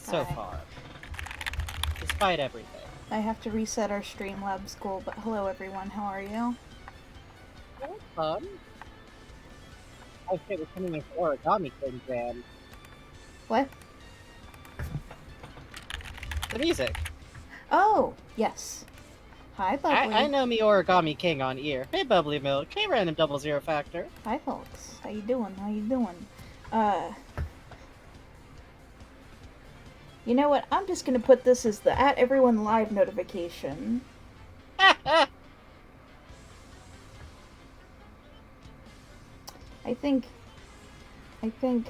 so Hi. far, despite everything. I have to reset our Streamlabs goal, but hello everyone, how are you? That was fun. Oh shit, we're coming with Origami King Jam. What? The music. Oh, yes. Hi, I Bubbly. know me Origami King on ear. Hey Bubbly Milk. Hey Random Double Zero Factor. Hi, folks. How you doing? How you doing? Uh, you know what? I'm just gonna put this as the at everyone live notification. I think, I think,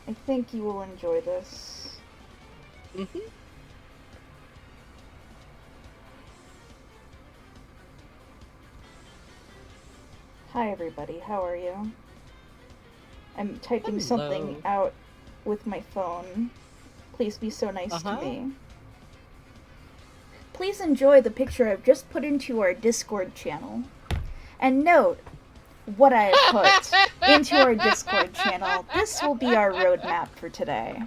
I think you will enjoy this. Mm-hmm. Hi, everybody. How are you? I'm typing something Hello. out with my phone. Please be so nice to Uh-huh. me. Please enjoy the picture I've just put into our Discord channel. And note what I have put into our Discord channel. This will be our roadmap for today.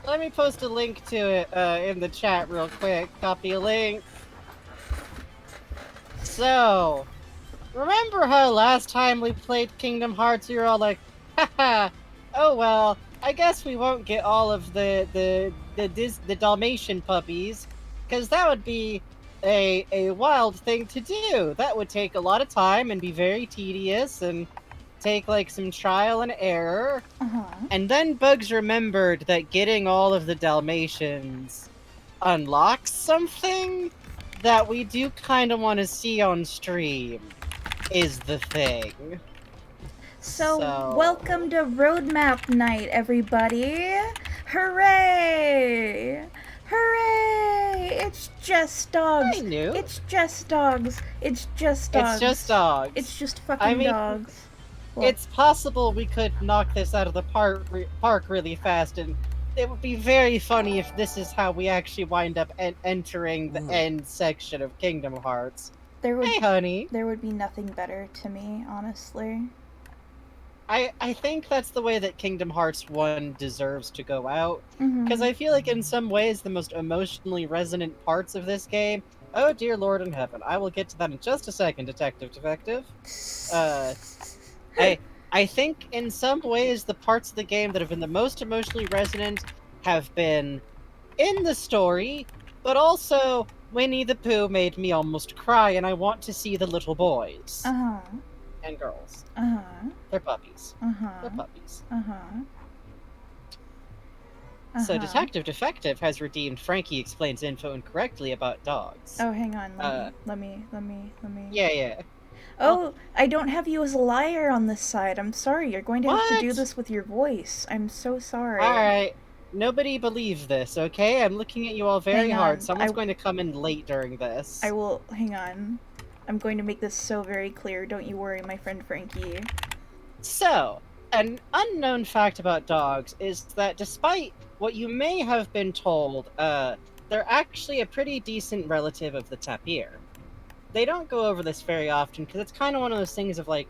Let me post a link to it in the chat real quick. Copy a link. So, remember how last time we played Kingdom Hearts, you were all like, haha, oh well, I guess we won't get all of the Dalmatian puppies, because that would be a wild thing to do. That would take a lot of time and be very tedious and take like some trial and error. Uh-huh. And then Bugs remembered that getting all of the Dalmatians unlocks something that we do kind of want to see on stream is the thing. So, welcome So to Roadmap Night, everybody! Hooray! Hooray! It's just I dogs! knew. It's just dogs! It's just It's just dogs! dogs. It's just I fucking mean, dogs. What? it's possible we could knock this out of the park really fast, and it would be very funny if this is how we actually wind up entering the end section of Kingdom Hearts. There would Hey, honey. there would be nothing better to me, honestly. I think that's the way that Kingdom Hearts 1 deserves to go out. Because Mm-hmm. I feel like in some ways the most emotionally resonant parts of this game. Oh dear Lord in heaven. I will get to that in just a second, Detective Defective. Uh I I think in some ways the parts of the game that have been the most emotionally resonant have been in the story, but also Winnie the Pooh made me almost cry and I want to see the little boys Uh-huh. and girls. Uh-huh. They're puppies. They're Uh-huh. puppies. Uh-huh. So Uh-huh. Detective Defective has redeemed Frankie explains info incorrectly about dogs. Oh, hang on. Let Uh, me. Let me. Let me. Let me. yeah, yeah. Oh, Oh, I don't have you as a liar on this side. I'm sorry. You're going to have to do what? this with your voice. I'm so sorry. Alright. Nobody believes this, okay? I'm looking at you all very Hang hard. on. Someone's going to come in late during I this. will. Hang on. I'm going to make this so very clear. Don't you worry, my friend Frankie. So, an unknown fact about dogs is that despite what you may have been told, they're actually a pretty decent relative of the tapir. They don't go over this very often because it's kind of one of those things of like,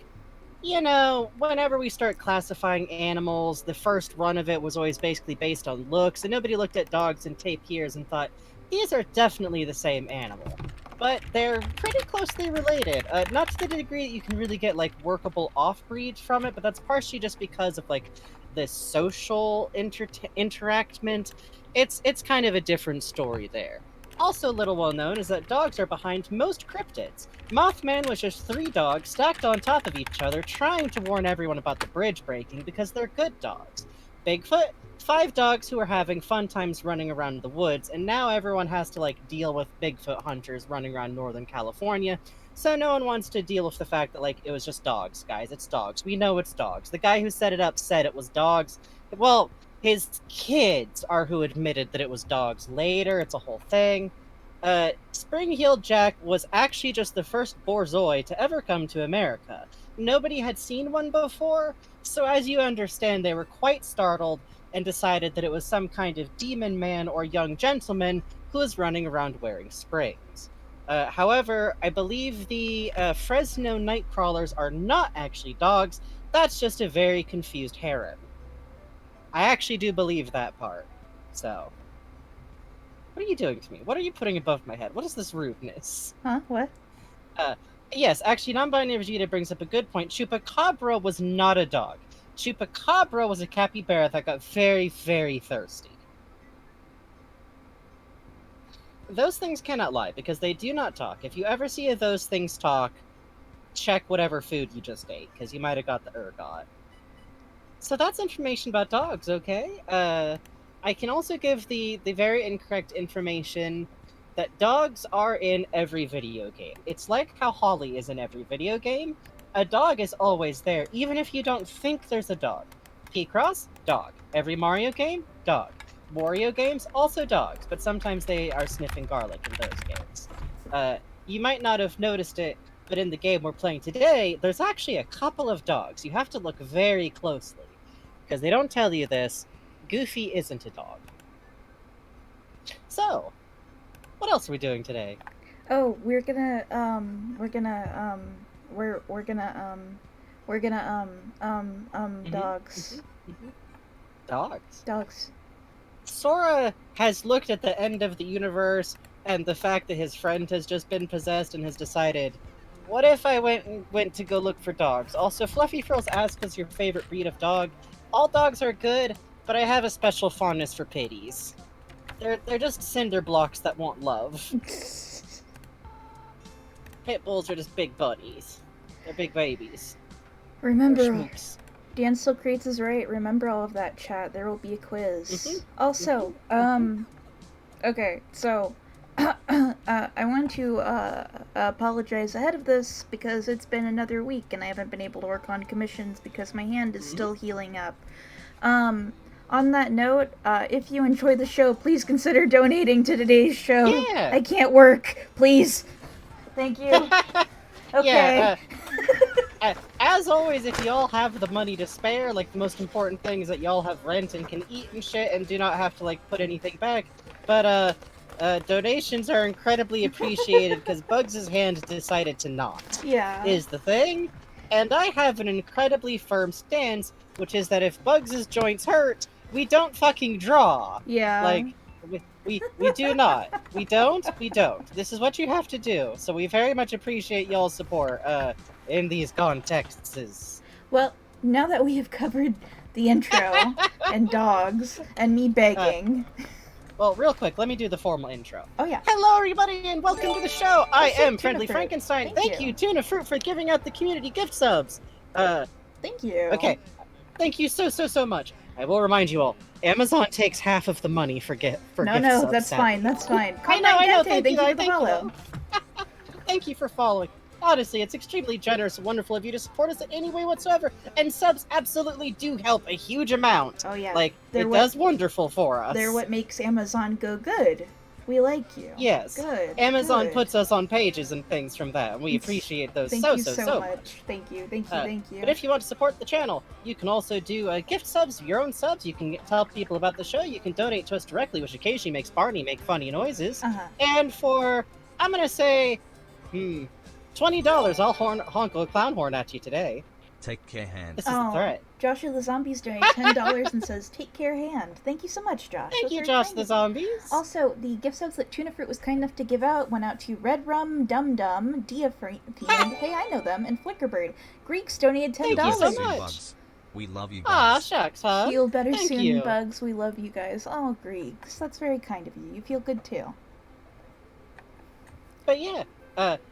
whenever we start classifying animals, the first run of it was always basically based on looks, and nobody looked at dogs and tapirs and thought, these are definitely the same animal. But they're pretty closely related. Not to the degree that you can really get, like, workable off-breeds from it, but that's partially just because of, like, the social interactment. It's kind of a different story there. Also little well known is that dogs are behind most cryptids. Mothman was just 3 dogs stacked on top of each other trying to warn everyone about the bridge breaking because they're good dogs. Bigfoot, 5 dogs who are having fun times running around the woods, and now everyone has to like deal with Bigfoot hunters running around Northern California. So no one wants to deal with the fact that like it was just dogs, guys. It's dogs. We know it's dogs. The guy who set it up said it was dogs. Well, his kids are who admitted that it was dogs later. It's a whole thing. Spring-Heeled Jack was actually just the first Borzoi to ever come to America. Nobody had seen one before, so as you understand, they were quite startled and decided that it was some kind of demon man or young gentleman who was running around wearing springs. However, I believe the Fresno Nightcrawlers are not actually dogs. That's just a very confused heron. I actually do believe that part. So, what are you doing to me? What are you putting above my head? What is this rudeness? Huh? What? Uh, yes, actually, non-binary Vegeta brings up a good point. Chupacabra was not a dog. Chupacabra was a capybara that got very, very thirsty. Those things cannot lie because they do not talk. If you ever see those things talk, check whatever food you just ate because you might have got the ergot. So that's information about dogs, okay? I can also give the very incorrect information that dogs are in every video game. It's like how Holly is in every video game. A dog is always there, even if you don't think there's a dog. P-Cross, dog. Every Mario game, dog. Wario games, also dogs, but sometimes they are sniffing garlic in those games. You might not have noticed it, but in the game we're playing today, there's actually a couple of dogs. You have to look very closely because they don't tell you this. Goofy isn't a dog. So, what else are we doing today? Oh, we're gonna we're gonna we're gonna dogs. Dogs. Dogs. Sora has looked at the end of the universe and the fact that his friend has just been possessed and has decided, what if I went to go look for dogs? Also, Fluffy Frills asks us your favorite breed of dog. All dogs are good, but I have a special fondness for pitties. They're just cinder blocks that want love. Pit bulls are just big buddies. They're big babies. Remember, Dan still creates is right. Remember all of that, chat. There will be a quiz. Also, okay, so I want to apologize ahead of this because it's been another week and I haven't been able to work on commissions because my hand is still healing up. On that note, if you enjoy the show, please consider donating to today's show. Yeah. I can't work. Please. Thank you. Okay. Yeah, as always, if y'all have the money to spare, like, the most important thing is that y'all have rent and can eat and shit and do not have to, like, put anything back. But, donations are incredibly appreciated because Bugs' hand decided to not. Yeah. Is the thing. And I have an incredibly firm stance, which is that if Bugs' joints hurt, we don't fucking draw. Yeah. Like, we do not. We don't. This is what you have to do. So we very much appreciate y'all's support, in these contexts. Well, now that we have covered the intro, and dogs, and me begging... Well, real quick, let me do the formal intro. Oh, yeah. Hello, everybody, and welcome to the show. I am Friendly Fruit. Frankenstein. Thank you, Tuna Fruit, for giving out the community gift subs. Thank you. Okay. Thank you so much. I will remind you all, Amazon takes half of the money for gift subs. No, that's fine. That's fine. I know. Thank you for the follow. Thank you for following. Honestly, it's extremely generous and wonderful of you to support us in any way whatsoever, and subs absolutely do help a huge amount. Oh, yeah. Like, it does wonderful for us. They're what makes Amazon go good. We like you. Yes. Good. Amazon good. puts us on pages and things from that, and we appreciate those Thank you so much. Thank you. But if you want to support the channel, you can also do gift subs, your own subs. You can tell people about the show. You can donate to us directly, which occasionally makes Barney make funny noises. And for, I'm going to say, $20, I'll honk a clown horn at you today. Take care, hand. This is the threat. Joshua the Zombies donates $10 and says, take care, hand. Thank you so much, Josh. Thank you, Josh the Zombies. Also, the gift subs that Tuna Fruit was kind enough to give out went out to Red Rum, Dum Dum, Diafiend, hey, I know them, and Flickerbird. Greeks donated $10. Thank you so much. We love you Aw, guys. shucks, huh? Feel better Thank soon, you. Bugs. We love you guys. Oh, Greeks. That's very kind of you. You feel good, too. But yeah,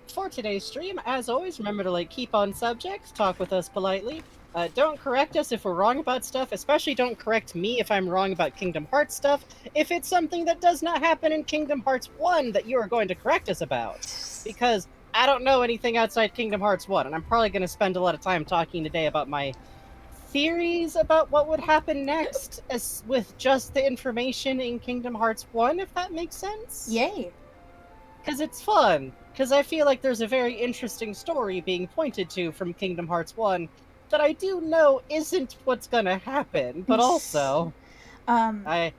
for today's stream, as always, remember to, keep on subject, talk with us politely. Don't correct us if we're wrong about stuff, especially don't correct me if I'm wrong about Kingdom Hearts stuff, if it's something that does not happen in Kingdom Hearts 1 that you are going to correct us about. Because I don't know anything outside Kingdom Hearts 1, and I'm probably going to spend a lot of time talking today about my theories about what would happen next with just the information in Kingdom Hearts 1, if that makes sense. Yay. Because it's fun. Because I feel like there's a very interesting story being pointed to from Kingdom Hearts 1 that I do know isn't what's gonna happen, but also... Yeah.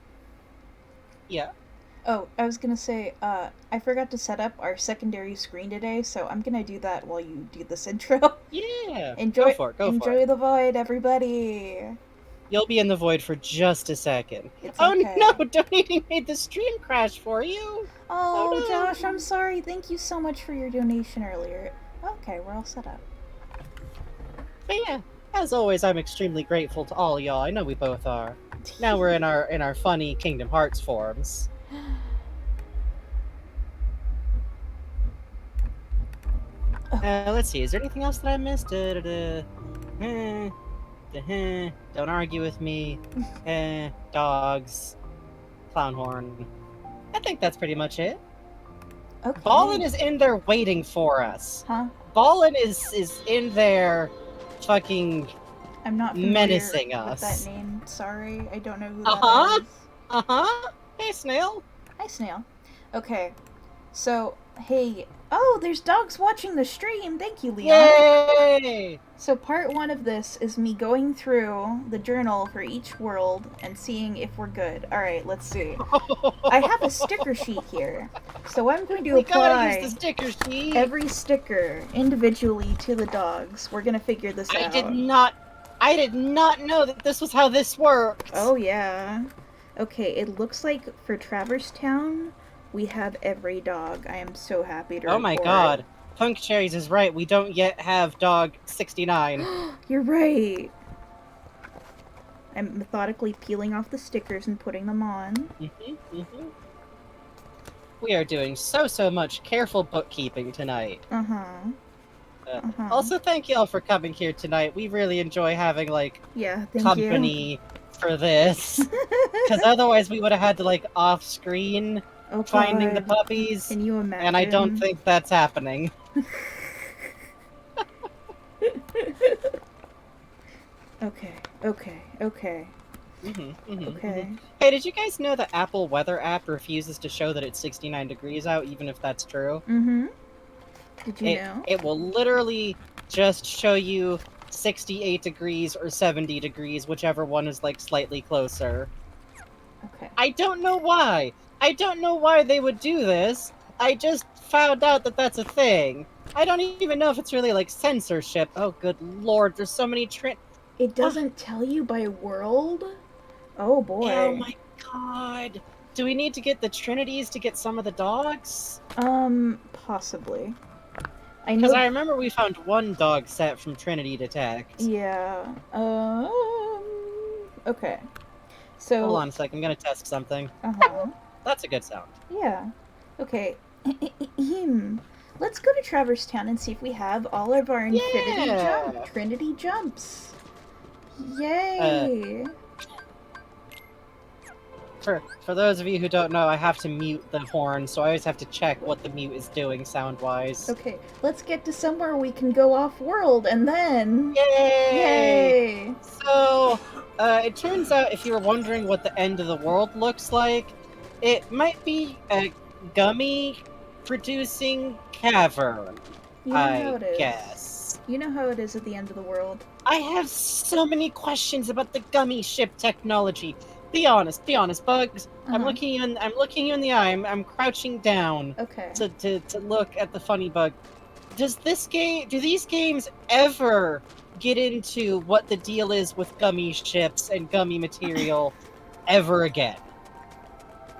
Oh, I was gonna say, I forgot to set up our secondary screen today, so I'm gonna do that while you do this intro. Yeah! Enjoy Go for it. the void, everybody! You'll be in the void for just a second. It's Oh okay. no! Donating made the stream crash for you! Oh, no. Josh, I'm sorry. Thank you so much for your donation earlier. Okay, we're all set up. But yeah, as always, I'm extremely grateful to all y'all. I know we both are. Now we're in our funny Kingdom Hearts forms. Let's see. Is there anything else that I missed? Don't argue with me. Dogs. Clown horn. I think that's pretty much it. Okay. Ballin is in there waiting for us. Huh? Ballin is in there fucking I'm not familiar menacing with us. that name. Sorry, I don't know who Uh-huh. that is. Uh-huh. Hey, Snail. Hi, Snail. Okay, so, hey... Oh, there's dogs watching the stream! Thank you, Leon! Yay! So part 1 of this is me going through the journal for each world and seeing if we're good. Alright, let's see. I have a sticker sheet here. So I'm going to We gotta apply use the sticker sheet. every sticker individually to the dogs. We're gonna figure this out. I did not know that this was how this works. Oh yeah. Okay, it looks like for Traverse Town, we have every dog. I am so happy to report. Oh my god. Punk Cherries is right. We don't yet have dog 69. You're right. I'm methodically peeling off the stickers and putting them on. We are doing so much careful bookkeeping tonight. Also, thank y'all for coming here tonight. We really enjoy having, like, company for this. Because otherwise we would have had to, like, off-screen finding the puppies. Can you imagine? And I don't think that's happening. Okay. Okay. Hey, did you guys know the Apple Weather app refuses to show that it's 69 degrees out, even if that's true? Did you know? It will literally just show you 68 degrees or 70 degrees, whichever one is, like, slightly closer. Okay. I don't know why. I don't know why they would do this. I just found out that that's a thing. I don't even know if it's really, like, censorship. Oh, good lord, there's so many It doesn't tell you by world? Oh, boy. Oh my god. Do we need to get the Trinities to get some of the dogs? Possibly. I know. Because I remember we found one dog set from Trinity Detect. Yeah. Okay. So. Hold on a sec, I'm gonna test something. That's a good sound. Yeah. Okay. Let's go to Traverse Town and see if we have all of our Trinity jumps. Yay! For those of you who don't know, I have to mute the horn, so I always have to check what the mute is doing sound-wise. Okay, let's get to somewhere we can go off-world, and then... Yay! So, it turns out, if you were wondering what the end of the world looks like, it might be a gummy-producing cavern, I guess. You know how it is at the end of the world. I have so many questions about the gummy ship technology. Be honest, Bugs. I'm looking you in the eye. I'm crouching down. Okay. To look at the funny bug. Do these games ever get into what the deal is with gummy ships and gummy material ever again?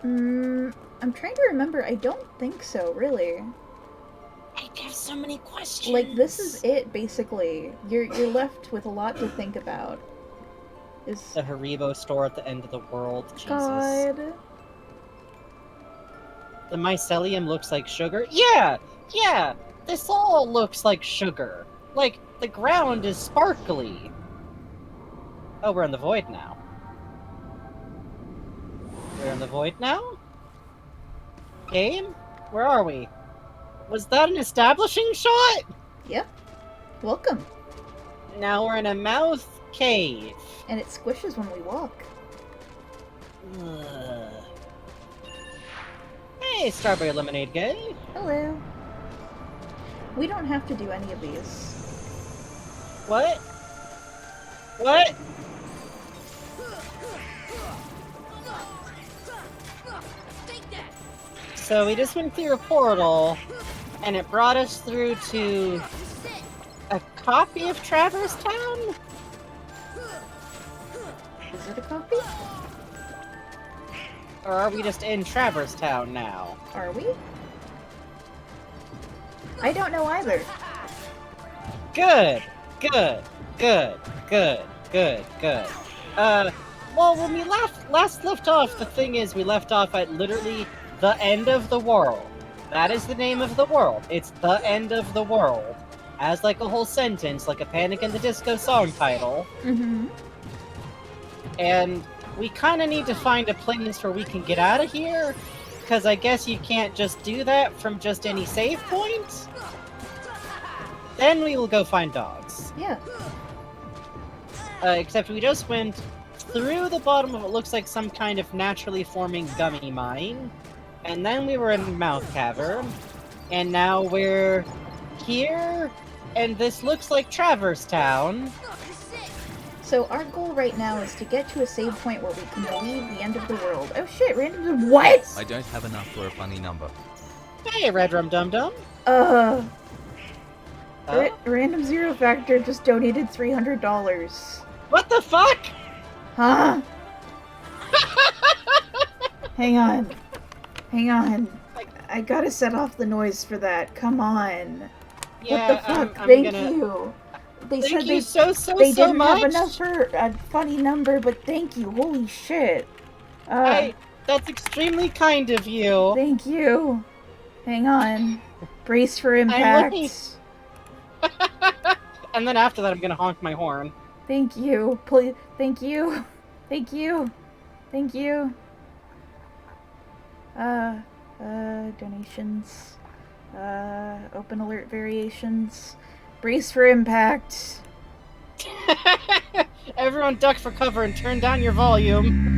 I'm trying to remember. I don't think so, really. I have so many questions. Like, this is it, basically. You're left with a lot to think about. The Haribo store at the end of the world. Jesus. God. The mycelium looks like sugar. Yeah! This all looks like sugar. Like, the ground is sparkly. Oh, we're in the void now. We're in the void now? Game? Where are we? Was that an establishing shot? Yep. Welcome. Now we're in a mouth cave. And it squishes when we walk. Hey, strawberry lemonade guy. Hello. We don't have to do any of these. What? What? So we just went through a portal, and it brought us through to a copy of Traverse Town? Is it a copy? Or are we just in Traverse Town now? Are we? I don't know either. Good, good, good, good, good, good. Well, when we last left off, the thing is, we left off at literally the end of the world. That is the name of the world. It's the end of the world. As like a whole sentence, like a Panic in the Disco song title. Mm-hmm. And we kind of need to find a place where we can get out of here, because I guess you can't just do that from just any save point. Then we will go find dogs. Yeah. Except we just went through the bottom of what looks like some kind of naturally forming gummy mine, and then we were in Mouth Cavern, and now we're here, and this looks like Traverse Town. So our goal right now is to get to a save point where we can leave the end of the world. Oh shit, random. What? I don't have enough for a funny number. Hey, Red Rum Dum Dum. Random Zero Factor just donated $300. What the fuck? Huh? Hang on. Hang on. I gotta set off the noise for that. Come on. Yeah, what the fuck? I'm Thank gonna... you. They Thank said you they so didn't much. have enough for a funny number, but thank you. Holy shit. That's extremely kind of you. Thank you. Hang on. Brace for I'm impact. looking... And then after that, I'm gonna honk my horn. Thank you. Please. Thank you. Thank you. Thank you. Donations. Open alert variations. Brace for impact. Everyone duck for cover and turn down your volume.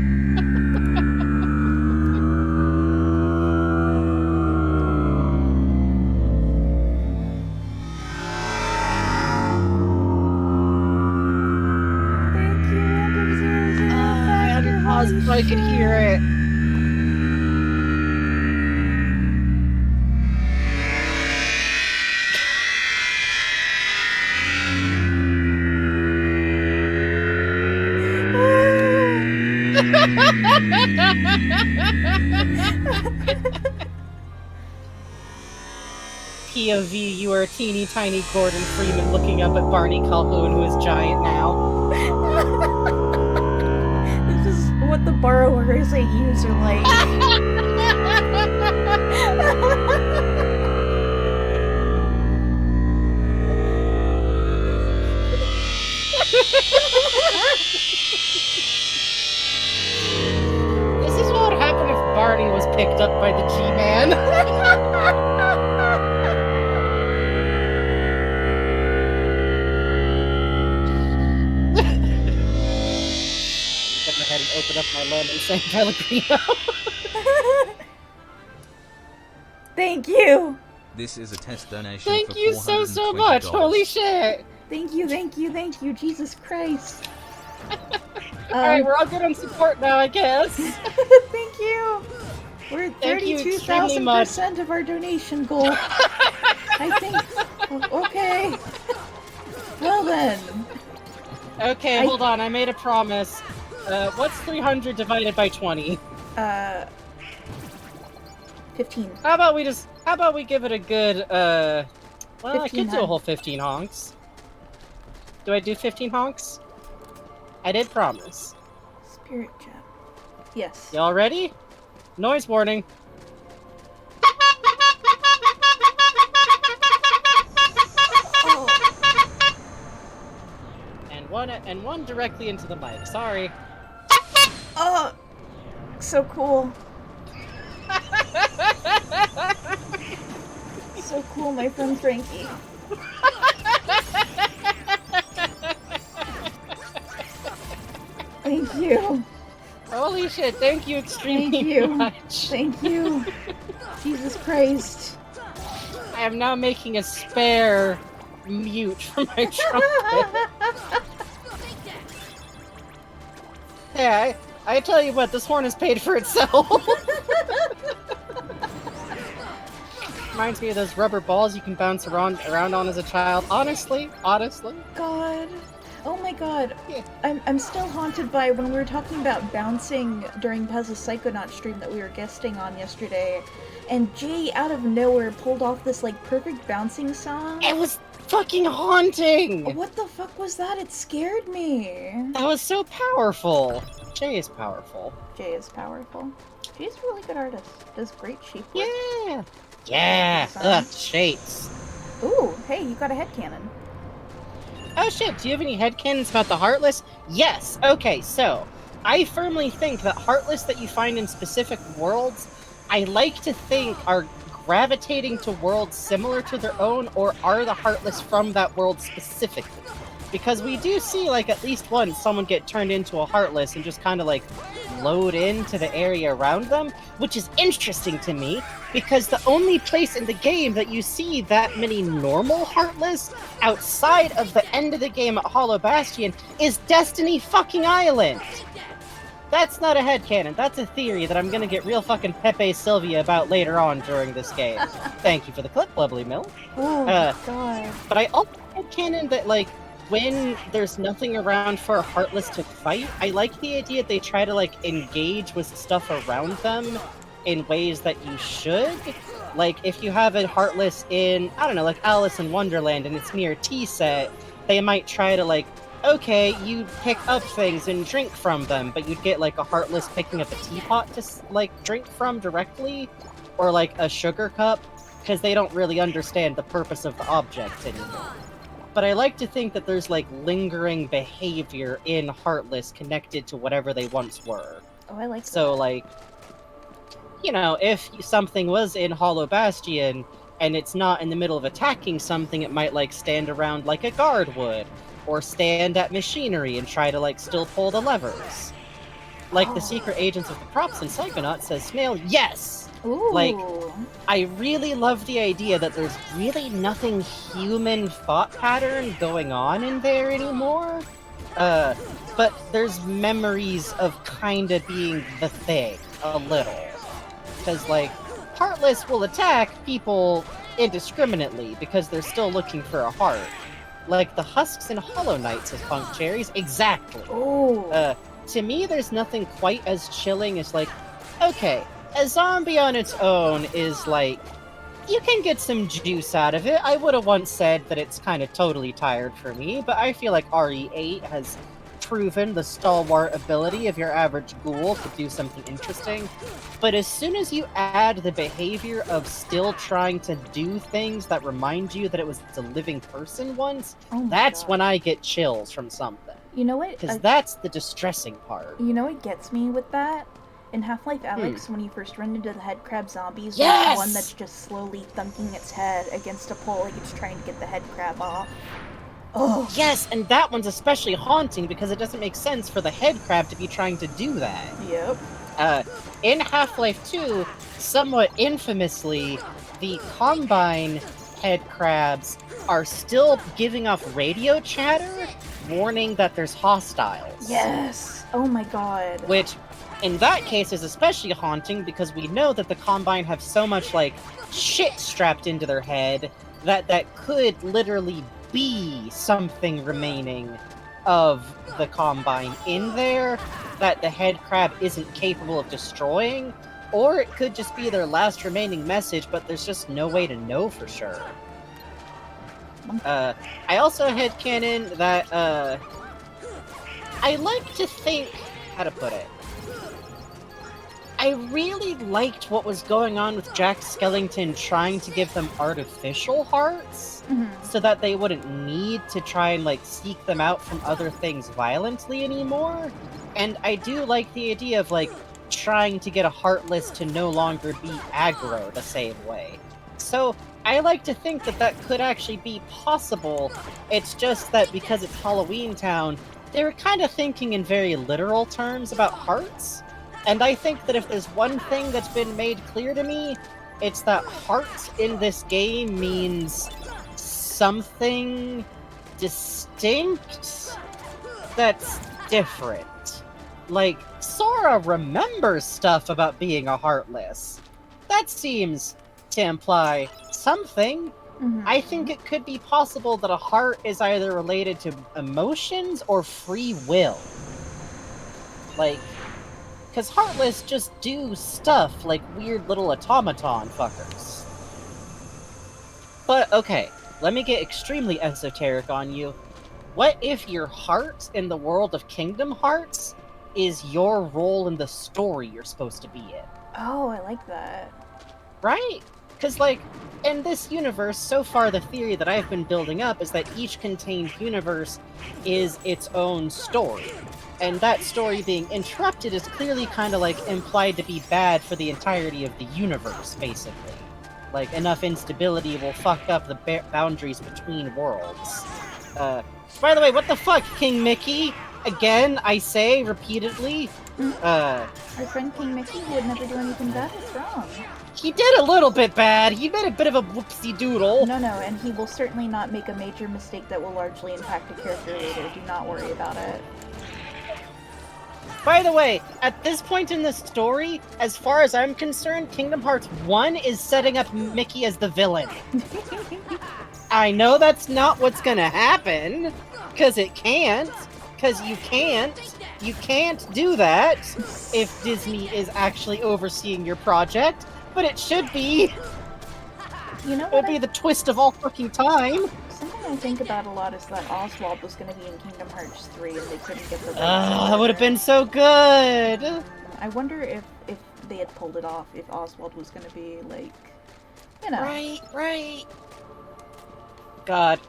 Thank you, Random Zero Zero I had to Factor. pause Holy so I could hear it. POV, you are a teeny tiny Gordon Freeman looking up at Barney Calhoun, who is giant now. This is what the borrowers I use are like. This is what would happen if Barney was picked up by the G-Man. Go ahead and open up my lemon San Pellegrino. Thank you. This is a test donation Thank for you so much. $420. Holy shit. Thank you, thank you, thank you, Jesus Christ. Alright, we're all good on support now, I guess. Thank you. We're at Thank you extremely much. 32,000% of our donation goal. I think. Okay. Well then. Okay, hold on. I made a promise. What's 300 divided by 20? 15. How about we give it a good, well, I could do a whole 15 honks. Do I do 15 honks? I did promise. Spirit gem. Yes. Y'all ready? Noise warning. Oh. And one directly into the mic. Sorry. Oh. So cool. So cool, my friend Frankie. Thank you. Holy shit, thank you extremely much. Thank you. Jesus Christ. I am now making a spare mute for my trumpet. Yeah, I tell you what, this horn has paid for itself. Reminds me of those rubber balls you can bounce around on as a child. Honestly. God. Oh my god. Yeah. I'm still haunted by when we were talking about bouncing during Pez's Psychonaut stream that we were guesting on yesterday, and Jay out of nowhere pulled off this like perfect bouncing song. It was fucking haunting! What the fuck was that? It scared me. That was so powerful. Jay is powerful. Jay is powerful. Jay's a really good artist. Does great sheep work. Yeah! Yeah! Ugh, shapes. Ooh, hey, you got a headcanon. Oh shit, do you have any headcanons about the Heartless? Yes! Okay, so, I firmly think that Heartless that you find in specific worlds, I like to think are gravitating to worlds similar to their own, or are the Heartless from that world specifically. Because we do see, like, at least once someone get turned into a Heartless and just kind of, like, load into the area around them, which is interesting to me, because the only place in the game that you see that many normal Heartless outside of the end of the game at Hollow Bastion is Destiny fucking Island! That's not a headcanon, that's a theory that I'm gonna get real fucking Pepe Sylvia about later on during this game. Thank you for the clip, Lovely Mill. Oh my god. But I also headcanon that, like, when there's nothing around for a Heartless to fight, I like the idea that they try to, like, engage with stuff around them in ways that you should. Like, if you have a Heartless in, I don't know, like Alice in Wonderland and it's near tea set, they might try to, like, okay, you pick up things and drink from them, but you'd get, like, a Heartless picking up a teapot to, like, drink from directly, or, like, a sugar cup, because they don't really understand the purpose of the object anymore. But I like to think that there's, like, lingering behavior in Heartless connected to whatever they once were. Oh, I like So, that. like, you know, if something was in Hollow Bastion, and it's not in the middle of attacking something, it might, like, stand around like a guard would, or stand at machinery and try to, like, still pull the levers. Like the secret agents of the props in Psychonaut, says Snail, yes! Ooh. Like, I really love the idea that there's really nothing human thought pattern going on in there anymore. But there's memories of kinda being the thing, a little. Because, like, Heartless will attack people indiscriminately because they're still looking for a heart. Like the Husks and Hollow Knights as Punk Cherries, exactly. Oh. To me, there's nothing quite as chilling as, like, okay, a zombie on its own is, like, you can get some juice out of it. I would have once said that it's kind of totally tired for me, but I feel like RE8 has proven the stalwart ability of your average ghoul to do something interesting. But as soon as you add the behavior of still trying to do things that remind you that it was a living person once, that's when I get chills from something. You know what? Because that's the distressing part. You know what gets me with that? In Half-Life Alyx, when you first run into the head crab zombies, Yes! there's one that's just slowly thunking its head against a pole like it's trying to get the head crab off. Oh. Yes, and that one's especially haunting because it doesn't make sense for the head crab to be trying to do that. Yep. In Half-Life 2, somewhat infamously, the Combine head crabs are still giving off radio chatter, warning that there's hostiles. Yes! Oh my god. Which, in that case, is especially haunting because we know that the Combine have so much, like, shit strapped into their head that could literally be something remaining of the Combine in there that the head crab isn't capable of destroying, or it could just be their last remaining message, but there's just no way to know for sure. I also headcanon that, I like to think, how to put it, I really liked what was going on with Jack Skellington trying to give them artificial hearts, so that they wouldn't need to try and, like, seek them out from other things violently anymore. And I do like the idea of, like, trying to get a Heartless to no longer be aggro the same way. So, I like to think that that could actually be possible. It's just that because it's Halloween Town, they were kind of thinking in very literal terms about hearts. And I think that if there's one thing that's been made clear to me, it's that heart in this game means something distinct that's different. Like, Sora remembers stuff about being a Heartless. That seems to imply something, I think it could be possible that a heart is either related to emotions or free will. Like, because Heartless just do stuff like weird little automaton fuckers. But, okay, let me get extremely esoteric on you. What if your heart in the world of Kingdom Hearts is your role in the story you're supposed to be in? Oh, I like that. Right? Because, like, in this universe, so far the theory that I've been building up is that each contained universe is its own story. And that story being interrupted is clearly kind of, like, implied to be bad for the entirety of the universe, basically. Like, enough instability will fuck up the boundaries between worlds. By the way, what the fuck, King Mickey? Again, I say, repeatedly. Our friend King Mickey would never do anything bad. What's wrong? He did a little bit bad. He made a bit of a whoopsie doodle. No, and he will certainly not make a major mistake that will largely impact the character later. Do not worry about it. By the way, at this point in the story, as far as I'm concerned, Kingdom Hearts 1 is setting up Mickey as the villain. I know that's not what's gonna happen, because it can't, because you can't do that if Disney is actually overseeing your project, but it should be. You know It what? would be the twist of all fucking time. Something I think about a lot is that Oswald was going to be in Kingdom Hearts 3 and they couldn't get the rights. That would have been so good. I wonder if they had pulled it off, if Oswald was going to be, like, you know. Right. God,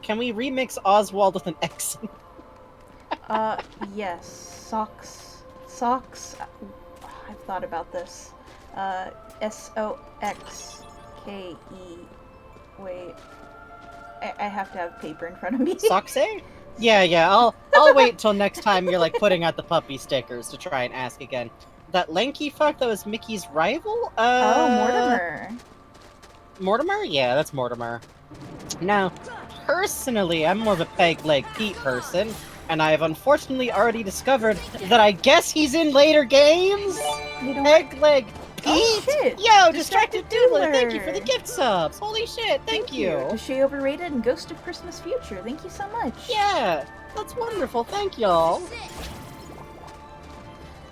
can we remix Oswald with an X? Yes. Socks. I've thought about this. Soxke. Wait. I have to have paper in front of me. Soxay? Yeah, I'll wait till next time you're, like, putting out the puppy stickers to try and ask again. That lanky fuck that was Mickey's rival? Oh, Mortimer. Mortimer? Yeah, that's Mortimer. Now, personally, I'm more of a Peg Leg Pete person, and I have unfortunately already discovered that I guess he's in later games? Peg Leg Pete? Oh, shit. Yo, Distracted Doodler, thank you for the gift subs! Holy shit, thank you! Is she overrated and Ghost of Christmas Future? Thank you so much. Yeah, that's wonderful, thank y'all!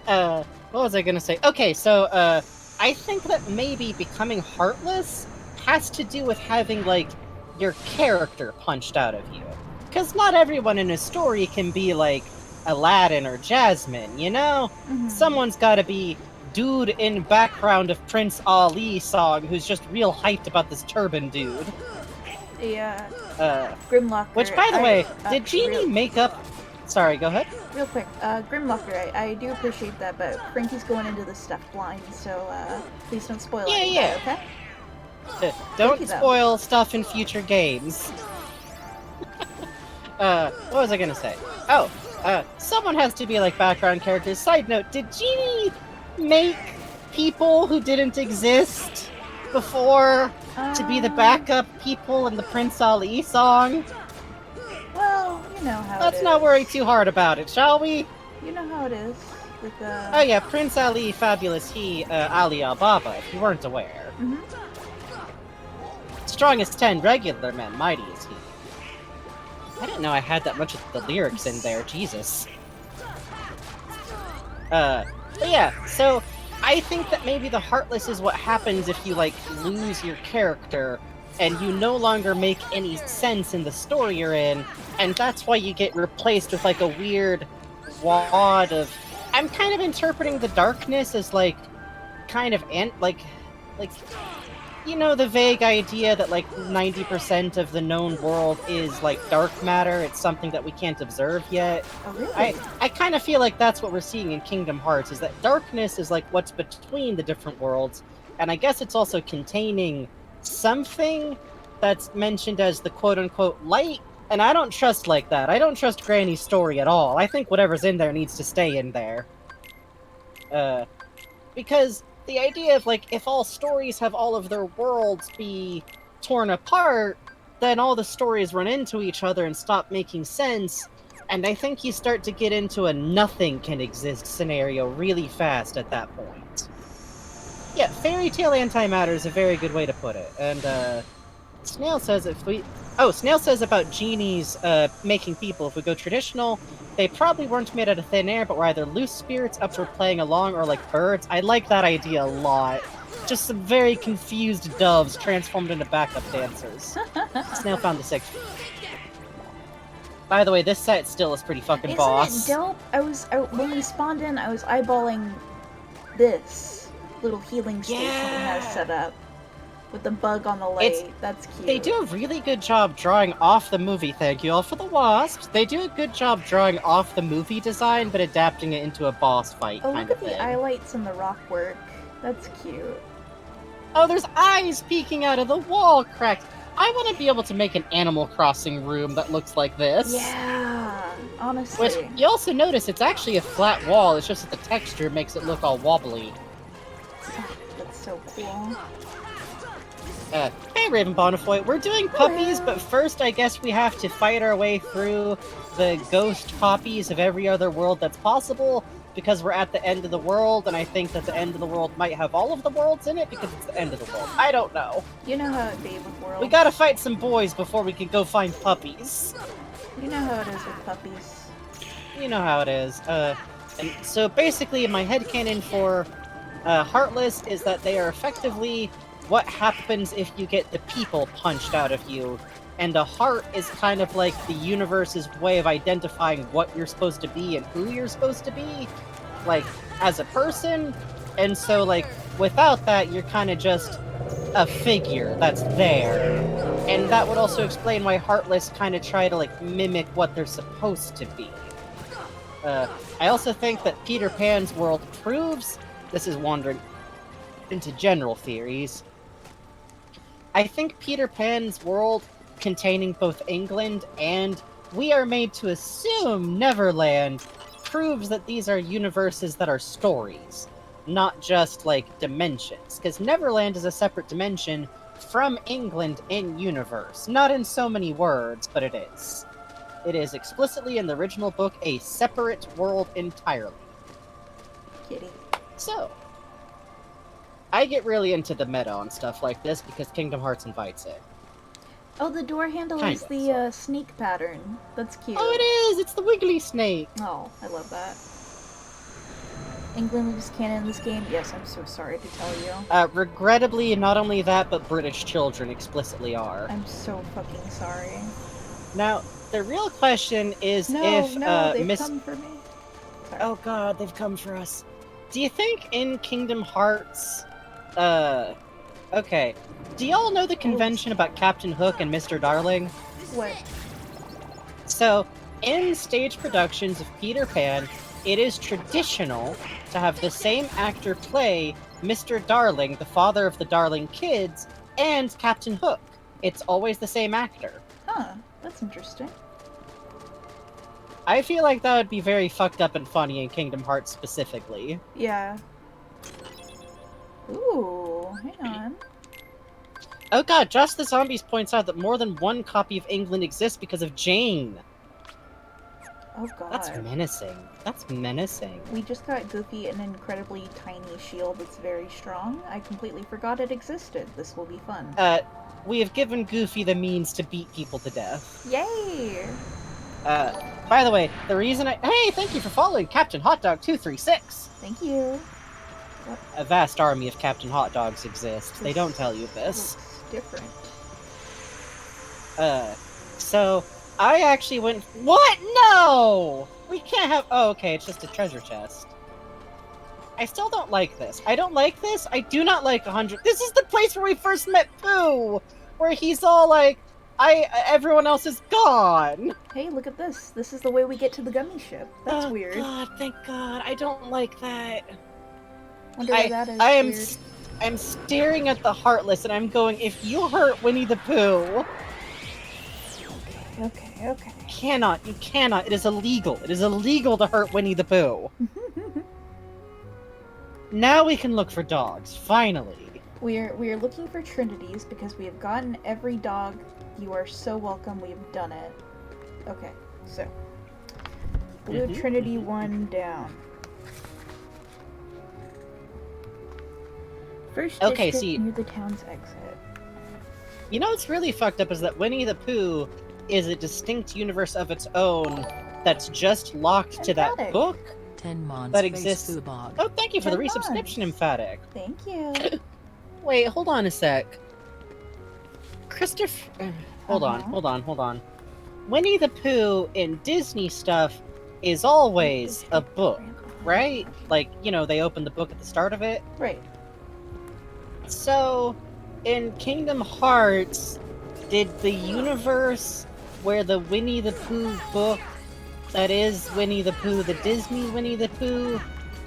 What was I gonna say? Okay, so, I think that maybe becoming heartless has to do with having, like, your character punched out of you. Because not everyone in a story can be, like, Aladdin or Jasmine, you know? Someone's gotta be dude in background of Prince Ali song who's just real hyped about this turban dude. Yeah. Grimlocker. Which, by the way, did Genie make up... Sorry, go ahead. Real quick, Grimlocker, I do appreciate that, but Frankie's going into this stuff blind, so, please don't spoil it. Okay? Don't spoil stuff in future games. What was I gonna say? Oh, someone has to be, like, background characters. Side note, did Genie make people who didn't exist before to be the backup people in the Prince Ali song? Well, you know how Let's not worry too hard about it, shall we? You know how it is with Oh yeah, Prince Ali, fabulous he, Ali Ababa, if you weren't aware. Strong as 10 regular men, mighty is he. I didn't know I had that much of the lyrics in there, Jesus. But yeah, so I think that maybe the Heartless is what happens if you, like, lose your character and you no longer make any sense in the story you're in, and that's why you get replaced with, like, a weird wad of... I'm kind of interpreting the darkness as, like, kind of, like, you know, the vague idea that, like, 90% of the known world is, like, dark matter. It's something that we can't observe yet. Oh, really? I kind of feel like that's what we're seeing in Kingdom Hearts, is that darkness is, like, what's between the different worlds, and I guess it's also containing something that's mentioned as the quote-unquote light, and I don't trust like that. I don't trust Granny's story at all. I think whatever's in there needs to stay in there. Because the idea of, like, if all stories have all of their worlds be torn apart, then all the stories run into each other and stop making sense, and I think you start to get into a nothing can exist scenario really fast at that point. Yeah, fairy tale antimatter is a very good way to put it, and, Snail says Snail says about genies making people. If we go traditional, they probably weren't made out of thin air, but were either loose spirits up for playing along or like birds. I like that idea a lot. Just some very confused doves transformed into backup dancers. Snail found the sixth. By the way, this set still is pretty fucking boss. Isn't it dope? When we spawned in, I was eyeballing this little healing station it has set up. With the bug on the leg. That's cute. They do a really good job drawing off the movie. Thank you all for the wasps. They do a good job drawing off the movie design, but adapting it into a boss fight kind of thing. Look at the highlights and the rock work. That's cute. Oh, there's eyes peeking out of the wall crack. I want to be able to make an Animal Crossing room that looks like this. Yeah, honestly. Which, you also notice it's actually a flat wall, it's just that the texture makes it look all wobbly. That's so cool. Hey Raven Bonifoy, we're doing puppies, but first I guess we have to fight our way through the ghost copies of every other world that's possible, because we're at the end of the world, and I think that the end of the world might have all of the worlds in it, because it's the end of the world. I don't know. You know how it be with worlds. We gotta fight some boys before we can go find puppies. You know how it is with puppies. You know how it is. And so basically my headcanon for Heartless is that they are effectively what happens if you get the people punched out of you. And a heart is kind of like the universe's way of identifying what you're supposed to be and who you're supposed to be, like, as a person. And so, like, without that, you're kind of just a figure that's there. And that would also explain why Heartless kind of try to, like, mimic what they're supposed to be. I also think that Peter Pan's world proves, this is wandering into general theories, I think Peter Pan's world, containing both England and, we are made to assume, Neverland, proves that these are universes that are stories, not just, like, dimensions. Because Neverland is a separate dimension from England in universe. Not in so many words, but it is. It is explicitly in the original book a separate world entirely. Kitty. So, I get really into the meta on stuff like this because Kingdom Hearts invites it. Oh, the door handle is the snake pattern. That's cute. Oh, it is! It's the wiggly snake! Oh, I love that. England is canon in this game? Yes, I'm so sorry to tell you. Regrettably, not only that, but British children explicitly are. I'm so fucking sorry. Now, the real question is they've come for me. Sorry. Oh god, they've come for us. Do you think in Kingdom Hearts, okay. Do y'all know the convention about Captain Hook and Mr. Darling? What? So, in stage productions of Peter Pan, it is traditional to have the same actor play Mr. Darling, the father of the Darling kids, and Captain Hook. It's always the same actor. Huh, that's interesting. I feel like that would be very fucked up and funny in Kingdom Hearts specifically. Yeah. Ooh, hang on. Oh god, Just the Zombies points out that more than one copy of England exists because of Jane. Oh god. That's menacing. That's menacing. We just got Goofy an incredibly tiny shield that's very strong. I completely forgot it existed. This will be fun. We have given Goofy the means to beat people to death. Yay! By the way, the reason Hey, thank you for following Captain Hotdog 236! Thank you. What? A vast army of Captain Hot Dogs exists. They don't tell you this. Looks different. So, I actually went... What? No! We can't have... Oh, okay, it's just a treasure chest. I still don't like this. I don't like this. I do not like 100... This is the place where we first met Pooh! Where he's all like, everyone else is gone! Hey, look at this. This is the way we get to the gummy ship. That's weird. Oh god, thank god. I don't like that. Wonder why that is weird. I'm staring at the Heartless and I'm going, if you hurt Winnie the Pooh... Okay. You cannot. It is illegal. It is illegal to hurt Winnie the Pooh. Now we can look for dogs, finally. We are looking for trinities because we have gotten every dog. You are so welcome, we've done it. Okay, so. Blue Trinity 1 down. First district near the town's exit. You know what's really fucked up is that Winnie the Pooh is a distinct universe of its own that's just locked to that Emphatic. book 10 months that face exists. Fubog. Oh, thank you for the 10 resubscription, months. Emphatic. Thank you. Wait, hold on a sec. Christopher... Hold on. Winnie the Pooh in Disney stuff is always a book, right? Like, you know, they open the book at the start of it. Right. So, in Kingdom Hearts, did the universe where the Winnie the Pooh book that is Winnie the Pooh, the Disney Winnie the Pooh,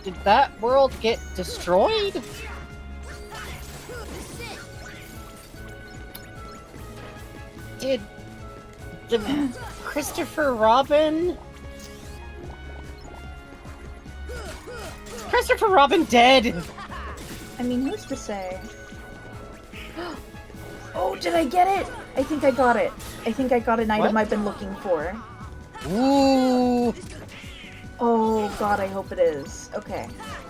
did that world get destroyed? Did the Christopher Robin? Is Christopher Robin dead? I mean, who's to say? Oh, did I get it? I think I got it. I think I got an item What? I've been looking for. Ooh. Oh god, I hope it is. Okay,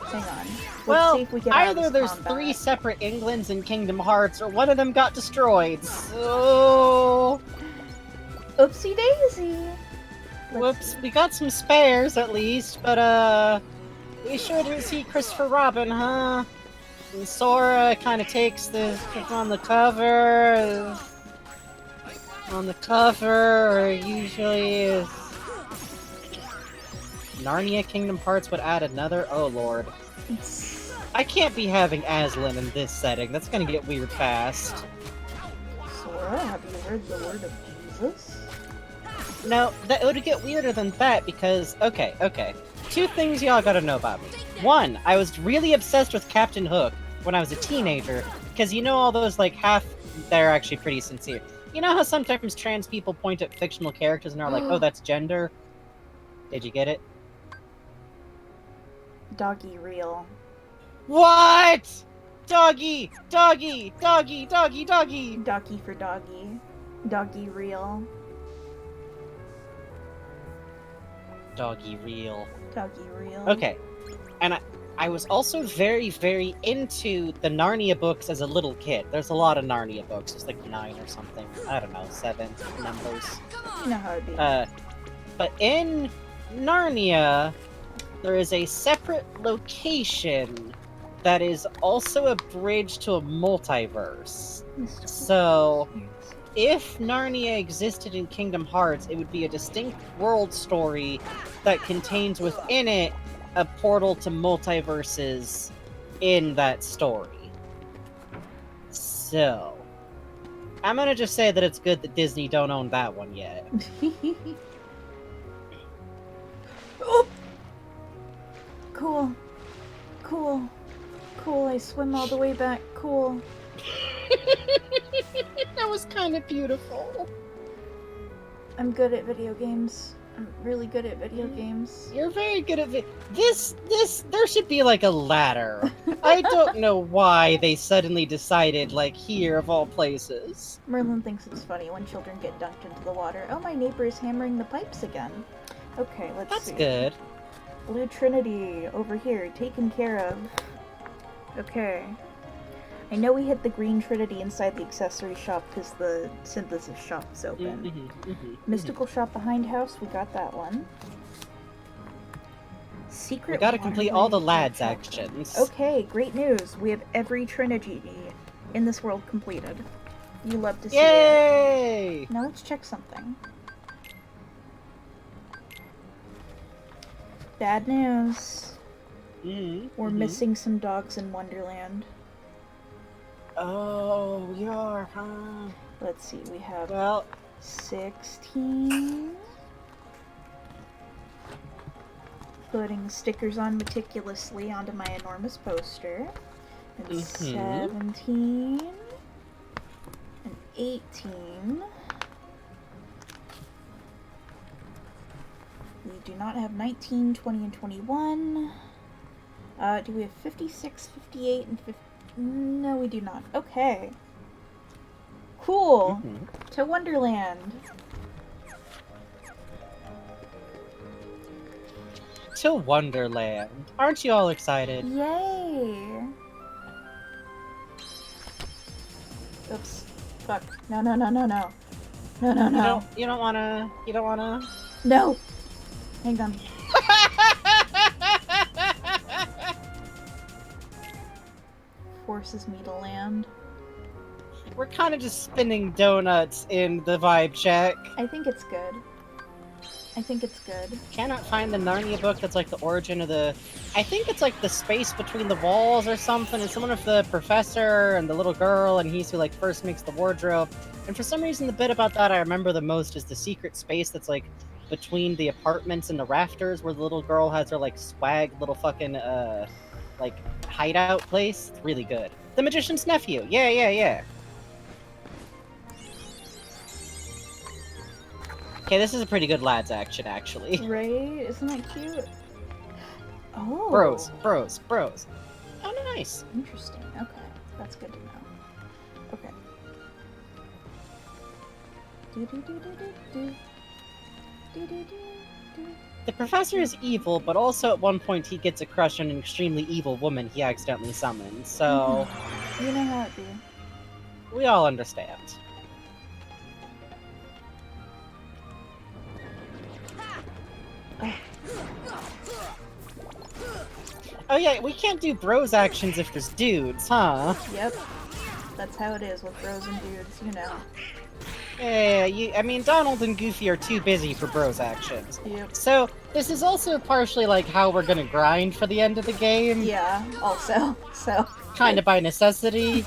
hang on. Let's Well, see if we get out of either this there's combat. 3 separate Englands in Kingdom Hearts, or one of them got destroyed. So, Oopsie daisy! whoops, we got some spares at least, but we sure didn't see Christopher Robin, huh? And Sora kind of takes the on the cover. On the cover, usually is Narnia Kingdom Hearts would add another. Oh lord. I can't be having Aslan in this setting. That's gonna get weird fast. Sora, have you heard the word of Jesus? No, that would get weirder than that because okay. 2 things y'all gotta know about me. 1, I was really obsessed with Captain Hook when I was a teenager, because you know all those like they're actually pretty sincere. You know how sometimes trans people point at fictional characters and are like, oh, that's gender? Did you get it? Doggy real. What? Doggy! Doggy! Doggy! Doggy! Doggy! Doggy for doggy. Doggy real. Doggy real. Doggy real. Okay. And I was also very, very into the Narnia books as a little kid. There's a lot of Narnia books. There's like 9 or something. I don't know, 7 numbers. You know how it be. But in Narnia, there is a separate location that is also a bridge to a multiverse. So, if Narnia existed in Kingdom Hearts, it would be a distinct world story that contains within it a portal to multiverses in that story. So, I'm gonna just say that it's good that Disney don't own that one yet. Oh! Cool. Cool. Cool, I swim all the way back. Cool. That was kind of beautiful. I'm good at video games. I'm really good at video games. You're very good at this. There should be like a ladder. I don't know why they suddenly decided, like, here of all places. Merlin thinks it's funny when children get dunked into the water. Oh, my neighbor is hammering the pipes again. Okay, let's see. That's good. Blue Trinity, over here, taken care of. Okay. I know we hit the Green Trinity inside the accessory shop because the synthesis shop is open. Mystical shop behind house, we got that one. Secret. We gotta complete all the waterway lads' attraction. actions. Okay, great news. We have every Trinity in this world completed. You love to see it. Yay! Now let's check something. Bad news. We're missing some dogs in Wonderland. Oh, we are, huh? Let's see, we have Well, 16. Putting stickers on meticulously onto my enormous poster. And 17. And 18. We do not have 19, 20, and 21. Do we have 56, 58, and 50? No, we do not. Okay. Cool. To Wonderland. to Wonderland. Aren't you all excited? Yay! Oops. Fuck. No, no, no, no, no. No, no, no. You don't wanna... No! Hang on. Forces me to land. We're kind of just spinning donuts in the vibe check. I think it's good. I think it's good. Cannot find the Narnia book that's like the origin of the... I think it's like the space between the walls or something. It's someone with the professor and the little girl, and he's who like first makes the wardrobe. And for some reason, the bit about that I remember the most is the secret space that's like between the apartments and the rafters, where the little girl has her like swag little fucking like hideout place. It's really good. The Magician's Nephew. Yeah. Okay, this is a pretty good lads action, actually. Right? Isn't that cute? Oh. Bros. Oh, nice. Interesting. Okay. That's good to know. Okay. The professor is evil, but also at one point he gets a crush on an extremely evil woman he accidentally summoned, so... You know how it be. We all understand. Oh yeah, we can't do bros actions if there's dudes, huh? Yep. That's how it is with bros and dudes, you know. Yeah, I mean, Donald and Goofy are too busy for bros actions. Yep. So, this is also partially like how we're gonna grind for the end of the game. Yeah, also, so. Kind of by necessity.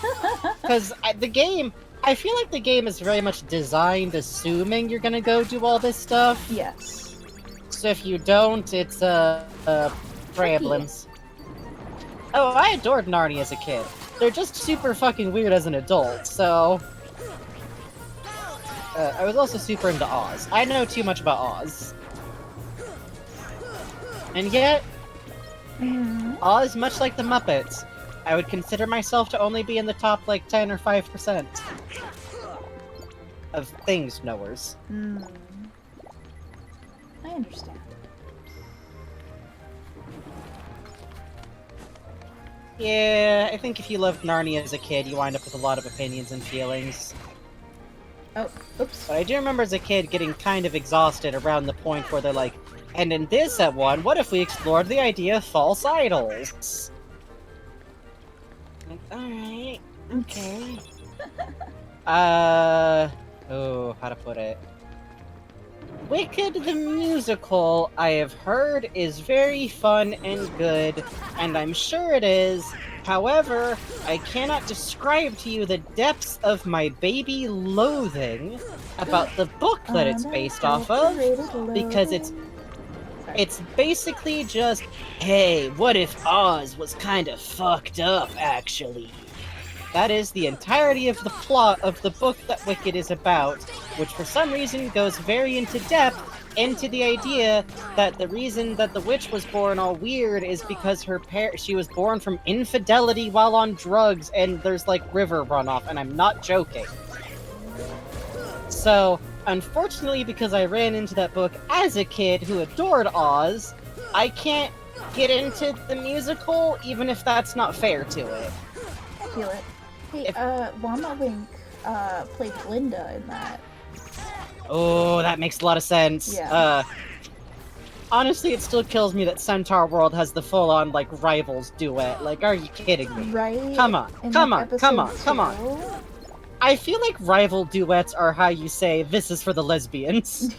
Because the game, I feel like the game is very much designed assuming you're gonna go do all this stuff. Yes. So if you don't, it's, problems. Oh, I adored Narnia as a kid. They're just super fucking weird as an adult, so... I was also super into Oz. I know too much about Oz. And yet, Oz, much like the Muppets, I would consider myself to only be in the top, like, 10 or 5% of things knowers. I understand. Yeah, I think if you loved Narnia as a kid, you wind up with a lot of opinions and feelings. Oh, oops. But I do remember as a kid getting kind of exhausted around the point where they're like, and in this one, what if we explored the idea of false idols? Like, alright, okay. Oh, how to put it? Wicked the musical, I have heard, is very fun and good, and I'm sure it is. However, I cannot describe to you the depths of my baby loathing about the book that it's based off of, because it's basically just, hey, what if Oz was kind of fucked up, actually? That is the entirety of the plot of the book that Wicked is about, which for some reason goes very into depth into the idea that the reason that the witch was born all weird is because she was born from infidelity while on drugs, and there's like river runoff, and I'm not joking. So, unfortunately, because I ran into that book as a kid who adored Oz, I can't get into the musical, even if that's not fair to it. I feel it. Hey, Llama Wink, played Glinda in that. Oh, that makes a lot of sense. Yeah. Honestly, it still kills me that Centaur World has the full-on, like, Rivals duet. Like, are you kidding me? Right? Come on. I feel like rival duets are how you say, this is for the lesbians.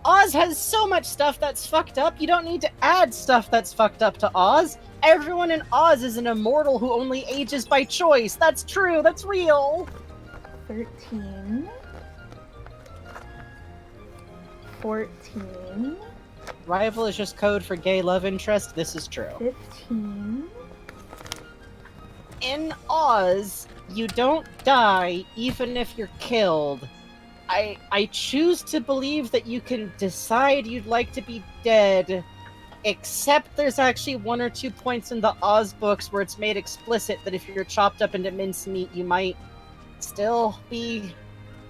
Oz has so much stuff that's fucked up, you don't need to add stuff that's fucked up to Oz. Everyone in Oz is an immortal who only ages by choice. That's true, that's real. 13. 14. Rival is just code for gay love interest. This is true. 15. In Oz, you don't die even if you're killed. I choose to believe that you can decide you'd like to be dead, except there's actually 1 or 2 points in the Oz books where it's made explicit that if you're chopped up into mincemeat, you might still be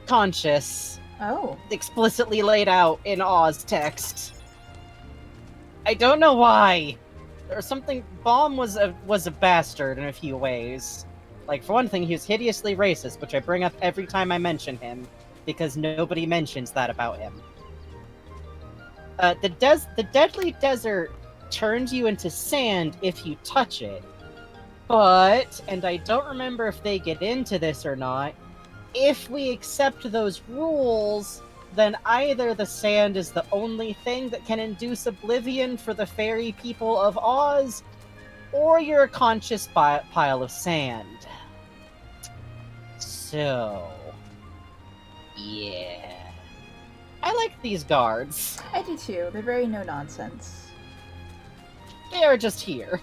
conscious. Oh. Explicitly laid out in Oz text. I don't know why. Or something. Baum was a bastard in a few ways. Like, for one thing, he was hideously racist, which I bring up every time I mention him, because nobody mentions that about him. The Deadly Desert turns you into sand if you touch it. But, and I don't remember if they get into this or not, if we accept those rules, then either the sand is the only thing that can induce oblivion for the fairy people of Oz, or you're a conscious pile of sand. So, yeah. I like these guards. I do too. They're very no-nonsense. They are just here.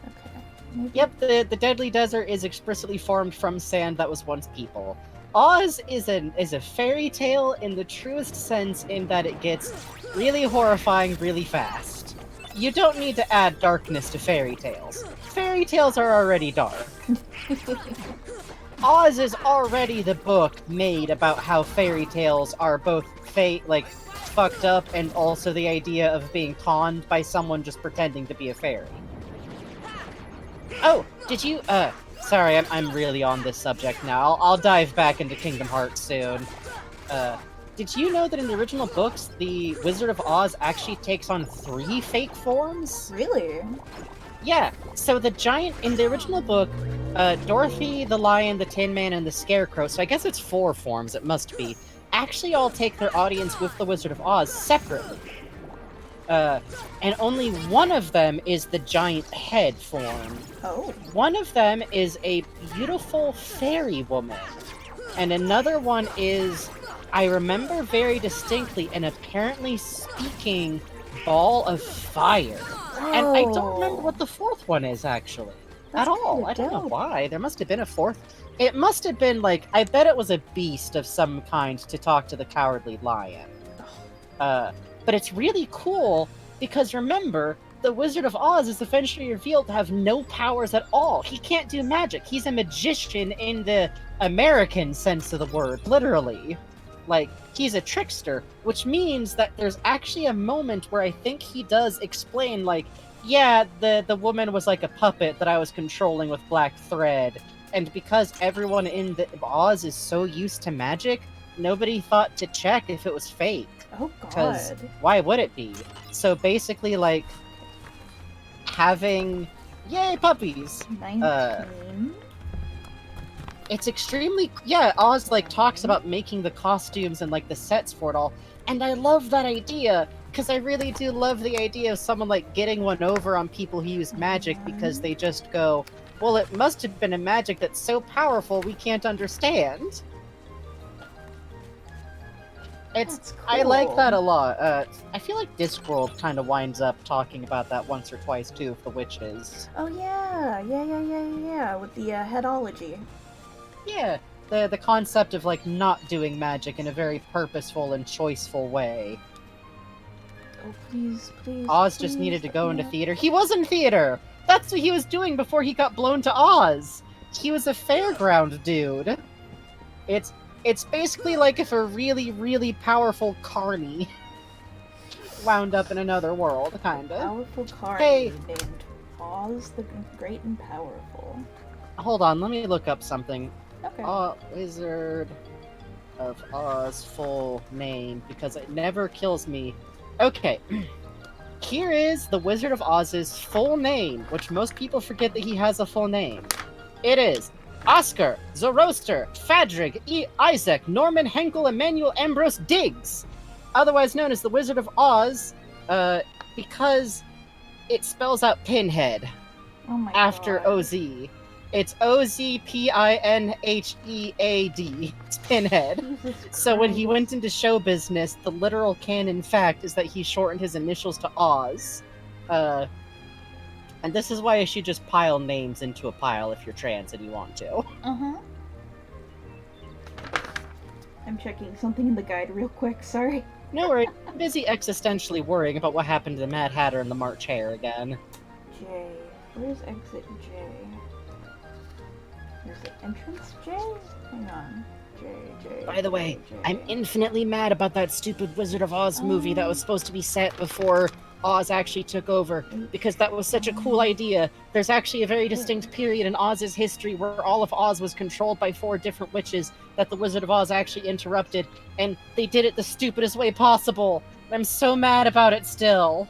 Okay. Maybe... Yep, the Deadly Desert is explicitly formed from sand that was once people. Oz is a fairy tale in the truest sense in that it gets really horrifying really fast. You don't need to add darkness to fairy tales. Fairy tales are already dark. Oz is already the book made about how fairy tales are both fucked up and also the idea of being conned by someone just pretending to be a fairy. Oh, did you, sorry, I'm really on this subject now. I'll dive back into Kingdom Hearts soon. Did you know that in the original books, the Wizard of Oz actually takes on 3 fake forms? Really? Yeah, so the giant, in the original book, Dorothy, the Lion, the Tin Man, and the Scarecrow, so I guess it's 4 forms, it must be, actually all take their audience with the Wizard of Oz separately. And only one of them is the giant head form. Oh. One of them is a beautiful fairy woman. And another one is, I remember very distinctly, an apparently speaking ball of fire. Oh. And I don't remember what the 4th one is, actually. That's at all. kinda I don't know dope. why. There must have been a 4th. It must have been, like, I bet it was a beast of some kind to talk to the Cowardly Lion. But it's really cool, because remember, the Wizard of Oz is eventually revealed to have no powers at all. He can't do magic. He's a magician in the American sense of the word, literally. Like, he's a trickster, which means that there's actually a moment where I think he does explain, like, yeah, the woman was like a puppet that I was controlling with black thread, and because everyone in the Oz is so used to magic, nobody thought to check if it was fake. Oh Because god. why would it be? So basically, like, having... Yay, puppies! 19? It's extremely... Yeah, Oz, like, talks about making the costumes and, like, the sets for it all. And I love that idea, because I really do love the idea of someone, like, getting one over on people who use magic because they just go, well, it must have been a magic that's so powerful we can't understand. That's cool. I like that a lot. I feel like Discworld kind of winds up talking about that once or twice, too, with the witches. Oh yeah. Yeah, with the headology. Yeah, the concept of, like, not doing magic in a very purposeful and choiceful way. Oh, please. Oz just needed to go into theater. He was in theater! That's what he was doing before he got blown to Oz! He was a fairground dude. It's basically like if a really, really powerful carny wound up in another world, kinda. Powerful card Hey. named Oz the Great and Powerful. Hold on, let me look up something. Okay. Wizard of Oz full name, because it never kills me. Okay. Here is the Wizard of Oz's full name, which most people forget that he has a full name. It is Oscar Zoroaster Fadrig Isaac Norman Henkel Emmanuel Ambrose Diggs, otherwise known as the Wizard of Oz, because it spells out Pinhead Oh my after god. OZ. It's OZPINHEAD. It's Pinhead. Jesus So when he Christ. went into show business, the literal canon fact is that he shortened his initials to Oz. And this is why you should just pile names into a pile if you're trans and you want to. Uh-huh. I'm checking something in the guide real quick, sorry. No worries, I'm busy existentially worrying about what happened to the Mad Hatter and the March Hare again. J. Where's exit J? There's the entrance J? Hang on. J. By the way, J. I'm infinitely mad about that stupid Wizard of Oz movie that was supposed to be set before Oz actually took over, because that was such a cool idea. There's actually a very distinct period in Oz's history where all of Oz was controlled by 4 different witches that the Wizard of Oz actually interrupted, and they did it the stupidest way possible. I'm so mad about it still.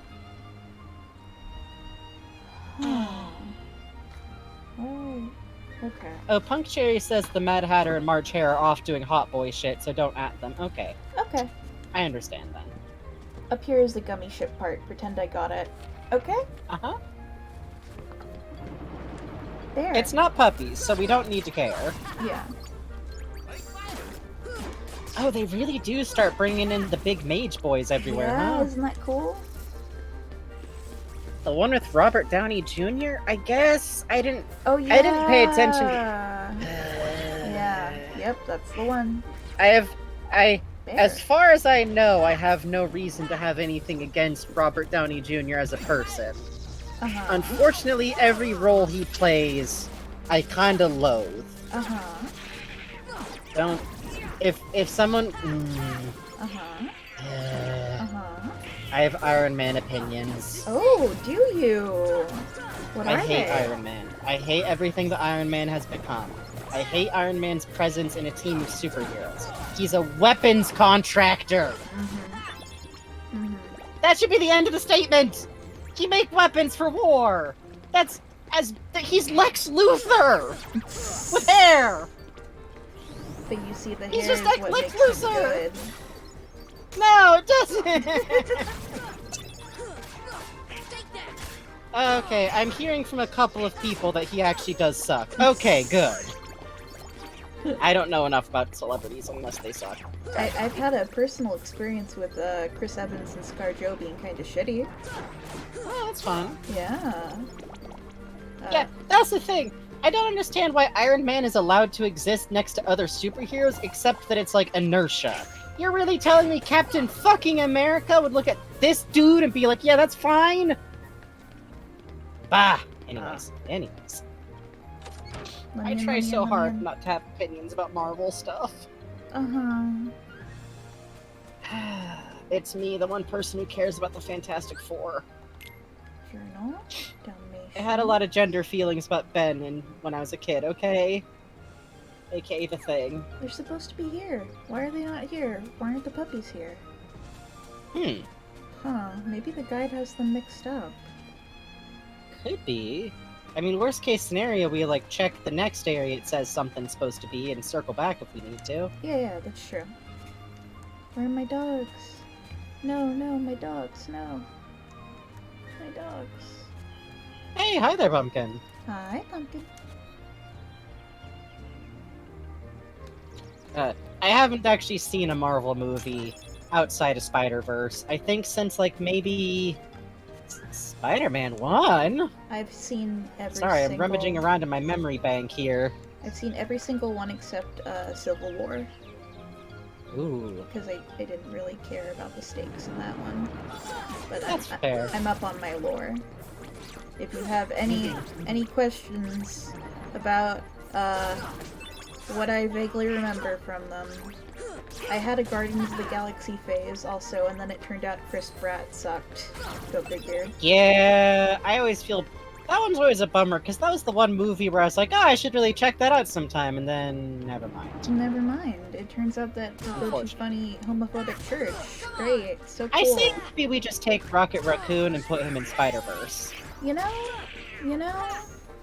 Okay. Oh, Punk Cherry says the Mad Hatter and March Hare are off doing hot boy shit, so don't at them. Okay. Okay. I understand then. Up here is the gummy ship part. Pretend I got it. Okay? Uh-huh. There. It's not puppies, so we don't need to care. Yeah. Oh, they really do start bringing in the big mage boys everywhere, Yeah, huh? isn't that cool? The one with Robert Downey Jr.? I guess I didn't... Oh, yeah. I didn't pay attention. Yeah. Yep, that's the one. There. As far as I know, I have no reason to have anything against Robert Downey Jr. as a person. Unfortunately, every role he plays, I kinda loathe. Don't... If someone... I have Iron Man opinions. Oh, do you? What I are hate they? Iron Man. I hate everything that Iron Man has become. I hate Iron Man's presence in a team of superheroes. He's a weapons contractor! That should be the end of the statement! He make weapons for war! He's Lex Luthor! With hair! But you see, the He's hair just is like what Lex makes him Luthor! good. No, it doesn't! Okay, I'm hearing from a couple of people that he actually does suck. Okay, good. I don't know enough about celebrities unless they suck. I've had a personal experience with Chris Evans and ScarJo being kind of shitty. Oh, that's fun. Yeah. Yeah, that's the thing. I don't understand why Iron Man is allowed to exist next to other superheroes, except that it's like inertia. You're really telling me Captain fucking America would look at this dude and be like, yeah, that's fine? Bah! Anyways. I try so hard not to have opinions about Marvel stuff. It's me, the one person who cares about the Fantastic Four. Journal? Dalmatian. I had a lot of gender feelings about Ben when I was a kid, okay? AKA the Thing. They're supposed to be here. Why are they not here? Why aren't the puppies here? Huh, maybe the guide has them mixed up. Could be. I mean, worst case scenario, we like check the next area it says something's supposed to be and circle back if we need to. Yeah, that's true. Where are my dogs? No, my dogs, no. My dogs. Hey, hi there, Pumpkin. Hi, Pumpkin. I haven't actually seen a Marvel movie outside of Spider-Verse. I think since like maybe Spider-Man 1? I've seen every Sorry, single... I'm rummaging around in my memory bank here. I've seen every single one except Civil War. Ooh. Because I didn't really care about the stakes in that one. But That's fair. I'm up on my lore. If you have any questions about what I vaguely remember from them, I had a Guardians of the Galaxy phase also, and then it turned out Chris Pratt sucked. Go figure. Yeah, I always feel... That one's always a bummer, because that was the one movie where I was like, oh, I should really check that out sometime, and then never mind. Never mind. It turns out that you go to funny homophobic church. Great. So cool. I say maybe we just take Rocket Raccoon and put him in Spider-Verse. You know?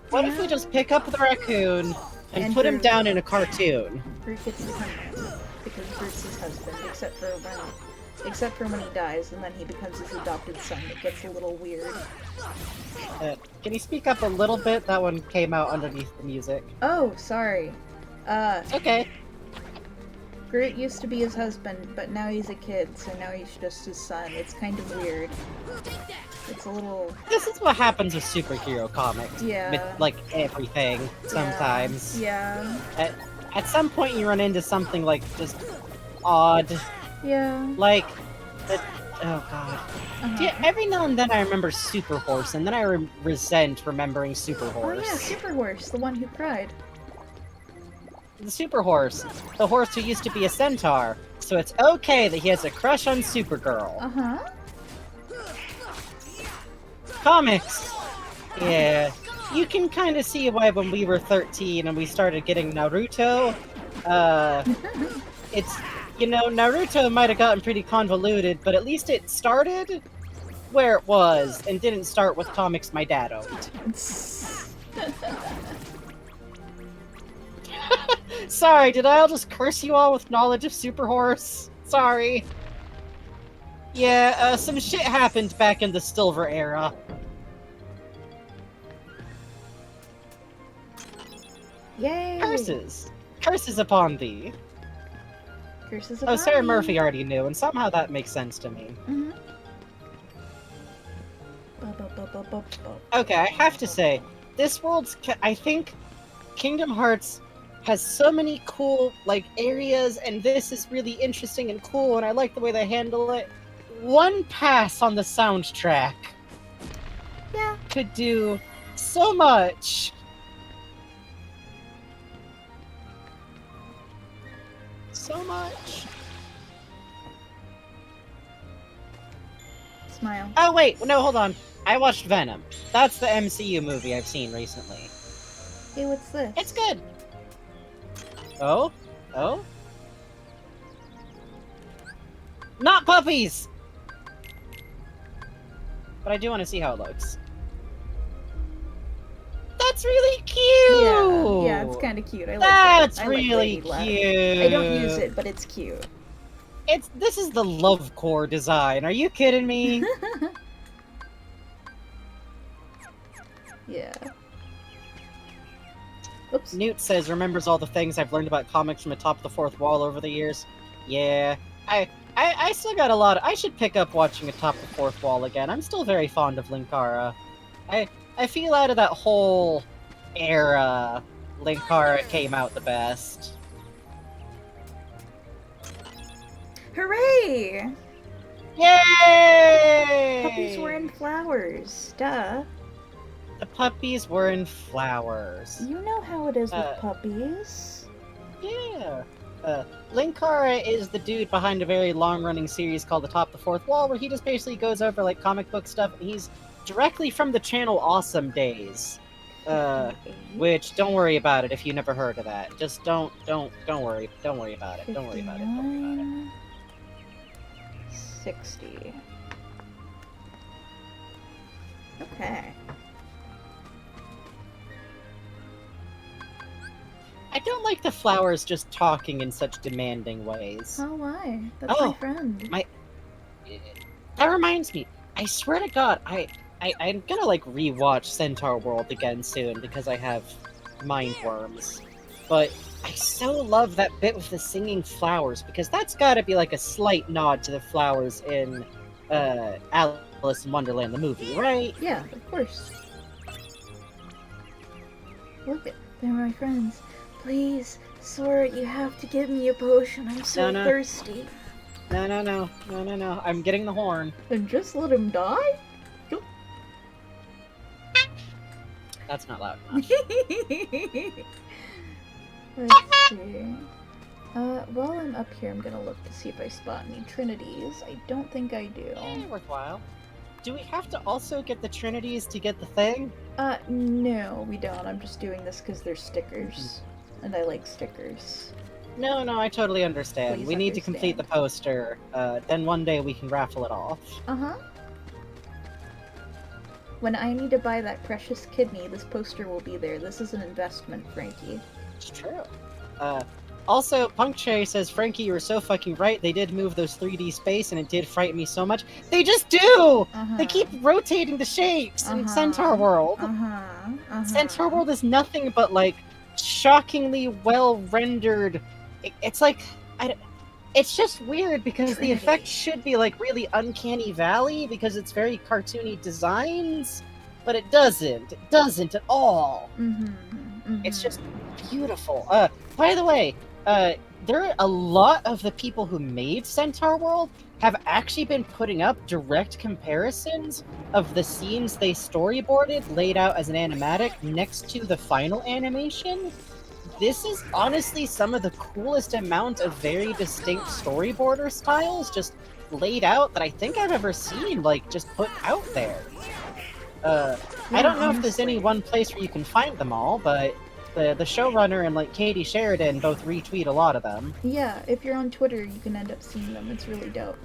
What if we just pick up the raccoon and put him down in a cartoon? Groot gets his honeymoon, because Groot's his husband, except for when he dies, and then he becomes his adopted son. It gets a little weird. Can you speak up a little bit? That one came out underneath the music. Oh, sorry. Okay. Groot used to be his husband, but now he's a kid, so now he's just his son. It's kind of weird. It's a little... This is what happens with superhero comics. Yeah. With, like, everything, sometimes. Yeah. At some point you run into something, like, just odd. Yeah. Like, oh god. Yeah, every now and then I remember Super Horse, and then I resent remembering Super Horse. Oh yeah, Super Horse, the one who cried. The Super Horse. The horse who used to be a centaur. So it's okay that he has a crush on Supergirl. Uh-huh. Comics! Yeah, you can kind of see why when we were 13 and we started getting Naruto, it's, Naruto might have gotten pretty convoluted, but at least it started where it was and didn't start with comics my dad owned. Sorry, did I just curse you all with knowledge of Super Horse? Sorry. Yeah, some shit happened back in the Silver era. Yay! Curses! Curses upon thee! Curses upon Sarah me. Murphy already knew, and somehow that makes sense to me. Mm-hmm. Okay, I have to say, this world's... I think Kingdom Hearts has so many cool, areas, and this is really interesting and cool, and I like the way they handle it. One pass on the soundtrack could do so much. So much. Smile. Oh, wait, no, hold on. I watched Venom. That's the MCU movie I've seen recently. Hey, what's this? It's good. Oh? Oh? Not puppies! But I do want to see how it looks. That's really cute! Yeah, it's kind of cute. I like That's that. I really like Lady cute! Ladder. I don't use it, but it's cute. This is the love core design. Are you kidding me? Yeah. Oops. Newt says, remembers all the things I've learned about comics from atop the fourth wall over the years. Yeah, I still got a lot. I should pick up watching Atop the Fourth Wall again. I'm still very fond of Linkara. I feel out of that whole era, Linkara came out the best. Hooray! Yay! Puppies were in flowers. Duh. The puppies were in flowers. You know how it is with puppies. Yeah. Linkara is the dude behind a very long-running series called Atop the Fourth Wall, where he just basically goes over comic book stuff. And he's directly from the channel Awesome Days, which don't worry about it if you never heard of that. Just don't worry about it. Don't worry about it. Don't worry about it. 60. Okay. I don't like the flowers just talking in such demanding ways. Oh, why? That's my friend. That reminds me. I swear to God, I'm gonna rewatch Centaur World again soon because I have mind worms. But I so love that bit with the singing flowers because that's gotta be a slight nod to the flowers in Alice in Wonderland, the movie, right? Yeah, of course. Look, they're my friends. Please, Sora, you have to give me a potion. I'm so thirsty. No. I'm getting the horn. Then just let him die? That's not loud enough. Let's see. While I'm up here, I'm gonna look to see if I spot any Trinities. I don't think I do. Worthwhile. Do we have to also get the Trinities to get the thing? No, we don't. I'm just doing this because they're stickers. And I like stickers. No, I totally understand. Please we need to complete the poster. Then one day we can raffle it off. Uh-huh. When I need to buy that precious kidney, this poster will be there. This is an investment, Frankie. It's true. Also, Punctuary says, Frankie, you were so fucking right. They did move those 3D space, and it did frighten me so much. They just do! They keep rotating the shapes in Centaur World. Centaur World is nothing but, shockingly well-rendered... It's it's just weird, because the effect should be, really Uncanny Valley, because it's very cartoony designs, but it doesn't. It doesn't at all. It's just beautiful. By the way, there are a lot of the people who made Centaur World have actually been putting up direct comparisons of the scenes they storyboarded laid out as an animatic next to the final animation. This is honestly some of the coolest amount of very distinct storyboarder styles just laid out that I think I've ever seen, just put out there. I don't know if there's any one place where you can find them all, but the showrunner and like Katie Sheridan both retweet a lot of them. Yeah, if you're on Twitter, you can end up seeing them. It's really dope.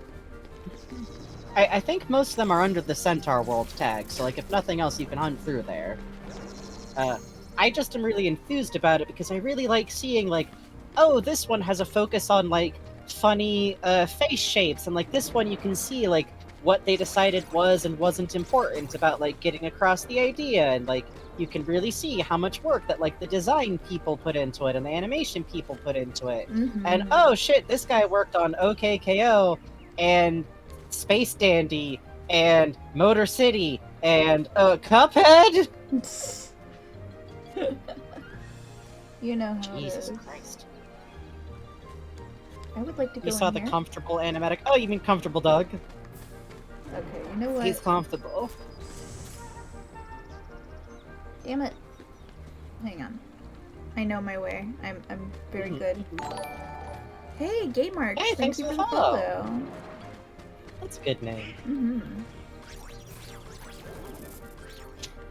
I think most of them are under the Centaur World tag, so like if nothing else, you can hunt through there. I just am really enthused about it because I really like seeing like, oh, this one has a focus on like funny face shapes, and like this one you can see like what they decided was and wasn't important about like getting across the idea, and like you can really see how much work that like the design people put into it and the animation people put into it. And oh shit, this guy worked on OKKO and Space Dandy and Motor City and Cuphead. You know how Jesus it is. Christ. I would like to go You saw in the here. comfortable animatic. Oh, you mean comfortable Doug? Okay, you know what? He's comfortable. Damn it. Hang on. I know my way. I'm very good. Hey, Game Marks. Hey, thanks thanks for for the the follow. follow. That's a good name. Mm-hmm.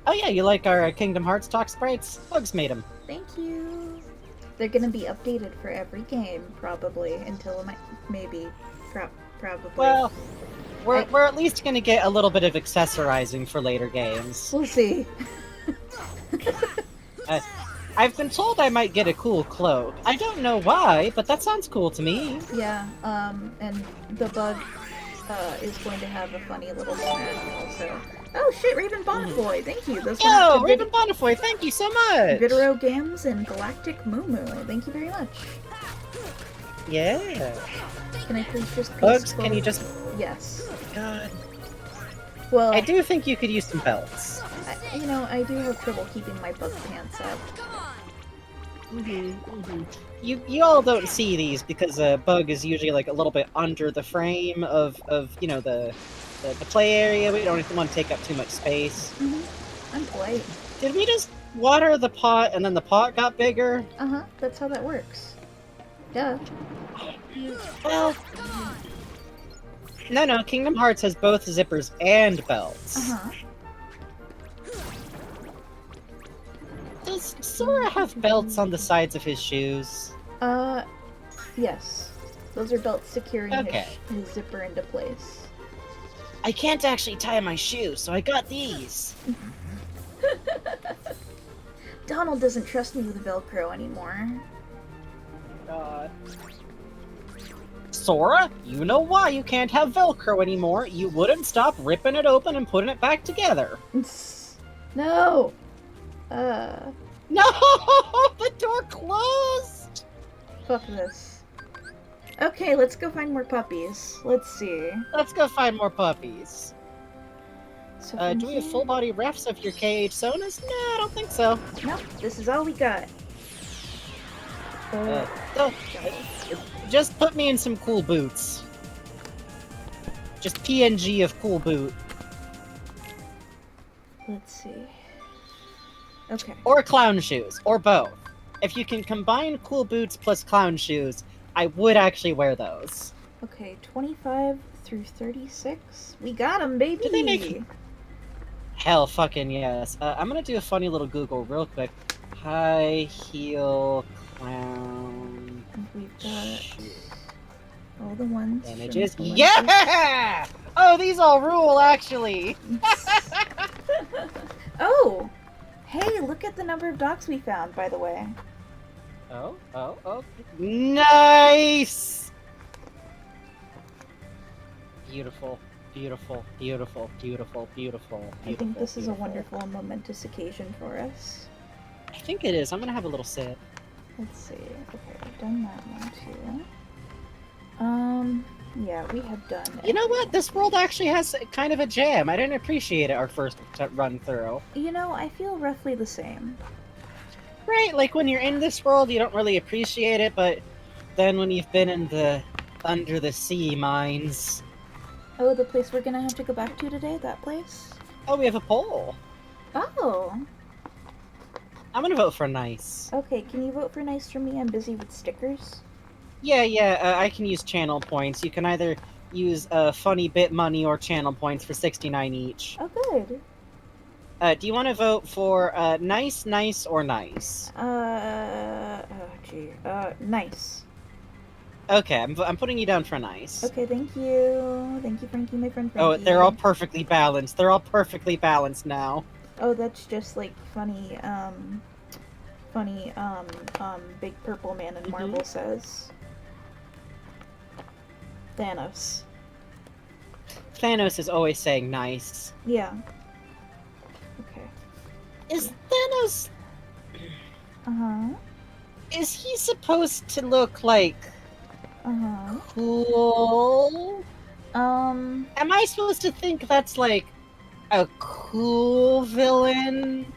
Oh yeah, you like our Kingdom Hearts talk sprites? Bugs made them. Thank you. They're gonna be updated for every game, probably, until maybe, probably. Well, we're at least gonna get a little bit of accessorizing for later games. We'll see. I've been told I might get a cool cloak. I don't know why, but that sounds cool to me. Yeah, and the bug is going to have a funny little snack also. Oh shit, Raven Bonafoy, thank you. Those went out Yo, to Raven Bonafoy, thank you so much! Vitero Gams and Galactic Moo, thank you very much. Yeah. Can I please just Bugs, can you just... Yes. God. Well, I do think you could use some belts. I do have trouble keeping my bug pants up. You all don't see these because a bug is usually like a little bit under the frame of the play area. We don't want to take up too much space. I'm polite. Did we just water the pot and then the pot got bigger? Uh-huh, that's how that works. Duh. Well, no, Kingdom Hearts has both zippers and belts. Uh-huh. Does Sora have belts on the sides of his shoes? Yes. Those are belts securing Okay. his zipper into place. I can't actually tie my shoe, so I got these. Donald doesn't trust me with Velcro anymore. God. Sora, you know why you can't have Velcro anymore. You wouldn't stop ripping it open and putting it back together. No! No! The door closed! Fuck this. Okay, let's go find more puppies. Let's see. Let's go find more puppies. So Do we have full body refs of your KH Sonas? No, I don't think so. Nope, this is all we got. No, just put me in some cool boots. Just PNG of cool boot. Let's see. Okay. Or clown shoes, or both. If you can combine cool boots plus clown shoes, I would actually wear those. Okay, 25 through 36. We got them, baby! Do they make... Hell fucking yes. I'm gonna do a funny little Google real quick. High heel clown We've got shoe. all the ones. from Images. Olympus. Yeah! Oh, these all rule, actually! Oh! Hey, look at the number of dogs we found, by the way. Oh. Nice! Beautiful. I think this is a wonderful and momentous occasion for us. I think it is. I'm gonna have a little sip. Let's see. Okay, I've done that one too. Yeah, we have done it. You know what? This world actually has kind of a jam. I didn't appreciate it our first run through. You know, I feel roughly the same. Right, like when you're in this world, you don't really appreciate it, but then when you've been in the under the sea mines... Oh, the place we're gonna have to go back to today? That place? Oh, we have a poll. Oh! I'm gonna vote for nice. Okay, can you vote for nice for me? I'm busy with stickers. Yeah, I can use channel points. You can either use funny bit money or channel points for 69 each. Oh, good. Do you want to vote for nice, nice, or nice? Oh gee. Nice. Okay, I'm putting you down for nice. Okay, thank you. Thank you, Frankie, my friend Frankie. Oh, they're all perfectly balanced. They're all perfectly balanced now. Oh, that's just like funny, Big Purple Man in Marvel says. Thanos. Thanos is always saying nice. Yeah. Okay. Is Thanos... Uh-huh. Is he supposed to look like... Uh-huh. cool? Um... Am I supposed to think that's like a cool villain?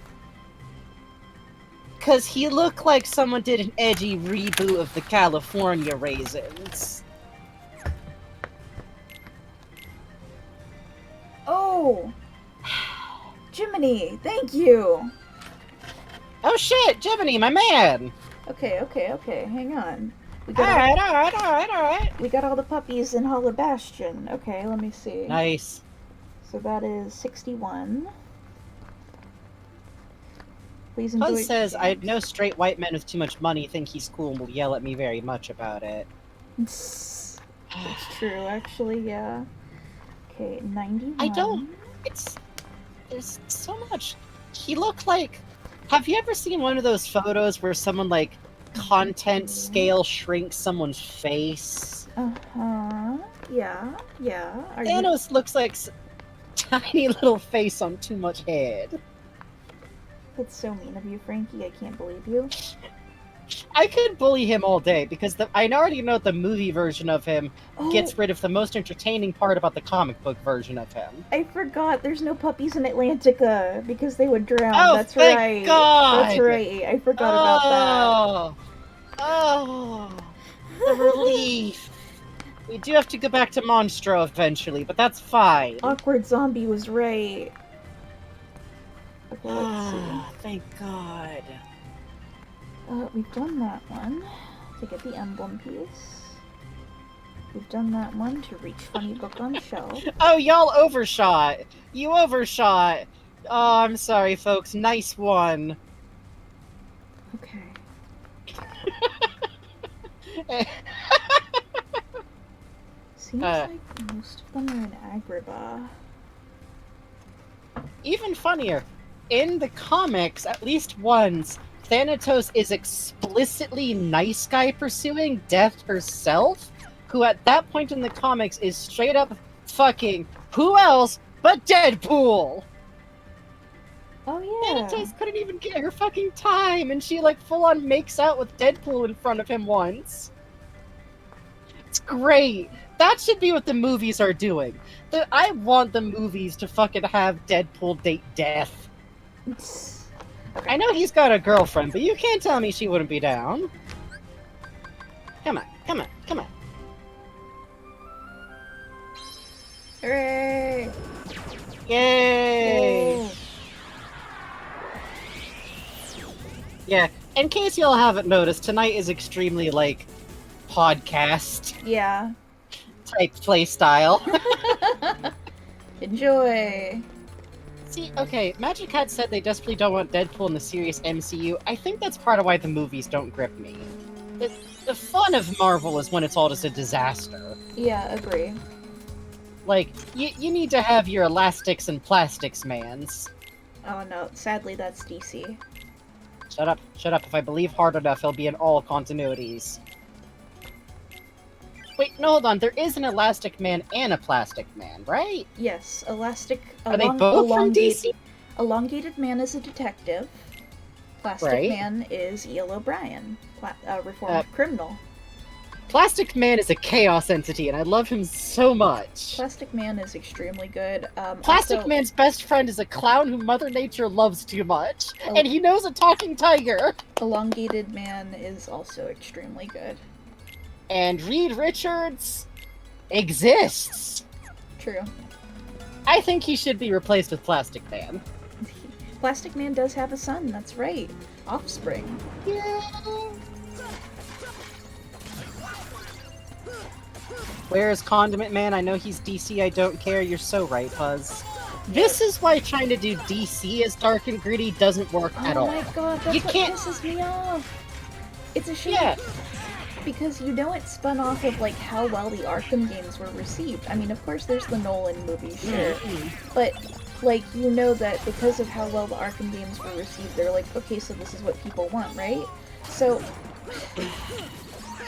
Because he looked like someone did an edgy reboot of the California Raisins. Oh! Jiminy, thank you! Oh shit, Jiminy, my man! Okay, hang on. Alright. We got all the puppies in Hall of Bastion. Okay, let me see. Nice. So that is 61. Please enjoy. Puzz says, I know straight white men with too much money think he's cool and will yell at me very much about it. It's true, actually, yeah. Okay, 91. I don't... There's so much... He looked like... Have you ever seen one of those photos where someone, like, content scale shrinks someone's face? Uh-huh. Yeah. Thanos looks like tiny little face on too much head. That's so mean of you, Frankie. I can't believe you. I could bully him all day because I already know the movie version of him gets rid of the most entertaining part about the comic book version of him. I forgot there's no puppies in Atlantica because they would drown. Oh, that's thank right. God! That's right. I forgot about that. Oh, the relief. We do have to go back to Monstro eventually, but that's fine. Awkward Zombie was right. Okay, let's see. Thank God. We've done that one to get the emblem piece. We've done that one to reach funny book on shelf. Oh, y'all overshot. You overshot. Oh, I'm sorry, folks. Nice one. Okay. Seems like most of them are in Agrabah. Even funnier, in the comics, at least once, Thanatos is explicitly nice guy pursuing Death herself, who at that point in the comics is straight up fucking who else but Deadpool! Oh yeah. Thanatos couldn't even get her fucking time, and she like full on makes out with Deadpool in front of him once. It's great. That should be what the movies are doing. I want the movies to fucking have Deadpool date Death. I know he's got a girlfriend, but you can't tell me she wouldn't be down. Come on. Hooray! Yay! Whoa. Yeah, in case y'all haven't noticed, tonight is extremely, like, podcast Yeah. type playstyle. Enjoy. See, okay, Magic Hat said they desperately don't want Deadpool in the serious MCU. I think that's part of why the movies don't grip me. The fun of Marvel is when it's all just a disaster. Yeah, agree. Like, you need to have your elastics and plastics mans. Oh no, sadly that's DC. Shut up. If I believe hard enough, he'll be in all continuities. Wait, no, hold on. There is an Elastic Man and a Plastic Man, right? Yes, Elastic... Are they both from DC? Elongated Man is a detective. Plastic Right. Man is E.L. O'Brien, reformed criminal. Plastic Man is a chaos entity, and I love him so much. Plastic Man is extremely good. Plastic Man's best friend is a clown who Mother Nature loves too much, Oh. and he knows a talking tiger. Elongated Man is also extremely good. And Reed Richards exists. True. I think he should be replaced with Plastic Man. Plastic Man does have a son, that's right. Offspring. Yeah. Where's Condiment Man? I know he's DC, I don't care. You're so right, Puzz. This is why trying to do DC as dark and gritty doesn't work at all. Oh my god, that's You what can't- pisses me off. It's a shame. Yeah. Because you know it spun off of like how well the Arkham games were received. I mean, of course, there's the Nolan movies, sure, but like you know that because of how well the Arkham games were received, they're like, okay, so this is what people want, right? So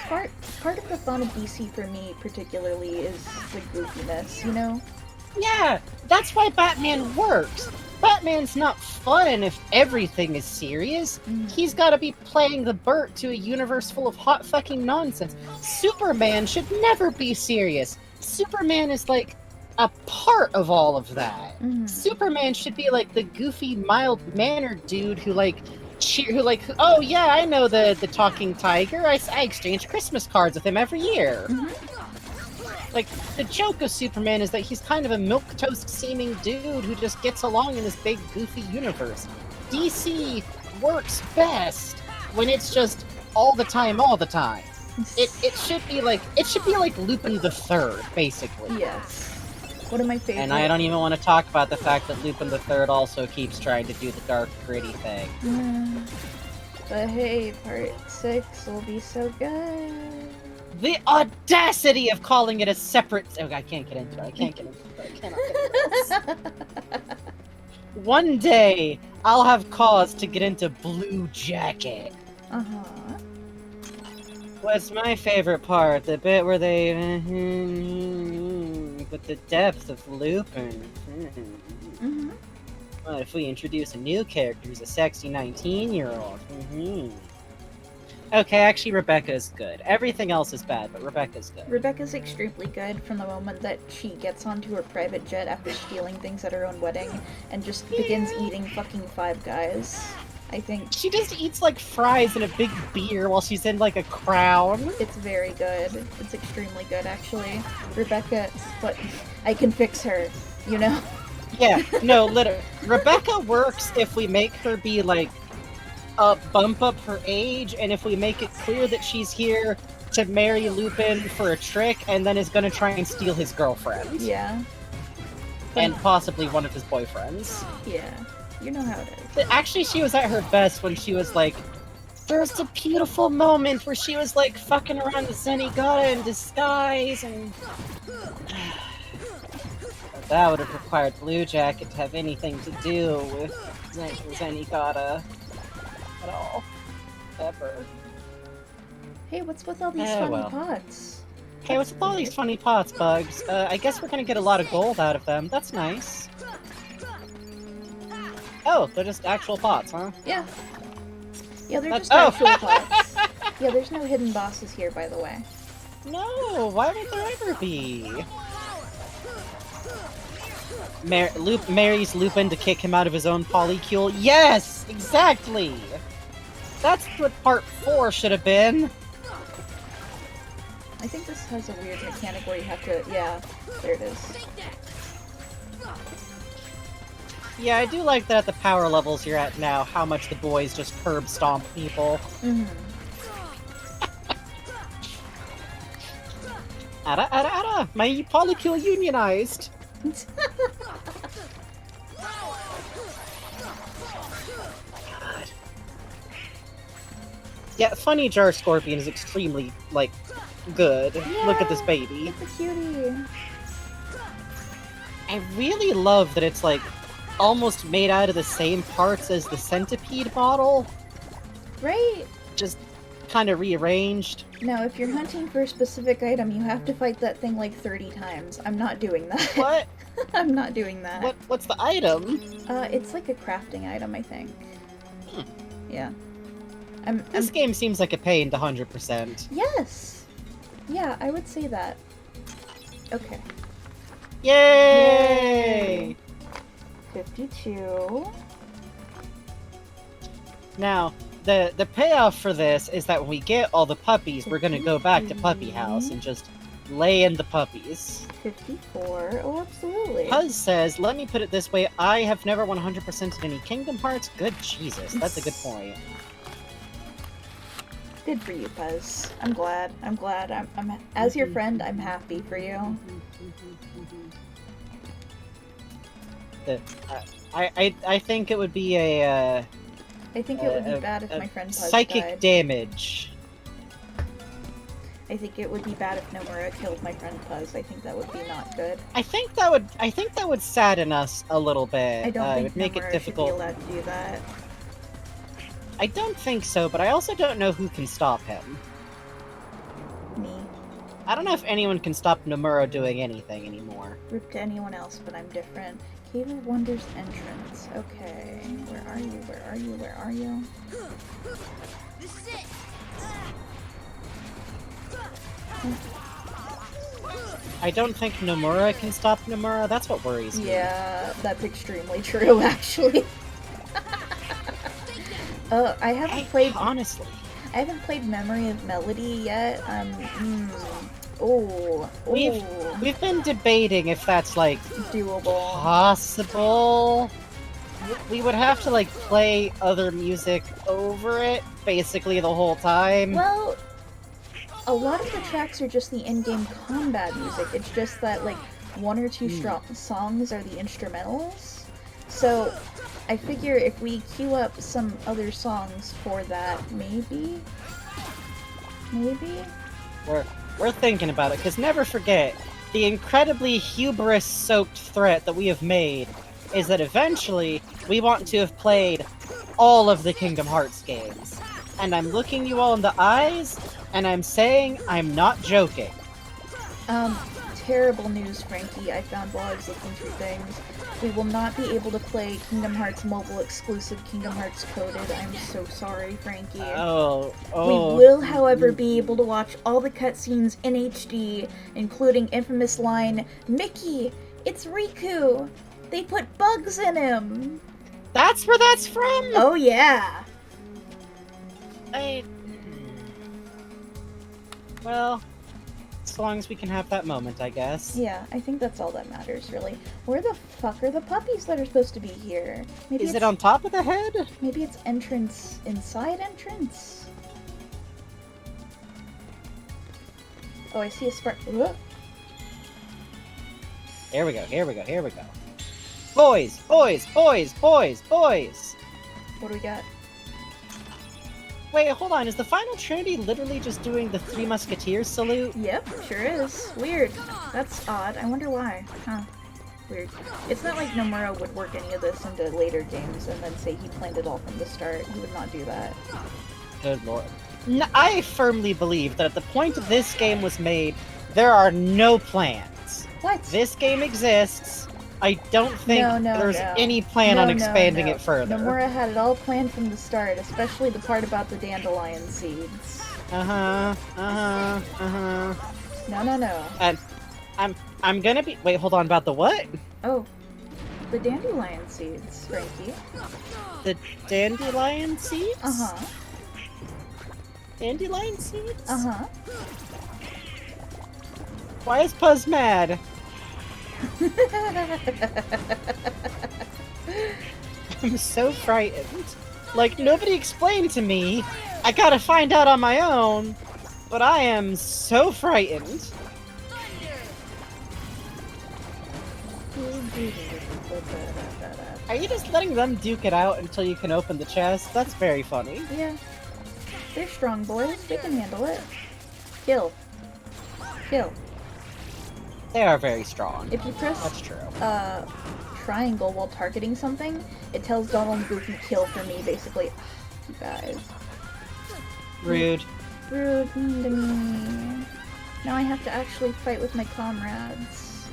part of the fun of DC for me, particularly, is the goofiness, you know? Yeah, that's why Batman works. Batman's not fun if everything is serious. He's gotta be playing the Burt to a universe full of hot fucking nonsense. Superman should never be serious. Superman is like a part of all of that. Superman should be like the goofy, mild-mannered dude who oh yeah, I know the talking tiger. I exchange Christmas cards with him every year. Like, the joke of Superman is that he's kind of a milquetoast-seeming dude who just gets along in this big, goofy universe. DC works best when it's just all the time. It should be like Lupin the Third, basically. Yes. One of my favorite. And I don't even want to talk about the fact that Lupin the Third also keeps trying to do the dark, gritty thing. But hey, part 6 will be so good. The audacity of calling it a separate... Oh, I can't get into it. I cannot get into this. One day, I'll have cause to get into Blue Jacket. What's my favorite part? The bit where they... But the depth of Lupin. What if we introduce a new character who's a sexy 19-year-old? Okay, actually, Rebecca's good. Everything else is bad, but Rebecca's good. Rebecca's extremely good from the moment that she gets onto her private jet after stealing things at her own wedding and just begins eating fucking Five Guys. I think she just eats like fries and a big beer while she's in like a crown. It's very good. It's extremely good, actually. Rebecca, but I can fix her, you know? Yeah, no, literally. Rebecca works if we make her be like bump up her age, and if we make it clear that she's here to marry Lupin for a trick, and then is gonna try and steal his girlfriend. Yeah. And possibly one of his boyfriends. Yeah. You know how it is. Actually, she was at her best when she was like, there was a beautiful moment where she was like fucking around the Zenigata in disguise, and that would have required Blue Jacket to have anything to do with Zenigata at all. Ever. Hey, what's with all these funny pots? Hey, what's with all these funny pots, Bugs? I guess we're gonna get a lot of gold out of them. That's nice. Oh, they're just actual pots, huh? Yeah. Yeah, they're just actual pots. Yeah, there's no hidden bosses here, by the way. No, why would there ever be? Marries Lupin to kick him out of his own polycule? Yes! Exactly! That's what part 4 should have been! I think this has a weird mechanic where you have to... Yeah, there it is. Yeah, I do like that at the power levels you're at now, how much the boys just curb stomp people. Ada! My polycule unionized! God. Yeah, Funny Jar Scorpion is extremely, like, good. Yeah, look at this baby. It's a cutie. I really love that it's, like, almost made out of the same parts as the Centipede model. Right? Just kind of rearranged. Now, if you're hunting for a specific item, you have to fight that thing like 30 times. I'm not doing that. What? I'm not doing that. What's the item? It's like a crafting item, I think. Yeah. This game seems like a pain to 100%. Yes! Yeah, I would say that. Okay. Yay! 52. Now, the payoff for this is that when we get all the puppies, we're gonna go back to Puppy House and just lay in the puppies. 54. Oh, absolutely. Puzz says, let me put it this way, I have never 100%ed any Kingdom Hearts. Good Jesus, that's a good point. Good for you, Puzz. I'm glad. I'm as your friend, I'm happy for you. I think it would be a I think it would be bad if my friend Puzz psychic died. damage. I think it would be bad if Nomura killed my friend Puzz. I think that would be not good. I think that would sadden us a little bit. I don't it think would make Nomura it difficult. should be allowed to do that. I don't think so, but I also don't know who can stop him. Me. I don't know if anyone can stop Nomura doing anything anymore. Rip to anyone else, but I'm different. Cave of Wonders entrance. Okay. Where are you? Where are you? Where are you? This is it. I don't think Nomura can stop Nomura. That's what worries me. Yeah, that's extremely true, actually. I haven't played. Honestly. I haven't played Memory of Melody yet. We've been debating if that's like doable. Possible. We would have to like play other music over it basically the whole time. Well, a lot of the tracks are just the in-game combat music. It's just that like one or two songs are the instrumentals. So I figure if we queue up some other songs for that, maybe. We're thinking about it, because never forget, the incredibly hubris-soaked threat that we have made is that eventually we want to have played all of the Kingdom Hearts games. And I'm looking you all in the eyes, and I'm saying I'm not joking. Terrible news, Frankie, I found while I was looking through things. We will not be able to play Kingdom Hearts mobile exclusive Kingdom Hearts Coded. I'm so sorry, Frankie. Oh. We will, however, be able to watch all the cutscenes in HD, including infamous line, "Mickey, it's Riku! They put bugs in him!" That's where that's from? Oh yeah! Well, as long as we can have that moment, I guess. Yeah, I think that's all that matters, really. Where the fuck are the puppies that are supposed to be here? Maybe Is it on top of the head? Maybe it's entrance inside entrance? Oh, I see a spark. Here we go. Boys! Boys! What do we got? Wait, hold on, is the Final Trinity literally just doing the Three Musketeers salute? Yep, sure is. Weird. That's odd. I wonder why. Huh. Weird. It's not like Nomura would work any of this into later games and then say he planned it all from the start. He would not do that. Good lord. I firmly believe that at the point this game was made, there are no plans. What? This game exists. I don't think there's any plan on expanding it further. Nomura had it all planned from the start, especially the part about the dandelion seeds. No. And I'm gonna be. Wait, hold on. About the what? Oh, the dandelion seeds, Frankie. The dandelion seeds? Dandelion seeds? Why is Puzz mad? I'm so frightened. Like, nobody explained to me. I gotta find out on my own. But I am so frightened. Are you just letting them duke it out until you can open the chest? That's very funny. Yeah. They're strong boys. They can handle it. Kill. They are very strong. If you press That's true. triangle while targeting something, it tells Donald and Goofy kill for me, basically. You guys. Rude. Rude, mean to me. Now I have to actually fight with my comrades.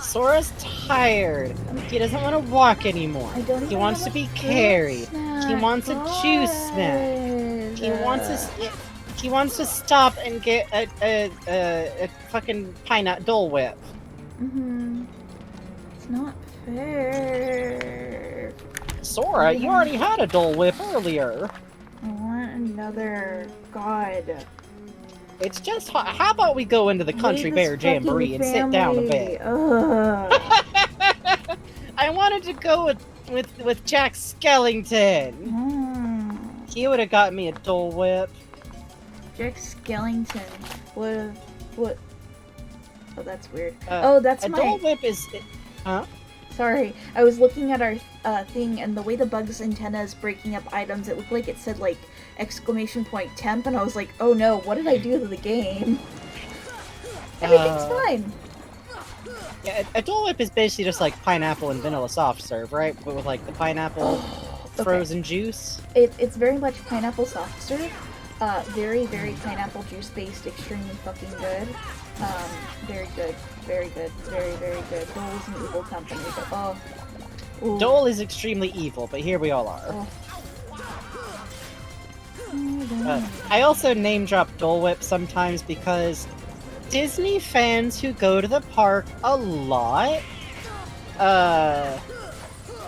Sora's tired. He doesn't want to walk anymore. He wants to be carried. He wants a juice snack. He wants to stop and get a fucking pineapple Dole Whip. It's not fair. Sora, you already had a Dole Whip earlier. I want another. God. It's just how about we go into the Country Bear Jamboree and sit down a bit? I wanted to go with Jack Skellington. He would have got me a Dole Whip. Jack Skellington would. What? Oh, that's weird. That's a Dole Whip is. Huh? Sorry, I was looking at our thing, and the way the bug's antenna is breaking up items, it looked like it said, like, !temp, and I was like, oh no, what did I do to the game? Everything's fine! Yeah, a Dole Whip is basically just like pineapple and vanilla soft serve, right? But with, like, the pineapple frozen juice. It's very much pineapple soft serve. Very, very pineapple juice based, extremely fucking good. Very good. Very good. Very, very good. Dole is an evil company, but ooh. Dole is extremely evil, but here we all are. I also name drop Dole Whip sometimes because Disney fans who go to the park a lot,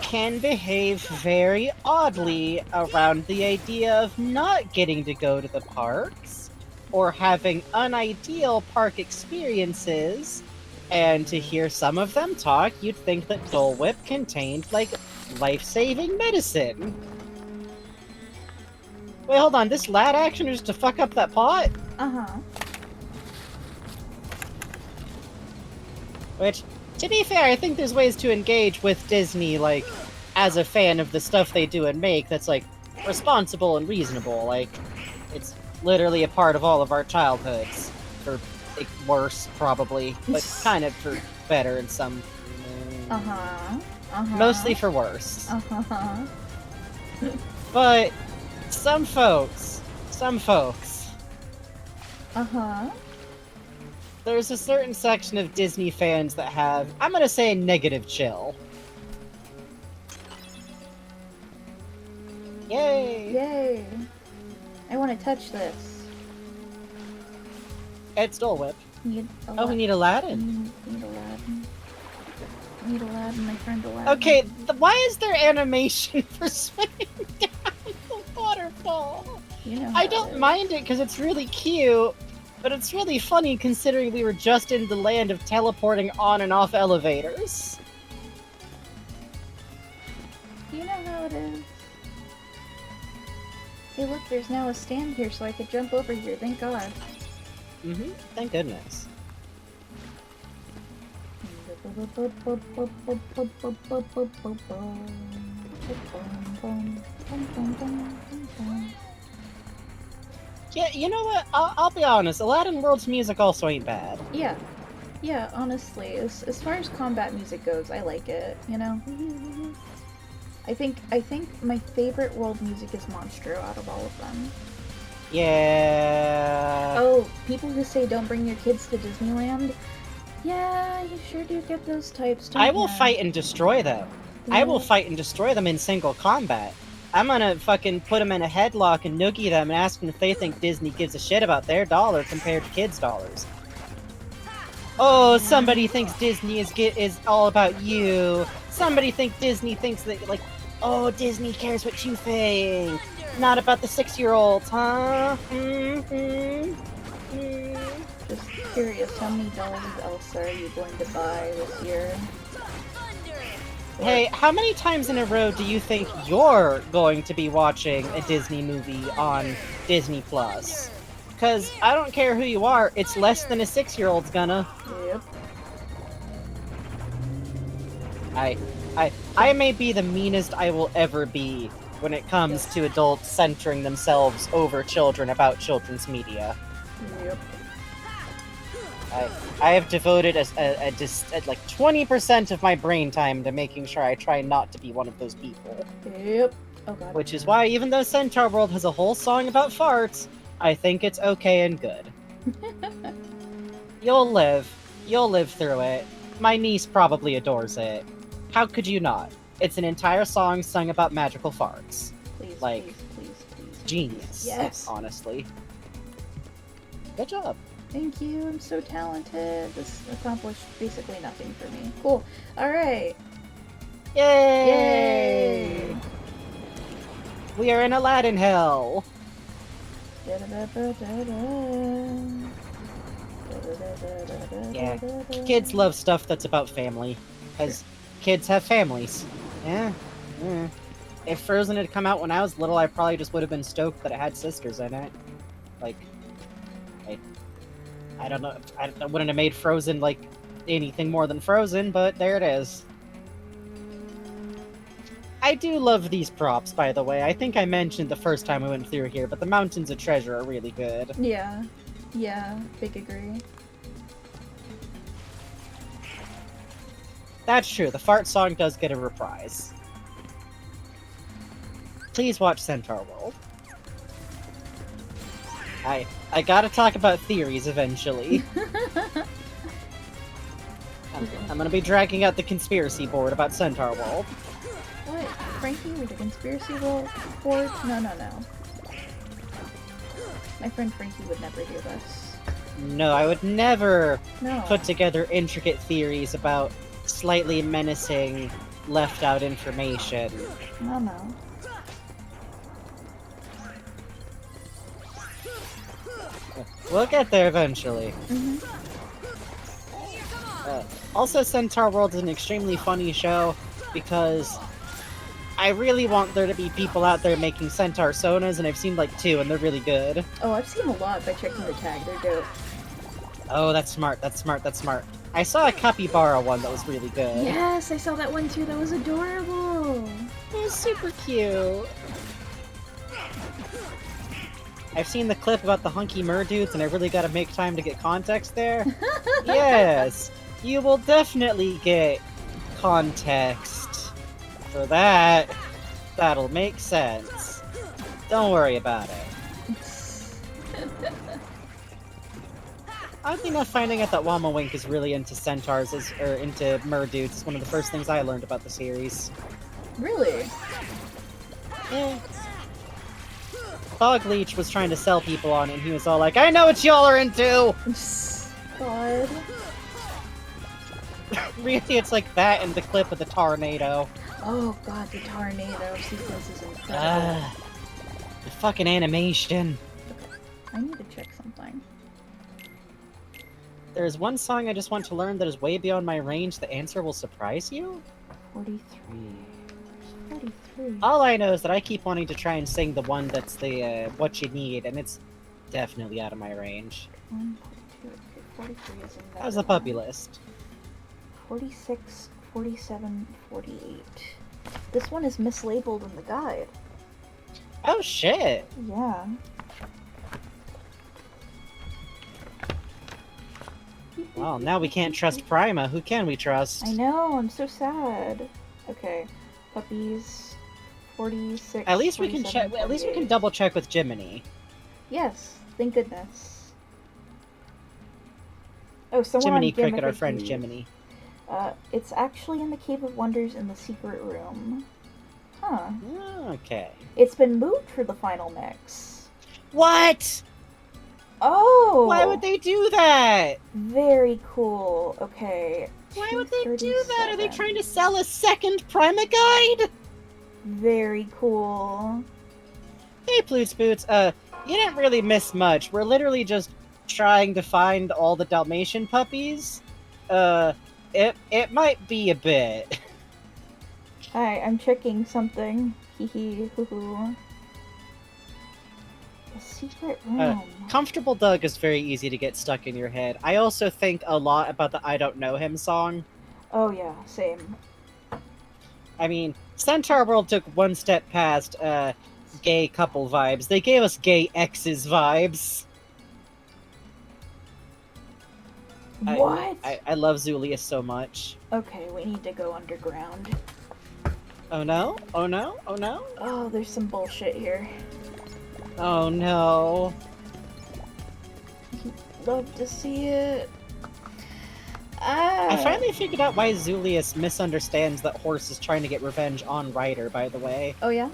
can behave very oddly around the idea of not getting to go to the parks, or having unideal park experiences, and to hear some of them talk, you'd think that Dole Whip contained, like, life-saving medicine. Wait, hold on, this lad action is to fuck up that pot? Uh-huh. Which, to be fair, I think there's ways to engage with Disney, like, as a fan of the stuff they do and make that's, like, responsible and reasonable. Like, it's literally a part of all of our childhoods. For, like, worse, probably, but kind of for better in some... Uh-huh. Uh-huh. Mostly for worse. Uh-huh. But, some folks... Uh-huh. There's a certain section of Disney fans that have, I'm gonna say, negative chill. Yay! Yay! I want to touch this. It's Dole Whip. Need Oh, we need Aladdin. Need Aladdin. Need Aladdin, my friend Aladdin. Okay, why is there animation for swimming down the waterfall? You know I don't mind it because it's really cute, but it's really funny considering we were just in the land of teleporting on and off elevators. You know how it is. Hey look, there's now a stand here so I could jump over here, thank God. Mm-hmm, thank goodness. Yeah, you know what? I'll be honest. Aladdin World's music also ain't bad. Yeah. Yeah, honestly, as far as combat music goes, I like it, you know? I think my favorite world music is Monstro out of all of them. Yeah. Oh, people who say don't bring your kids to Disneyland? Yeah, you sure do get those types, don't I will ya? fight and destroy them. Yeah. I will fight and destroy them in single combat. I'm gonna fucking put them in a headlock and noogie them and ask them if they think Disney gives a shit about their dollar compared to kids' dollars. Oh, somebody thinks Disney is all about you. Somebody thinks Disney thinks that, like, oh, Disney cares what you think. Not about the 6-year-olds, huh? Just curious, how many dolls of Elsa are you going to buy this year? Hey, how many times in a row do you think you're going to be watching a Disney movie on Disney Plus? Because I don't care who you are, it's less than a 6-year-old's gonna. Yep. I may be the meanest I will ever be when it comes to adults centering themselves over children about children's media. Yep. I have devoted like 20% of my brain time to making sure I try not to be one of those people. Yep. Oh god. Which is why, even though Centaur World has a whole song about farts, I think it's okay and good. You'll live. You'll live through it. My niece probably adores it. How could you not? It's an entire song sung about magical farts. Please, like, please. Genius. Yes. Honestly. Good job. Thank you, I'm so talented. This accomplished basically nothing for me. Cool. Alright. Yay! We are in Aladdin Hell. Yeah, kids love stuff that's about family, because kids have families. Yeah. If Frozen had come out when I was little, I probably just would have been stoked that it had sisters in it. Like, I don't know, I wouldn't have made Frozen, like, anything more than Frozen, but there it is. I do love these props, by the way. I think I mentioned the first time we went through here, but the Mountains of Treasure are really good. Yeah. Yeah, big agree. That's true, the fart song does get a reprise. Please watch Centaur World. I gotta talk about theories eventually. I'm gonna be dragging out the conspiracy board about Centaur World. What? Frankie with the conspiracy board? No, no, no. My friend Frankie would never do this. No, I would never No. put together intricate theories about slightly menacing, left-out information. No, no. We'll get there eventually. Mm-hmm. Also, Centaur World is an extremely funny show because I really want there to be people out there making Centaur Sonas, and I've seen like 2, and they're really good. Oh, I've seen a lot by checking the tag. They're dope. Oh, that's smart, that's smart, that's smart. I saw a Capybara one that was really good. Yes, I saw that one too. That was adorable. It was super cute. I've seen the clip about the hunky merdudes, and I really gotta make time to get context there. Yes, you will definitely get context for that. That'll make sense. Don't worry about it. Oddly enough, finding out that Wamawink is really into centaurs or into merdudes is one of the first things I learned about the series. Really? Eh. Fog Leech was trying to sell people on it, and he was all like, I know what y'all are into! God. Really, it's like that and the clip of the tornado. Oh god, the tornado sequence is incredible. The fucking animation. I need to check something. There's one song I just want to learn that is way beyond my range. The answer will surprise you? 43. 43. All I know is that I keep wanting to try and sing the one that's the, What You Need, and it's definitely out of my range. 42, okay, 43 is in that. How's the puppy list? 46, 47, 48. This one is mislabeled in the guide. Oh shit! Yeah. Well, now we can't trust Prima. Who can we trust? I know, I'm so sad. Okay, puppies, 46. At least we can check. At least we can double check with Jiminy. Yes, thank goodness. Oh, someone Jiminy on Gimmick Cricket, our friend agrees. Jiminy. It's actually in the Cave of Wonders in the secret room. Huh. Okay. It's been moved for the final mix. What? Oh! Why would they do that? Very cool. Okay. Why would they do that? Are they 237. trying to sell a second Prima guide? Very cool. Hey, Ploots Boots. You didn't really miss much. We're literally just trying to find all the Dalmatian puppies. It might be a bit. Hi, I'm checking something. Hee hee hoo hoo. The secret room. Comfortable Doug is very easy to get stuck in your head. I also think a lot about the I Don't Know Him song. Oh yeah, same. I mean, Centaur World took one step past, gay couple vibes. They gave us gay exes vibes. What? I love Zulius so much. Okay, we need to go underground. Oh no? Oh no? Oh no? Oh, there's some bullshit here. Oh no. Love to see it. Ah. I finally figured out why Zulius misunderstands that Horse is trying to get revenge on Ryder, by the way. Oh yeah?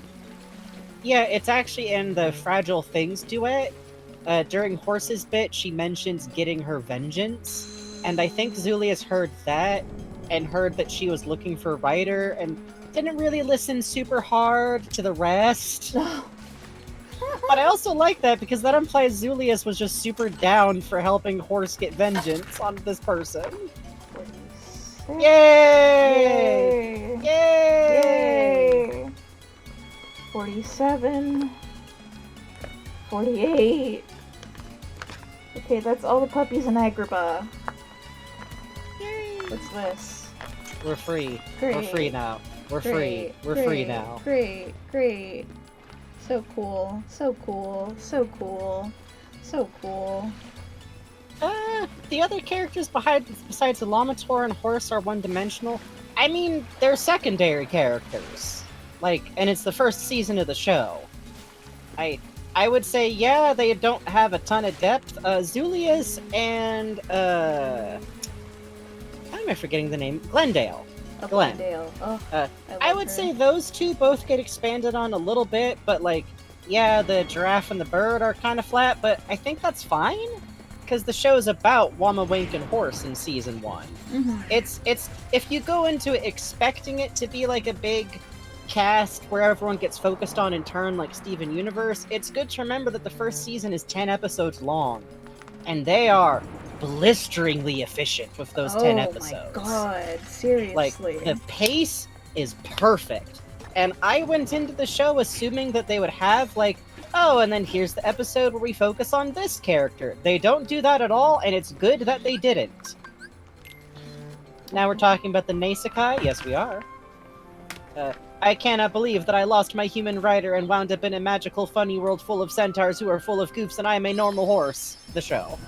Yeah, it's actually in the Fragile Things duet. During Horse's bit, she mentions getting her vengeance, and I think Zulius heard that, and heard that she was looking for Ryder, and didn't really listen super hard to the rest. But I also like that, because that implies Zulius was just super down for helping Horse get vengeance on this person. 46. Yay! Yay! Yay! Yay! 47. 48. Okay, that's all the puppies in Agrabah. Yay! What's this? We're free. Great. We're free now. We're free. We're free now. Great, great. So cool. So cool. So cool. So cool. The other characters besides the Lamator and Horse are one-dimensional. I mean, they're secondary characters. Like, and it's the first season of the show. I would say, yeah, they don't have a ton of depth. Zulius and, why am I forgetting the name? Glendale. Glenn. Glendale. Oh, I would say those two both get expanded on a little bit, but like, yeah, the giraffe and the bird are kind of flat, but I think that's fine, because the show's about Wamawink and Horse in season 1. Mm-hmm. It's if you go into it expecting it to be like a big cast where everyone gets focused on in turn like Steven Universe, it's good to remember that the first season is 10 episodes long, and they are blisteringly efficient with those 10 episodes. Oh my god, seriously. Like, the pace is perfect. And I went into the show assuming that they would have, like, oh, and then here's the episode where we focus on this character. They don't do that at all, and it's good that they didn't. Now we're talking about the Nasekai? Yes, we are. I cannot believe that I lost my human rider and wound up in a magical, funny world full of centaurs who are full of goofs, and I am a normal horse. The show.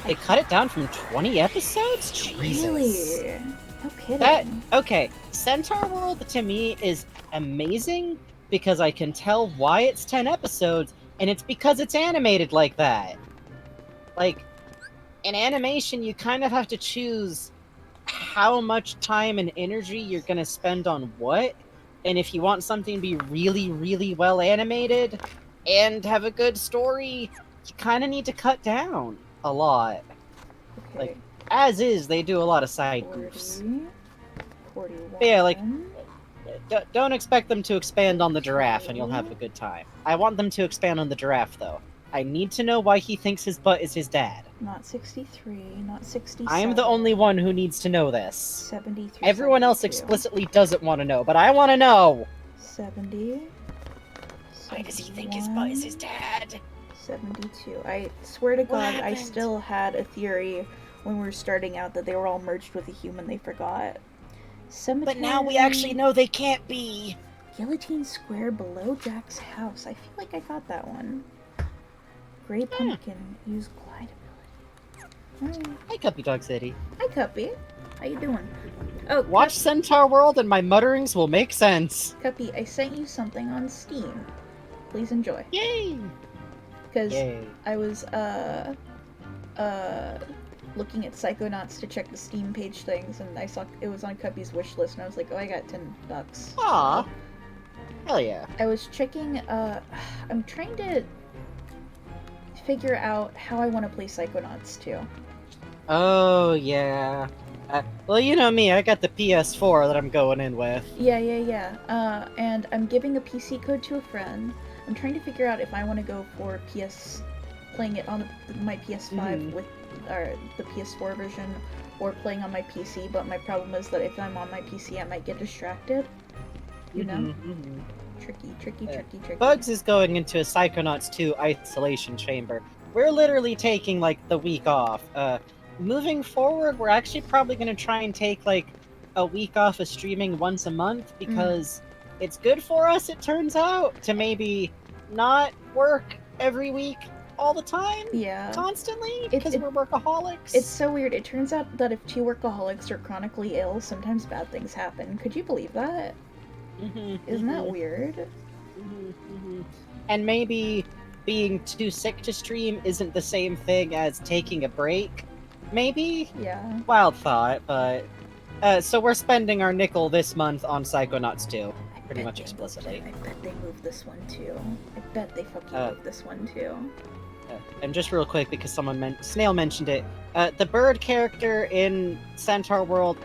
They cut it down from 20 episodes? Jesus. Really? No kidding. Okay, Centaur World to me is amazing because I can tell why it's 10 episodes, and it's because it's animated like that. Like, in animation, you kind of have to choose how much time and energy you're going to spend on what, and if you want something to be really, really well animated and have a good story, you kind of need to cut down a lot. Okay. Like, as is, they do a lot of side 40, goofs. 41. Yeah, like, don't expect them to expand on the giraffe and you'll have a good time. I want them to expand on the giraffe, though. I need to know why he thinks his butt is his dad. Not 63, not 67. I'm the only one who needs to know this. 73. Everyone else explicitly doesn't want to know, but I want to know! 70. Why does he think his butt is his dad? 72. I swear to God, I happened? still had a theory when we were starting out that they were all merged with a human they forgot. Cemetery. But now we actually know they can't be! Guillotine Square below Jack's house. I feel like I got that one. Gray Pumpkin. Use glide ability. Hi, Cuppy Dog City. Hi, Cuppy. How you doing? Oh, Watch Centaur World and my mutterings will make sense. Cuppy, I sent you something on Steam. Please enjoy. Yay! Because Yay. I was, looking at Psychonauts to check the Steam page things, and I saw it was on Cuppy's wish list, and I was like, oh, I got $10. Aw. Hell yeah. I was checking, I'm trying to figure out how I want to play Psychonauts 2. Oh, yeah. Well, you know me, I got the PS4 that I'm going in with. Yeah. And I'm giving a PC code to a friend. I'm trying to figure out if I want to go for playing it on my PS5 with the PS4 version, or playing on my PC, but my problem is that if I'm on my PC, I might get distracted. You know? Tricky. Bugs is going into a Psychonauts 2 isolation chamber. We're literally taking, like, the week off. Moving forward, we're actually probably going to try and take, like, a week off of streaming once a month, because it's good for us, it turns out, to maybe not work every week all the time. Yeah. Constantly, because we're workaholics. It's so weird. It turns out that if two workaholics are chronically ill, sometimes bad things happen. Could you believe that? Isn't that weird? And maybe being too sick to stream isn't the same thing as taking a break. Maybe? Yeah. Wild thought, but... so we're spending our nickel this month on Psychonauts 2. Pretty much explicitly. I bet they moved this one too. I bet they fucking moved this one too. And just real quick, because Snail mentioned it, the bird character in Centaur World,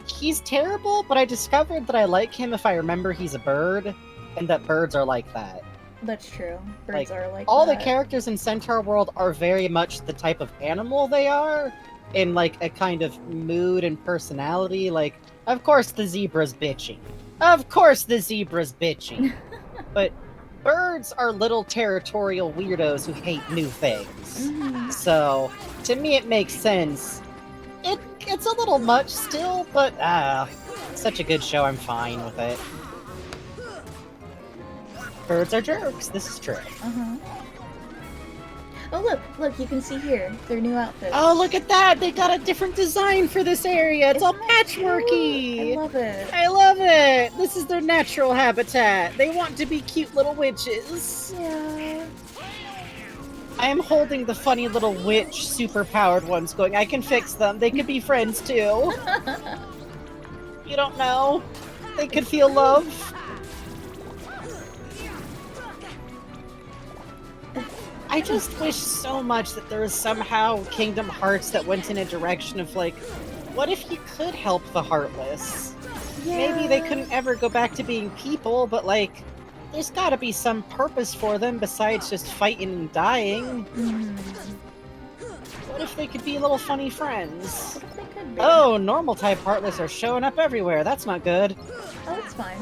he's terrible, but I discovered that I like him if I remember he's a bird, and that birds are like that. That's true. Birds are like all that. the characters in Centaur World are very much the type of animal they are, in like a kind of mood and personality. Like, of course the zebra's bitchy. Of course the zebra's bitchy. But birds are little territorial weirdos who hate new things. So, to me it makes sense. It like, it's a little much still, but, such a good show, I'm fine with it. Birds are jerks, this is true. Uh-huh. Oh, look, you can see here their new outfits. Oh, look at that! They got a different design for this area! It's all Isn't that patchworky! cute? I love it. I love it! This is their natural habitat. They want to be cute little witches. Yeah. I am holding the funny little witch super-powered ones going, I can fix them. They could be friends too. You don't know. They could feel love. I just wish so much that there was somehow Kingdom Hearts that went in a direction of like, what if you could help the Heartless? Yeah. Maybe they couldn't ever go back to being people, but like, there's gotta be some purpose for them besides just fighting and dying. What if they could be little funny friends? They could be. Oh, normal type Heartless are showing up everywhere. That's not good. Oh, it's fine.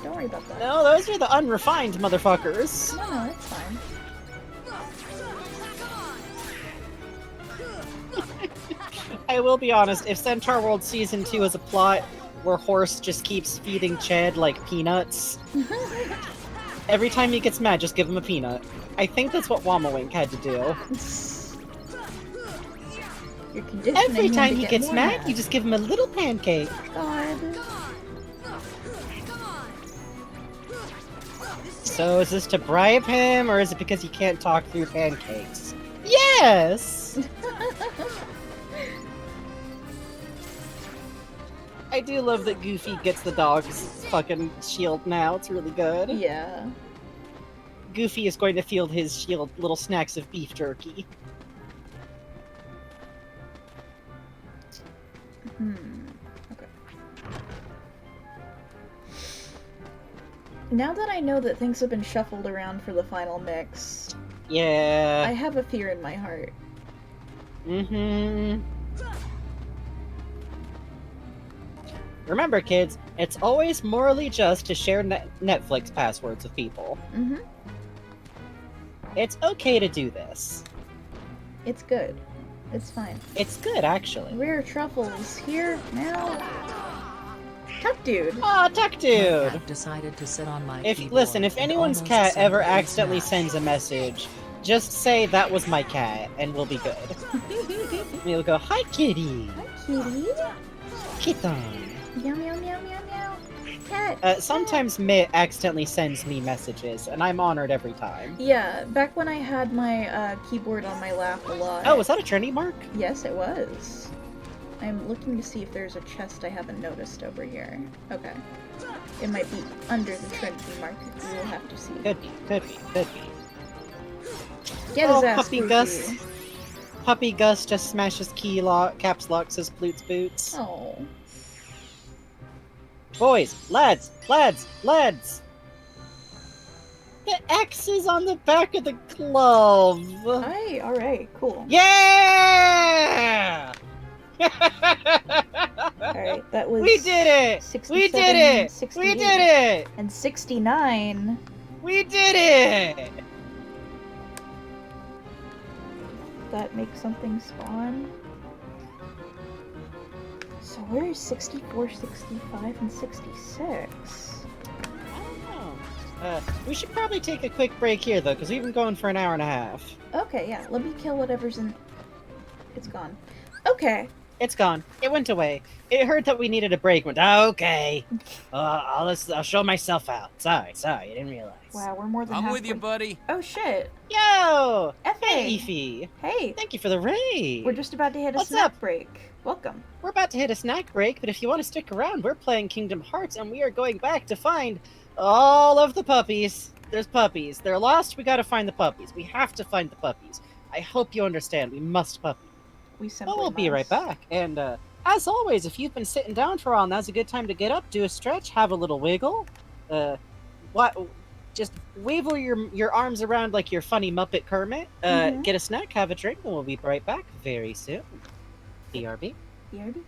Don't worry about that. No, those are the unrefined motherfuckers. No, it's fine. I will be honest, if Centaur World Season 2 is a plot where Horse just keeps feeding Chad like peanuts, every time he gets mad, just give him a peanut. I think that's what Wamawink had to do. You're conditioning Every him time to he get gets more mad, you just give him a little pancake. God. So is this to bribe him, or is it because he can't talk through pancakes? Yes! I do love that Goofy gets the dog's fucking shield now. It's really good. Yeah. Goofy is going to field his shield little snacks of beef jerky. Okay. Now that I know that things have been shuffled around for the final mix, I Yeah. have a fear in my heart. Mm-hmm. Remember, kids, it's always morally just to share Netflix passwords with people. Mm-hmm. It's okay to do this. It's good. It's fine. It's good, actually. Rare truffles here now. Tuck dude. Aw, Tuck Dude! I've decided to sit on my If keyboard listen, if and anyone's almost cat send ever a accidentally snap. sends a message, just say that was my cat, and we'll be good. We'll go, hi kitty! Hi, kitty. Kitten! Meow, meow, meow, meow, meow. Cat. Sometimes Mitt accidentally sends me messages, and I'm honored every time. Yeah, back when I had my keyboard on my lap a lot. Oh, was that a Trinity mark? Yes, it was. I'm looking to see if there's a chest I haven't noticed over here. Okay. It might be under the Trinity mark. We will have to see. Could be, could be, could be. Get his Oh, ass Puppy spooky. Gus. Puppy Gus just smashes key lock, caps locks his Ploots boots. Oh. Boys, lads, lads, lads! The X is on the back of the glove! Hi, alright, cool. Yeah! Alright, that was We did it! 67, We did it! We 68, did it! And 69. We did it! That makes something spawn. So where is 64, 65, and 66? I don't know. We should probably take a quick break here, though, because we've been going for an hour and a half. Okay, yeah, let me kill whatever's in... It's gone. Okay. It's gone. It went away. It heard that we needed a break. Went, okay. I'll show myself out. Sorry, I didn't realize. Wow, we're more than I'm halfway. with you, buddy. Oh shit. Yo! F.A. Hey, Eefy. Hey, Thank you for the raid. we're just about to hit a What's snack up? break. Welcome. We're about to hit a snack break, but if you want to stick around, we're playing Kingdom Hearts, and we are going back to find all of the puppies. There's puppies. They're lost. We gotta find the puppies. We have to find the puppies. I hope you understand. We must puppy. We simply Well, we'll be right must. back. And as always, if you've been sitting down for a while, now's a good time to get up, do a stretch, have a little wiggle. What? Just wiggle your arms around like your funny Muppet Kermit. Mhm. Get a snack, have a drink, and we'll be right back very soon. BRB. BRB.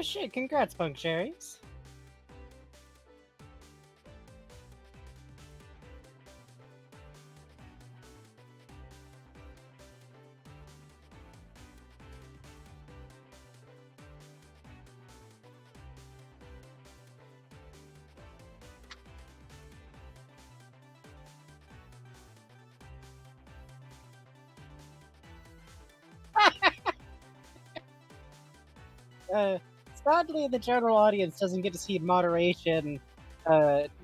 Oh shit, congrats, Punk Cherries. Sadly, the general audience doesn't get to see moderation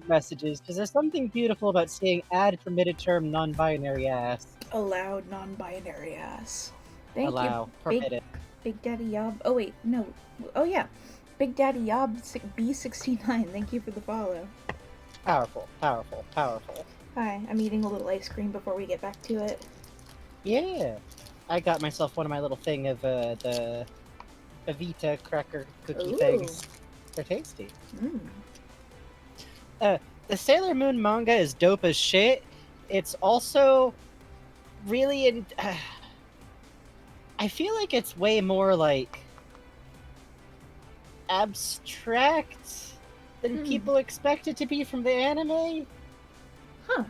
messages, because there's something beautiful about seeing ad permitted term non-binary ass. Allowed non-binary ass. Thank Allow, you, permitted. Big Daddy Yob. Oh wait, no. Oh yeah, Big Daddy Yob B69. Thank you for the follow. Powerful, powerful, powerful. Hi, I'm eating a little ice cream before we get back to it. Yeah. I got myself one of my little thing of the Evita cracker cookie Ooh. things. They're tasty. Mm. The Sailor Moon manga is dope as shit. It's also really I feel like it's way more like abstract than people expect it to be from the anime. Huh.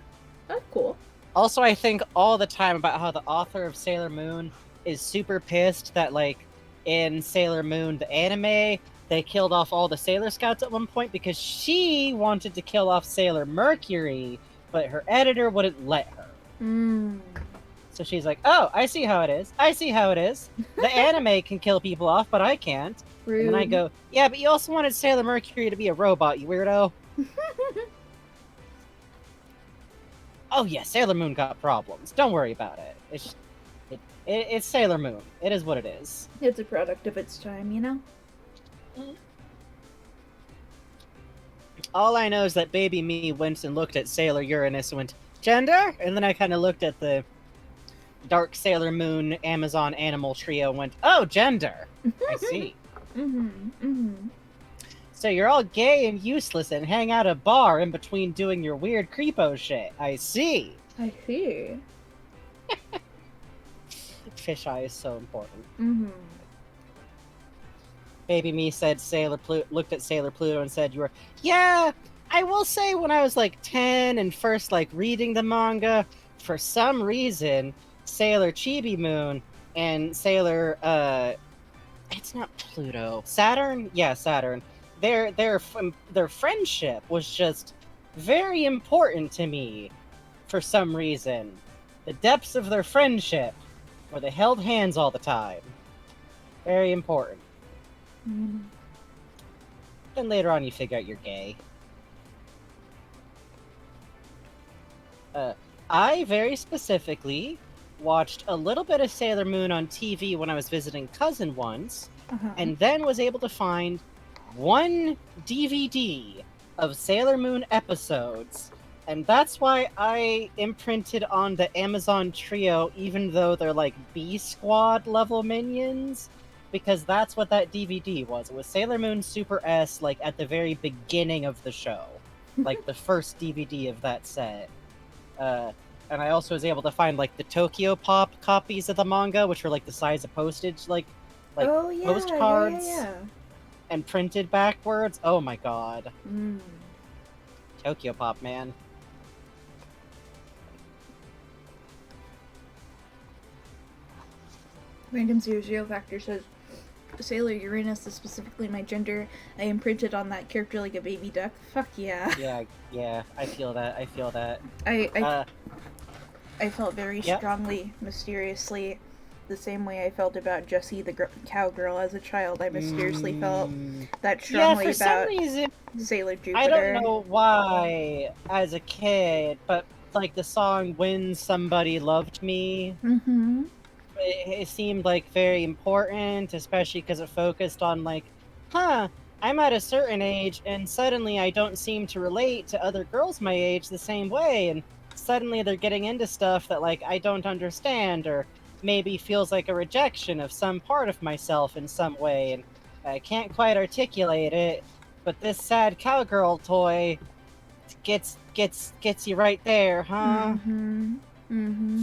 That's cool. Also, I think all the time about how the author of Sailor Moon is super pissed that, like, in Sailor Moon, the anime, they killed off all the Sailor Scouts at one point because she wanted to kill off Sailor Mercury, but her editor wouldn't let her. So she's like, oh, I see how it is. I see how it is. The anime can kill people off, but I can't. Rude. And then I go, yeah, but you also wanted Sailor Mercury to be a robot, you weirdo. Oh yeah, Sailor Moon got problems. Don't worry about it. It's Sailor Moon. It is what it is. It's a product of its time, you know? All I know is that baby me went and looked at Sailor Uranus and went, gender? And then I kind of looked at the Dark Sailor Moon Amazon animal trio and went, oh, gender. I see. So you're all gay and useless and hang out at a bar in between doing your weird creepo shit. I see. I see. Fisheye is so important. Mm-hmm. Baby me said looked at Sailor Pluto and said, you were, yeah, I will say when I was like 10 and first like reading the manga, for some reason, Sailor Chibi Moon and Sailor, it's not Pluto, Saturn? Yeah, Saturn. Their friendship was just very important to me for some reason. The depths of their friendship, where they held hands all the time. Very important. Then later on you figure out you're gay. I very specifically watched a little bit of Sailor Moon on TV when I was visiting cousin once, and then was able to find one DVD of Sailor Moon episodes, and that's why I imprinted on the Amazon trio, even though they're like B Squad level minions, because that's what that DVD was. It was Sailor Moon Super S, like at the very beginning of the show, like the first DVD of that set. And I also was able to find like the Tokyo Pop copies of the manga, which were like the size of postage, like oh, yeah, postcards, yeah. and printed backwards. Oh my god. Tokyo Pop, man. Random Zero Factor says, Sailor Uranus is specifically my gender. I imprinted on that character like a baby duck. Fuck yeah. Yeah, I feel that. I feel that. I felt very strongly, mysteriously, the same way I felt about Jessie the cowgirl as a child. I mysteriously felt that strongly for about some reason, Sailor Jupiter. I don't know why, as a kid, but like the song When Somebody Loved Me, it seemed like very important, especially because it focused on like, I'm at a certain age and suddenly I don't seem to relate to other girls my age the same way, and suddenly they're getting into stuff that like I don't understand, or maybe feels like a rejection of some part of myself in some way, and I can't quite articulate it, but this sad cowgirl toy gets you right there, huh?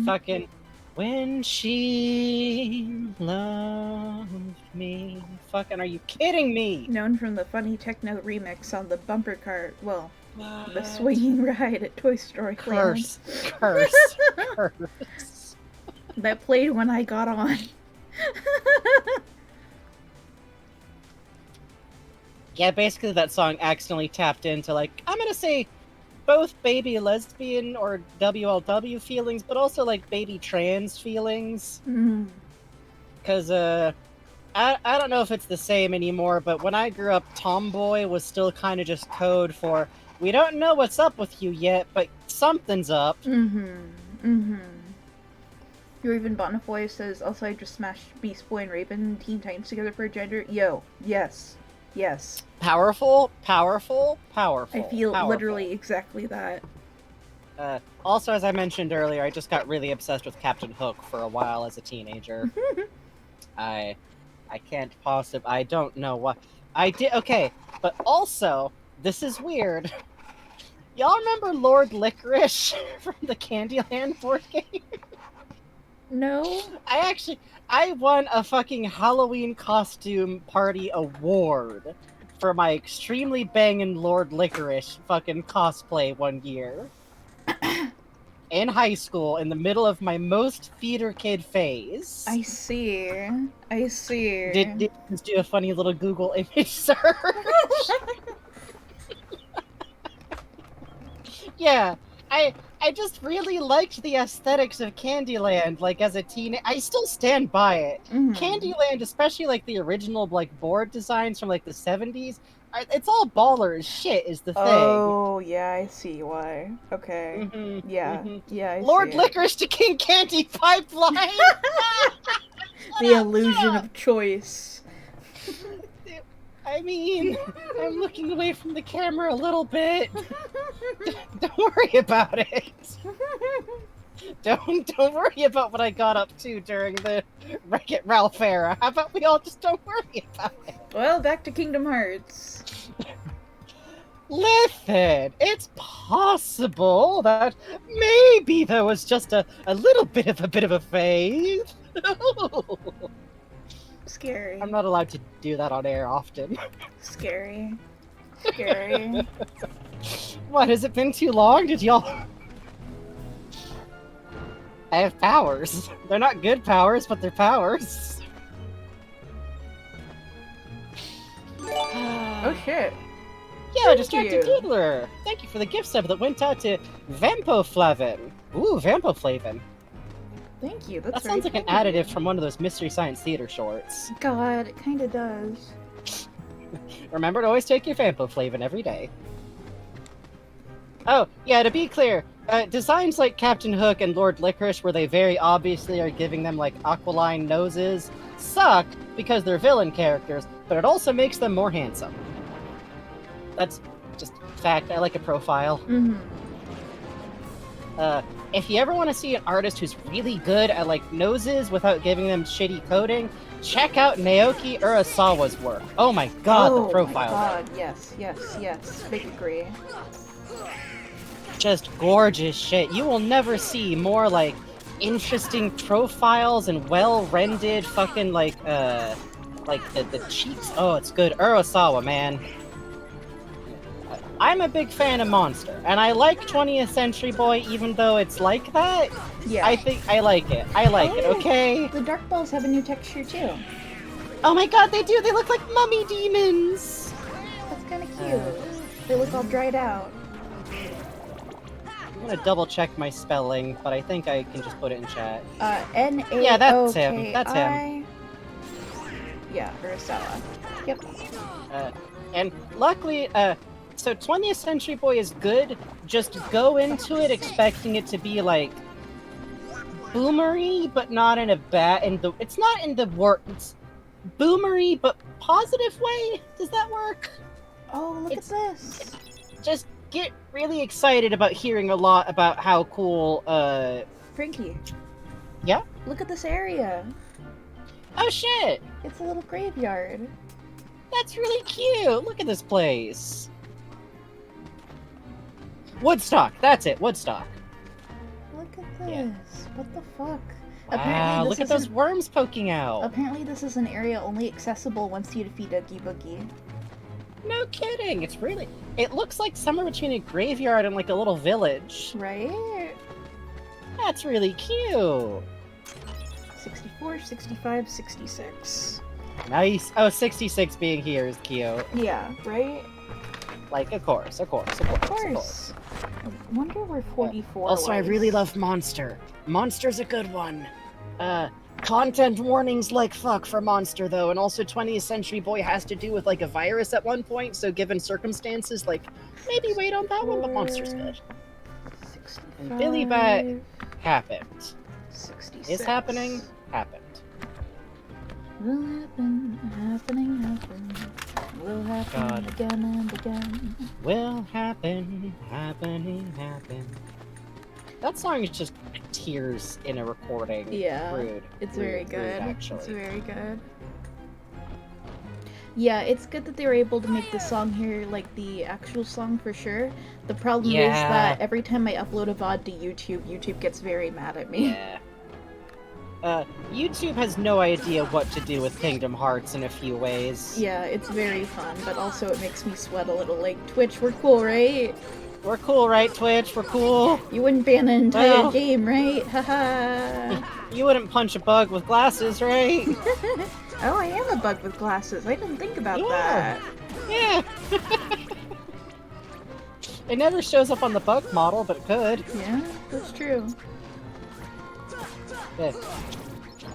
Fucking when she loved me fucking are you kidding me? Known from the funny techno remix on the bumper cart. Well, the What? swinging ride at Toy Story Curse. Land. Curse. Curse. That played when I got on. Yeah, basically that song accidentally tapped into, like, I'm gonna say both baby lesbian or WLW feelings, but also, like, baby trans feelings. Mm. Because, I don't know if it's the same anymore, but when I grew up, tomboy was still kind of just code for, we don't know what's up with you yet, but something's up. Raven Bonafoy says, also I just smashed Beast Boy and Raven and Teen Titans together for a gender. Yo, yes. Yes. Powerful, powerful, powerful. I feel powerful. literally exactly that. Also, as I mentioned earlier, I just got really obsessed with Captain Hook for a while as a teenager. I can't possibly. I don't know what I did. Okay, but also this is weird. Y'all remember Lord Licorice from the Candyland board game? No? I won a fucking Halloween costume party award for my extremely banging Lord Licorice fucking cosplay one year. In high school, in the middle of my most theater kid phase. I see. I see. Did just do a funny little Google image search. Yeah, I just really liked the aesthetics of Candyland, like, as a teen. I still stand by it. Candyland, especially, like, the original, like, board designs from, like, the 70s, it's all baller as shit, is the thing. Oh, yeah, I see why. Okay. Yeah, yeah, I Lord see Licorice to King Candy Pipeline! The illusion of choice. I mean, I'm looking away from the camera a little bit. Don't worry about it. Don't worry about what I got up to during the Wreck-It Ralph era. How about we all just don't worry about it? Well, back to Kingdom Hearts. Listen, it's possible that maybe there was just a little bit of a phase. Scary. I'm not allowed to do that on air often. Scary. Scary. What, has it been too long? Did y'all... I have powers. They're not good powers, but they're powers. Oh shit. Yeah, just Thank Dr. you. Doodler. Thank you for the gift sub that went out to Vampoflavin. Ooh, Vampoflavin. Thank you. That That's sounds like very an kind of you. additive from one of those Mystery Science Theater shorts. God, it kinda does. Remember to always take your Vampoflavin every day. Oh, yeah, to be clear, designs like Captain Hook and Lord Licorice, where they very obviously are giving them, like, aquiline noses, suck because they're villain characters, but it also makes them more handsome. That's just fact. I like a profile. If you ever want to see an artist who's really good at, like, noses without giving them shitty coding, check out Naoki Urasawa's work. Oh my god, the profile. Oh my god, yes, yes, yes. Big agree. Just gorgeous shit. You will never see more, interesting profiles and well-rendered fucking, the cheeks. Oh, it's good. Urasawa, man. I'm a big fan of Monster, and I like 20th Century Boy, even though it's like that. Yeah. I think I like it. I like it, okay? The Dark Balls have a new texture too. Oh my god, they do! They look like mummy demons! That's kinda cute. They look all dried out. I'm gonna double check my spelling, but I think I can just put it in chat. N-A-O-K-I... Yeah, that's him. That's him. Yeah, Urasawa. Yep. And luckily, so 20th Century Boy is good. Just go into it expecting it to be, boomery, but not in a it's not in the it's boomery, but positive way? Does that work? Oh, look at this! Just get really excited about hearing a lot about how cool, Frankie. Yeah? Look at this area! Oh shit! It's a little graveyard. That's really cute! Look at this place! Woodstock! That's it, Woodstock! Look at this. Yeah. What the fuck? Apparently look at those worms poking out. Apparently this is an area only accessible once you defeat Oogie Boogie. No kidding. It looks like somewhere between a graveyard and like a little village. Right? That's really cute. 64, 65, 66. Nice. Oh, 66 being here is cute. Yeah, right? Like, of course. Of course. I wonder where 44 Also, I was. really love Monster. Monster's a good one. Content warnings like fuck for Monster, though, and also 20th Century Boy has to do with, like, a virus at one point, so given circumstances, like, maybe wait on that one, but Monster's good. 65, And Billy Bat happened. 66. Is happening? Happened. Will happen, happening. Will happen God. again and again. Will happen. That song is just tears in a recording. Yeah, Rude. it's Rude, very rude, good. actually. It's very good. Yeah, it's good that they were able to make the song here like the actual song for sure. The problem is that every time I upload a VOD to YouTube, YouTube gets very mad at me. Yeah. YouTube has no idea what to do with Kingdom Hearts in a few ways. Yeah, it's very fun, but also it makes me sweat a little. Like, Twitch, we're cool, right? We're cool, right, Twitch? We're cool. You wouldn't ban an entire Well. game, right? Haha. You wouldn't punch a bug with glasses, right? Oh, I am a bug with glasses. I didn't think about that. Yeah. It never shows up on the bug model, but it could. Yeah, that's true. Yeah.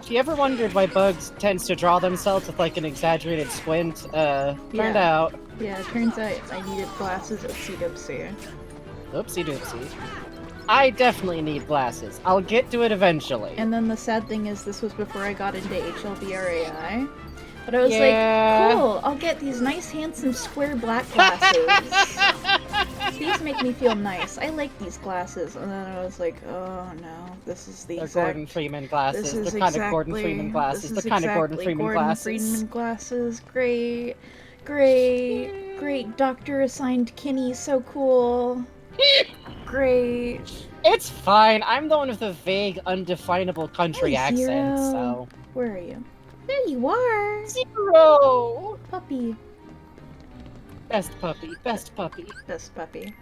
If you ever wondered why bugs tends to draw themselves with like an exaggerated squint, turned out. Yeah, it turns out I needed glasses. Oopsie doopsie. Oopsie doopsie. I definitely need glasses. I'll get to it eventually. And then the sad thing is, this was before I got into HLBRAI. But I was Yeah. like, cool, I'll get these nice, handsome, square black glasses. These make me feel nice. I like these glasses. And then I was like, oh no, this is the They're exact... Gordon Freeman glasses. This is They're kind of exactly... Gordon Freeman glasses. This They're is kind of Gordon exactly Freeman Gordon glasses. Freeman glasses. Great. Great. Great. Doctor assigned Kinney. So cool. Great. It's fine. I'm the one with the vague, undefinable country Hey, accent, Zero. so. Where are you? There you are! Zero! Puppy. Best puppy. Best puppy. Best puppy.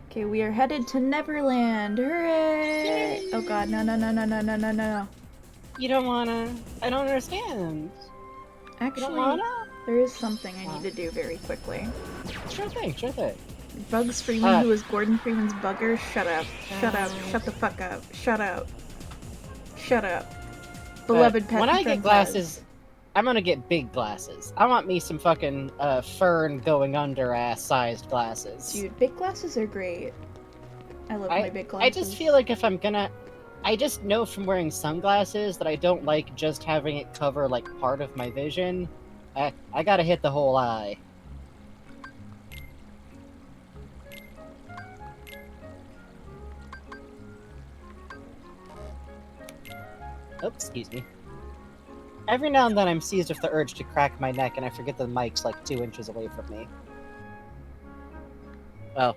Okay, we are headed to Neverland. Hooray! Yay! Oh god, no, no, no, no, no, no, no, no. You don't wanna. I don't understand. You don't Actually, wanna? there is something I need to do very quickly. Sure thing, sure thing. Bugs Freeman, who is Gordon Freeman's bugger, shut up. Shut up. Shut the fuck up. Shut up. Shut up. Beloved pet When I get friend glasses, Buzz. I'm gonna get big glasses. I want me some fucking fern going under ass sized glasses. Dude, big glasses are great. I love my big glasses. I just feel like if I'm gonna... I just know from wearing sunglasses that I don't like just having it cover like part of my vision. I gotta hit the whole eye. Oops, excuse me. Every now and then I'm seized with the urge to crack my neck and I forget the mic's like 2 inches away from me. Well,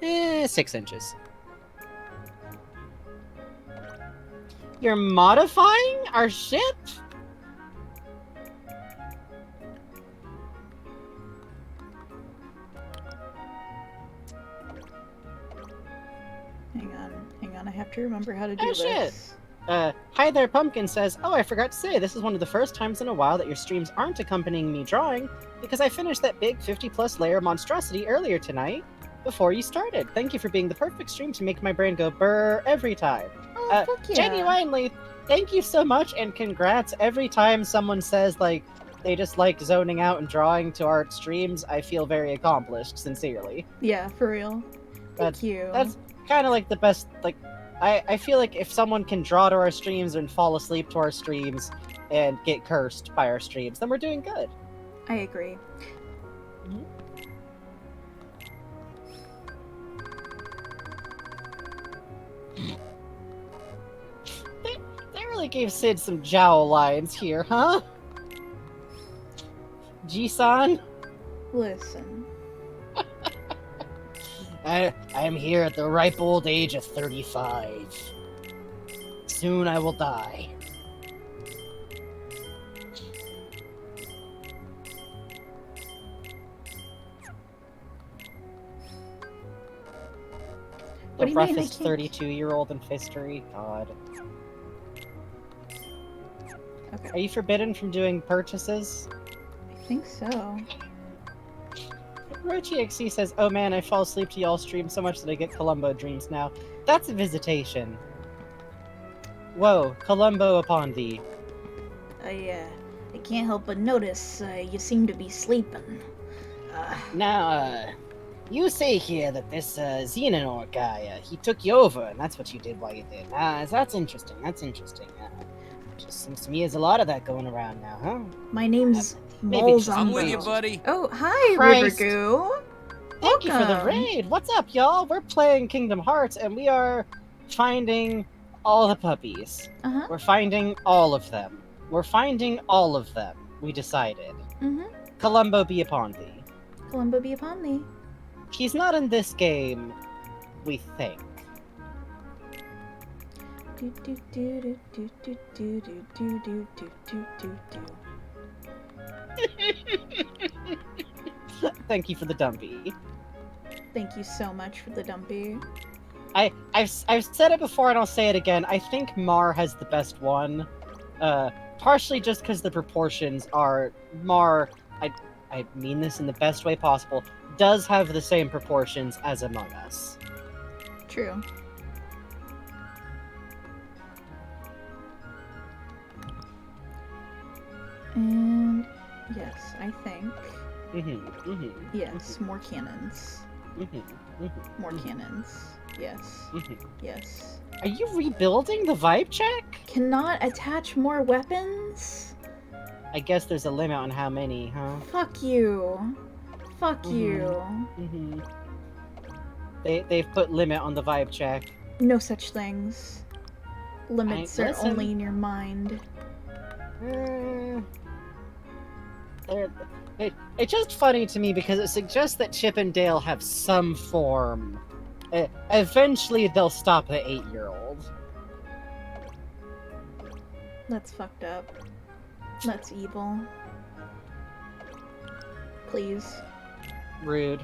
6 inches. You're modifying our ship? Hang on, I have to remember how to do Oh, this. shit. Hi there, Pumpkin says, oh, I forgot to say, this is one of the first times in a while that your streams aren't accompanying me drawing, because I finished that big 50-plus layer monstrosity earlier tonight, before you started. Thank you for being the perfect stream to make my brain go brr every time. Oh, fuck yeah. Genuinely, thank you so much, and congrats every time someone says, like, they just like zoning out and drawing to art streams. I feel very accomplished, sincerely. Yeah, for real. Thank you. That's kind of like the best, like, I feel like if someone can draw to our streams and fall asleep to our streams and get cursed by our streams, then we're doing good. I agree. They really gave Sid some jowl lines here, huh? Ji-san? Listen. I am here at the ripe old age of 35. Soon I will die. The do you mean I roughest can't? 32-year-old in history. God. Okay. Are you forbidden from doing purchases? I think so. RochiXC says, "Oh man, I fall asleep to y'all stream so much that I get Columbo dreams now." That's a visitation. Whoa, Columbo upon thee. I can't help but notice you seem to be sleeping. Now, you say here that this Xehanort guy, he took you over, and that's what you did while you did. That's interesting, that's interesting. Just seems to me there's a lot of that going around now, huh? My name's Maybe it's just I'm Molzumbo. with you, buddy. Oh, hi, Christ. Rivergoo. Thank you for the Welcome. raid! What's up, y'all? We're playing Kingdom Hearts, and we are finding all the puppies. Uh-huh. We're finding all of them. We're finding all of them, we decided. Mm-hmm. Columbo be upon thee. Columbo be upon thee. He's not in this game, we think. Do do do do do do do do do do do do do. Thank you for the dumpy. Thank you so much for the dumpy. I've said it before and I'll say it again. I think Mar has the best one. Partially just because the proportions are Mar. I mean this in the best way possible. Does have the same proportions as Among Us. True. And yes, I think. Yes, more cannons. More cannons. Yes. Yes. Are you rebuilding the vibe check? Cannot attach more weapons? I guess there's a limit on how many, huh? Fuck you. Fuck you. They've put limit on the vibe check. No such things. Limits are listen. only in your mind. It's just funny to me because it suggests that Chip and Dale have some form. Eventually, they'll stop the 8-year-old. That's fucked up. That's evil. Please. Rude.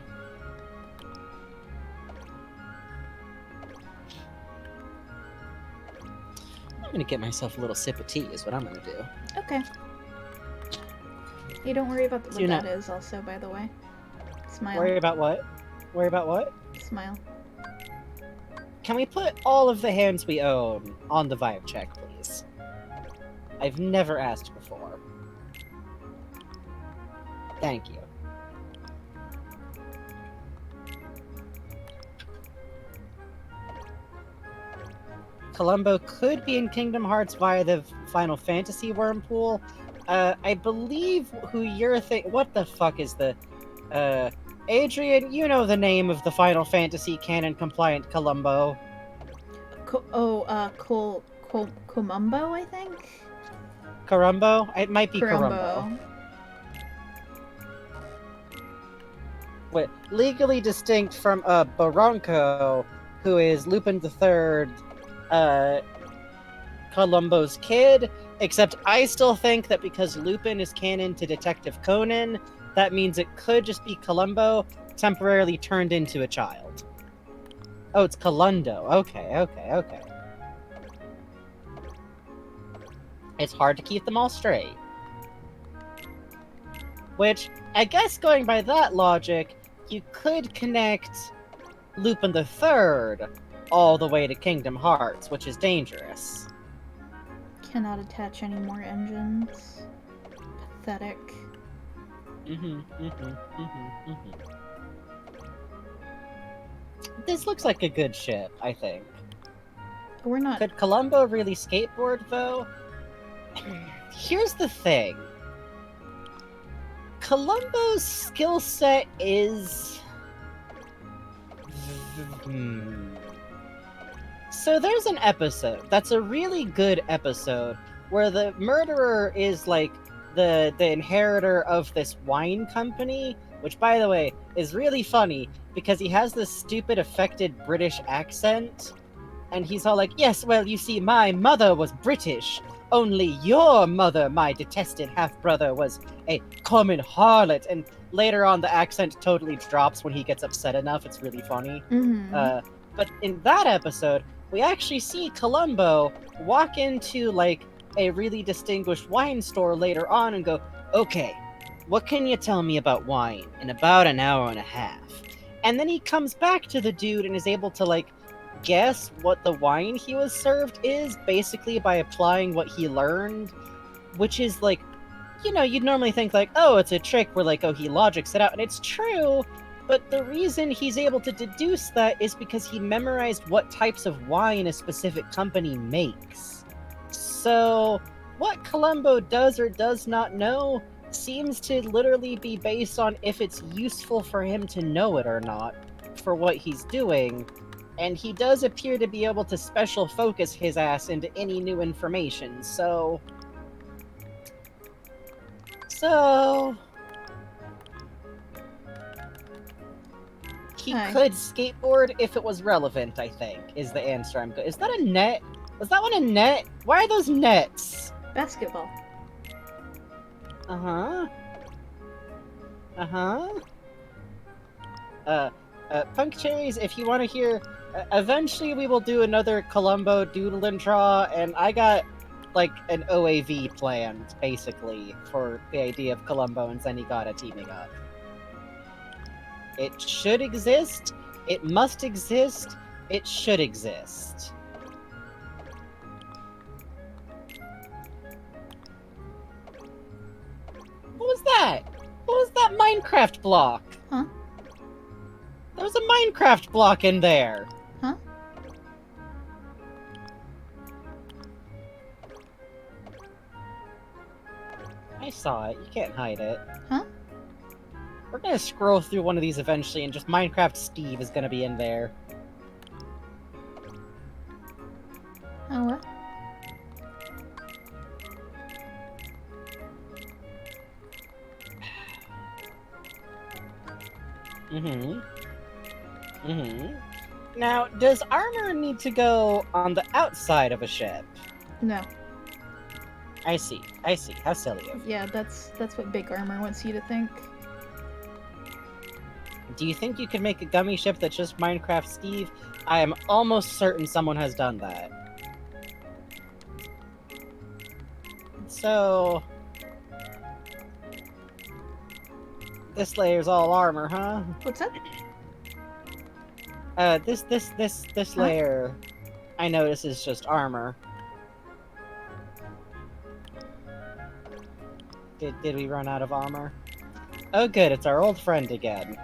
I'm gonna get myself a little sip of tea, is what I'm gonna do. Okay. Hey, don't worry about what Do that not- is also, by the way. Smile. Worry about what? Worry about what? Smile. Can we put all of the hands we own on the vibe check, please? I've never asked before. Thank you. Columbo could be in Kingdom Hearts via the Final Fantasy wormpool. I believe who you're what the fuck is the... Adrian, you know the name of the Final Fantasy canon-compliant Columbo. Komumbo, I think? Karumbo? It might be Karumbo. Wait, legally distinct from Barranco, who is Lupin III, Columbo's kid, except I still think that because Lupin is canon to Detective Conan, that means it could just be Columbo temporarily turned into a child. Oh, it's Colundo. Okay. It's hard to keep them all straight. Which, I guess going by that logic, you could connect Lupin III all the way to Kingdom Hearts, which is dangerous. Cannot attach any more engines. Pathetic. This looks like a good ship, I think. We're not. Could Columbo really skateboard, though? Here's the thing. Columbo's skill set is... So there's an episode that's a really good episode where the murderer is like the inheritor of this wine company, which by the way is really funny because he has this stupid affected British accent, and he's all like, "Yes, well, you see, my mother was British. Only your mother, my detested half-brother, was a common harlot." And later on, the accent totally drops when he gets upset enough. It's really funny. But in that episode, we actually see Columbo walk into, like, a really distinguished wine store later on and go, okay, what can you tell me about wine in about an hour and a half? And then he comes back to the dude and is able to, like, guess what the wine he was served is, basically by applying what he learned, which is, like, you know, you'd normally think, like, oh, it's a trick where, like, oh, he logics it out, and it's true, but the reason he's able to deduce that is because he memorized what types of wine a specific company makes. So, what Columbo does or does not know seems to literally be based on if it's useful for him to know it or not for what he's doing, and he does appear to be able to special focus his ass into any new information, so... He Hi. could skateboard if it was relevant, I think, is the answer I'm good. Is that a net? Was that one a net? Why are those nets? Basketball. Uh-huh. Uh-huh. Punk Cherries, if you want to hear, eventually we will do another Columbo Doodle and Draw, and I got, like, an OAV planned, basically, for the idea of Columbo and Zenigata teaming up. It should exist, it must exist, it should exist. What was that? What was that Minecraft block? Huh? There was a Minecraft block in there. Huh? I saw it. You can't hide it. Huh? We're gonna scroll through one of these eventually, and just Minecraft Steve is gonna be in there. Oh, what? Now, does armor need to go on the outside of a ship? No. I see. How silly of you. Yeah, that's what Big Armor wants you to think. Do you think you could make a gummy ship that's just Minecraft Steve? I am almost certain someone has done that. So... this layer's all armor, huh? What's up? This layer, I notice, is just armor. Did we run out of armor? Oh good, it's our old friend again.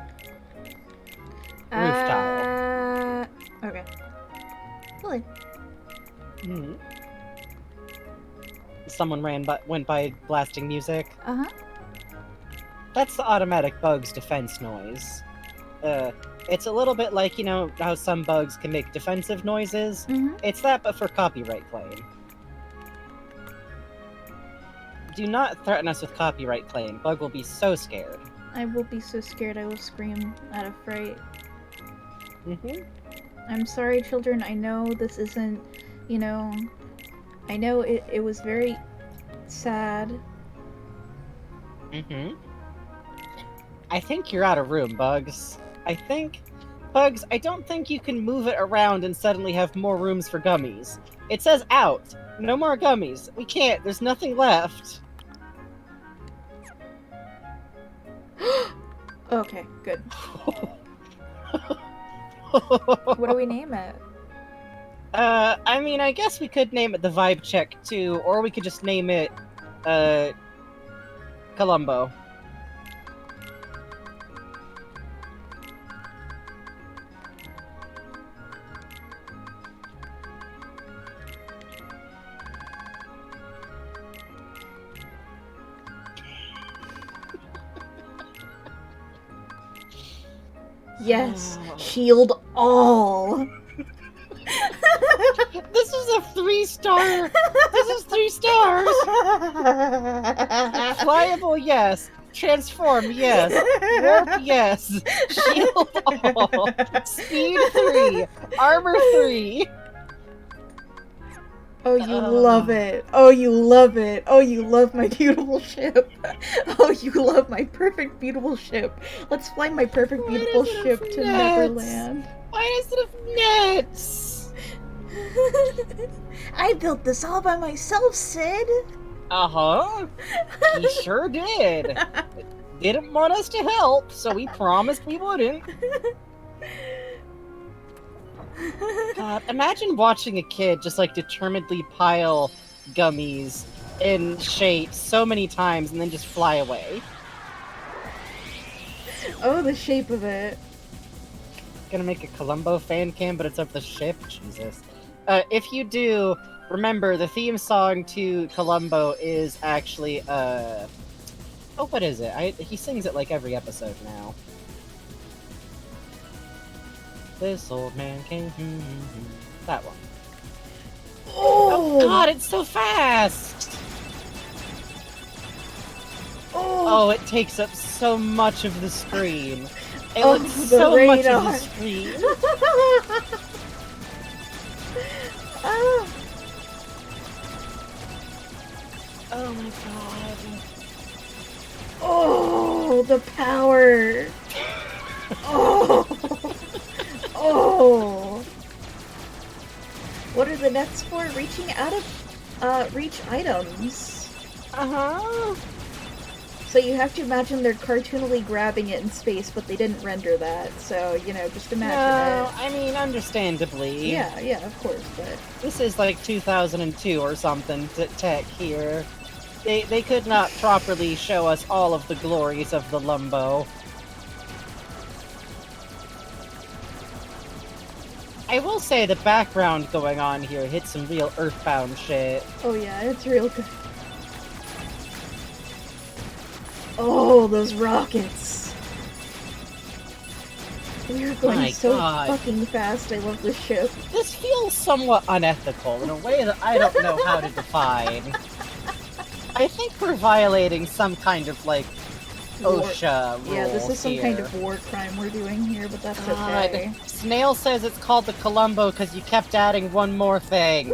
Roof tile. Okay. Really? Someone went by blasting music. Uh-huh. That's the automatic bug's defense noise. It's a little bit like, you know, how some bugs can make defensive noises? Mm-hmm. It's that, but for copyright claim. Do not threaten us with copyright claim. Bug will be so scared. I will be so scared I will scream out of fright. I'm sorry, children. I know this isn't, you know... I know it was very sad. I think you're out of room, Bugs. Bugs, I don't think you can move it around and suddenly have more rooms for gummies. It says out. No more gummies. We can't. There's nothing left. Okay, good. What do we name it? I mean, I guess we could name it the Vibe Check 2, or we could just name it, Columbo. Yes, shield all. This is a 3-star. This is 3 stars. Flyable, yes. Transform, yes. Warp, yes. Shield all. Speed 3. Armor 3. Oh, you love it. Oh, you love it. Oh, you love my beautiful ship. Oh, you love my perfect, beautiful ship. Let's fly my perfect, beautiful ship to Neverland. Why does it have nets? I built this all by myself, Sid. Uh-huh. He sure did. Didn't want us to help, so we promised we wouldn't. God, imagine watching a kid just like determinedly pile gummies in shape so many times and then just fly away. Oh, the shape of it. Gonna make a Columbo fan cam, but it's of the ship? Jesus. If you do, remember the theme song to Columbo is actually, oh, what is it? He sings it like every episode now. This old man came. That one. Oh God! It's so fast. Oh, it takes up so much of the screen. It looks so much of the screen. Oh my God. Oh, the power. Oh. Oh. What are the nets for? Reaching out of, reach items. Uh-huh. So you have to imagine they're cartoonily grabbing it in space, but they didn't render that, so, you know, just imagine it. I mean, understandably. Yeah, of course, but... This is like 2002 or something tech here. They could not properly show us all of the glories of the Lumbo. I will say the background going on here hits some real Earthbound shit. Oh yeah, it's real good. Oh, those rockets! We're going so fucking fast, I love this ship. This feels somewhat unethical in a way that I don't know how to define. I think we're violating some kind of, like, OSHA rule. Yeah, this is some here. kind of war crime we're doing here, but that's okay. Snail says it's called the Columbo because you kept adding one more thing.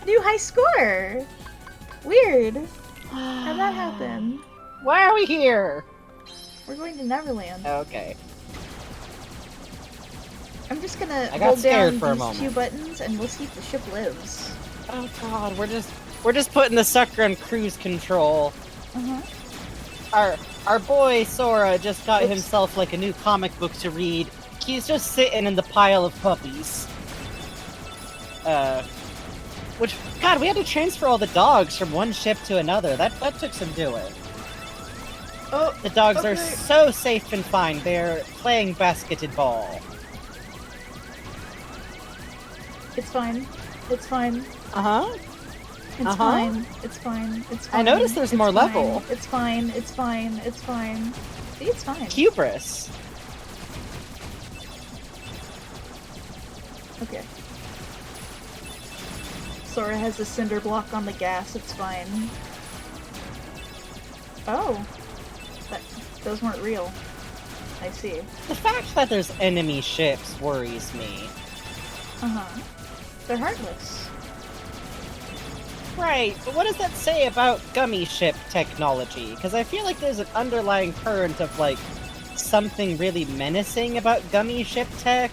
New high score! Weird. How'd that happen? Why are we here? We're going to Neverland. Okay. I'm just gonna I got hold scared down for a these moment. 2 buttons and we'll see if the ship lives. Oh God, we're just putting the sucker on cruise control. Our boy Sora just got himself like a new comic book to read. He's just sitting in the pile of puppies. Which, God, we had to transfer all the dogs from one ship to another. That took some doing. Oh, the dogs are so safe and fine. They're playing basketed ball. It's fine. It's fine. Uh-huh. It's fine. It's fine. It's fine. I noticed there's more level. It's fine. It's fine. It's fine. See, it's fine. Hubris. Okay. Sora has a cinder block on the gas. It's fine. Oh. Those weren't real. I see. The fact that there's enemy ships worries me. They're heartless. Right, but what does that say about gummy ship technology? Because I feel like there's an underlying current of, like, something really menacing about gummy ship tech.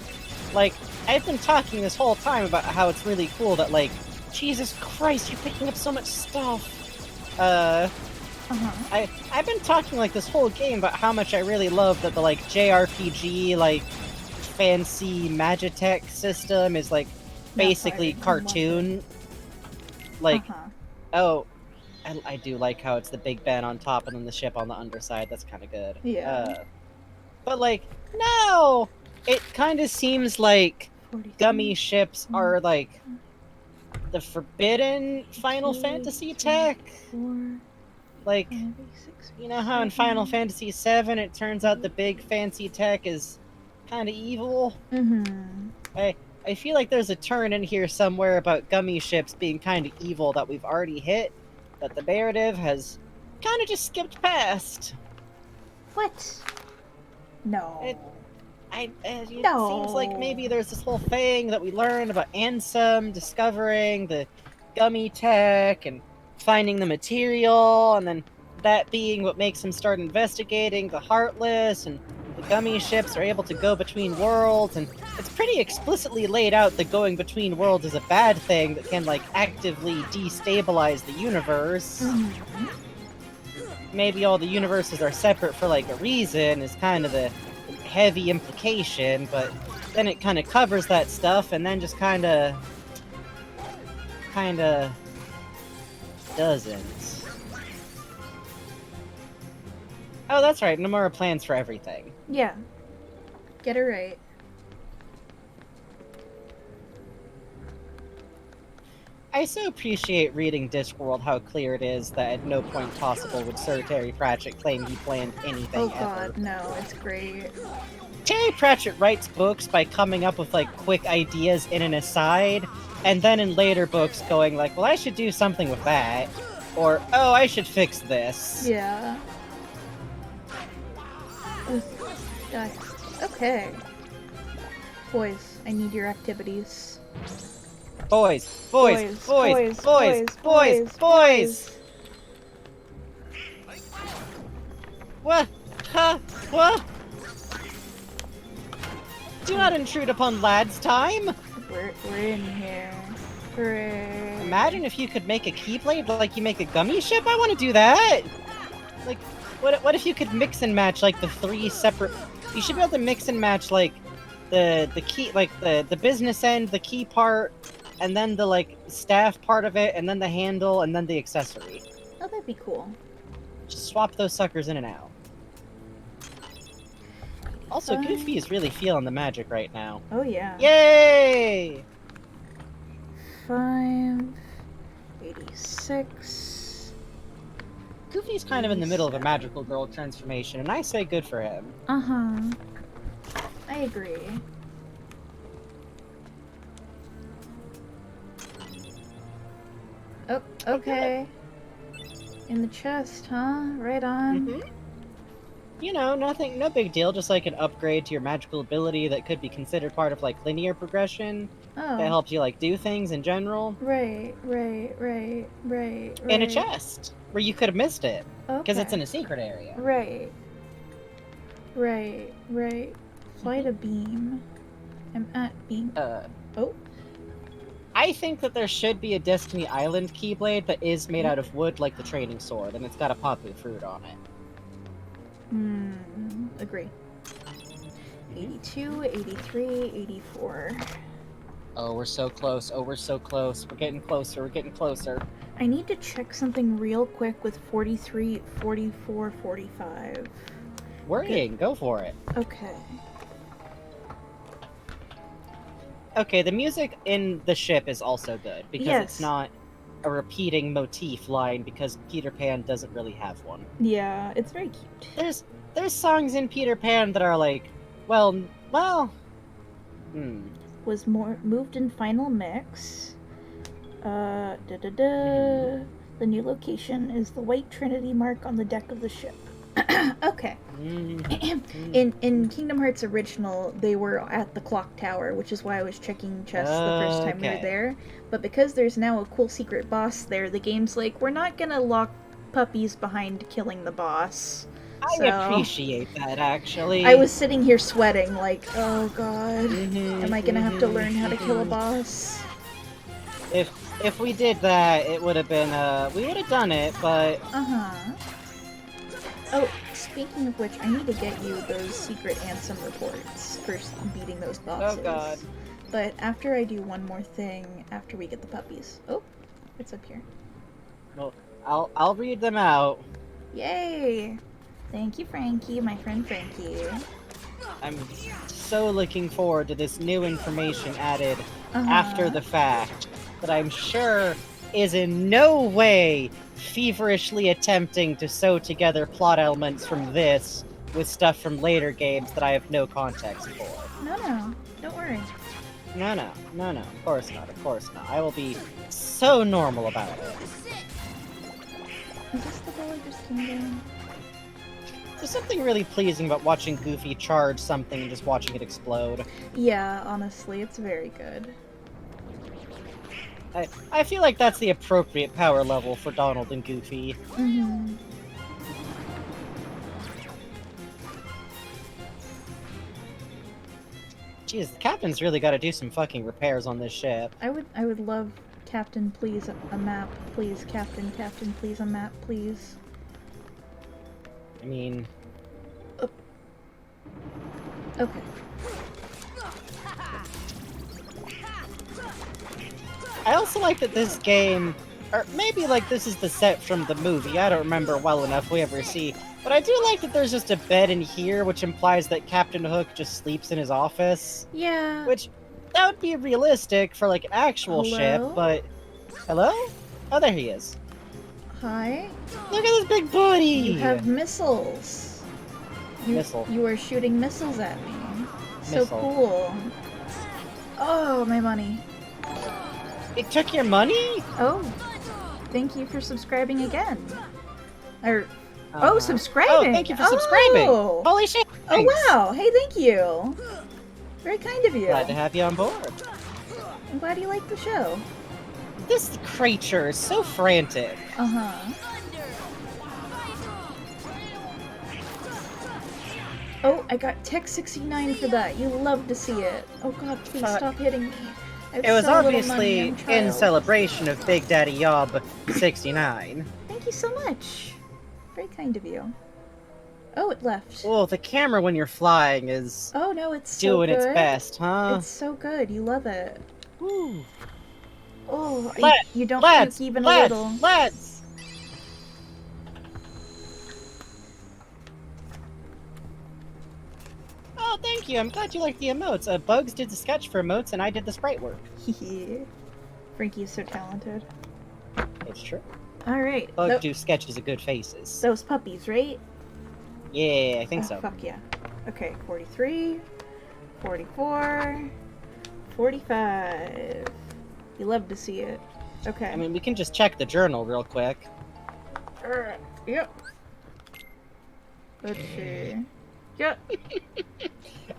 Like, I've been talking this whole time about how it's really cool that, like, Jesus Christ, you're picking up so much stuff. I've been talking, like, this whole game about how much I really love that the, like, JRPG, like, fancy Magitech system is, like, basically cartoon. Like, oh, I do like how it's the Big Ben on top and then the ship on the underside. That's kind of good. Yeah. But, like, no! It kind of seems like gummy ships are, like, the forbidden Final Fantasy tech. Like, you know how in Final Fantasy VII it turns out the big fancy tech is kind of evil? I feel like there's a turn in here somewhere about gummy ships being kind of evil that we've already hit, that the narrative has kind of just skipped past. What? No. It seems like maybe there's this whole thing that we learned about Ansem discovering the gummy tech and finding the material, and then that being what makes him start investigating the Heartless, and the gummy ships are able to go between worlds, and it's pretty explicitly laid out that going between worlds is a bad thing that can, like, actively destabilize the universe. Maybe all the universes are separate for, like, a reason is kind of the heavy implication, but then it kind of covers that stuff and then just kind of doesn't. Oh, that's right, Nomura plans for everything. Yeah. Get it right. I so appreciate reading Discworld how clear it is that at no point possible would Sir Terry Pratchett claim he planned anything Oh ever. god, no, it's great. Terry Pratchett writes books by coming up with, like, quick ideas in an aside, and then in later books going like, well, I should do something with that, or, oh, I should fix this. Yeah. Guys. Okay. Boys, I need your activities. Boys. What? Huh? What? Do not intrude upon lad's time! We're in here. Hooray. Imagine if you could make a Keyblade like you make a gummy ship. I want to do that. Like, what if you could mix and match like the 3 separate? You should be able to mix and match like the key, like the business end, the key part, and then the like staff part of it, and then the handle, and then the accessory. Oh, that'd be cool. Just swap those suckers in and out. Also, Goofy is really feeling the magic right now. Oh yeah. Yay! 586. Goofy's kind of in the middle of a magical girl transformation, and I say good for him. Uh-huh. I agree. Oh, okay. In the chest, huh? Right on. Mm-hmm. You know, nothing, no big deal, just like an upgrade to your magical ability that could be considered part of, like, linear progression. Oh. That helps you, like, do things in general. Right. In a chest, where you could have missed it. Because Okay. it's in a secret area. Right. Fly to beam. I'm at beam. Oh. I think that there should be a Destiny Island Keyblade that is made out of wood like the training sword, and it's got a Papu fruit on it. Agree. 82, 83, 84. Oh, we're so close. We're getting closer. I need to check something real quick with 43, 44, 45. Worrying, go for it. Okay. Okay, the music in the ship is also good, because it's not a repeating motif line, because Peter Pan doesn't really have one. Yeah, it's very cute. There's songs in Peter Pan that are like, well... Was moved in final mix. The new location is the white Trinity mark on the deck of the ship. Okay. In Kingdom Hearts original, they were at the clock tower, which is why I was checking chests the first time we were there. But because there's now a cool secret boss there, the game's like, we're not gonna lock puppies behind killing the boss. I appreciate that, actually. I was sitting here sweating, like, oh god, am I gonna have to learn how to kill a boss? If we did that, it would have been, we would have done it, but... Oh, speaking of which, I need to get you those secret Ansem reports for beating those bosses. Oh god. But after I do one more thing, after we get the puppies. Oh, it's up here. Well, I'll read them out. Yay! Thank you, Frankie, my friend Frankie. I'm so looking forward to this new information added after the fact that I'm sure is in no way feverishly attempting to sew together plot elements from this with stuff from later games that I have no context for. No, don't worry. No, of course not. I will be so normal about it. Is this the Villagers Kingdom? There's something really pleasing about watching Goofy charge something and just watching it explode. Yeah, honestly, it's very good. I feel like that's the appropriate power level for Donald and Goofy. Mm-hmm. Jeez, the captain's really got to do some fucking repairs on this ship. I would love Captain, please a map, please. Captain, please a map, please. I mean... Okay. I also like that this game, or maybe like this is the set from the movie, I don't remember well enough if we ever see, but I do like that there's just a bed in here, which implies that Captain Hook just sleeps in his office. Yeah. Which, that would be realistic for like an actual ship, but... Hello? Oh, there he is. Hi. Look at this big booty! You have missiles. Missile. You are shooting missiles at me. So Missile. cool. Oh, my money. It took your money? Oh, thank you for subscribing again. Oh, subscribing! Oh, thank you for subscribing! Oh. Holy shit! Oh, Thanks. wow! Hey, thank you! Very kind of you. Glad to have you on board. I'm glad you like the show. This creature is so frantic. Uh-huh. Oh, I got Tech 69 for that. You love to see it. Oh god, please stop hitting me. It was obviously in celebration of Big Daddy Yob 69. Thank you so much. Very kind of you. Oh, it left. Oh, the camera when you're flying is oh no, it's so doing good. its best, huh? It's so good. You love it. Woo. Oh, Let's, you don't let's, puke even let's, a little. Let's! Oh, thank you. I'm glad you like the emotes. Bugs did the sketch for emotes, and I did the sprite work. Frankie is so talented. It's true. Alright. Bugs do sketches of good faces. Those puppies, right? Yeah, I think so. Fuck yeah. Okay, 43, 44, 45. You love to see it. Okay. I mean, we can just check the journal real quick. Yep. Let's see. Yep.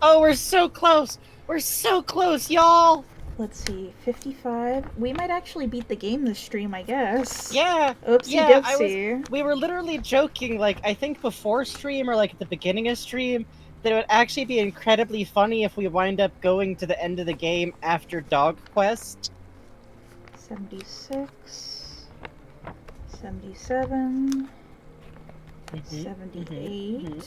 Oh, we're so close! We're so close, y'all! Let's see. 55. We might actually beat the game this stream, I guess. Yeah! Oopsie Yeah, doopsie. we were literally joking, like, I think before stream, or like at the beginning of stream, that it would actually be incredibly funny if we wind up going to the end of the game after Dog Quest. 76. 77. 78.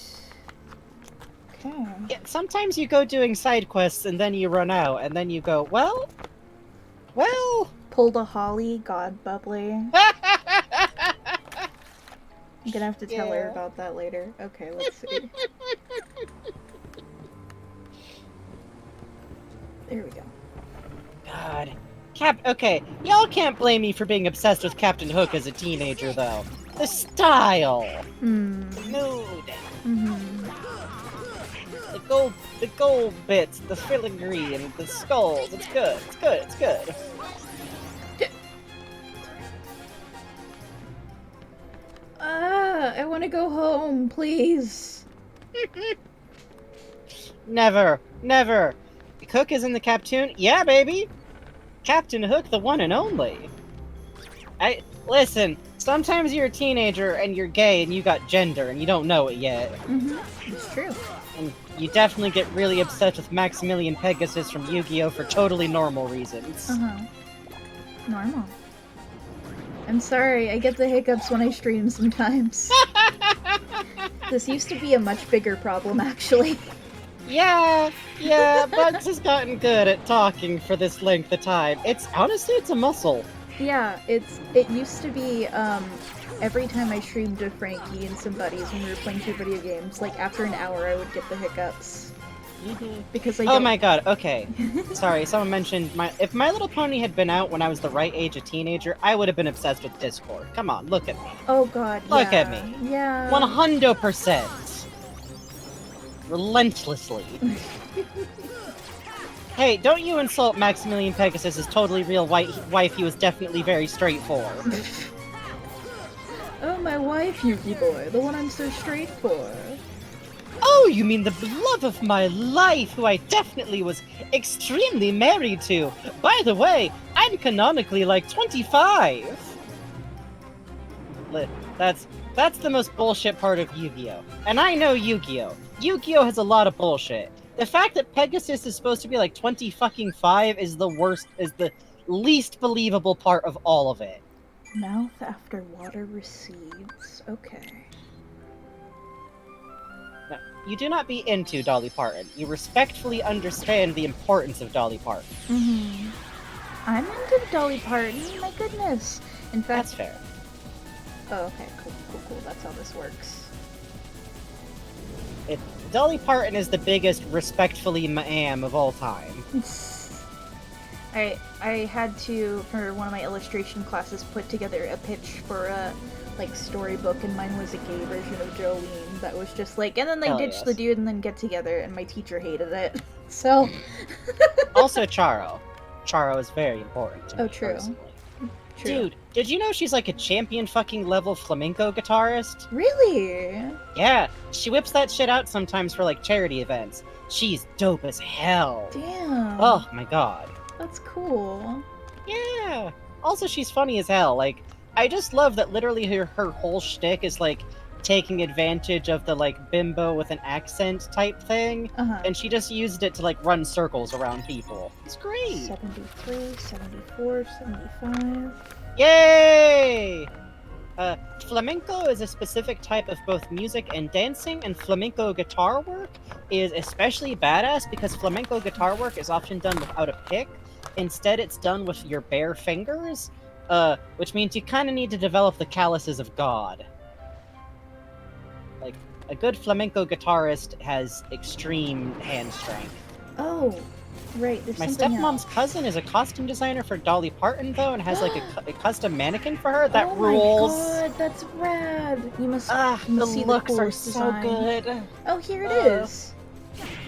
Okay. Yeah, sometimes you go doing side quests and then you run out, and then you go, well... Pulled a Holly, God bubbly. I'm gonna have to tell her about that later. Okay, let's see. There we go. God. Okay, y'all can't blame me for being obsessed with Captain Hook as a teenager, though. The style! The mood! The gold bits, the filigree, and the skulls. It's good, it's good, it's good. I want to go home, please. Never, never. Hook is in the Captoon? Yeah, baby! Captain Hook, the one and only. Listen, sometimes you're a teenager and you're gay and you got gender and you don't know it yet. It's true. And you definitely get really obsessed with Maximilian Pegasus from Yu-Gi-Oh! For totally normal reasons. Normal. I'm sorry, I get the hiccups when I stream sometimes. This used to be a much bigger problem, actually. Yeah, Bugs has gotten good at talking for this length of time. Honestly, it's a muscle. Yeah, it used to be, every time I streamed with Frankie and some buddies when we were playing 2 video games, like, after an hour I would get the hiccups. Because I don't... Oh my god, okay. Sorry, someone mentioned if My Little Pony had been out when I was the right age of teenager, I would have been obsessed with Discord. Come on, look at me. Oh god, Look at me. Yeah. 100%. Relentlessly. Hey, don't you insult Maximilian Pegasus' totally real wife. He was definitely very straightforward. Oh, my wife. life, Yuki boy, the one I'm so straight for. Oh, you mean the love of my life, who I definitely was extremely married to. By the way, I'm canonically like 25. That's the most bullshit part of Yu-Gi-Oh! And I know Yu-Gi-Oh! Yu-Gi-Oh! Has a lot of bullshit. The fact that Pegasus is supposed to be like 20 is the least believable part of all of it. Mouth after water recedes. Okay. Now, you do not be into Dolly Parton. You respectfully understand the importance of Dolly Parton. Mm-hmm. I'm into Dolly Parton, my goodness. In fact... That's fair. Oh, okay, cool. That's how this works. Dolly Parton is the biggest respectfully ma'am of all time. I had to, for one of my illustration classes, put together a pitch for a, storybook, and mine was a gay version of Jolene that was just like, and then they ditch the dude and then get together, and my teacher hated it. So... Also Charo. Charo is very important to me, true. Personally. True. Dude, did you know she's like a champion fucking level flamenco guitarist? Really? Yeah, she whips that shit out sometimes for like charity events. She's dope as hell. Damn. Oh my god. That's cool. Yeah. Also, she's funny as hell. Like, I just love that literally her whole shtick is like taking advantage of the like bimbo with an accent type thing, and she just used it to like run circles around people. It's great. 73, 74, 75. Yay! Flamenco is a specific type of both music and dancing, and flamenco guitar work is especially badass because flamenco guitar work is often done without a pick. Instead, it's done with your bare fingers, which means you kind of need to develop the calluses of God. Like, a good flamenco guitarist has extreme hand strength. Oh, right. There's My something stepmom's else. cousin is a costume designer for Dolly Parton, though, and has like a custom mannequin for her. That oh rules. Oh my god, that's rad. You must The see looks the are coolest so design. good. Oh, here it is.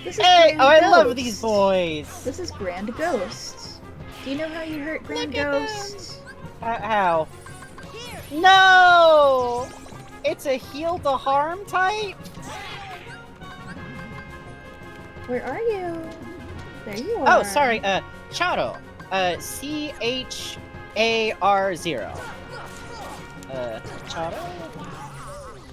This is Hey, Grand oh, I Ghost. love these boys. This is Grand Ghost. Do you know how you hurt Grand Ghost? How? No! It's a heal to harm type? Where are you? There you are. Oh, sorry, Charo. CHAR0. Charo?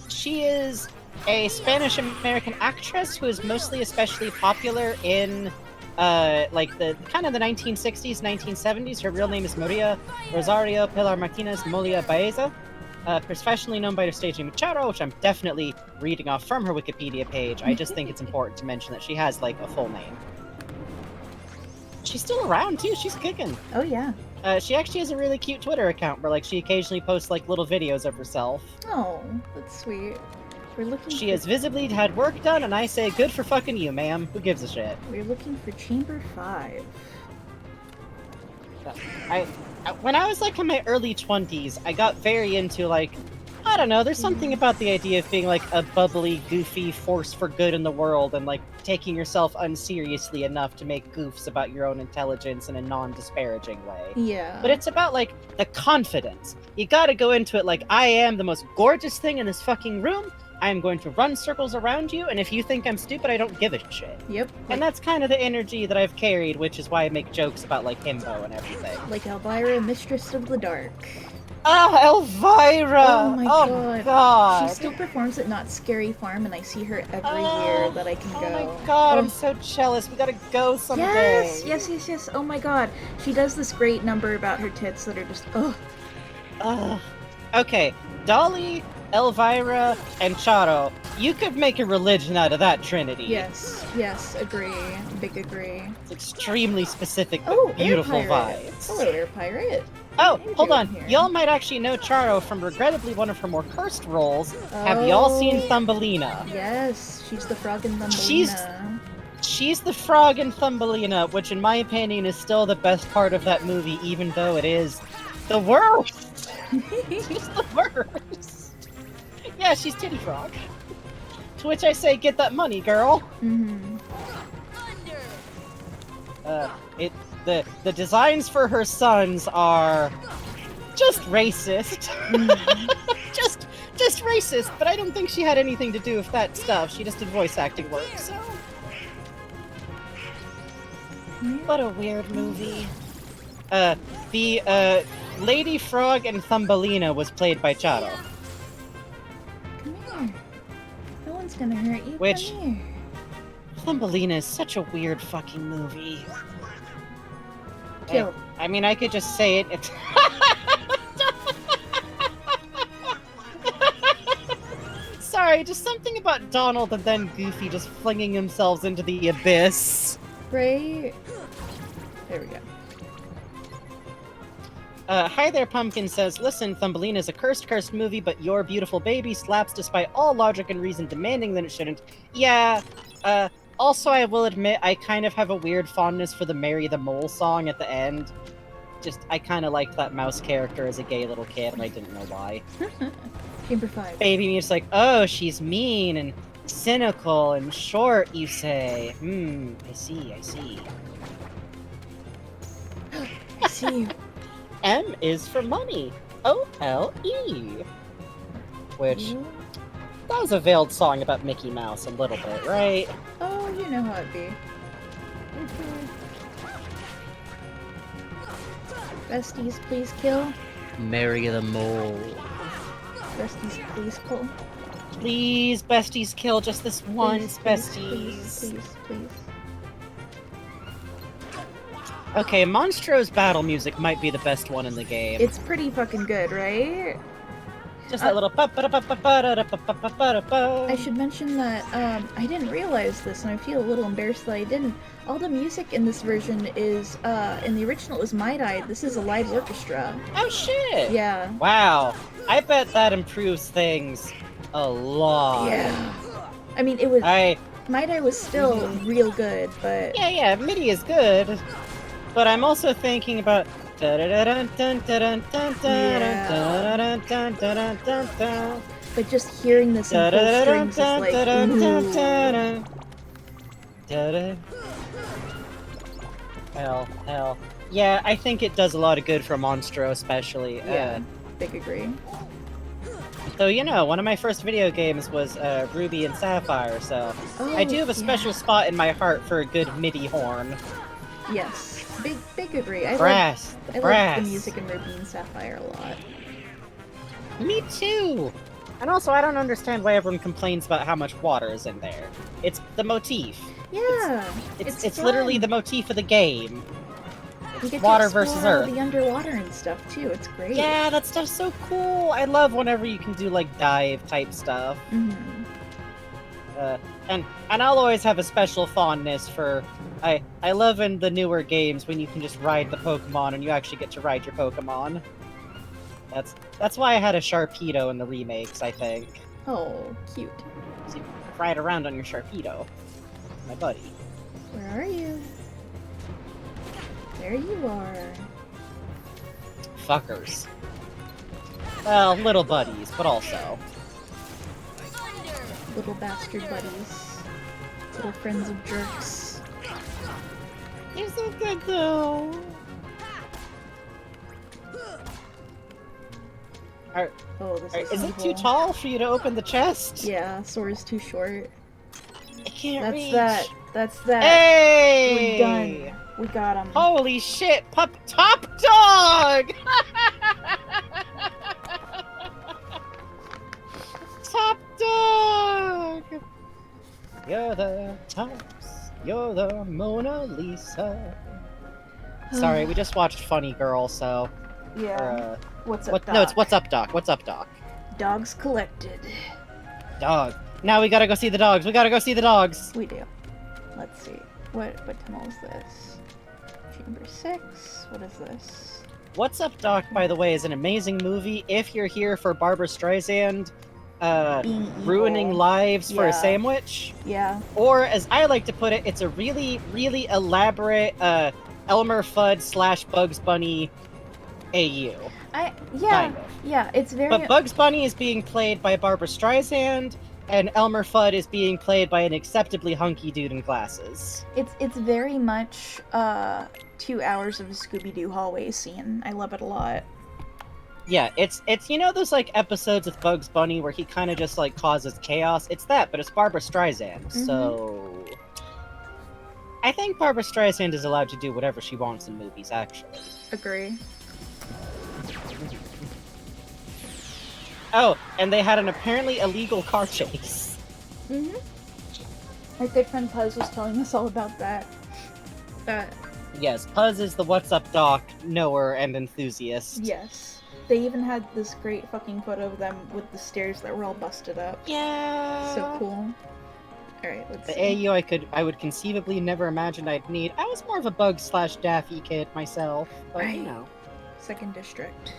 She is a Spanish-American actress who is mostly especially popular in, like, the 1960s, 1970s. Her real name is Maria Rosario Pilar Martinez Molia Baeza. Professionally known by her stage name Charo, which I'm definitely reading off from her Wikipedia page. I just think it's important to mention that she has, like, a full name. She's still around, too. She's kicking. Oh, yeah. She actually has a really cute Twitter account where, like, she occasionally posts, like, little videos of herself. Oh, that's sweet. We're looking She has visibly had work done, and I say good for fucking you, ma'am. Who gives a shit? We're looking for Chamber 5. When I was, like, in my early 20s, I got very into, like, I don't know, there's something about the idea of being, like, a bubbly, goofy force for good in the world, and, like, taking yourself unseriously enough to make goofs about your own intelligence in a non-disparaging way. Yeah. But it's about, like, the confidence. You gotta go into it like, I am the most gorgeous thing in this fucking room, I am going to run circles around you, and if you think I'm stupid, I don't give a shit. Yep. And that's kind of the energy that I've carried, which is why I make jokes about, like, himbo and everything. Like Elvira, Mistress of the Dark. Ah, Elvira! Oh my god. God. She still performs at Not Scary Farm, and I see her every year that I can go. Oh my god, I'm so jealous. We gotta go someday. Yes. Oh my god. She does this great number about her tits that are just, Okay, Dolly, Elvira, and Charo. You could make a religion out of that trinity. Yes, agree. Big agree. It's extremely specific, but beautiful Air Pirate. vibes. Hello, Air Pirate. Oh, How you hold doing on. here? Y'all might actually know Charo from regrettably one of her more cursed roles. Have y'all seen Thumbelina? Yes, she's the frog in Thumbelina. She's the frog in Thumbelina, which in my opinion is still the best part of that movie, even though it is the worst. She's the worst. Yeah, she's Titty Frog. To which I say, get that money, girl. Mm-hmm. The designs for her sons are just racist. Mm. just racist, but I don't think she had anything to do with that stuff. She just did voice acting work, so... What a weird movie. The Lady Frog and Thumbelina was played by Charo. Come here. No one's gonna hurt you. Which- Come here. Thumbelina is such a weird fucking movie. Kill. I mean, I could just say it. It's... Sorry, just something about Donald and then Goofy just flinging themselves into the abyss. Right? There we go. Hi there, Pumpkin says, listen, Thumbelina is a cursed movie, but Your Beautiful Baby slaps despite all logic and reason demanding that it shouldn't. Yeah, also I will admit I kind of have a weird fondness for the Mary the Mole song at the end. Just, I kind of liked that mouse character as a gay little kid, and I didn't know why. Chamber 5. Baby me's like, oh, she's mean and cynical and short, you say. I see. I see you. M is for money. O-L-E. Which, that was a veiled song about Mickey Mouse a little bit, right? Oh, you know how it be. Besties, please kill. Mary the Mole. Besties, please pull. Please, besties, kill just this once, besties. Please. Okay, Monstro's battle music might be the best one in the game. It's pretty fucking good, right? Just that little pa-pa-da-pa-pa-pa-da-pa-pa-pa-da-pa. I should mention that I didn't realize this, and I feel a little embarrassed that I didn't. All the music in this version is, in the original it was My-Dai. This is a live orchestra. Oh shit! Yeah. Wow. I bet that improves things a lot. Yeah. I mean, it was... My-Dai was still real good, but... Yeah, MIDI is good. But I'm also thinking about... But just hearing this in full strings is like... ooh. Hell. Yeah, I think it does a lot of good for Monstro, especially. Yeah, big agree. So, one of my first video games was Ruby and Sapphire, so I do have a special spot in my heart for a good MIDI horn. Yes, big agree. I Brass. like the music in Ruby and Sapphire a lot. Me too! And also, I don't understand why everyone complains about how much water is in there. It's the motif. Yeah, it's literally the motif of the game. You get water to versus explore all earth. the underwater and stuff too. It's great. Yeah, that stuff's so cool. I love whenever you can do like dive type stuff. And I'll always have a special fondness for. I love in the newer games when you can just ride the Pokemon and you actually get to ride your Pokemon. That's why I had a Sharpedo in the remakes, I think. Oh, cute. So you ride around on your Sharpedo. My buddy. Where are you? There you are. Fuckers. Well, little buddies, but also. Little bastard buddies. Little friends of jerks. You're so good though. Is it too tall for you to open the chest? Yeah, Sora's too short. I can't reach. That's that. Hey! We're done. We got him. Holy shit! Top dog! Top dog! You're the tops. You're the Mona Lisa. Sorry, we just watched Funny Girl, so... Yeah. What's up, Doc? No, it's What's Up, Doc. What's up, Doc? Dogs collected. Dog. Now we gotta go see the dogs. We gotta go see the dogs. We do. Let's see. What tunnel is this? Chamber 6? What is this? What's Up, Doc, by the way, is an amazing movie if you're here for Barbara Streisand ruining lives for a sandwich. Yeah. Or, as I like to put it, it's a really, really elaborate Elmer Fudd / Bugs Bunny AU. Kind of. Yeah, it's very... But Bugs Bunny is being played by Barbara Streisand, and Elmer Fudd is being played by an acceptably hunky dude in glasses. It's very much 2 hours of a Scooby-Doo hallway scene. I love it a lot. Yeah, it's you know those like episodes with Bugs Bunny where he kind of just like causes chaos. It's that, but it's Barbara Streisand. So I think Barbara Streisand is allowed to do whatever she wants in movies. Actually. Agree. Oh, and they had an apparently illegal car chase. My good friend Puz was telling us all about that. Yes, Puz is the What's Up Doc knower and enthusiast. Yes. They even had this great fucking photo of them with the stairs that were all busted up. Yeah. So cool. Alright, let's The see. AU I would conceivably never imagine I'd need. I was more of a Bugs/Daffy kid myself, but you know. Second district.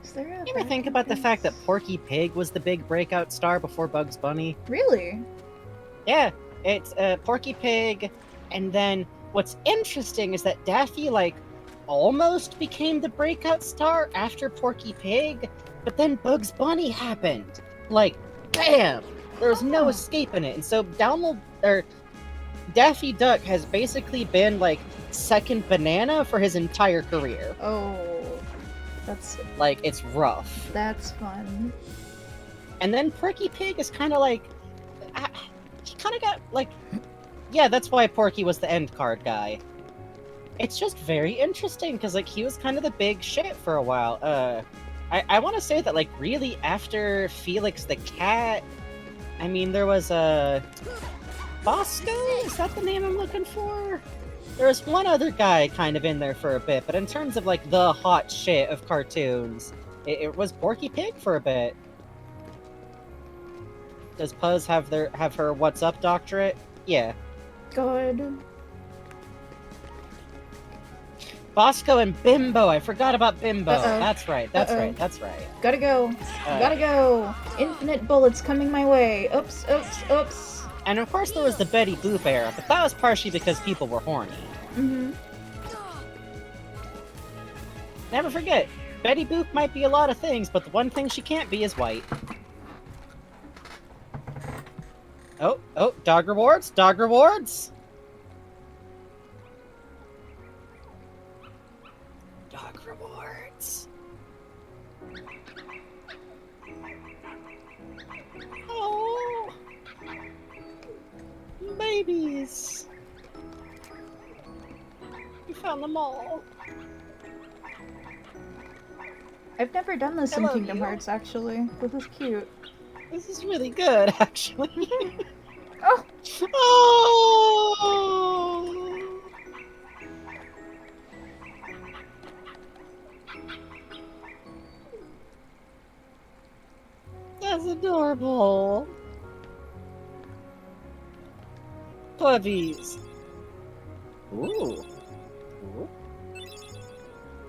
Is there a You ever think about the fact that Porky Pig was the big breakout star before Bugs Bunny? Really? Yeah, it's Porky Pig, and then what's interesting is that Daffy, like, almost became the breakout star after Porky Pig, but then Bugs Bunny happened. Like, bam! There was no escaping it, and so Daffy Duck has basically been, like, second banana for his entire career. Oh, that's... Like, it's rough. That's fun. And then Porky Pig is kind of like... he kind of got, like... Yeah, that's why Porky was the end card guy. It's just very interesting, because, like, he was kind of the big shit for a while. I want to say that, like, really after Felix the Cat, I mean, there was, Bosco? Is that the name I'm looking for? There was one other guy kind of in there for a bit, but in terms of, like, the hot shit of cartoons, it was Porky Pig for a bit. Does Puz have her What's Up doctorate? Yeah. Good. Bosco and Bimbo. I forgot about Bimbo. Uh-oh. That's right. That's right. That's right. Gotta go. Gotta go. Infinite bullets coming my way. Oops, oops, oops. And of course there was the Betty Boop era, but that was partially because people were horny. Never forget, Betty Boop might be a lot of things, but the one thing she can't be is white. Oh, dog rewards? Dog rewards? Dog rewards. Oh, babies. We found them all. I've never done this I in love Kingdom you. Hearts, actually. This is cute. This is really good, actually. Oh! Oh! That's adorable. Puppies. Ooh. Ooh.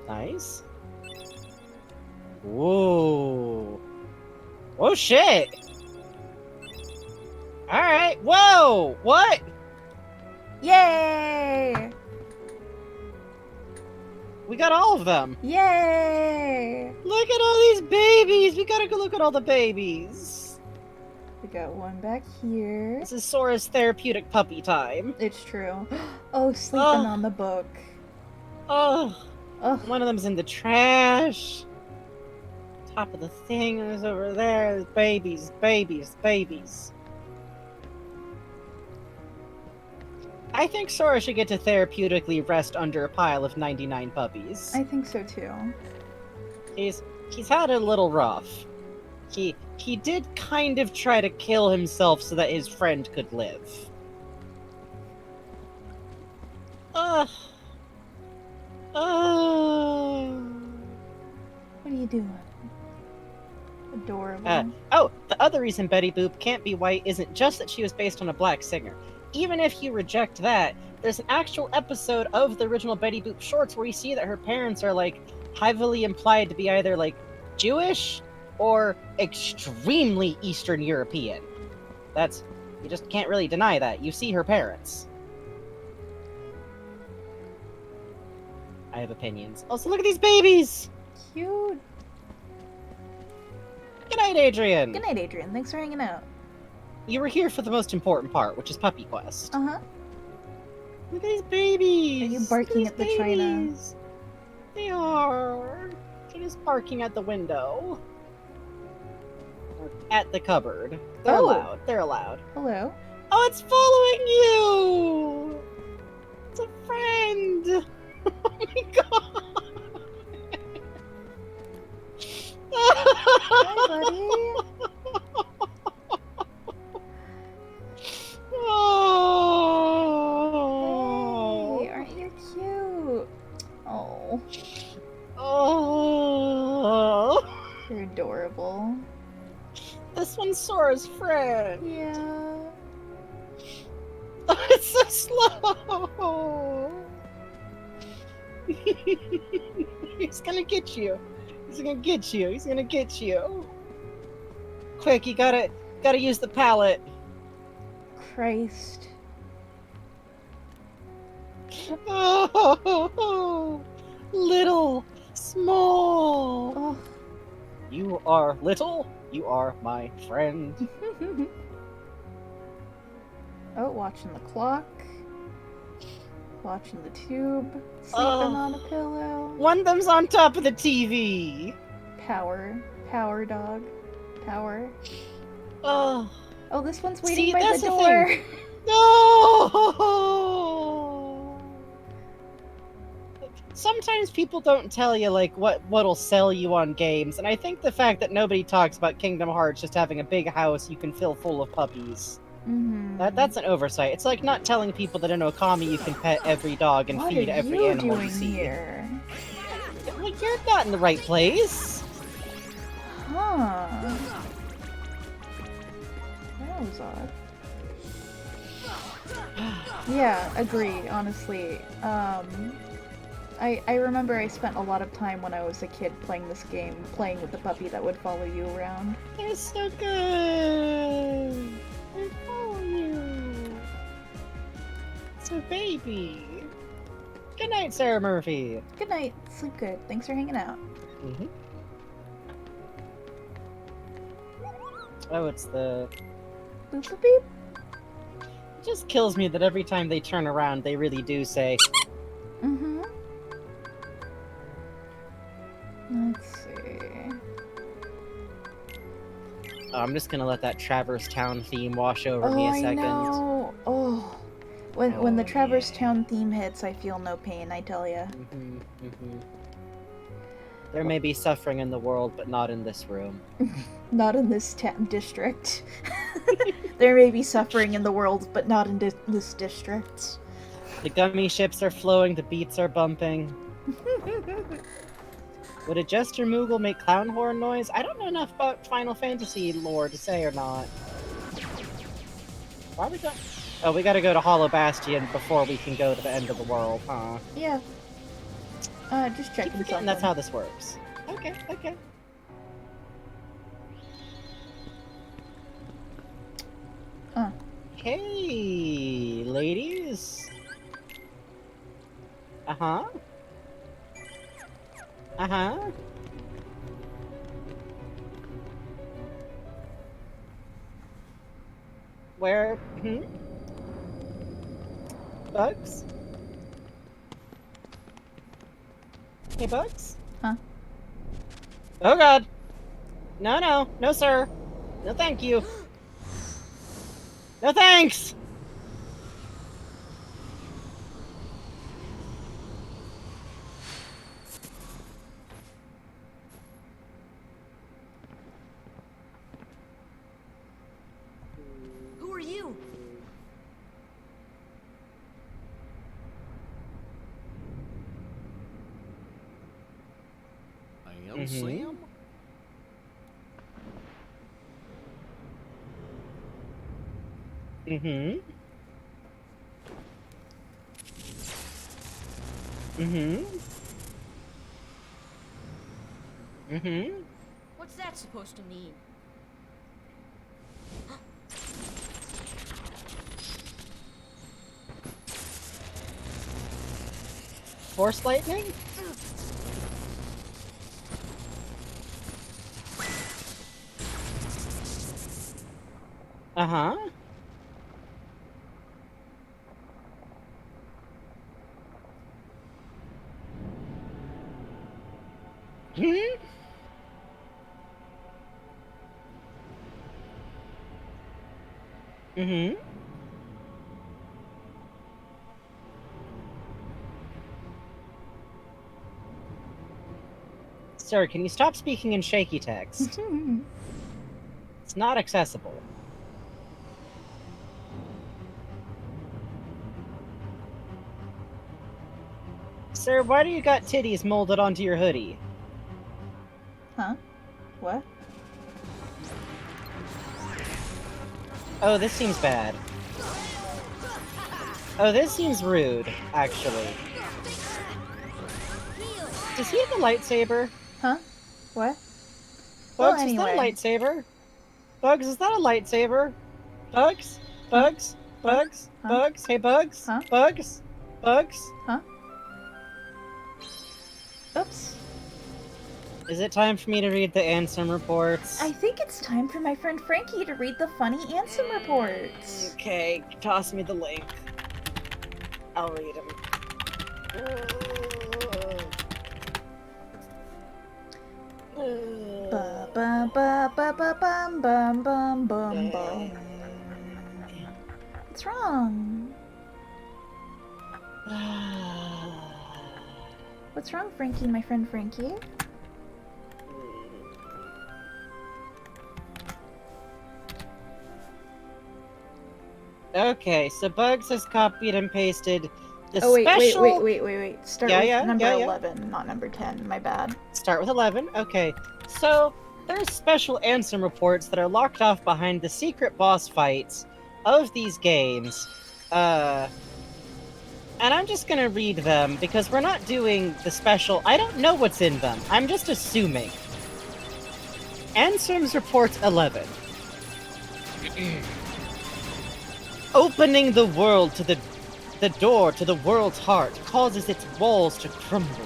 Nice. Whoa. Oh shit! Alright, whoa! What? Yay! We got all of them! Yay! Look at all these babies! We gotta go look at all the babies! We got one back here. This is Sora's therapeutic puppy time. It's true. Oh, sleeping on the book. Oh, Ugh. one of them's in the trash. Top of the thing is over there. There's babies, babies, babies. I think Sora should get to therapeutically rest under a pile of 99 puppies. I think so too. He's had it a little rough. He did kind of try to kill himself so that his friend could live. Ugh. What are you doing? Adorable. Oh, the other reason Betty Boop can't be white isn't just that she was based on a black singer. Even if you reject that, there's an actual episode of the original Betty Boop shorts where you see that her parents are, like, heavily implied to be either, like, Jewish or extremely Eastern European. You just can't really deny that. You see her parents. I have opinions. Also, look at these babies! Cute. Good night, Adrian! Good night, Adrian. Thanks for hanging out. You were here for the most important part, which is Puppy Quest. Uh-huh. Look at these babies! Are you barking Look at the these china? babies. They are. They're just barking at the window. Or at the cupboard. They're Oh. allowed. They're allowed. Hello. Oh, it's following you! It's a friend! Oh my god! Hi, buddy. Oh. Hey, aren't you cute? Oh, Oh. you're adorable. This one's Sora's friend. Yeah. Oh, it's so slow. He's gonna get you. He's gonna get you. He's gonna get you. Quick, you gotta use the pallet. Christ. Oh, little, small. Oh. You are little. You are my friend. Oh, watching the clock. Watching the tube. Sleeping Oh. on a pillow. One of them's on top of the TV. Power. Power dog. Power. Oh. Oh, this one's waiting See, by that's the the door. thing. No! Sometimes people don't tell you like what'll sell you on games, and I think the fact that nobody talks about Kingdom Hearts just having a big house you can fill full of puppies. Mm-hmm. That's an oversight. It's like not telling people that in Okami you can pet every dog and What feed are every you animal doing you see. here? Well, you're not in the right place. Huh. That was odd. Yeah, agree, honestly. I remember I spent a lot of time when I was a kid playing this game, playing with the puppy that would follow you around. They're so good. They follow you. It's a baby. Good night, Sarah Murphy. Good night, sleep good. Thanks for hanging out. Mm-hmm. Oh, it's the... Boop boop beep. It just kills me that every time they turn around, they really do say... Mm-hmm. Let's see. Oh, I'm just gonna let that Traverse Town theme wash over me a I second. know. Oh. When the Oh, Traverse yeah. Town theme hits, I feel no pain, I tell ya. Mm-hmm, mm-hmm. There may be suffering in the world, but not in this room. Not in this district. There may be suffering in the world, but not in this district. The gummy ships are flowing, the beats are bumping. Would a Jester Moogle make clown horn noise? I don't know enough about Final Fantasy lore to say or not. Why are we going? Oh, we gotta go to Hollow Bastion before we can go to the end of the world, huh? Yeah. Just Keep checking forgetting something. that's how this works. Okay, okay. Hey, ladies. Uh-huh. Uh-huh. Where? Hmm? Bugs? Hey, Bugs? Huh? Oh, God. No, no. No, sir. No, thank you. No, thanks! Who are you? I am Sam. Mm-hmm. Mm-hmm. Mm-hmm. What's that supposed to mean? Force lightning? Uh-huh. Hmm? Mm-hmm. Sir, can you stop speaking in shaky text? It's not accessible. Sir, why do you got titties molded onto your hoodie? Huh? What? Oh, this seems bad. Oh, this seems rude, actually. Does he have a lightsaber? Huh? What? Well, Bugs, is that a anyway. lightsaber? Bugs, is that a lightsaber? Bugs? Huh? Bugs? Bugs? Huh? Bugs? Hey, Bugs? Huh? Bugs? Bugs? Huh? Oops. Is it time for me to read the Ansem reports? I think it's time for my friend Frankie to read the funny Ansem reports. Okay, toss me the link. I'll read them. Ba ba ba ba ba bum bum bum bum bum. What's wrong? What's wrong, Frankie, my friend Frankie? Okay, so Bugs has copied and pasted the Oh, special... wait. Start Yeah, with yeah, number yeah, yeah. 11, not number 10. My bad. Start with 11. Okay, so there's special Ansem reports that are locked off behind the secret boss fights of these games. And I'm just gonna read them because we're not doing the special. I don't know what's in them. I'm just assuming. Ansem's report 11. Opening the world to the door to the world's heart causes its walls to crumble.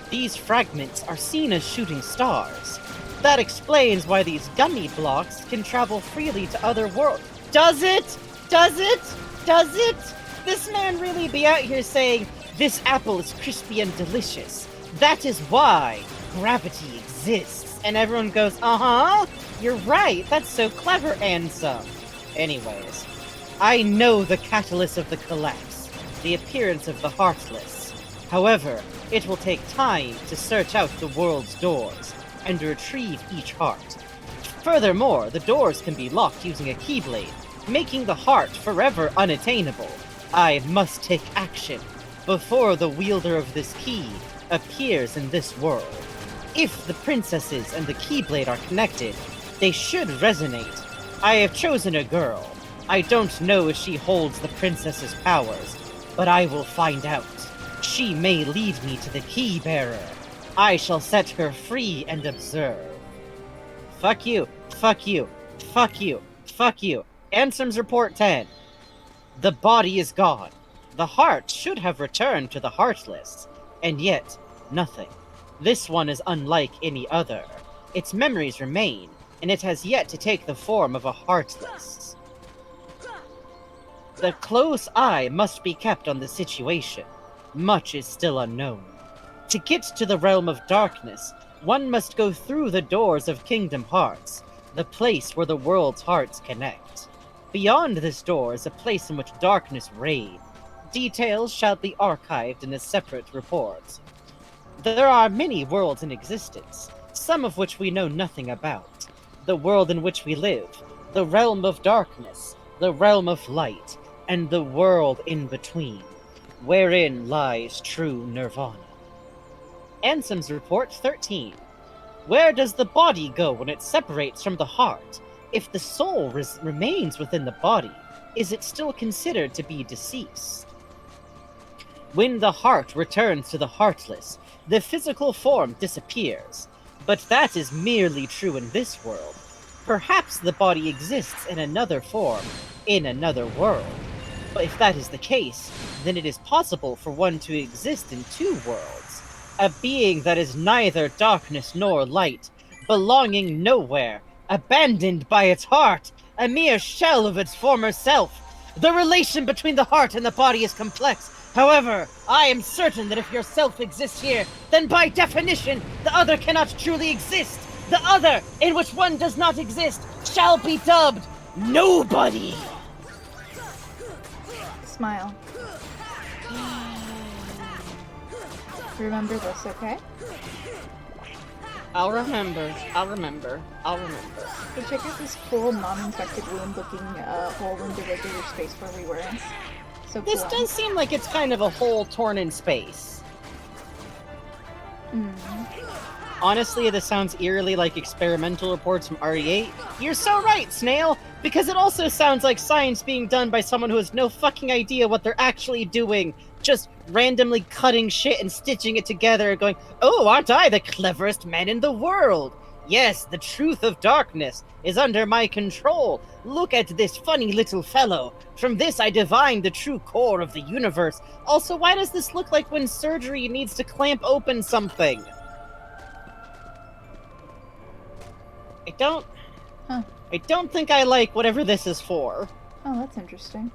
These fragments are seen as shooting stars. That explains why these gummy blocks can travel freely to other worlds. Does it? Does it? Does it? This man really be out here saying, this apple is crispy and delicious. That is why gravity exists. And everyone goes, uh-huh, you're right. That's so clever, Ansem. Anyways, I know the catalyst of the collapse, the appearance of the Heartless. However, it will take time to search out the world's doors and retrieve each heart. Furthermore, the doors can be locked using a keyblade, making the heart forever unattainable. I must take action before the wielder of this key appears in this world. If the princesses and the keyblade are connected, they should resonate. I have chosen a girl. I don't know if she holds the princess's powers, but I will find out. She may lead me to the key bearer. I shall set her free and observe. Fuck you, fuck you, fuck you, fuck you. Ansem's report 10. The body is gone. The heart should have returned to the Heartless, and yet, nothing. This one is unlike any other. Its memories remain, and it has yet to take the form of a Heartless. The close eye must be kept on the situation. Much is still unknown. To get to the realm of darkness, one must go through the doors of Kingdom Hearts, the place where the world's hearts connect. Beyond this door is a place in which darkness reigns. Details shall be archived in a separate report. There are many worlds in existence, some of which we know nothing about. The world in which we live, the realm of darkness, the realm of light, and the world in between, wherein lies true nirvana. Ansem's report 13. Where does the body go when it separates from the heart? If the soul remains within the body, is it still considered to be deceased? When the heart returns to the Heartless, the physical form disappears. But that is merely true in this world. Perhaps the body exists in another form, in another world. But if that is the case, then it is possible for one to exist in two worlds. A being that is neither darkness nor light, belonging nowhere, abandoned by its heart, a mere shell of its former self. The relation between the heart and the body is complex, However, I am certain that if yourself exists here, then by definition, the other cannot truly exist. The other, in which one does not exist, shall be dubbed Nobody. Smile. Remember this, okay? I'll remember. I'll remember. I'll remember. Hey, check out this cool non-infected wound looking hole in the regular space where we were. So cool. This does seem like it's kind of a hole torn in space. Honestly, this sounds eerily like experimental reports from RE8. You're so right, Snail! Because it also sounds like science being done by someone who has no fucking idea what they're actually doing. Just randomly cutting shit and stitching it together and going, oh, aren't I the cleverest man in the world? Yes, the truth of darkness is under my control. Look at this funny little fellow. From this I divine the true core of the universe. Also, why does this look like when surgery needs to clamp open something? I don't think I like whatever this is for. Oh, that's interesting.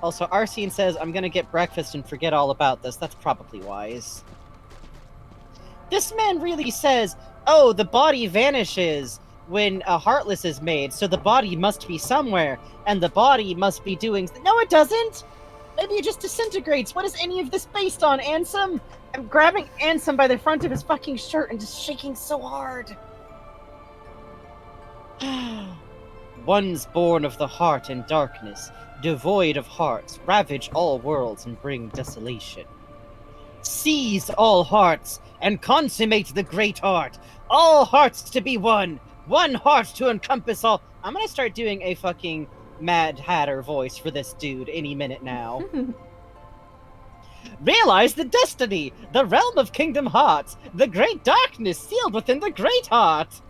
Also, Arsene says, I'm gonna get breakfast and forget all about this. That's probably wise. This man really says, oh, the body vanishes when a Heartless is made, so the body must be somewhere, and the body must be doing... No, it doesn't! Maybe it just disintegrates. What is any of this based on, Ansem? I'm grabbing Ansem by the front of his fucking shirt and just shaking so hard. Ones born of the heart and darkness, devoid of hearts, ravage all worlds and bring desolation. Seize all hearts and consummate the great heart. All hearts to be one. One heart to encompass all. I'm gonna start doing a fucking Mad Hatter voice for this dude any minute now. Realize the destiny, the realm of Kingdom Hearts, the great darkness sealed within the great heart.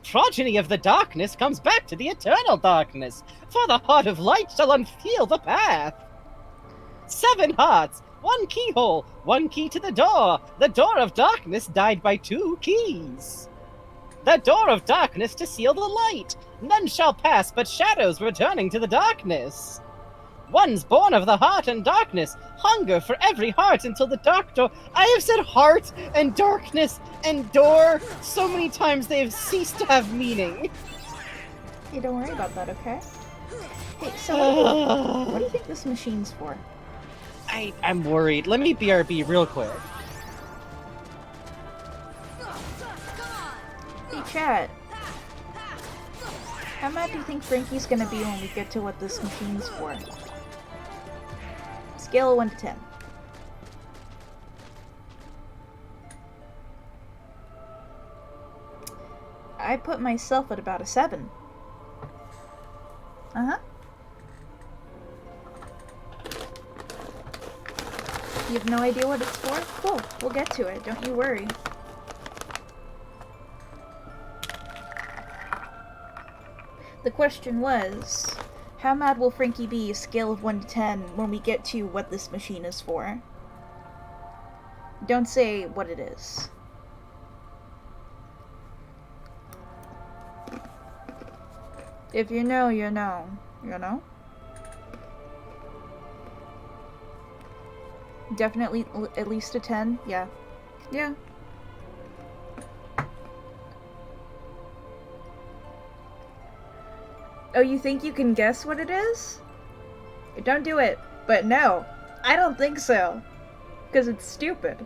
Progeny of the darkness comes back to the eternal darkness, for the heart of light shall unveil the path. 7 hearts, 1 keyhole, 1 key to the door of darkness died by 2 keys. The door of darkness to seal the light, none shall pass but shadows returning to the darkness. One's born of the heart and darkness, hunger for every heart until the dark door. I have said heart and darkness and door so many times they have ceased to have meaning. Hey, don't worry about that, okay? Hey, so what do you think this machine's for? I'm worried. Let me BRB real quick. Hey, chat. How mad do you think Frankie's gonna be when we get to what this machine's for? Scale of 1 to 10. I put myself at about a 7. Uh-huh. You have no idea what it's for? Cool, we'll get to it, don't you worry. The question was, how mad will Frankie be, scale of 1 to 10, when we get to what this machine is for? Don't say what it is. If you know, you know. You know? Definitely at least a 10? Yeah. Yeah. Oh, you think you can guess what it is? Don't do it. But no, I don't think so. Because it's stupid.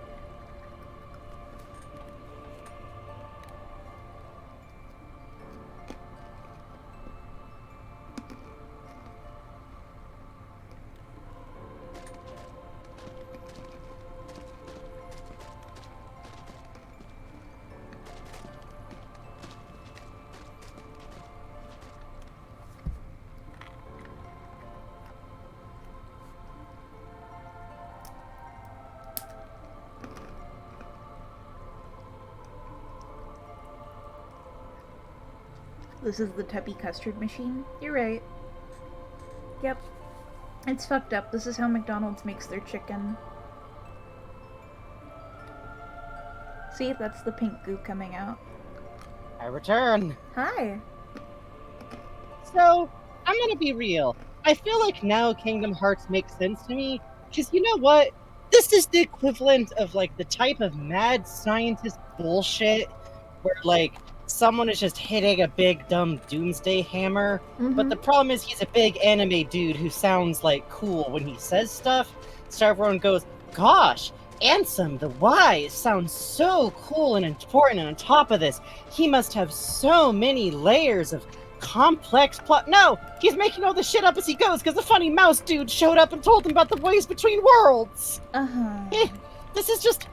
This is the Tubby Custard machine? You're right. Yep. It's fucked up. This is how McDonald's makes their chicken. See, that's the pink goo coming out. I return. Hi. So, I'm gonna be real. I feel like now Kingdom Hearts makes sense to me Because you know what? This is the equivalent of, like, the type of mad scientist bullshit where, like, someone is just hitting a big, dumb doomsday hammer, but the problem is he's a big anime dude who sounds, like, cool when he says stuff, so everyone goes, gosh, Ansem the Wise sounds so cool and important, and on top of this, he must have so many layers of complex plot. No, he's making all this shit up as he goes because the funny mouse dude showed up and told him about the ways between worlds. This is just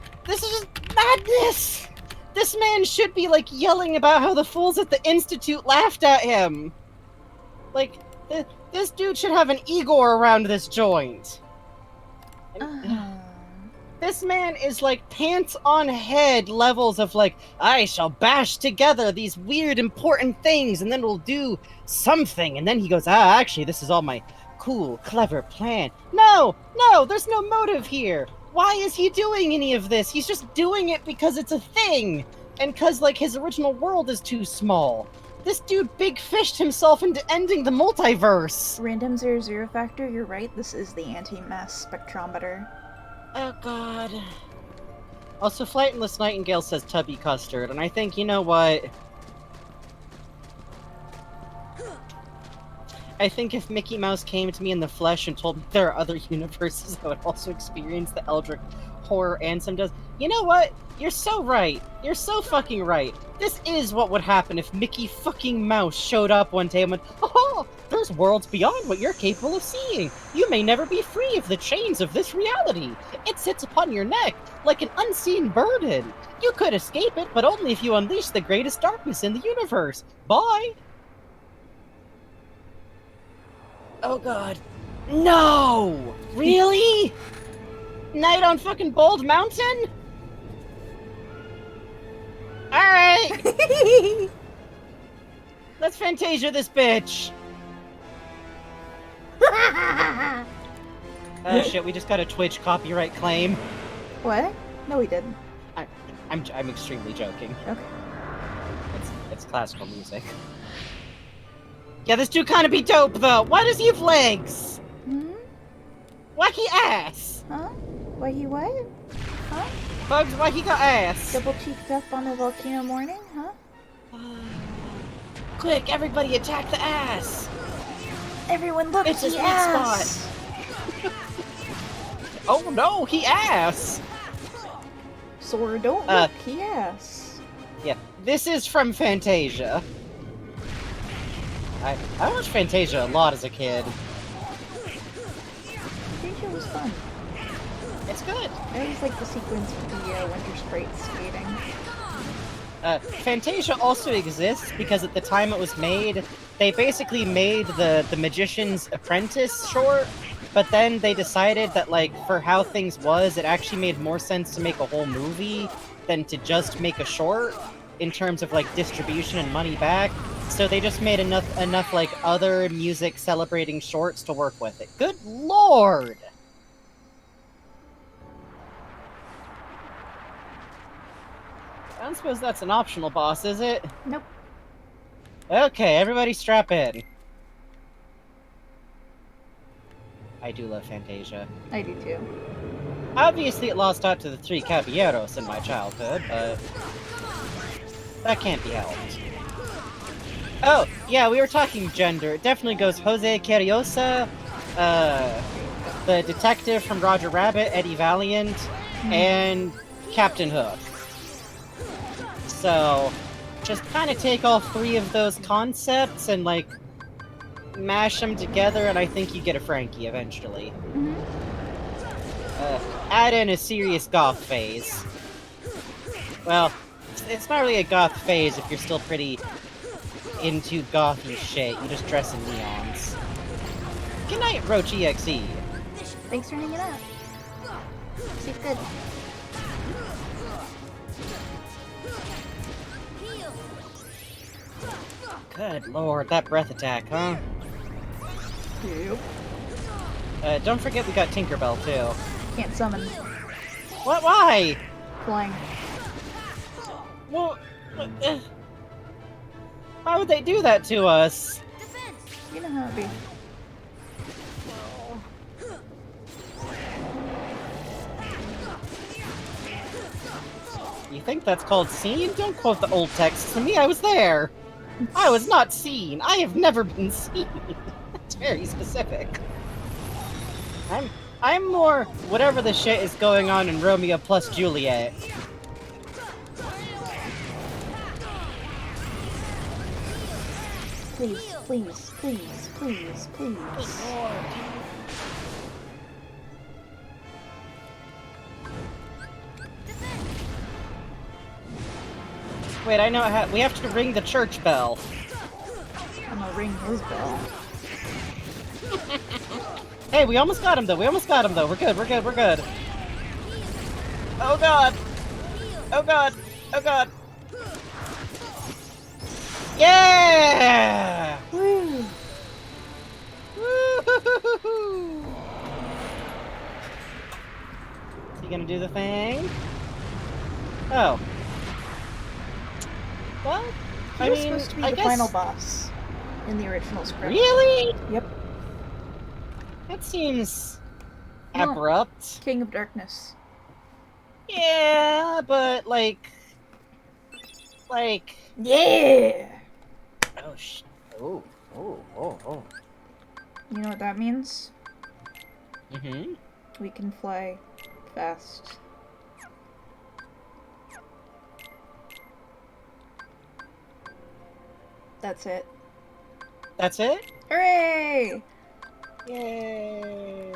madness. This man should be like yelling about how the fools at the institute laughed at him. Like this dude should have an Igor around this joint. This man is like pants on head levels of like, I shall bash together these weird important things and then we'll do something. And then he goes, actually, this is all my cool, clever plan. No, there's no motive here. Why is he doing any of this? He's just doing it because it's a thing. And because like his original world is too small. This dude big fished himself into ending the multiverse. Random 00 factor, you're right. This is the anti-mass spectrometer. Oh god. Also, Flightless Nightingale says Tubby Custard, and I think, you know what? I think if Mickey Mouse came to me in the flesh and told me there are other universes I would also experience the Eldritch horror Ansem does, you know what? You're so right. You're so fucking right. This is what would happen if Mickey fucking Mouse showed up one day and went, oh, there's worlds beyond what you're capable of seeing. You may never be free of the chains of this reality. It sits upon your neck like an unseen burden. You could escape it, but only if you unleash the greatest darkness in the universe. Bye! Oh god. No! Really? Night on fucking Bold Mountain? Alright! Let's Fantasia this bitch! Oh shit, we just got a Twitch copyright claim. What? No, we didn't. I'm extremely joking. Okay. It's classical music. Yeah, this dude kinda be dope though! Why does he have legs? Why he ass? Huh? Why he what? Huh? Bugs, why he got ass? Double cheeked up on a volcano morning, huh? Quick, everybody attack the ass! Everyone look, It's his he weak ass! spot! Oh no, he ass! Sora, don't look, he ass. Yeah, this is from Fantasia. I watched Fantasia a lot as a kid. Fantasia was fun. It's good. I always like the sequence with the Winter Sprite skating. Fantasia also exists because at the time it was made, they basically made the Magician's Apprentice short, but then they decided that, like, for how things was, it actually made more sense to make a whole movie than to just make a short in terms of, like, distribution and money back. So they just made enough like, other music celebrating shorts to work with it. Good lord! I don't suppose that's an optional boss, is it? Nope. Okay, everybody strap in. I do love Fantasia. I do too. Obviously it lost out to the Three Caballeros in my childhood, but that can't be helped. Oh, yeah, we were talking gender. It definitely goes Jose Carriosa, the detective from Roger Rabbit, Eddie Valiant, and Captain Hook. So, just kind of take all three of those concepts and, like, mash them together, and I think you get a Frankie eventually. Add in a serious goth phase. Well, it's not really a goth phase if you're still pretty into gothy shit. You just dress in neons. Good night, Roach EXE. Thanks for hanging out. Sleep good. Good lord, that breath attack, huh? Yep. Don't forget we got Tinkerbell, too. Can't summon. What? Why? Flying. Well, why would they do that to us? You know how it be. You think that's called seen? Don't quote the old texts to me, I was there! I was not seen! I have never been seen! That's very specific. I'm more whatever the shit is going on in Romeo plus Juliet. Please, please, please, please, please. Wait, I know we have to ring the church bell. I'm gonna ring his bell. Hey, we almost got him though. We're good, we're good, we're good. Oh god! Oh god! Oh god! Yeah! Woo! Woo-hoo-hoo-hoo-hoo! Is he gonna do the thing? Oh. Well, He was supposed to be I the guess... final boss in the original script. Really? Yep. That seems... No. abrupt. King of Darkness. Yeah, but like... Yeah! Oh, oh, oh, oh, oh. You know what that means? Mm-hmm. We can fly fast. That's it. That's it? Hooray! Yay!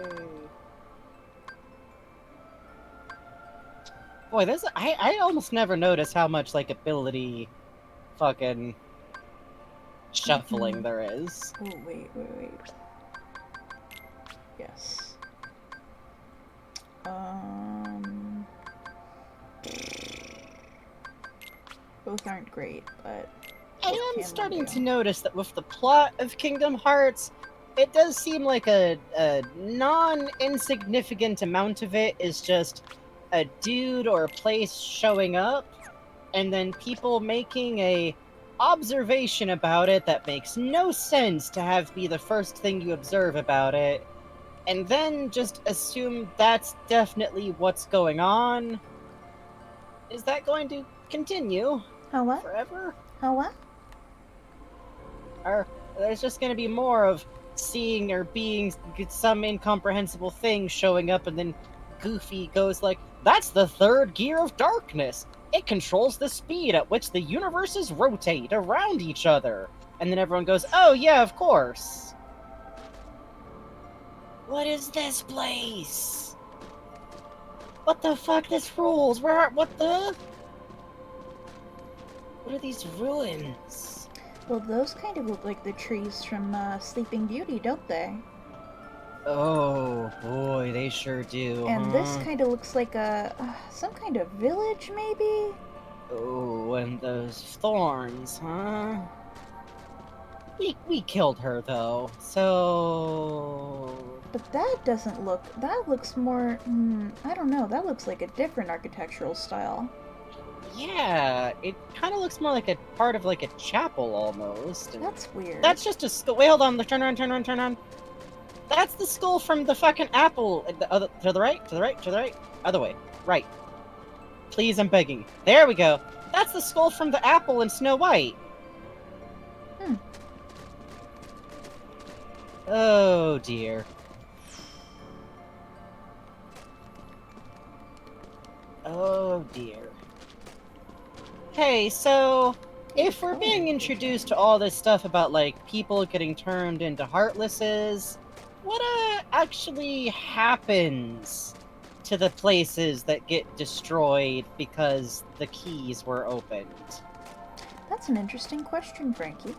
Boy, there's I almost never notice how much like ability fucking shuffling there is. Oh, wait. Yes. Both aren't great, but... I am starting to notice that with the plot of Kingdom Hearts, it does seem like a non-insignificant amount of it is just a dude or a place showing up, and then people making a observation about it that makes no sense to have be the first thing you observe about it, and then just assume that's definitely what's going on. Is that going to continue How what? forever? How what? Or there's just going to be more of seeing or being some incomprehensible thing showing up, and then Goofy goes like, "That's the third gear of darkness. It controls the speed at which the universes rotate around each other." And then everyone goes, "Oh yeah, of course." What is this place? What the fuck? This rules. What the? What are these ruins? Well, those kind of look like the trees from Sleeping Beauty, don't they? Oh boy, they sure do. And this kind of looks like some kind of village, maybe? Oh, and those thorns, huh? We killed her though, so... But that doesn't look... That looks more... I don't know. That looks like a different architectural style. Yeah, it kind of looks more like a part of like a chapel almost. And that's weird. That's just a skull. Wait, hold on. Turn around. That's the skull from the fucking apple. To the right. Other way. Right. Please, I'm begging. There we go. That's the skull from the apple in Snow White. Oh, dear. Oh, dear. Okay, so if we're being introduced to all this stuff about, like, people getting turned into Heartlesses, what actually happens to the places that get destroyed because the keys were opened? That's an interesting question, Frankie.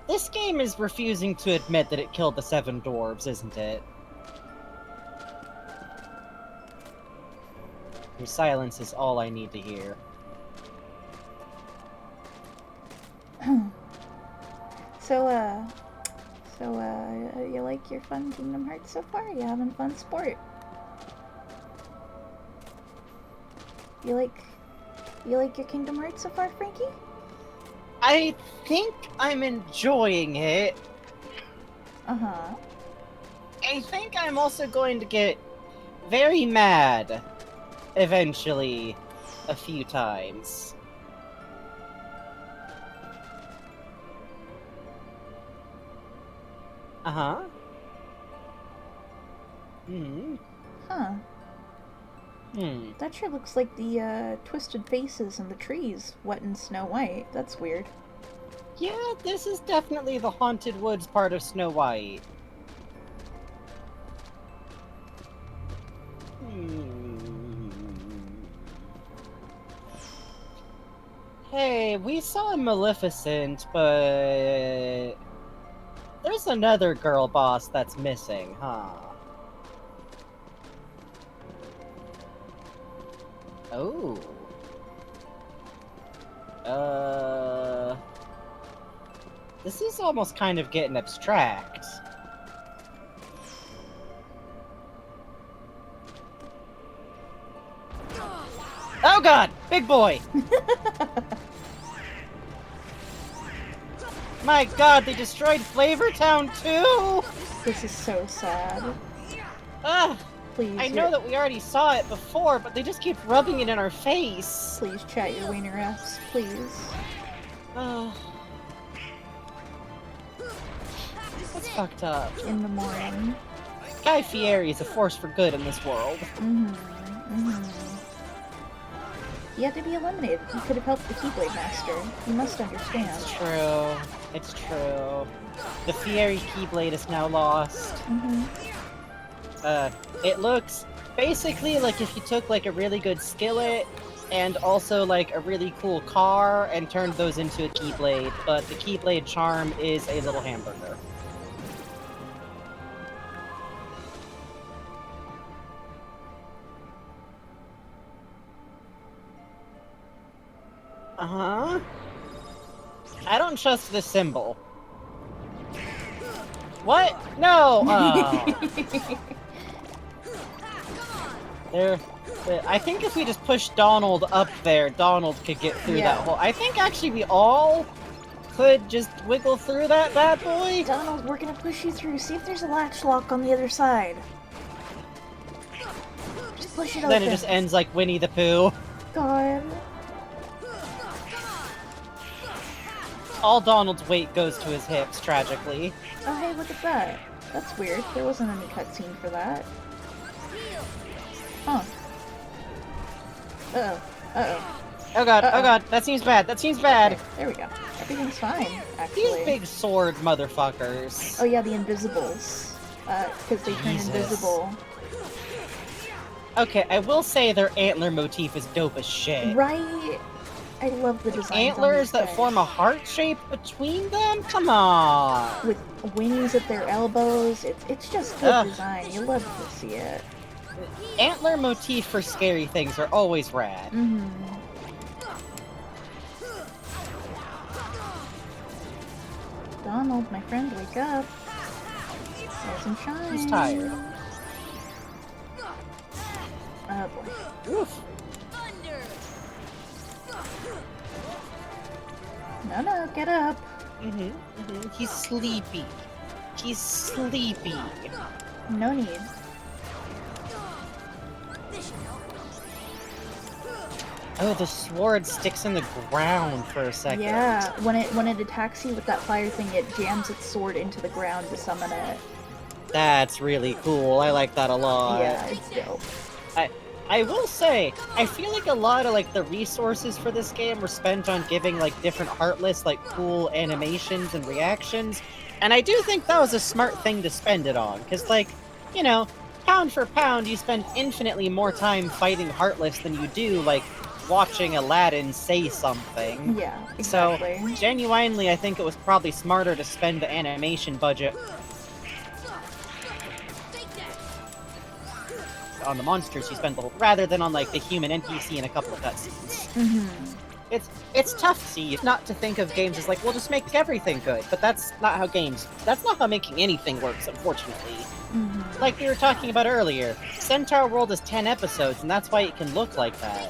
This game is refusing to admit that it killed the 7 dwarves, isn't it? Your silence is all I need to hear. You like your fun Kingdom Hearts so far? You having fun sport? You like your Kingdom Hearts so far, Frankie? I think I'm enjoying it. Uh-huh. I think I'm also going to get very mad eventually a few times. Uh-huh. Hmm. Huh. Hmm. That sure looks like the twisted faces in the trees wet in Snow White. That's weird. Yeah, this is definitely the Haunted Woods part of Snow White. Hey, we saw Maleficent, but there's another girl boss that's missing, huh? Oh. This is almost kind of getting abstract. Oh god! Big boy! My god, they destroyed Flavortown too! This is so sad. Ugh! Please, I know that we already saw it before, but they just keep rubbing it in our face. Please chat your wiener ass, please. Ugh. That's fucked up. In the morning. Guy Fieri is a force for good in this world. He had to be eliminated. He could have helped the Keyblade Master. You must understand. It's true. It's true. The Fieri Keyblade is now lost. It looks basically like if you took like a really good skillet and also like a really cool car and turned those into a Keyblade, but the Keyblade charm is a little hamburger. Uh-huh. I don't trust this symbol. What? No! Oh. I think if we just push Donald up there, Donald could get through that hole. I think actually we all could just wiggle through that bad boy. Donald, we're gonna push you through. See if there's a latch lock on the other side. Just push it open. Then it just ends like Winnie the Pooh. God. All Donald's weight goes to his hips, tragically. Oh hey, look at that. That's weird. There wasn't any cutscene for that. Huh. Uh-oh. Uh-oh. Oh god, oh god, that seems bad, that seems bad! Okay, there we go. Everything's fine, actually. These big sword motherfuckers. Oh yeah, the Invisibles. Because they turn invisible. Okay, I will say their antler motif is dope as shit. Right? I love the design. Antlers that form a heart shape between them? Come on! With wings at their elbows. It's just good design. You love to see it. Antler motif for scary things are always rad. Donald, my friend, wake up. Rise and shine. He's tired. Oh boy. Oof. No, get up. He's sleepy. He's sleepy. No need. Oh, the sword sticks in the ground for a second. Yeah, when it attacks you with that fire thing, it jams its sword into the ground to summon it. That's really cool. I like that a lot. Yeah, it's dope. I will say, I feel like a lot of like the resources for this game were spent on giving like different Heartless like cool animations and reactions, and I do think that was a smart thing to spend it on, because like, you know, pound for pound, you spend infinitely more time fighting Heartless than you do like watching Aladdin say something. Yeah, exactly. So genuinely, I think it was probably smarter to spend the animation budget on the monsters you spend the whole, rather than on like the human NPC and a couple of cutscenes. It's tough, see, not to think of games as like, well, just make everything good, but that's not how making anything works, unfortunately. Like we were talking about earlier, Centaur World is 10 episodes, and that's why it can look like that.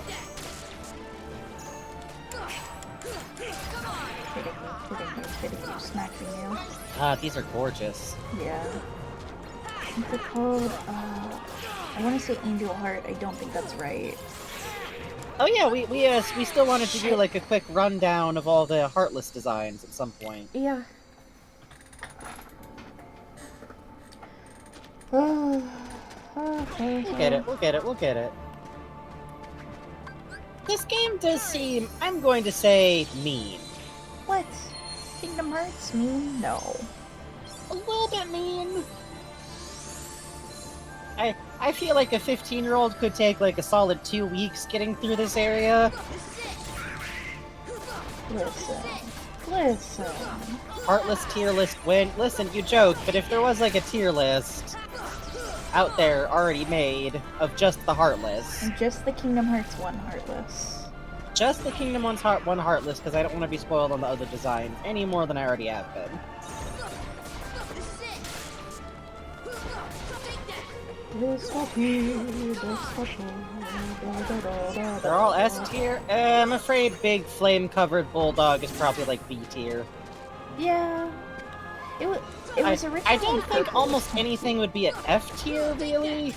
These are gorgeous. Yeah. I think they're called, I want to say Angel Heart. I don't think that's right. Oh yeah, we still wanted to do like a quick rundown of all the Heartless designs at some point. Yeah. We'll get it, we'll get it, we'll get it. This game does seem, I'm going to say, mean. What? Kingdom Hearts mean? No. A little bit mean. I feel like a 15-year-old could take like a solid 2 weeks getting through this area. Listen. Heartless tier list win. Listen, you joke, but if there was like a tier list out there already made of just the Heartless. And just the Kingdom Hearts 1 Heartless. Just the Kingdom Hearts 1 Heartless, because I don't want to be spoiled on the other designs any more than I already have been. They're all S tier. I'm afraid Big Flame-covered Bulldog is probably like B tier. Yeah. It was originally I don't think purple. almost anything would be at F tier, really.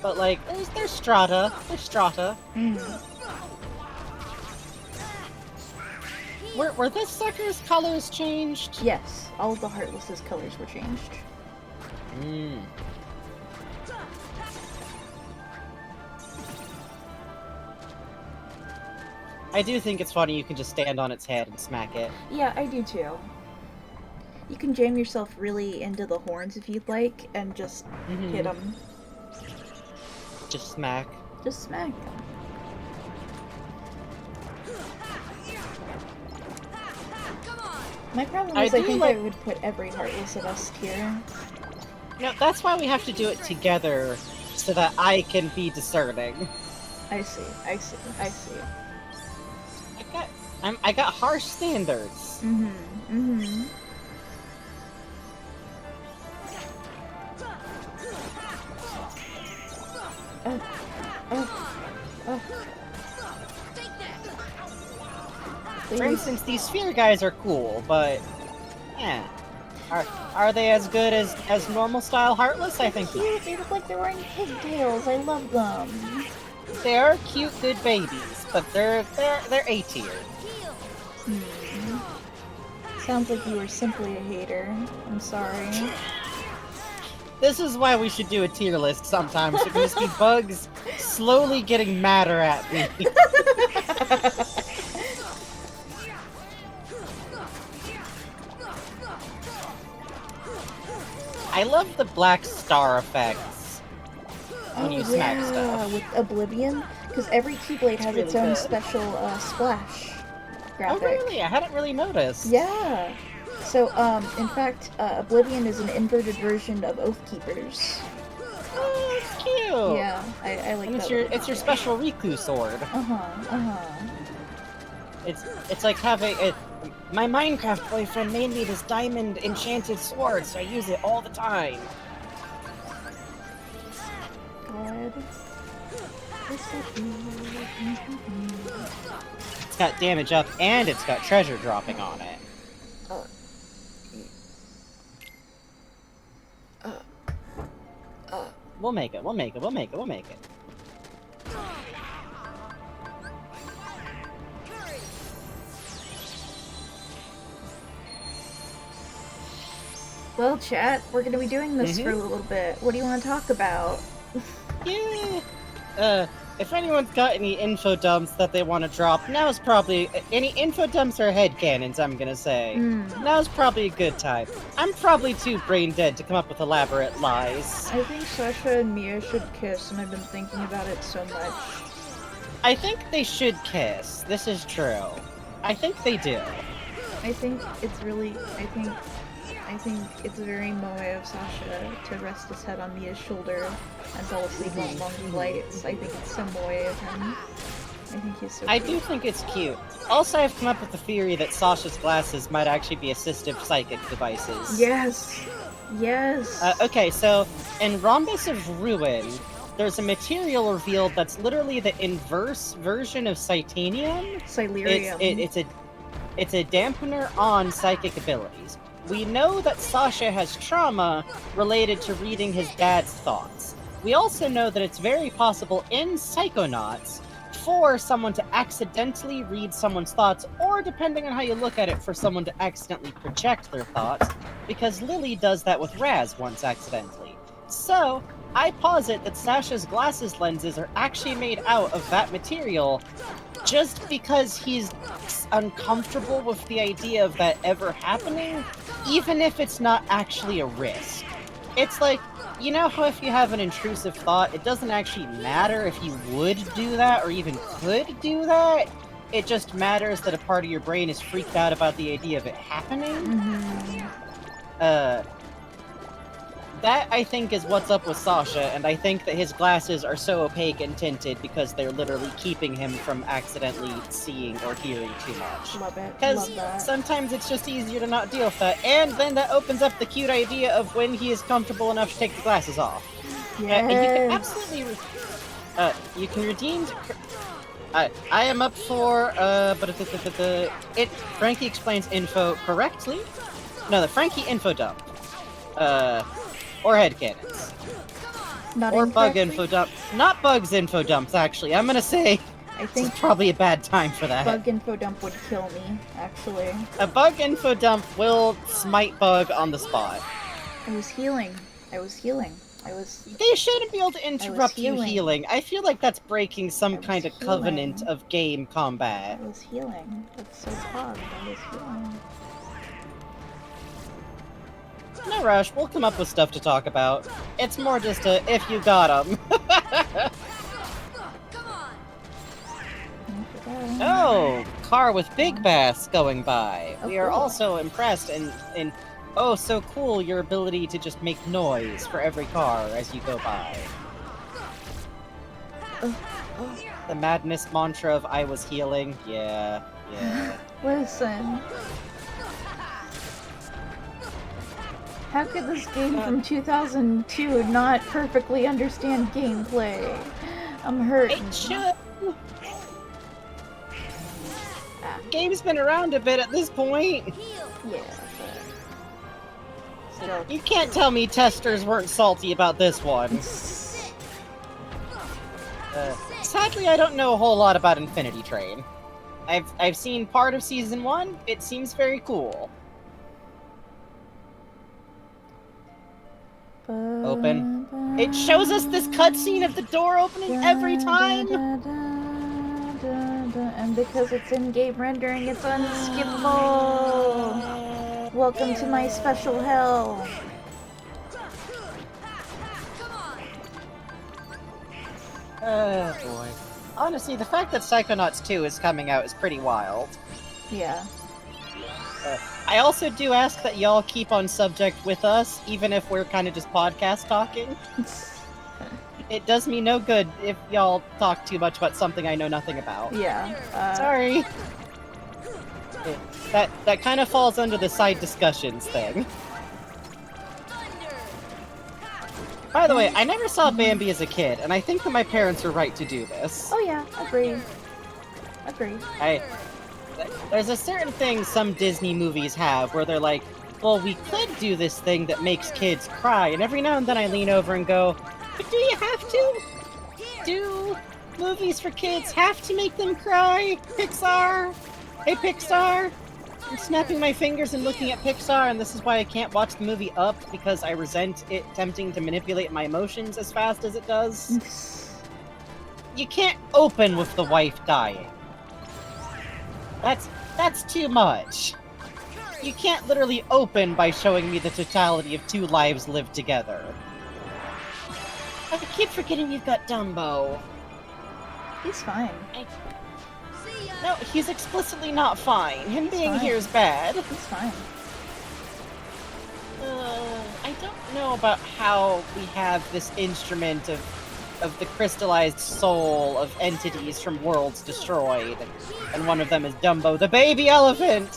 But like, there's strata. There's strata. Mm. Were this sucker's colors changed? Yes, all of the Heartless's colors were changed. Hmm. I do think it's funny you can just stand on its head and smack it. Yeah, I do too. You can jam yourself really into the horns if you'd like, and just hit them. Just smack. Just smack them. My problem is I think I would put every Heartless at S tier. You know, that's why we have to do it together, so that I can be discerning. I see. I got harsh standards. For instance, these sphere guys are cool, but yeah, are they as good as normal style Heartless? I think not. They look like they're wearing pigtails. I love them. They are cute, good babies, but they're A tier. Sounds like you were simply a hater. I'm sorry. This is why we should do a tier list sometimes. It can just be Bugs slowly getting madder at me. I love the black star effects when you smack stuff. With Oblivion, because every Keyblade has its own special splash graphic. Oh really? I hadn't really noticed. Yeah. So, in fact, Oblivion is an inverted version of Oathkeepers. Oh, that's cute. Yeah, I like that. It's your special Riku sword. It's like having it. My Minecraft boyfriend made me this diamond enchanted sword, so I use it all the time. God. It's got damage up, and it's got treasure dropping on it. We'll make it. Well, chat, we're gonna be doing this for a little bit. What do you want to talk about? Yeah. If anyone's got any info dumps that they want to drop, now's probably any info dumps or headcanons, I'm gonna say. Now's probably a good time. I'm probably too brain dead to come up with elaborate lies. I think Sasha and Mia should kiss, and I've been thinking about it so much. I think they should kiss. This is true. I think they do. I think it's really. I think it's very moe of Sasha to rest his head on Mia's shoulder and fall asleep on long flights. I think it's so moe of him. I think he's so cute. I do think it's cute. Also, I've come up with the theory that Sasha's glasses might actually be assistive psychic devices. Yes! Yes! Okay, so in Rhombus of Ruin, there's a material revealed that's literally the inverse version of Cytanium. Silurium. It's a dampener on psychic abilities. we know that Sasha has trauma related to reading his dad's thoughts. We also know that it's very possible in Psychonauts for someone to accidentally read someone's thoughts, or depending on how you look at it, for someone to accidentally project their thoughts, because Lily does that with Raz once accidentally. So, I posit that Sasha's glasses lenses are actually made out of that material just because he's uncomfortable with the idea of that ever happening, even if it's not actually a risk. It's like, you know how if you have an intrusive thought, it doesn't actually matter if you would do that or even could do that? It just matters that a part of your brain is freaked out about the idea of it happening? That, I think, is what's up with Sasha, and I think that his glasses are so opaque and tinted because they're literally keeping him from accidentally seeing or hearing too much. Love it. Because Love that. sometimes it's just easier to not deal with that, and then that opens up the cute idea of when he is comfortable enough to take the glasses off. And you can absolutely... you can redeem... I am up for, Frankie explains info correctly? No, the Frankie info dump. Or headcanons. Not or bug incorrectly? info dump. Not bugs info dumps, actually. I'm gonna say I think it's probably a bad time for that. bug info dump would kill me, actually. A bug info dump will smite bug on the spot. I was healing. They shouldn't be able to interrupt you healing. I feel like that's breaking some kind of covenant of game combat. I was healing. That's so hard. I was healing. No rush, we'll come up with stuff to talk about. It's more just a if you got 'em. Oh, car with big bass going by. Oh, We are cool. also impressed in oh, so cool, your ability to just make noise for every car as you go by. The madness mantra of I was healing. Yeah. Listen. How could this game from 2002 not perfectly understand gameplay? I'm hurt. It should. Game's been around a bit at this point. Yeah, but still. You can't tell me testers weren't salty about this one. Sadly, I don't know a whole lot about Infinity Train. I've seen part of Season 1. It seems very cool. Open. It shows us this cutscene of the door opening every time! And because it's in-game rendering, it's unskippable! Welcome to my special hell! Oh boy. Honestly, the fact that Psychonauts 2 is coming out is pretty wild. Yeah. I also do ask that y'all keep on subject with us, even if we're kind of just podcast talking. It does me no good if y'all talk too much about something I know nothing about. Yeah. Sorry. That kind of falls under the side discussions thing. By the way, I never saw Bambi as a kid, and I think that my parents were right to do this. Oh yeah, agree. There's a certain thing some Disney movies have where they're like, well, we could do this thing that makes kids cry, and every now and then I lean over and go, but do you have to? Do movies for kids have to make them cry? Pixar? Hey, Pixar? I'm snapping my fingers and looking at Pixar, and this is why I can't watch the movie Up, because I resent it attempting to manipulate my emotions as fast as it does. You can't open with the wife dying. That's too much. You can't literally open by showing me the totality of two lives lived together. I keep forgetting you've got Dumbo. He's fine. No, he's explicitly not fine. Him being fine. here is bad. He's fine. I don't know about how we have this instrument of the crystallized soul of entities from worlds destroyed. And one of them is Dumbo the Baby Elephant!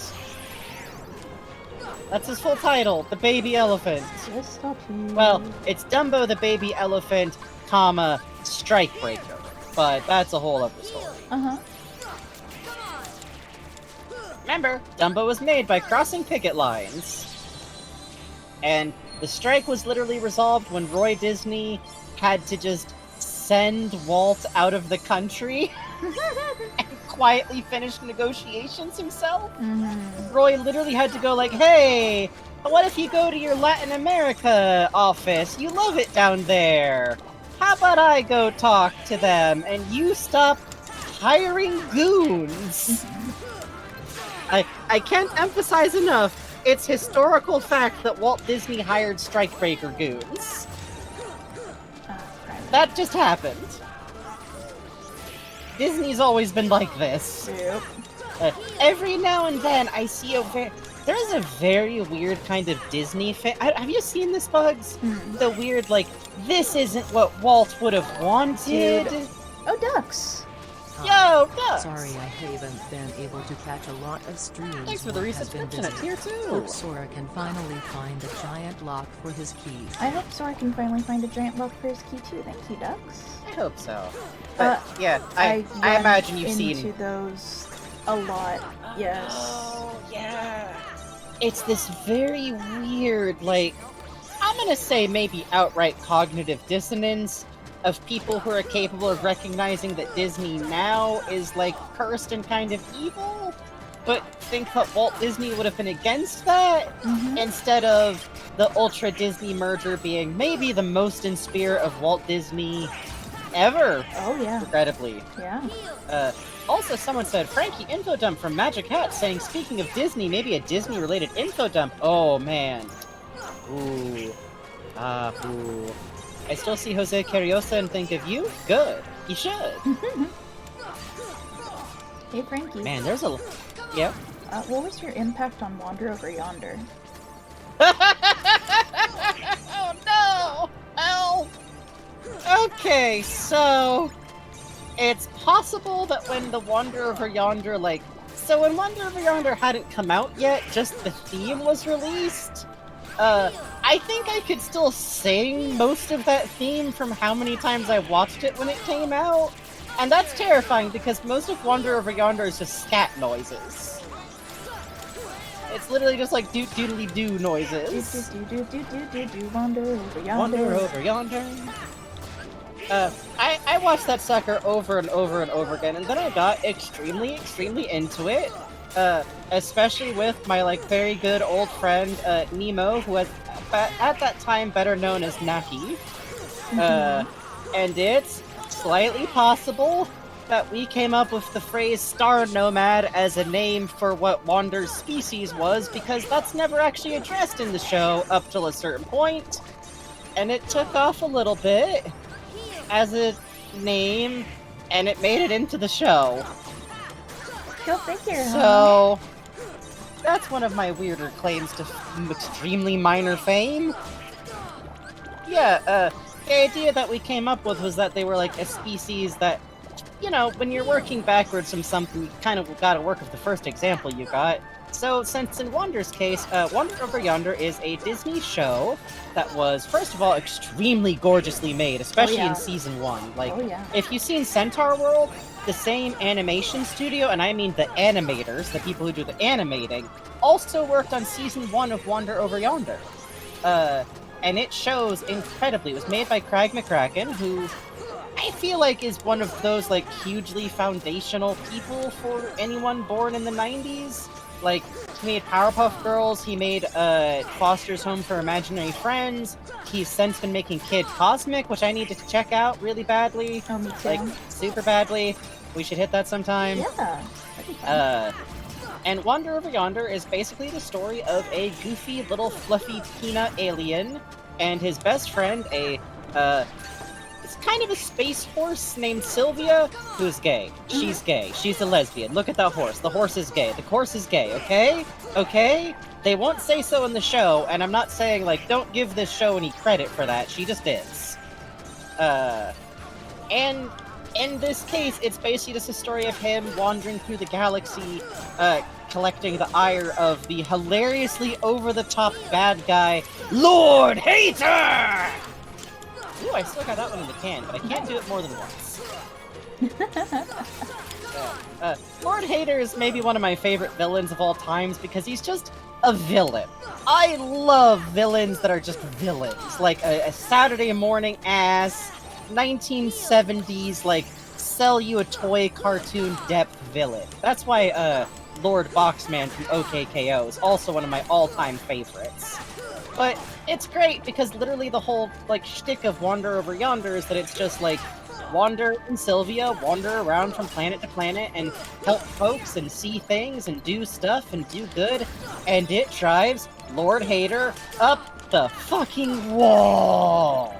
That's his full title, the Baby Elephant. Just stop you. Well, it's Dumbo the Baby Elephant, comma, Strikebreaker. But that's a whole other story. Uh-huh. Remember, Dumbo was made by crossing picket lines. And the strike was literally resolved when Roy Disney had to just send Walt out of the country and quietly finish negotiations himself. Roy literally had to go like, hey, what if you go to your Latin America office? You love it down there. How about I go talk to them and you stop hiring goons? I can't emphasize enough, it's historical fact that Walt Disney hired strikebreaker goons. That just happened. Disney's always been like this. Yep. Every now and then I see there's a very weird kind of Disney have you seen this, Bugs? The weird, like, this isn't what Walt would have wanted. Oh, ducks. Yo, ducks! Sorry I haven't been able to catch a lot of streams. Thanks for the Work has been resubscription at busy. tier 2. Hope Sora can finally find the giant lock for his keys. I hope Sora can finally find a giant lock for his key too. Thank you, ducks. I hope so. But yeah, I run imagine you've into seen those a lot. Yes. Oh, yeah. It's this very weird, like, I'm gonna say maybe outright cognitive dissonance of people who are capable of recognizing that Disney now is, like, cursed and kind of evil, but think that Walt Disney would have been against that, instead of the Ultra Disney merger being maybe the most in spirit of Walt Disney ever. Oh, yeah. Regrettably. Yeah. Also, someone said, Frankie, info dump from Magic Hat, saying, speaking of Disney, maybe a Disney-related info dump. Oh, man. Ooh. Ooh. I still see Jose Carriosa and think of you? Good. You should. Hey, Frankie. Man, there's a... Yep. What was your impact on Wander Over Yonder? Oh, no! Help! Okay, so... It's possible that when the Wander Over Yonder, like... So when Wander Over Yonder hadn't come out yet, just the theme was released. I think I could still sing most of that theme from how many times I watched it when it came out. And that's terrifying because most of Wander Over Yonder is just scat noises. It's literally just like doodly-doo noises. Wander Over Yonder. Wander Over Yonder. I watched that sucker over and over and over again, and then I got extremely, extremely into it. Especially with my, like, very good old friend, Nemo, who was, at that time, better known as Naki. And it's slightly possible that we came up with the phrase Star Nomad as a name for what Wander's species was, because that's never actually addressed in the show up till a certain point. And it took off a little bit as a name, and it made it into the show. Go figure, So, that's one of my weirder claims to extremely minor fame. Yeah, the idea that we came up with was that they were like a species that, you know, when you're working backwards from something, you kind of gotta work with the first example you got. So, since in Wander's case, Wander Over Yonder is a Disney show that was, first of all, extremely gorgeously made, especially in Season 1. Like, if you've seen Centaur World, the same animation studio, and I mean the animators, the people who do the animating, also worked on Season 1 of Wander Over Yonder. And it shows incredibly. It was made by Craig McCracken, who I feel like is one of those, like, hugely foundational people for anyone born in the 90s. Like, he made Powerpuff Girls, he made Foster's Home for Imaginary Friends, he's since been making Kid Cosmic, which I need to check out really badly. Oh, me too. Like, super badly. We should hit that sometime. Yeah, that'd be fun. And Wander Over Yonder is basically the story of a goofy little fluffy peanut alien and his best friend, it's kind of a space horse named Sylvia, who's gay. She's gay. She's a lesbian. Look at that horse. The horse is gay. The horse is gay, okay? Okay? They won't say so in the show, and I'm not saying, like, don't give this show any credit for that. She just is. And in this case, it's basically just a story of him wandering through the galaxy, collecting the ire of the hilariously over-the-top bad guy, Lord Hater! Ooh, I still got that one in the can, but I can't do it more than once. Lord Hater is maybe one of my favorite villains of all times because he's just a villain. I love villains that are just villains. Like a Saturday morning ass, 1970s, like, sell you a toy cartoon depth villain. That's why Lord Boxman from OKKO is also one of my all-time favorites. But it's great because literally the whole, like, shtick of Wander Over Yonder is that it's just like Wander and Sylvia wander around from planet to planet and help folks and see things and do stuff and do good, and it drives Lord Hater up the fucking wall.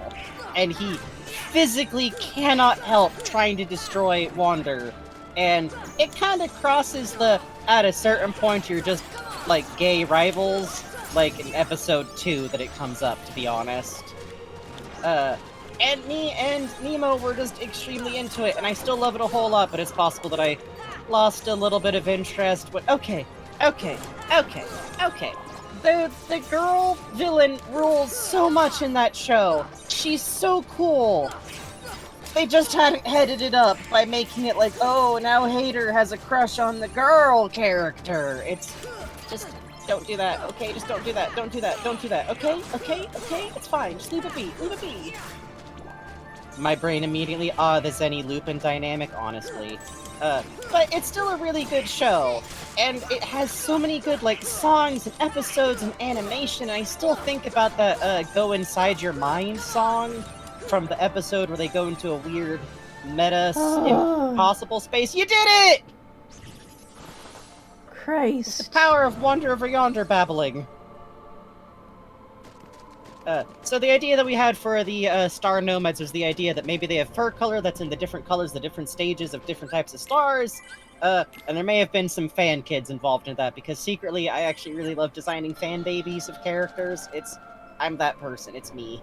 And he physically cannot help trying to destroy Wander. And it kind of crosses the, at a certain point, you're just, like, gay rivals, like in episode 2 that it comes up, to be honest. And me and Nemo were just extremely into it, and I still love it a whole lot, but it's possible that I lost a little bit of interest. But okay. The girl villain rules so much in that show. She's so cool. They just hadn't headed it up by making it like, oh, now Hater has a crush on the girl character. It's just, don't do that, okay? Just don't do that, don't do that, don't do that, okay? It's fine, just leave it be, My brain immediately, the Zenny Lupin dynamic, honestly. But it's still a really good show, and it has so many good, like, songs and episodes and animation, and I still think about the, Go Inside Your Mind song from the episode where they go into a weird impossible space. You did it! Christ. It's the power of Wander Over Yonder babbling. So the idea that we had for the star nomads was the idea that maybe they have fur color that's in the different colors, the different stages of different types of stars, and there may have been some fan kids involved in that, because secretly I actually really love designing fan babies of characters. I'm that person, it's me.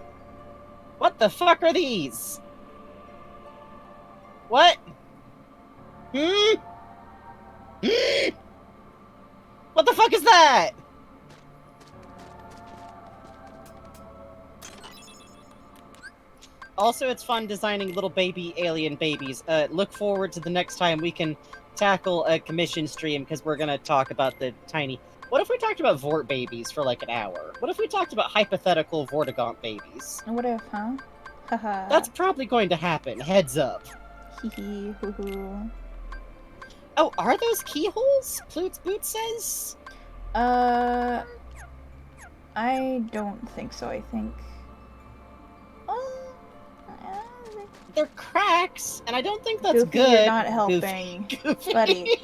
What the fuck are these? What? What the fuck is that? Also, it's fun designing little baby alien babies. Look forward to the next time we can tackle a commission stream, because we're gonna talk about the tiny... What if we talked about Vort babies for like an hour? What if we talked about hypothetical Vortigaunt babies? What if, huh? Haha. That's probably going to happen, heads up. Hee hee, hoo hoo. Oh, are those keyholes? Plute's Boot says? I don't think so, I think. They're cracks, and I don't think that's Goofy, good. you're not helping. Goofy. Buddy.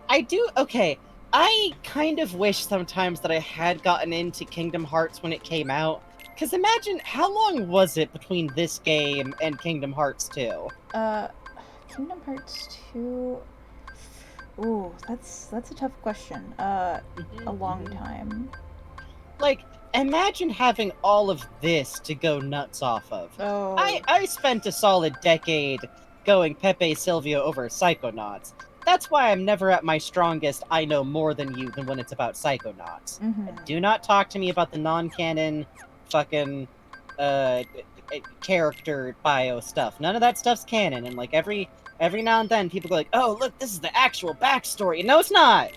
I do, okay. I kind of wish sometimes that I had gotten into Kingdom Hearts when it came out. Because imagine, how long was it between this game and Kingdom Hearts 2? Kingdom Hearts 2... Ooh, that's a tough question. A long time. Like, imagine having all of this to go nuts off of. Oh. I spent a solid decade going Pepe Silvio over Psychonauts. That's why I'm never at my strongest I know more than you than when it's about Psychonauts. Do not talk to me about the non-canon fucking character bio stuff. None of that stuff's canon, and like every now and then people go like, oh look, this is the actual backstory. No, it's not!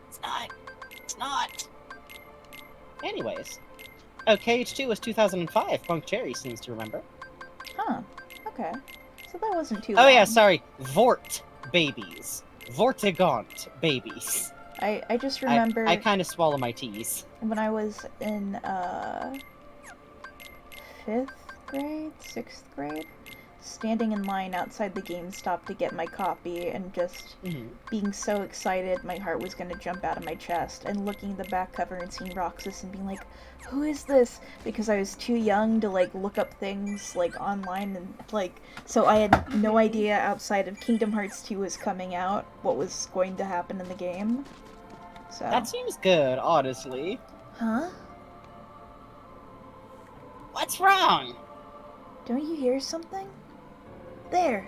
It's not. Anyways. Oh, KH2 was 2005, Punk Cherry seems to remember. Huh. Okay. So that wasn't too long. Oh yeah, sorry. Vort babies. Vortigaunt babies. I just remember... I kind of swallow my T's. When I was in, 5th grade? 6th grade? Standing in line outside the GameStop to get my copy and just being so excited my heart was gonna jump out of my chest, and looking at the back cover and seeing Roxas and being like, who is this? Because I was too young to like look up things like online, and like, so I had no idea outside of Kingdom Hearts 2 was coming out what was going to happen in the game. So that seems good, honestly. Huh? What's wrong? Don't you hear something? There.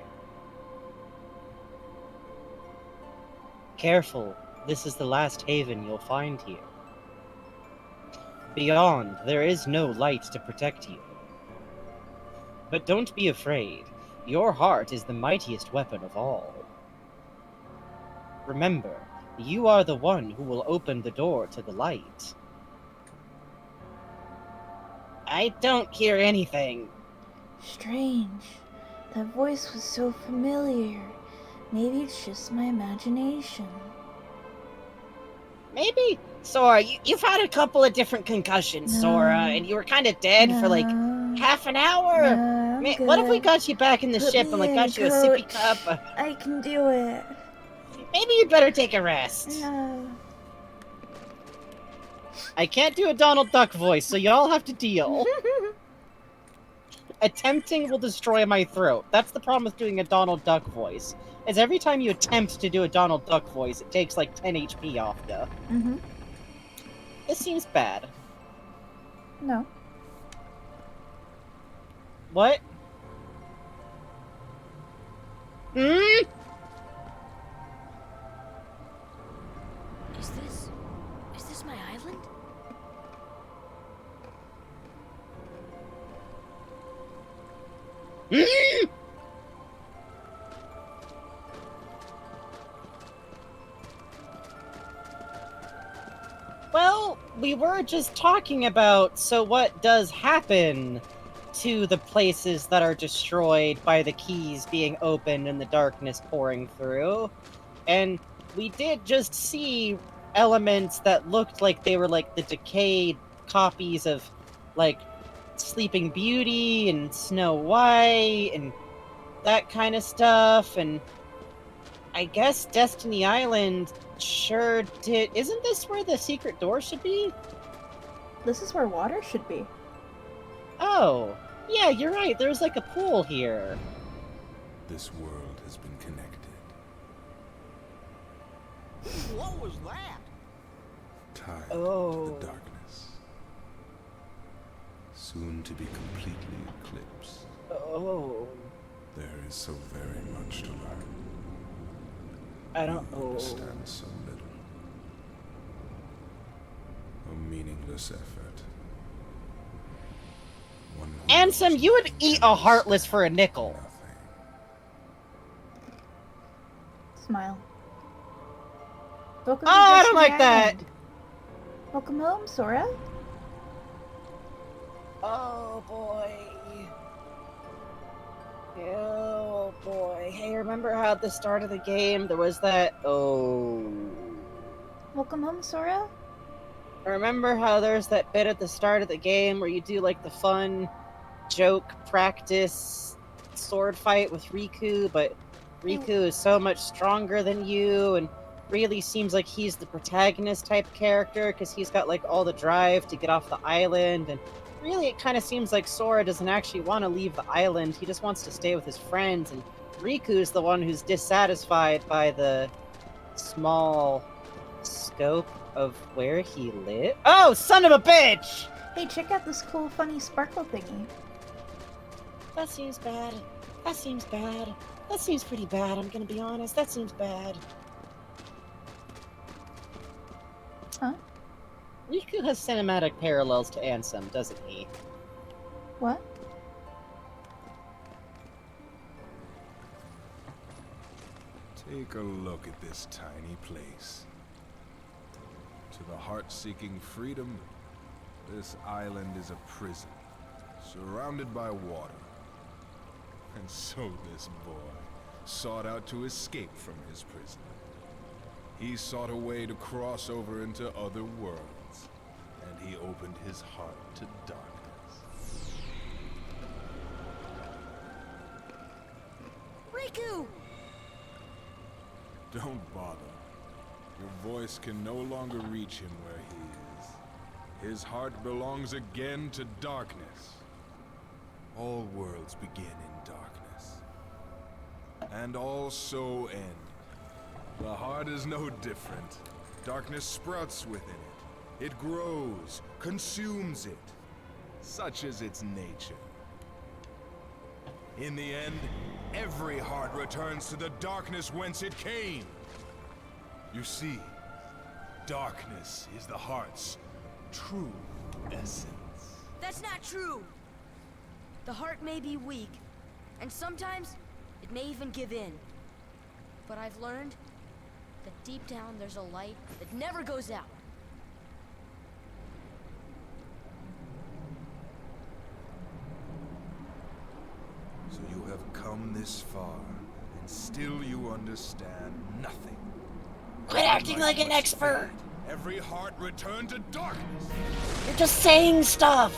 Careful, this is the last haven you'll find here. Beyond, there is no light to protect you. But don't be afraid. Your heart is the mightiest weapon of all. Remember, you are the one who will open the door to the light. I don't hear anything. Strange. That voice was so familiar. Maybe it's just my imagination. Maybe? Sora, you've had a couple of different concussions, No. Sora, and you were kind of dead for like half an hour. No, I'm What if we good. got you back in the Put ship me and like in, got you a sippy Coach. cup? I can do it. Maybe you'd better take a rest. No. I can't do a Donald Duck voice, so y'all have to deal. Attempting will destroy my throat. That's the problem with doing a Donald Duck voice. Is every time you attempt to do a Donald Duck voice, it takes like 10 HP off you. Mm-hmm. This seems bad. No. What? Hmm? Is this my island? Hmm? Well, we were just talking about, so what does happen to the places that are destroyed by the keys being opened and the darkness pouring through? And we did just see elements that looked like they were like the decayed copies of like Sleeping Beauty and Snow White and that kind of stuff, and I guess Destiny Island sure did. Isn't this where the secret door should be? This is where water should be. Oh, yeah, you're right. There's like a pool here. This world has been connected. What was that? Tied Oh. to the darkness. Soon to be completely eclipsed. Oh, There is so very much to learn. I don't You know. understand so little. A meaningless effort. One who Ansem, knows you would eat a and Heartless for a nickel. nothing. Smile. Welcome Oh, to I Destiny don't like that. Island. Welcome home, Sora. Oh boy. Oh boy. Hey, remember how at the start of the game there was that? Oh. Welcome home, Sora. Remember how there's that bit at the start of the game where you do like the fun joke practice sword fight with Riku, but Riku is so much stronger than you and really seems like he's the protagonist type character because he's got like all the drive to get off the island, and really it kind of seems like Sora doesn't actually want to leave the island. He just wants to stay with his friends, and Riku's the one who's dissatisfied by the small scope of where he lives. Oh, son of a bitch! Hey, check out this cool, funny sparkle thingy. That seems bad. That seems bad. That seems pretty bad, I'm gonna be honest. That seems bad. Huh? Riku has cinematic parallels to Ansem, doesn't he? What? Take a look at this tiny place. To the heart-seeking freedom, this island is a prison, surrounded by water. And so this boy sought out to escape from his prison. He sought a way to cross over into other worlds, and he opened his heart to darkness. Riku! Don't bother. Your voice can no longer reach him where he is. His heart belongs again to darkness. All worlds begin in darkness. And all so end. The heart is no different. Darkness sprouts within it. It grows, consumes it. Such is its nature. In the end, every heart returns to the darkness whence it came. You see, darkness is the heart's true essence. That's not true! The heart may be weak, And sometimes, it may even give in. But I've learned that deep down there's a light that never goes out. So you have come this far, and still you understand nothing. Quit acting like an expert! Every heart returned to darkness. You're just saying stuff!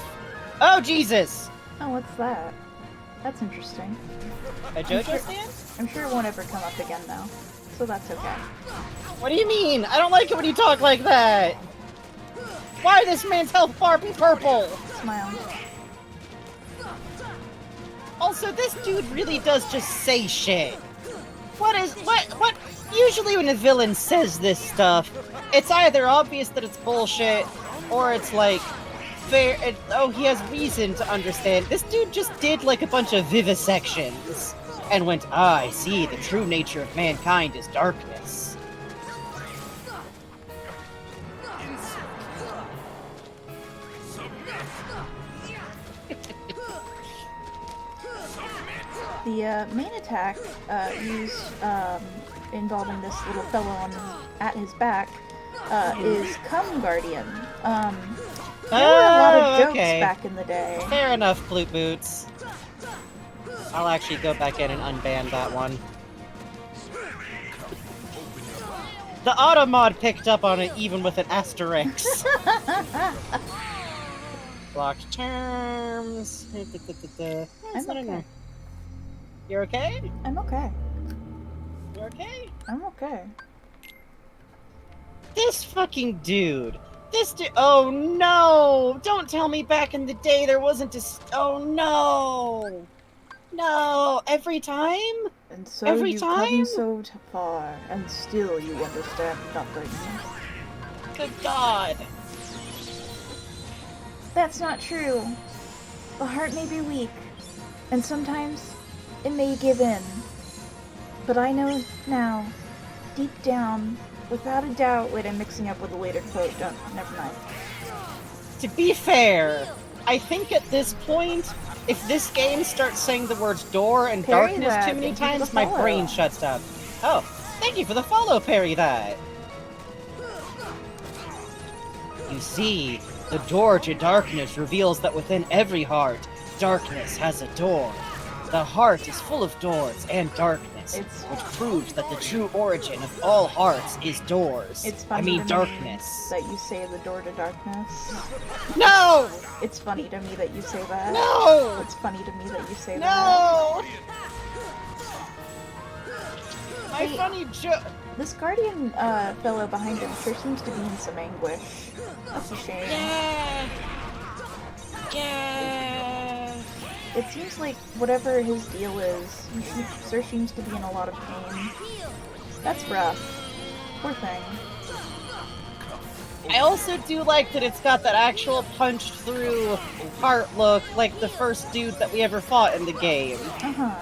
Oh, Jesus! Oh, what's that? That's interesting. A JoJo stand? I'm sure it won't ever come up again, though. So that's okay. What do you mean? I don't like it when you talk like that! Why this man's health bar be purple? Smile. Also, this dude really does just say shit. What? Usually when a villain says this stuff, it's either obvious that it's bullshit, or it's like, fair, he has reason to understand. This dude just did like a bunch of vivisections, and went, I see, the true nature of mankind is darkness. The main attack involving this little fellow at his back is Cum Guardian. There were a lot of jokes back in the day. Fair enough, Flute Boots. I'll actually go back in and unban that one. The automod picked up on it even with an asterisk. Blocked terms. I'm okay. You're okay? I'm okay. You're okay? I'm okay. This fucking dude. Oh no! Don't tell me back in the day there wasn't a. Oh no! No! Every time? And so Every you've time? come so far, and still you understand nothing. Good God! That's not true. The heart may be weak, and sometimes it may give in. But I know now, deep down, without a doubt. Wait, I'm mixing up with a later quote. Never mind. To be fair, I think at this point, if this game starts saying the words door and Parry darkness that. too many Thank you for times, the my follow. brain shuts down. Oh, thank you for the follow, parry that. You see, the door to darkness reveals that within every heart, darkness has a door. The heart is full of doors and darkness, which proves that the true origin of all hearts is doors. It's funny I mean to me darkness. that you say the door to darkness. No! It's funny to me that you say that. No! It's funny to me that you say that. No! My Hey. funny joke. This guardian fellow behind him sure seems to be in some anguish. That's a shame. Yeah. Yeah. It seems like whatever his deal is, he sure seems to be in a lot of pain. That's rough. Poor thing. I also do like that it's got that actual punched through heart look like the first dude that we ever fought in the game. Uh-huh.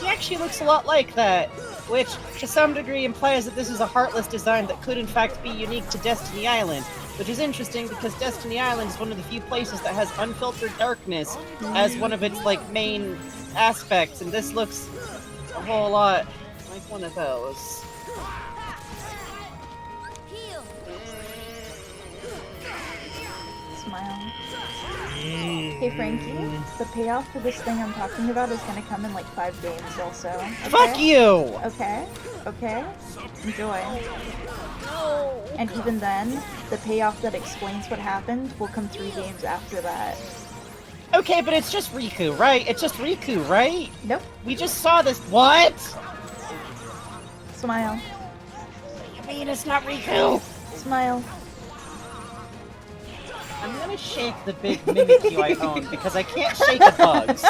He actually looks a lot like that, which to some degree implies that this is a heartless design that could in fact be unique to Destiny Island, which is interesting because Destiny Island is one of the few places that has unfiltered darkness as one of its like main aspects, and this looks a whole lot like one of those. Smile. Hey Frankie, the payoff for this thing I'm talking about is gonna come in like 5 games also. Okay? Fuck you! Okay? Okay? Enjoy. And even then, the payoff that explains what happened will come 3 games after that. Okay, but it's just Riku, right? It's just Riku, right? Nope. We just saw this. What? Smile. You mean it's not Riku? Smile. I'm gonna shake the big Mimikyu I own because I can't shake the bugs.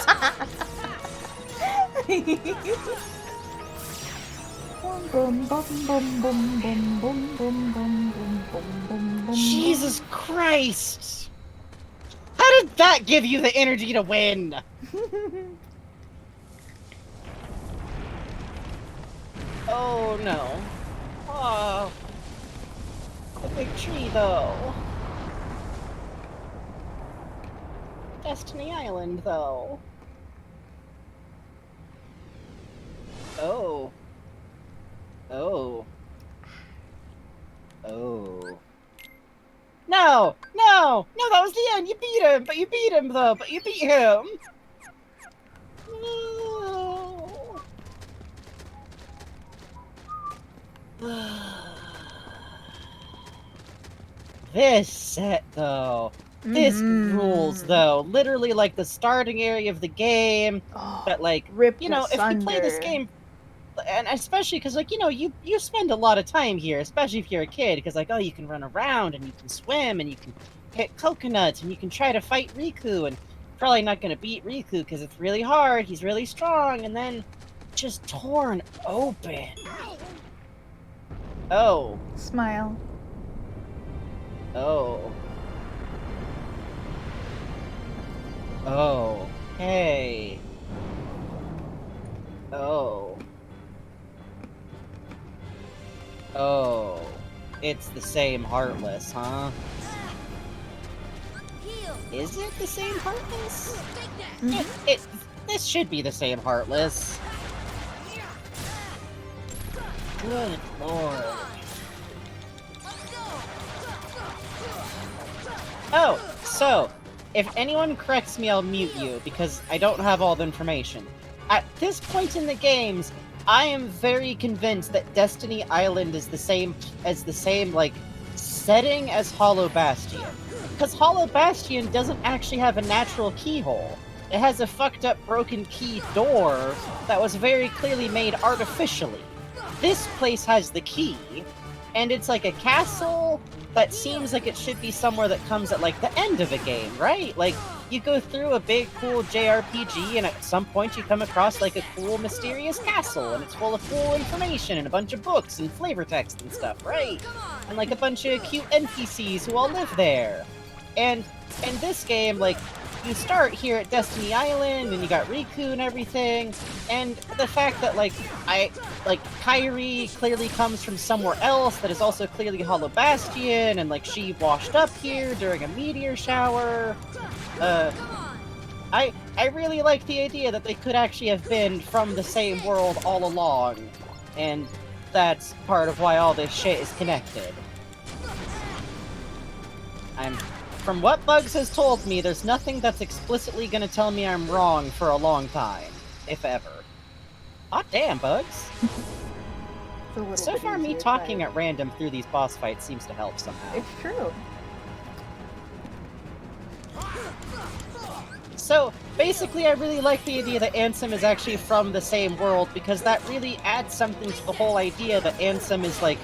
Jesus Christ! How did that give you the energy to win? Oh no. Oh. The big tree though. Destiny Island though. Oh. Oh. Oh. No! No! No, that was the end! You beat him! But you beat him, though! But you beat him! No. This set, though. This rules, though. Literally, like, the starting area of the game. That, like, ripped you know, if you play this asunder. game... And especially because, like, you know, you spend a lot of time here, especially if you're a kid, because, like, oh, you can run around, and you can swim, and you can hit coconuts, and you can try to fight Riku, and probably not going to beat Riku, because it's really hard, he's really strong, and then just torn open. Oh. Smile. Oh. Oh. Hey. Oh. Oh. It's the same Heartless, huh? Is it the same Heartless? This should be the same Heartless. Good lord. Oh, so, if anyone corrects me, I'll mute you, because I don't have all the information. At this point in the games, I am very convinced that Destiny Island is the same, like, setting as Hollow Bastion. Because Hollow Bastion doesn't actually have a natural keyhole. It has a fucked up broken key door that was very clearly made artificially. This place has the key, and it's like a castle that seems like it should be somewhere that comes at, like, the end of a game, right? Like, you go through a big, cool JRPG, and at some point you come across, like, a cool, mysterious castle, and it's full of cool information, and a bunch of books, and flavor text and stuff, right? And, like, a bunch of cute NPCs who all live there. And in this game, like, you start here at Destiny Island, and you got Riku and everything, and the fact that, like, Kairi clearly comes from somewhere else that is also clearly Hollow Bastion, and, like, she washed up here during a meteor shower. I really like the idea that they could actually have been from the same world all along, and that's part of why all this shit is connected. From what Bugs has told me, there's nothing that's explicitly gonna tell me I'm wrong for a long time, if ever. Hot damn, Bugs! So far, me talking at random through these boss fights seems to help somehow. It's true. So, basically, I really like the idea that Ansem is actually from the same world, because that really adds something to the whole idea that Ansem is, like,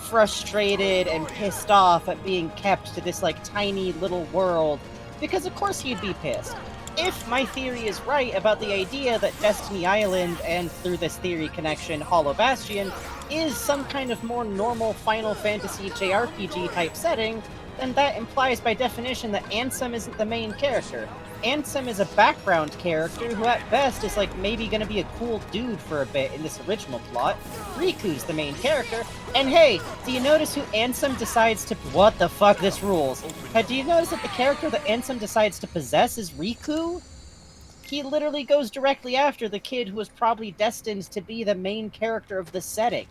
frustrated and pissed off at being kept to this, like, tiny little world, because of course he'd be pissed. If my theory is right about the idea that Destiny Island, and through this theory connection, Hollow Bastion, is some kind of more normal Final Fantasy JRPG type setting, then that implies by definition that Ansem isn't the main character. Ansem is a background character who at best is like maybe gonna be a cool dude for a bit in this original plot. Riku's the main character, and hey, do you notice who Ansem decides to— what the fuck, this rules. Do you notice that the character that Ansem decides to possess is Riku? He literally goes directly after the kid who was probably destined to be the main character of the setting.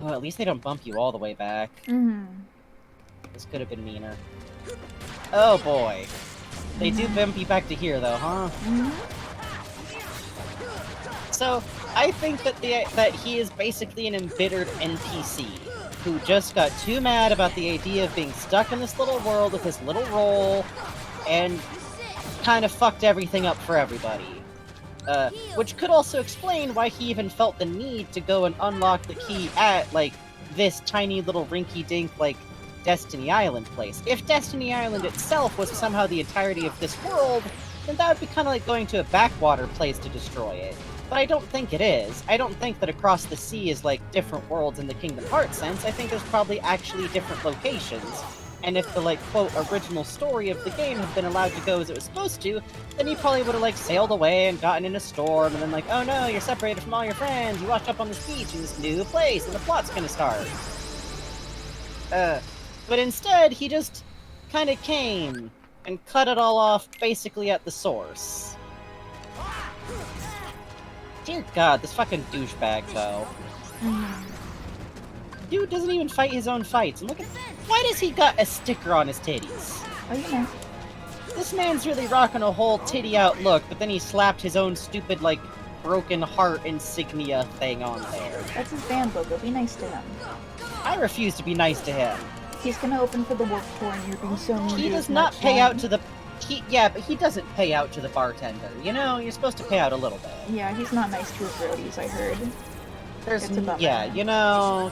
Oh, at least they don't bump you all the way back. This could have been meaner. Oh boy. They do bump you back to here though, huh? So, I think that that he is basically an embittered NPC, who just got too mad about the idea of being stuck in this little world with his little role, and kind of fucked everything up for everybody. Which could also explain why he even felt the need to go and unlock the key at, like, this tiny little rinky-dink, like, Destiny Island place. If Destiny Island itself was somehow the entirety of this world, then that would be kind of like going to a backwater place to destroy it. But I don't think it is. I don't think that across the sea is like different worlds in the Kingdom Hearts sense. I think there's probably actually different locations. And if the, like, quote, original story of the game had been allowed to go as it was supposed to, then you probably would have, like, sailed away and gotten in a storm, and then, like, oh no, you're separated from all your friends, you washed up on this beach in this new place, and the plot's gonna start. But instead, he just kind of came and cut it all off basically at the source. Dear God, this fucking douchebag, though. Dude doesn't even fight his own fights. And look at... Why does he got a sticker on his titties? Oh, you know. This man's really rocking a whole titty-out look, but then he slapped his own stupid, like, broken heart insignia thing on there. That's his band logo. Be nice to him. I refuse to be nice to him. He's gonna open for the Warp Tour and you're being so mean. He does not pay out to the... Yeah, but he doesn't pay out to the bartender. You know, you're supposed to pay out a little bit. Yeah, he's not nice to his roadies, I heard. Yeah, you know,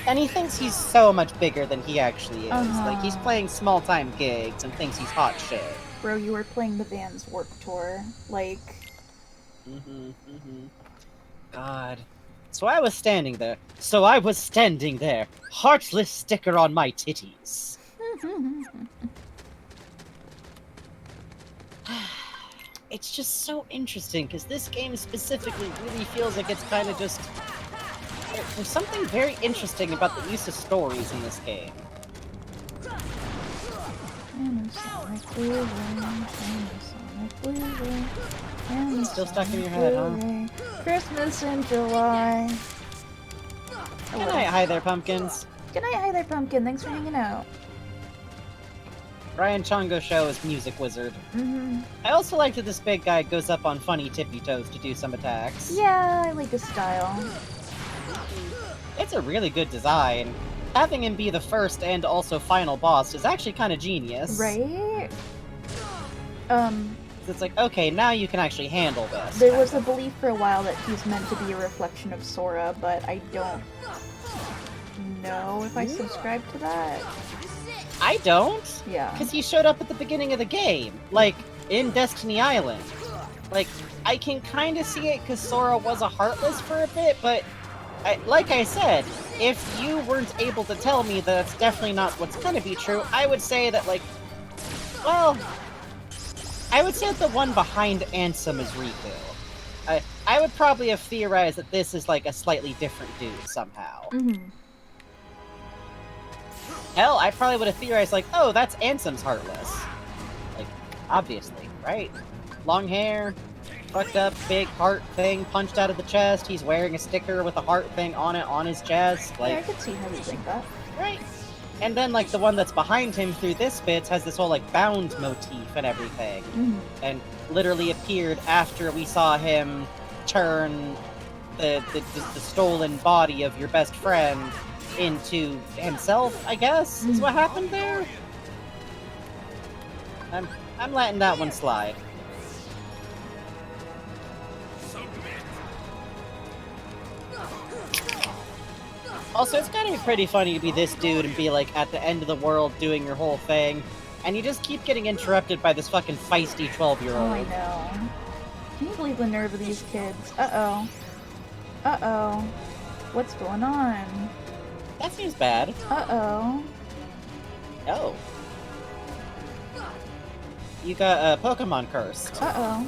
and he thinks he's so much bigger than he actually is. Like, he's playing small-time gigs and thinks he's hot shit. Bro, you were playing the band's Warp Tour, like... God. So I was standing there, heartless sticker on my titties. It's just so interesting, because this game specifically really feels like it's kind of just... There's something very interesting about the use of stories in this game. Still stuck in your head, huh? Christmas in July. Good night, hi there, pumpkins. Good night, hi there, pumpkin. Thanks for hanging out. Ryan Chongo Show is Music Wizard. I also like that this big guy goes up on funny tippy toes to do some attacks. Yeah, I like his style. It's a really good design. Having him be the first and also final boss is actually kind of genius. Right? It's like, okay, now you can actually handle this. There was a belief for a while that he's meant to be a reflection of Sora, but I don't know if I subscribe to that. I don't? Yeah. Because he showed up at the beginning of the game. Like, in Destiny Island. Like, I can kind of see it because Sora was a Heartless for a bit, but like I said, if you weren't able to tell me that that's definitely not what's gonna be true, I would say that, like, well, I would say that the one behind Ansem is Riku. I would probably have theorized that this is, like, a slightly different dude somehow. Hell, I probably would have theorized, like, oh, that's Ansem's Heartless. Like, obviously, right? Long hair, fucked up, big heart thing punched out of the chest, he's wearing a sticker with a heart thing on it on his chest, like... Yeah, I could see how you think that. Right. And then, like, the one that's behind him through this bit has this whole, like, bound motif and everything. And literally appeared after we saw him turn the stolen body of your best friend into himself, I guess, is what happened there. I'm letting that one slide. Also, it's gotta be pretty funny to be this dude and be, like, at the end of the world doing your whole thing, and you just keep getting interrupted by this fucking feisty 12-year-old. Oh, I know. Can you believe the nerve of these kids? Uh-oh. Uh-oh. What's going on? That seems bad. Uh-oh. Oh. You got Pokemon cursed. Uh-oh.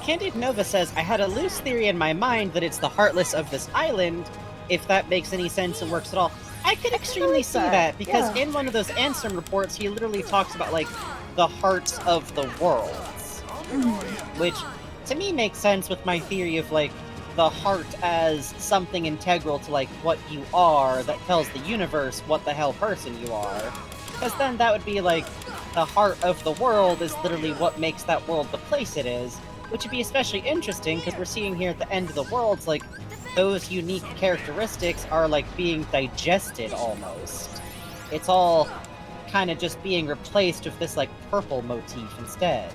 Candid Nova says, I had a loose theory in my mind that it's the Heartless of this island, if that makes any sense and works at all. I could extremely see that, because in one of those Ansem reports, he literally talks about, like, the hearts of the worlds. Which, to me, makes sense with my theory of, like, the heart as something integral to, like, what you are that tells the universe what the hell person you are. Because then that would be, like, the heart of the world is literally what makes that world the place it is. Which would be especially interesting, because we're seeing here at the end of the worlds, like, those unique characteristics are, like, being digested, almost. It's all kind of just being replaced with this, like, purple motif instead.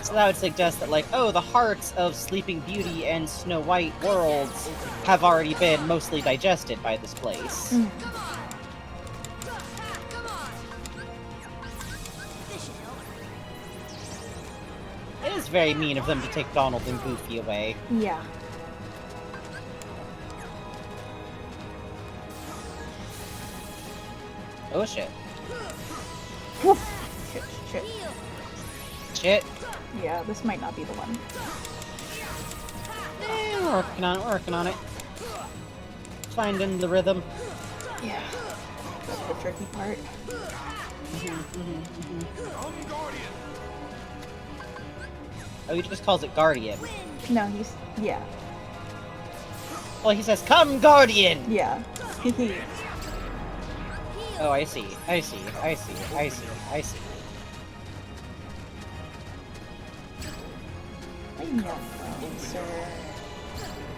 So that would suggest that, like, oh, the hearts of Sleeping Beauty and Snow White worlds have already been mostly digested by this place. It is very mean of them to take Donald and Goofy away. Yeah. Oh shit. Shit. Shit. Yeah, this might not be the one. We're working on it. Finding the rhythm. Yeah. That's the tricky part. Oh, he just calls it Guardian. No, he's yeah. Well, he says, "Come, Guardian!" Yeah. Oh, I see. I see. I see. I see. I see. Leave me alone, sir.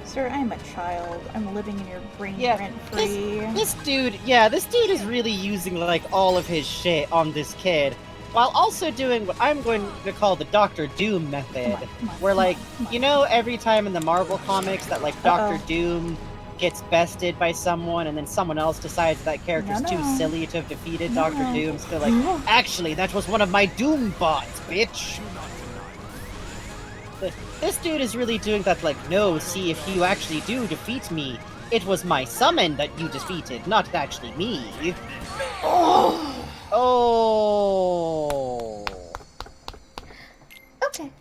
Sir, I'm a child. I'm living in your brain Yeah, rent-free. this dude is really using, like, all of his shit on this kid, while also doing what I'm going to call the Doctor Doom method, where, like, you know every time in the Marvel comics that, like, Doctor Doom gets bested by someone, and then someone else decides that character's too silly to have defeated Doctor Doom, so they're like, actually, that was one of my Doom bots, bitch! This dude is really doing that, like, no, see, if you actually do defeat me, it was my summon that you defeated, not actually me. Oh! Oh! Okay.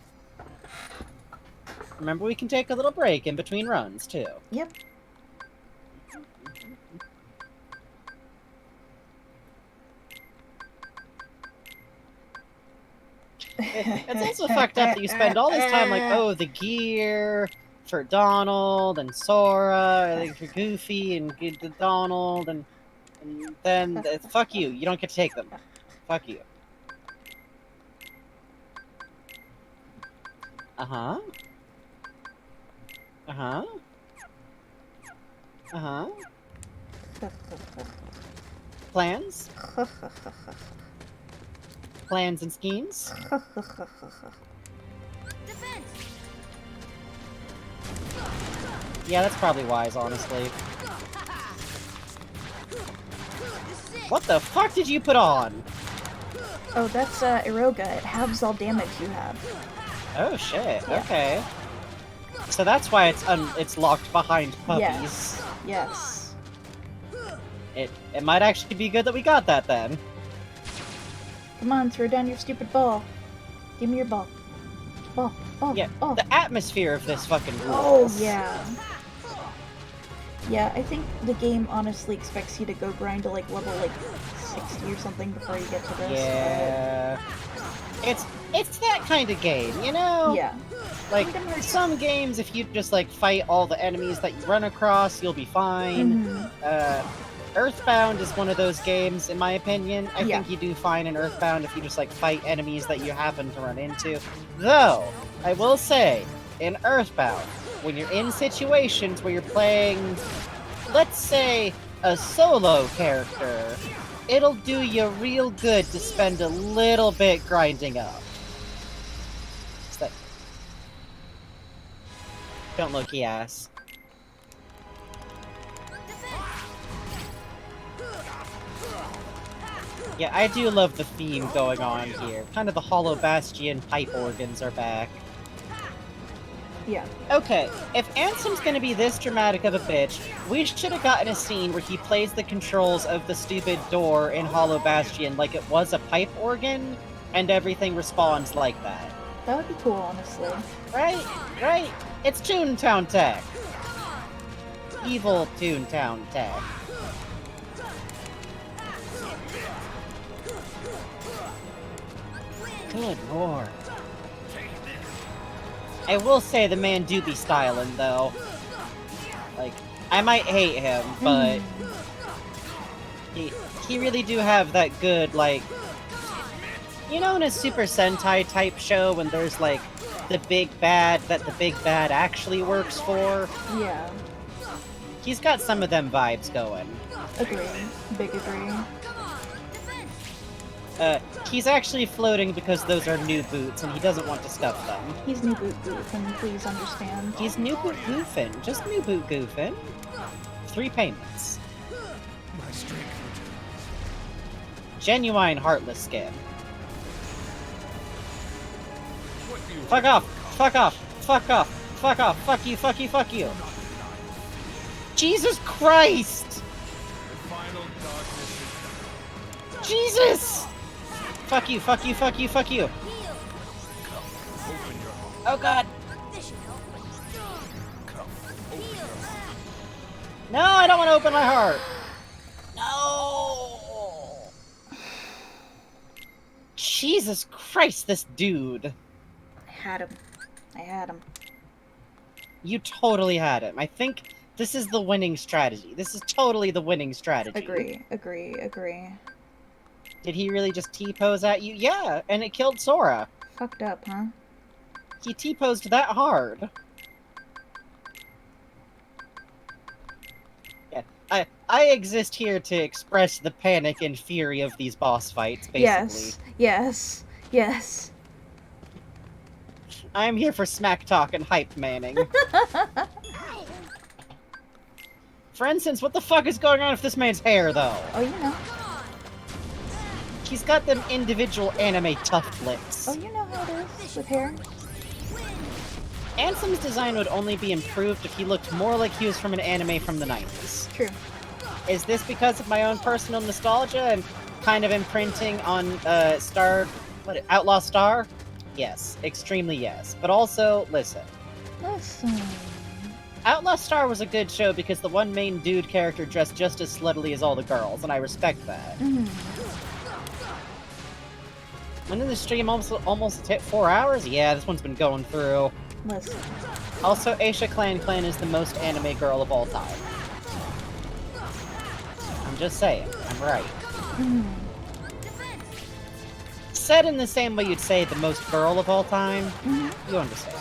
Remember, we can take a little break in between runs, too. Yep. It's also fucked up that you spend all this time like, oh, the gear for Donald and Sora, like for Goofy and Donald, and then fuck you. You don't get to take them. Fuck you. Uh-huh. Uh-huh. Uh-huh. Plans? Plans and schemes? Defense. Yeah, that's probably wise, honestly. What the fuck did you put on? Oh, that's Eroga. It halves all damage you have. Oh shit, Yeah. okay. So that's why it's locked behind puppies. Yes. It might actually be good that we got that then. Come on, throw down your stupid ball. Give me your ball. Ball. Yeah, ball. the atmosphere of this fucking Oh, rules. yeah. Yeah, I think the game honestly expects you to go grind to like level like 60 or something before you get to this. Yeah. It's that kind of game, you know? Yeah. Like, some games, if you just, like, fight all the enemies that you run across, you'll be fine. Mhm. Earthbound is one of those games, in my opinion. I Yeah. think you do fine in Earthbound if you just, like, fight enemies that you happen to run into. Though, I will say, in Earthbound, when you're in situations where you're playing, let's say, a solo character, it'll do you real good to spend a little bit grinding up. It's that... Don't low-key ass. Yeah, I do love the theme going on here. Kind of the Hollow Bastion pipe organs are back. Yeah. Okay, if Ansem's gonna be this dramatic of a bitch, we should have gotten a scene where he plays the controls of the stupid door in Hollow Bastion like it was a pipe organ, and everything responds like that. That would be cool, honestly. Right? Right? It's Toontown tech. Evil Toontown tech. Good lord. I will say the man do be styling, though. Like, I might hate him, but... He really do have that good, like... You know in a Super Sentai type show when there's, like, the big bad that the big bad actually works for? Yeah. He's got some of them vibes going. Agree. Big agree. He's actually floating because those are new boots, and he doesn't want to stuff them. He's new boot goofing, please understand. He's new boot goofing. Just new boot goofing. 3 payments. My strength returns. Genuine heartless skin. Fuck off! Fuck off! Fuck off! Fuck off! Fuck you! Fuck you! Fuck you! Jesus Christ! Jesus! Fuck you! Fuck you! Fuck you! Fuck you! Oh god! No, I don't want to open my heart! No! Jesus Christ, this dude! I had him. I had him. You totally had him. I think this is the winning strategy. This is totally the winning strategy. Agree. Did he really just T-pose at you? Yeah, and it killed Sora. Fucked up, huh? He T-posed that hard. Yeah, I exist here to express the panic and fury of these boss fights, basically. Yes. I'm here for smack talk and hype manning. For instance, what the fuck is going on with this man's hair, though? Oh, you know. He's got them individual anime tuftlets. Oh, you know how it is with hair. Ansem's design would only be improved if he looked more like he was from an anime from the 90s. True. Is this because of my own personal nostalgia and kind of imprinting on Outlaw Star? Yes, extremely yes. But also, listen. Outlaw Star was a good show because the one main dude character dressed just as sluttily as all the girls, and I respect that. When did the stream almost hit 4 hours? Yeah, this one's been going through. Listen. Also, Aisha Clan is the most anime girl of all time. I'm just saying, I'm right. Said in the same way you'd say the most girl of all time, you understand.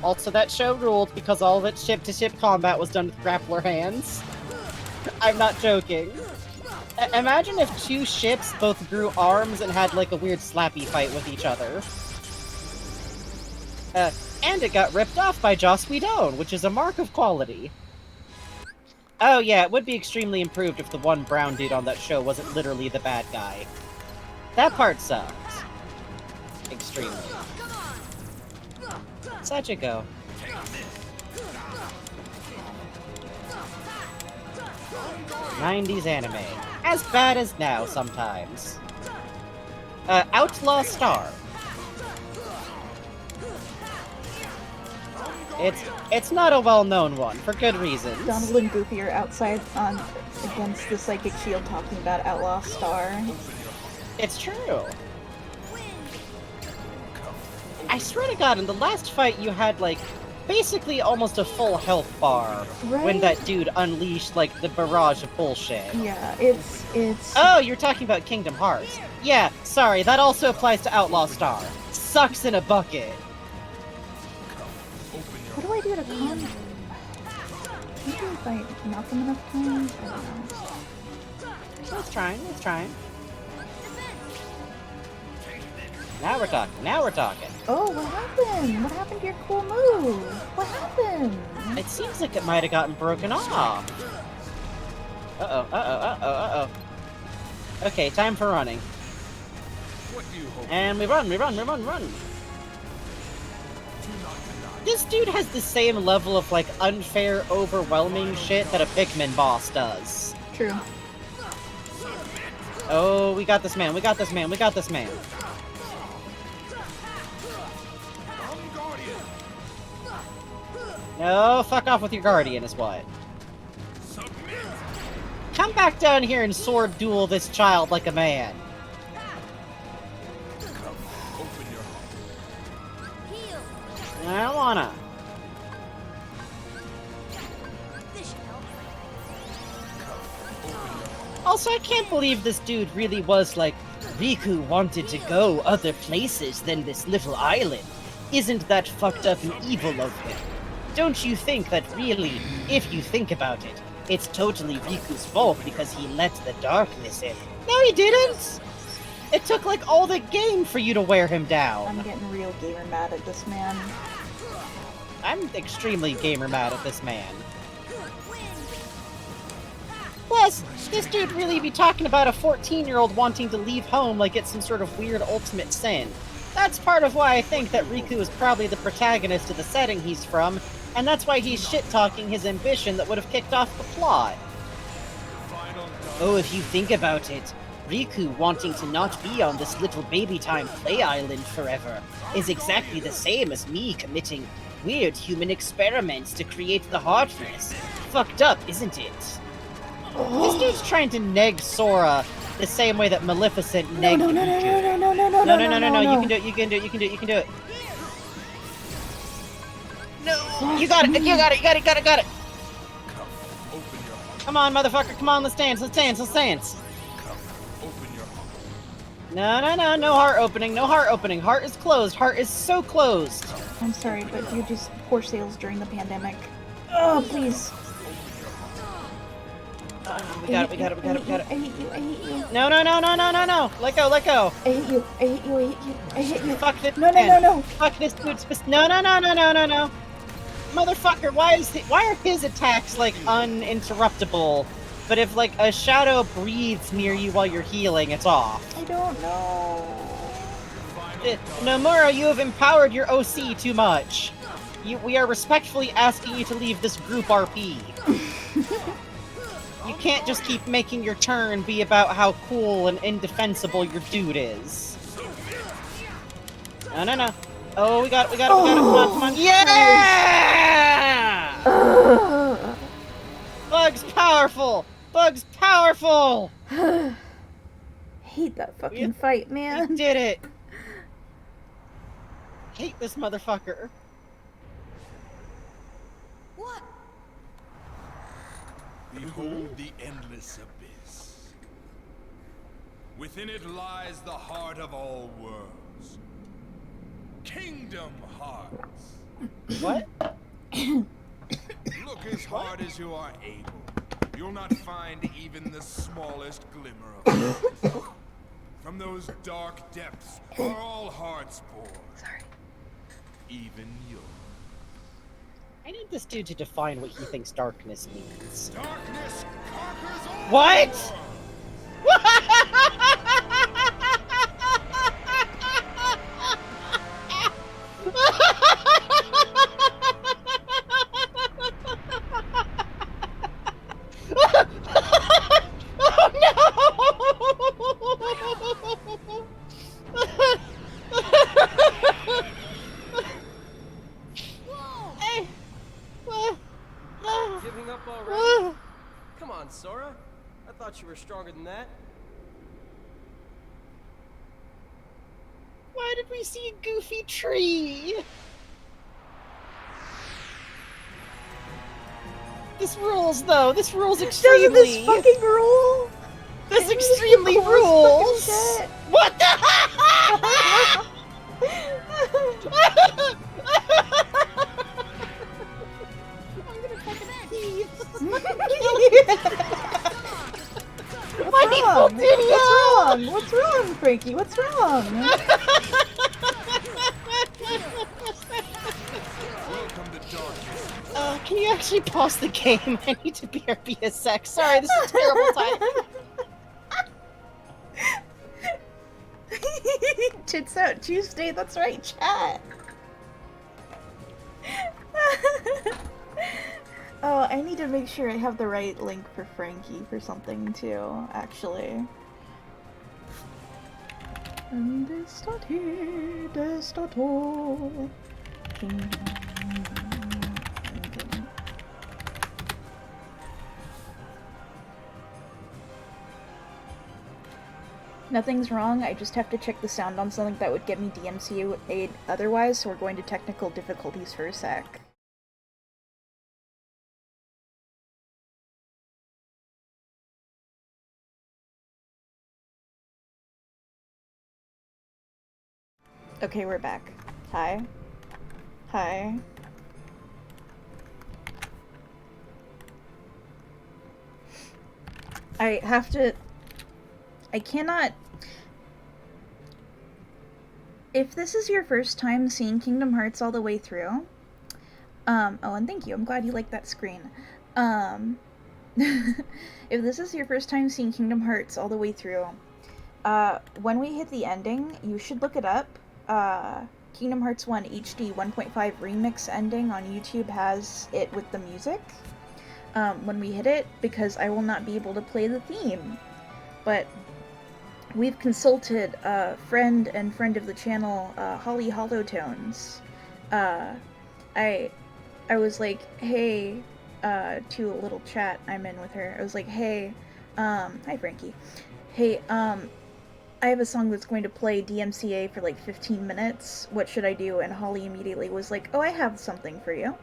Also, that show ruled because all of its ship-to-ship combat was done with grappler hands. I'm not joking. Imagine if two ships both grew arms and had like a weird slappy fight with each other. And it got ripped off by Joss Whedon, which is a mark of quality. Oh yeah, it would be extremely improved if the one brown dude on that show wasn't literally the bad guy. That part sucked. Extremely. Sachiko. '90s anime. As bad as now, sometimes. Outlaw Star. It's not a well-known one, for good reasons. Donald and Goofy are outside against the Psychic Shield talking about Outlaw Star. It's true. I swear to God, in the last fight you had, like, basically almost a full health bar when that dude unleashed, like, the barrage of bullshit. Yeah, it's... Oh, you're talking about Kingdom Hearts. Yeah, sorry, that also applies to Outlaw Star. Sucks in a bucket. What do I do to calm him? Maybe if I knock him enough times? I don't know. Let's try. Now we're talking. Oh, what happened? What happened to your cool move? What happened? It seems like it might have gotten broken off. Uh-oh. Okay, time for running. And we run. This dude has the same level of, like, unfair, overwhelming shit that a Pikmin boss does. True. Oh, we got this man. No, fuck off with your guardian is what. Come back down here and sword duel this child like a man. I don't wanna. Also, I can't believe this dude really was like, Riku wanted to go other places than this little island. Isn't that fucked up and evil of him? Don't you think that really, if you think about it, it's totally Riku's fault because he let the darkness in? No, he didn't! It took like all the game for you to wear him down. I'm getting real gamer mad at this man. I'm extremely gamer mad at this man. Plus, this dude really be talking about a 14-year-old wanting to leave home like it's some sort of weird ultimate sin. That's part of why I think that Riku is probably the protagonist of the setting he's from, and that's why he's shit-talking his ambition that would have kicked off the plot. Oh, if you think about it, Riku wanting to not be on this little baby-time play island forever is exactly the same as me committing weird human experiments to create the Heartless. Fucked up, isn't it? This dude's trying to neg Sora the same way that Maleficent No, negged no, no, no, Uju. no, no, no, no, No, no, no, no, no, you can do it, you can do it, you can do it, you can do it. No! You got it, you got it, you got it, got it, got it! Come on, motherfucker, come on, let's dance, let's dance, let's dance! No, no, no, no heart opening, no heart opening. Heart is closed, heart is so closed! I'm sorry, but you just poor sales during the pandemic. Oh, please. We got it, we got it, we got it, we got it. I hate you, I hate you. No, no, no, no, no, no, no! Let go, let go! I hate you, I hate you, I hate you, I hate you. Fuck this No, no, man. no, no. Fuck this dude. No, no, no, no, no, no, no. Motherfucker, why are his attacks, like, uninterruptible? But if, like, a shadow breathes near you while you're healing, it's off. I don't know. Nomura, you have empowered your OC too much. We are respectfully asking you to leave this group RP. You can't just keep making your turn be about how cool and indefensible your dude is. No, no, no. Oh, we got it, we got it, we got it. Come on, come on. Yeah! Bug's powerful! Bug's powerful! Hate that fucking fight, man. We did it! Hate this motherfucker. What? Behold the endless abyss. Within it lies the heart of all worlds. Kingdom Hearts. What? Look as hard as you are able. You'll not find even the smallest glimmer of light. From those dark depths are all hearts born. Sorry. Even yours. I need this dude to define what he thinks darkness means. Darkness conquers all. What? Giving up already? Come on, Sora. I thought you were stronger than that. Why did we see a goofy tree? This rules, though. This rules extremely. Doesn't this fucking rule? This extremely rules. What the? I'm gonna fucking pee. What's wrong? What's wrong? What's wrong, Frankie? What's wrong? Welcome to darkness. Can you actually pause the game? I need to BRB a sec. Sorry, this is terrible timing. Tits out Tuesday, that's right, chat. Oh, I need to make sure I have the right link for Frankie for something too, actually. Nothing's wrong, I just have to check the sound on something that would get me DMCA aid otherwise, so we're going to technical difficulties for a sec. Okay, we're back. Hi. Hi. I have to... I cannot... If this is your first time seeing Kingdom Hearts all the way through... oh, and thank you, I'm glad you liked that screen. If this is your first time seeing Kingdom Hearts all the way through, when we hit the ending, you should look it up. Kingdom Hearts 1 HD 1.5 Remix ending on YouTube has it with the music. When we hit it, because I will not be able to play the theme. But we've consulted friend of the channel, Holly Hollowtones. I was like, hey, to a little chat I'm in with her. I was like, hey, hi Frankie. Hey, I have a song that's going to play DMCA for like 15 minutes. What should I do? And Holly immediately was like, oh, I have something for you.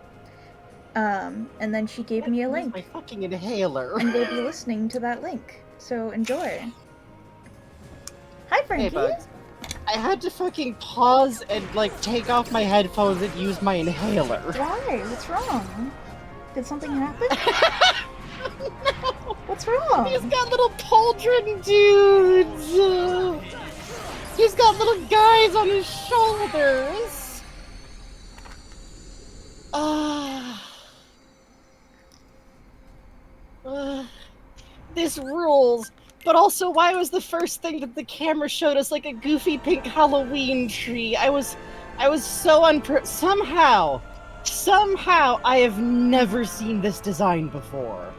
And then she gave me a link. My fucking inhaler. And we'll be listening to that link. So enjoy. Hi, Frankie! Hey, Bugs. I had to fucking pause and, like, take off my headphones and use my inhaler. Why? What's wrong? Did something happen? No. What's wrong? He's got little pauldron dudes! He's got little guys on his shoulders! This rules! But also, why was the first thing that the camera showed us like a goofy pink Halloween tree? I was so somehow, I have never seen this design before.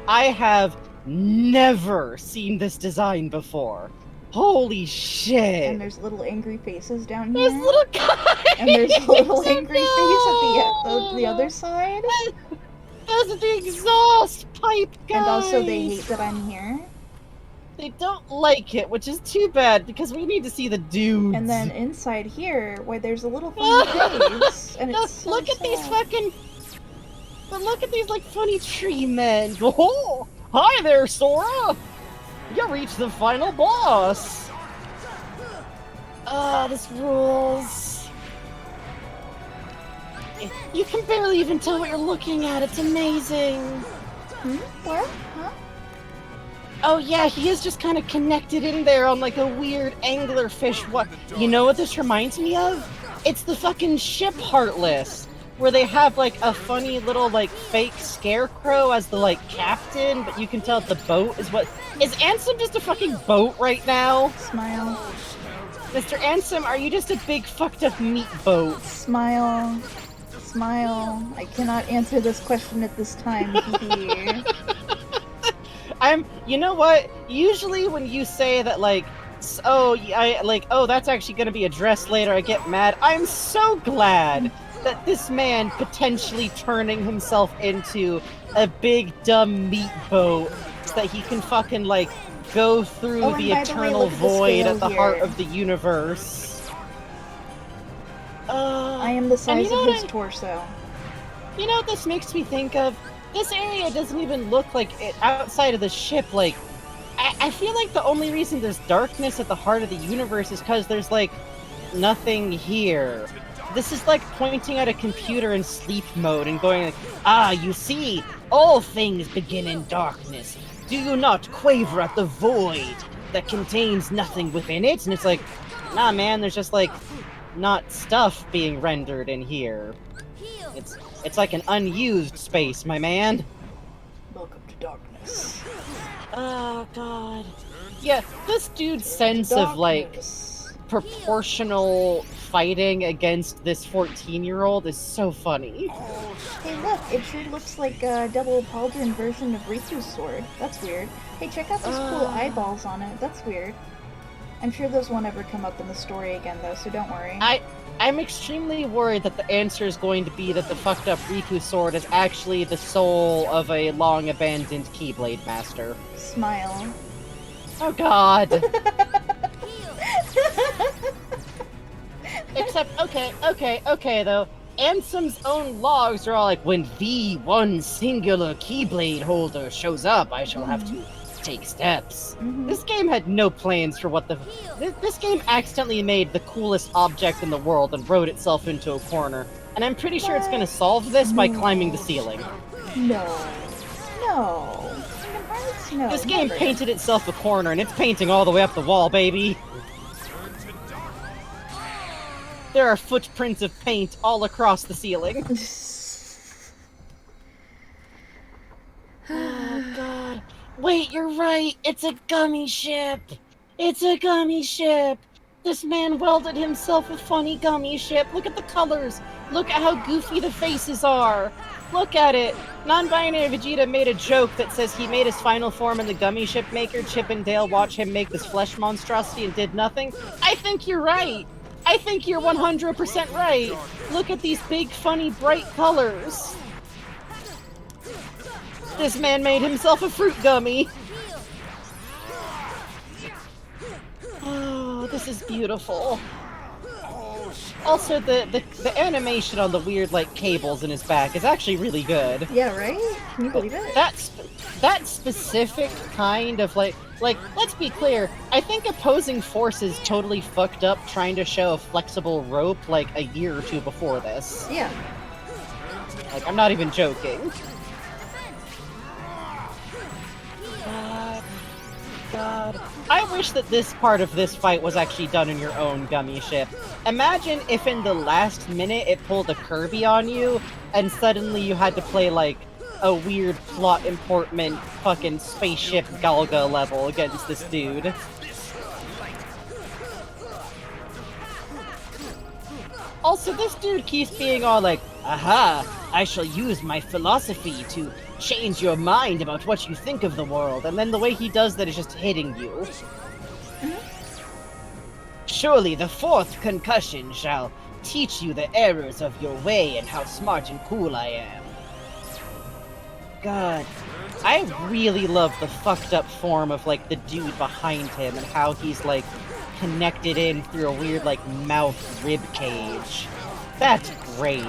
I have never seen this design before. Holy shit! And there's little angry faces down here. There's little guys! And there's a little angry face at the other side. Those are the exhaust pipe guys! And also they hate that I'm here. They don't like it, which is too bad, because we need to see the dudes. And then inside here, where there's a little funny face, and it's so look at sad. these fucking... But look at these, like, funny tree men. Oh, hi there, Sora! You reached the final boss! This rules. You can barely even tell what you're looking at, it's amazing. What? Huh? Oh yeah, he is just kind of connected in there on like a weird anglerfish. What? You know what this reminds me of? It's the fucking ship Heartless, where they have like a funny little like fake scarecrow as the like captain, but you can tell the boat is what. Is Ansem just a fucking boat right now? Smile. Mr. Ansem, are you just a big fucked up meat boat? Smile. Smile. I cannot answer this question at this time, Pee-pee. You know what? Usually when you say that, like, oh, that's actually gonna be addressed later, I get mad. I'm so glad that this man potentially turning himself into a big dumb meat boat so that he can fucking, like, go through the eternal void at the heart of the universe. I am the size of his torso. You know what this makes me think of? This area doesn't even look like it outside of the ship. Like, I feel like the only reason there's darkness at the heart of the universe is because there's, like, nothing here. This is like pointing at a computer in sleep mode and going like, you see, all things begin in darkness. Do you not quaver at the void that contains nothing within it? And it's like, nah, man, there's just, like, not stuff being rendered in here. It's like an unused space, my man. Welcome to darkness. Oh, God. Yeah, this dude's sense of, like, proportional fighting against this 14-year-old is so funny. Hey, look, it sure looks like a double pauldron version of Riku's sword. That's weird. Hey, check out those cool eyeballs on it. That's weird. I'm sure those won't ever come up in the story again, though, so don't worry. I'm extremely worried that the answer is going to be that the fucked up Riku sword is actually the soul of a long-abandoned Keyblade master. Smile. Oh god! Except, okay though. Ansem's own logs are all like, when the one singular Keyblade holder shows up, I shall have to take steps. This game had no plans for what the... This game accidentally made the coolest object in the world and wrote itself into a corner. And I'm pretty sure it's gonna solve this by climbing the ceiling. No. No. This game painted itself a corner, and it's painting all the way up the wall, baby. There are footprints of paint all across the ceiling. Oh, God. Wait, you're right. It's a gummy ship. It's a gummy ship. This man welded himself a funny gummy ship. Look at the colors. Look at how goofy the faces are. Look at it. Non-binary Vegeta made a joke that says he made his final form in the gummy ship maker. Chip and Dale watched him make this flesh monstrosity and did nothing. I think you're right. I think you're 100% right. Look at these big, funny, bright colors. This man made himself a fruit gummy. this is beautiful. Also, the animation on the weird, like, cables in his back is actually really good. Yeah, right? Can you believe it? That specific kind of, like, let's be clear, I think Opposing Forces totally fucked up trying to show a flexible rope, like, a year or two before this. Yeah. Like, I'm not even joking. God. I wish that this part of this fight was actually done in your own gummy ship. Imagine if in the last minute it pulled a Kirby on you, and suddenly you had to play, like, a weird plot important fucking spaceship Galga level against this dude. Also, this dude keeps being all like, aha, I shall use my philosophy to change your mind about what you think of the world, and then the way he does that is just hitting you. Surely the fourth concussion shall teach you the errors of your way and how smart and cool I am. God, I really love the fucked up form of, like, the dude behind him and how he's, like, connected in through a weird, like, mouth rib cage. That's great.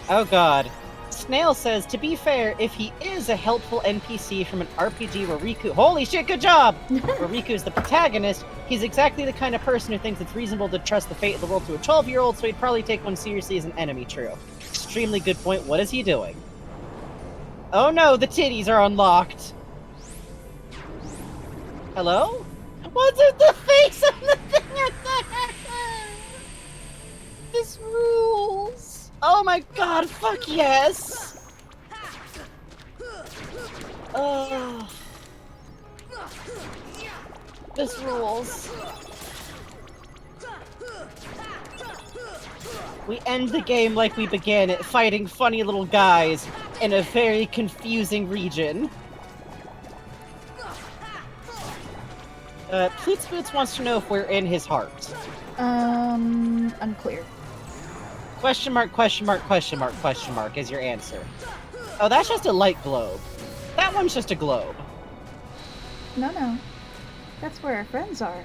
Oh god. Snail says, to be fair, if he is a helpful NPC from an RPG where Riku— holy shit, good job! Where Riku is the protagonist, he's exactly the kind of person who thinks it's reasonable to trust the fate of the world to a 12-year-old, so he'd probably take one seriously as an enemy, true. Extremely good point. What is he doing? Oh no, the titties are unlocked! Hello? What's with the face on the thing? This rules! Oh my god, fuck yes! Oh. This rules. We end the game like we began it, fighting funny little guys in a very confusing region. Ploots Boots wants to know if we're in his heart. Unclear. Question mark, question mark, question mark, question mark is your answer. Oh, that's just a light globe. That one's just a globe. No. That's where our friends are.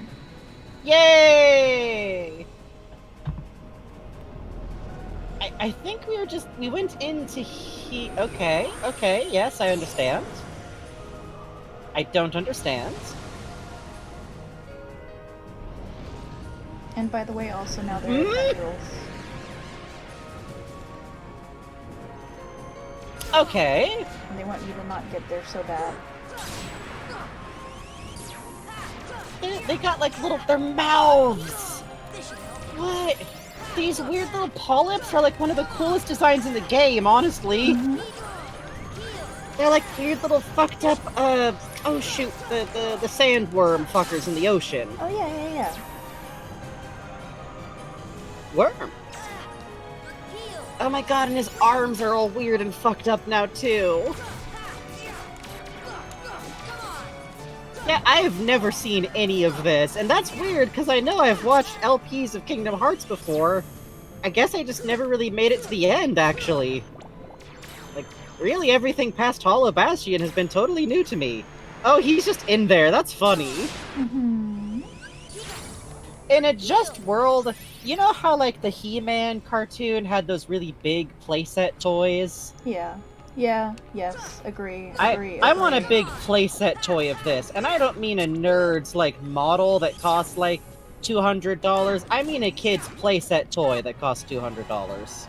Yay! I think we went into okay, yes, I understand. I don't understand. And by the way, also now there are tendrils. Okay. And they want you to not get there so bad. They got like their mouths. What? These weird little polyps are like one of the coolest designs in the game, honestly. They're like weird little fucked up, oh shoot, the sandworm fuckers in the ocean. Oh yeah. Worm. Oh my god, and his arms are all weird and fucked up now too. Yeah, I have never seen any of this, and that's weird because I know I've watched LPs of Kingdom Hearts before. I guess I just never really made it to the end, actually. Like, really everything past Hollow Bastion has been totally new to me. Oh, he's just in there, that's funny. In a Just World, you know how, like, the He-Man cartoon had those really big playset toys? Yes, agree. I want a big playset toy of this, and I don't mean a nerd's, like, model that costs, like, $200. I mean a kid's playset toy that costs $200.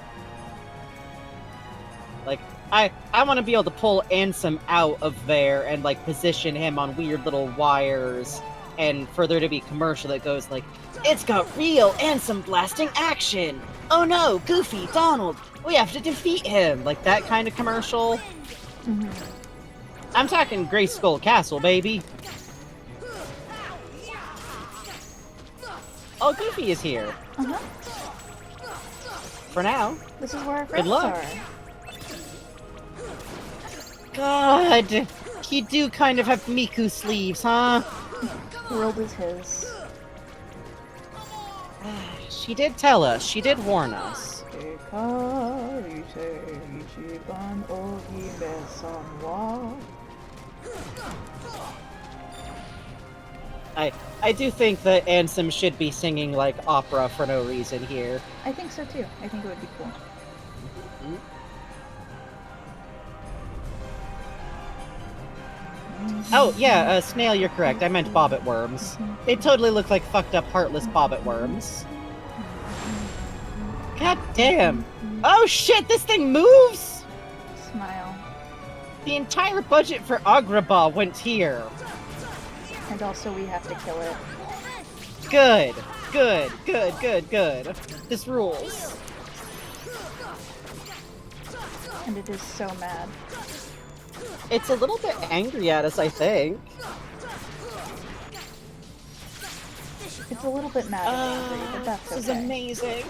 Like, I want to be able to pull Ansem out of there and, like, position him on weird little wires, and for there to be commercial that goes like, it's got real Ansem blasting action! Oh no, Goofy, Donald, we have to defeat him! Like that kind of commercial. I'm talking Grayskull Castle, baby. Oh, Goofy is here. For now. This is where our friends Good luck. are. God, you do kind of have Miku sleeves, huh? The world is his. She did tell us. She did warn us. I do think that Ansem should be singing like opera for no reason here. I think so too. I think it would be cool. Oh yeah, Snail, you're correct. I meant bobbit worms. They totally look like fucked up, heartless bobbit worms. God damn! Oh shit! This thing moves. Smile. The entire budget for Agrabah went here. And also we have to kill it. Good, good, good, good, good. This rules. And it is so mad. It's a little bit angry at us, I think. It's a little bit mad and angry, but that's okay. This is amazing.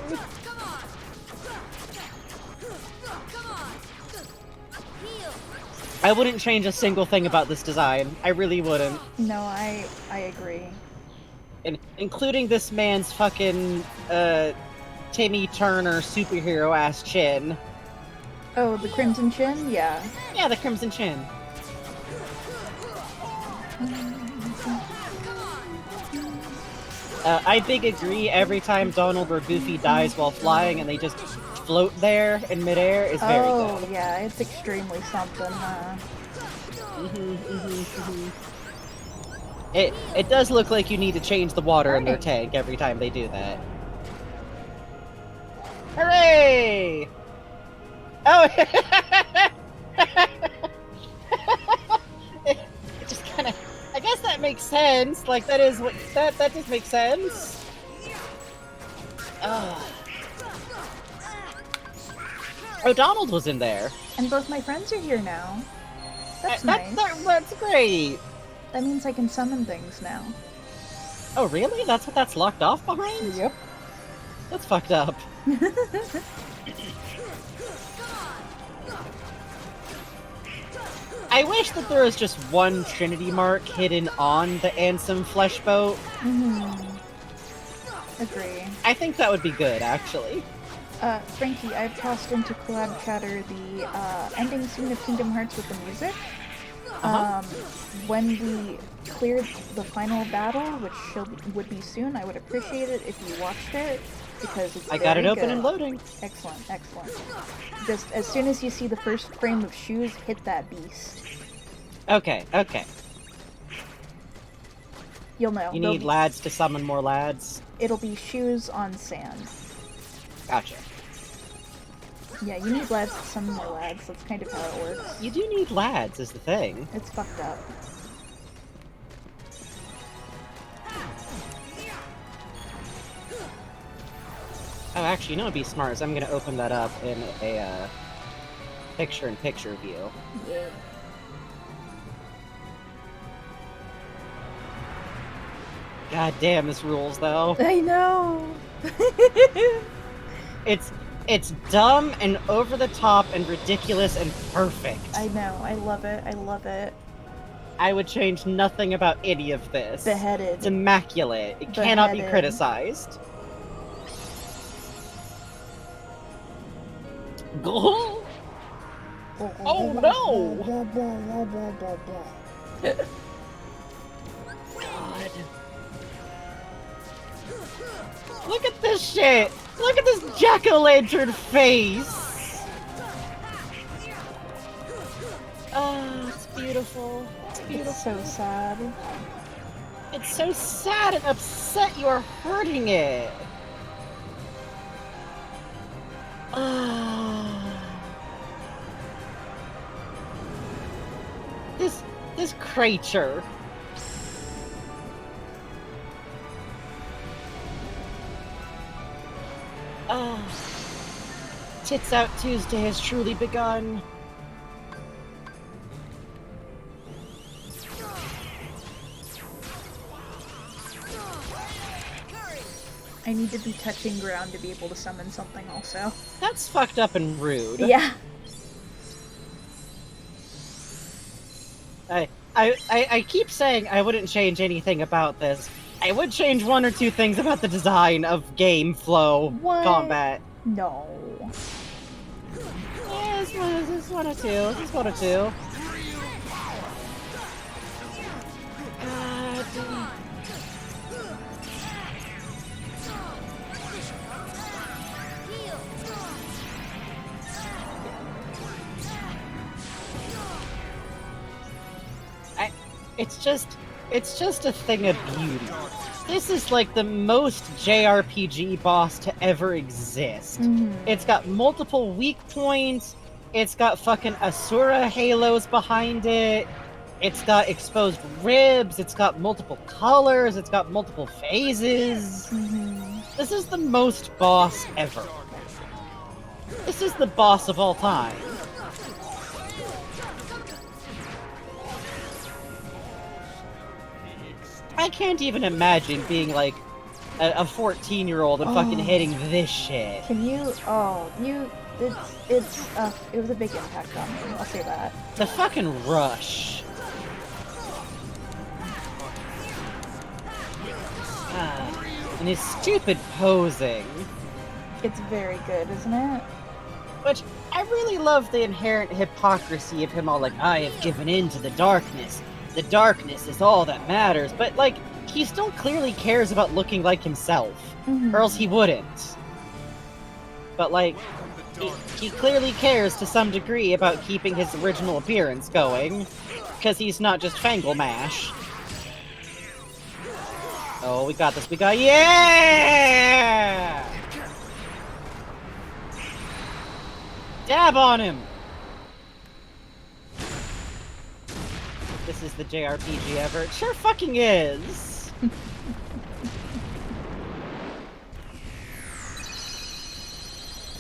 I wouldn't change a single thing about this design. I really wouldn't. No, I agree. Including this man's fucking, Timmy Turner superhero-ass chin. Oh, the Crimson Chin? Yeah. Yeah, the Crimson Chin. I big agree, every time Donald or Goofy dies while flying and they just float there in midair is very good. Oh, yeah, it's extremely something, It does look like you need to change the water in their tank every time they do that. Hooray! Oh! it just kind of... I guess that makes sense. Like, that is what... That just makes sense. Oh, Donald was in there. And both my friends are here now. That's nice. That's great. That means I can summon things now. Oh, really? That's what that's locked off behind? Yep. That's fucked up. I wish that there was just one Trinity mark hidden on the Ansem flesh boat. Agree. I think that would be good, actually. Frankie, I've tossed into collab chatter the ending scene of Kingdom Hearts with the music. When we cleared the final battle, which would be soon, I would appreciate it if you watched it, because it's I got it open good. and loading. Excellent, excellent. Just as soon as you see the first frame of shoes, hit that beast. Okay, okay. You'll know. You need lads to summon more lads? It'll be shoes on sand. Gotcha. Yeah, you need lads to summon more lads. That's kind of how it works. You do need lads, is the thing. It's fucked up. Oh, actually, you know what'd be smart is I'm gonna open that up in a, picture-in-picture view. Yeah. God damn, this rules, though. I know! It's dumb and over the top and ridiculous and perfect. I know, I love it, I love it. I would change nothing about any of this. Beheaded. It's immaculate. It cannot be criticized. Oh no! God. Look at this shit! Look at this jack-o'-lantern face! Oh, it's beautiful. It's beautiful. It's so sad. It's so sad and upset you are hurting it. This creature. Tits Out Tuesday has truly begun. I need to be touching ground to be able to summon something also. That's fucked up and rude. Yeah. I keep saying I wouldn't change anything about this. I would change one or two things about the design of game flow combat. No. Yeah, it's one or two. It's one or two. it's just a thing of beauty. This is like the most JRPG boss to ever exist. It's got multiple weak points. It's got fucking Asura halos behind it. It's got exposed ribs. It's got multiple colors. It's got multiple phases. This is the most boss ever. This is the boss of all time. I can't even imagine being like a 14-year-old and fucking hitting this shit. Can you? It was a big impact on me. I'll say that. The fucking rush. And his stupid posing. It's very good, isn't it? Which, I really love the inherent hypocrisy of him all like, I have given in to the darkness. The darkness is all that matters. But, like, he still clearly cares about looking like himself. Or else he wouldn't. But, like, he clearly cares to some degree about keeping his original appearance going. Because he's not just Fangle Mash. Oh, we got this. We got... Yeah! Dab on him! This is the JRPG ever. It sure fucking is!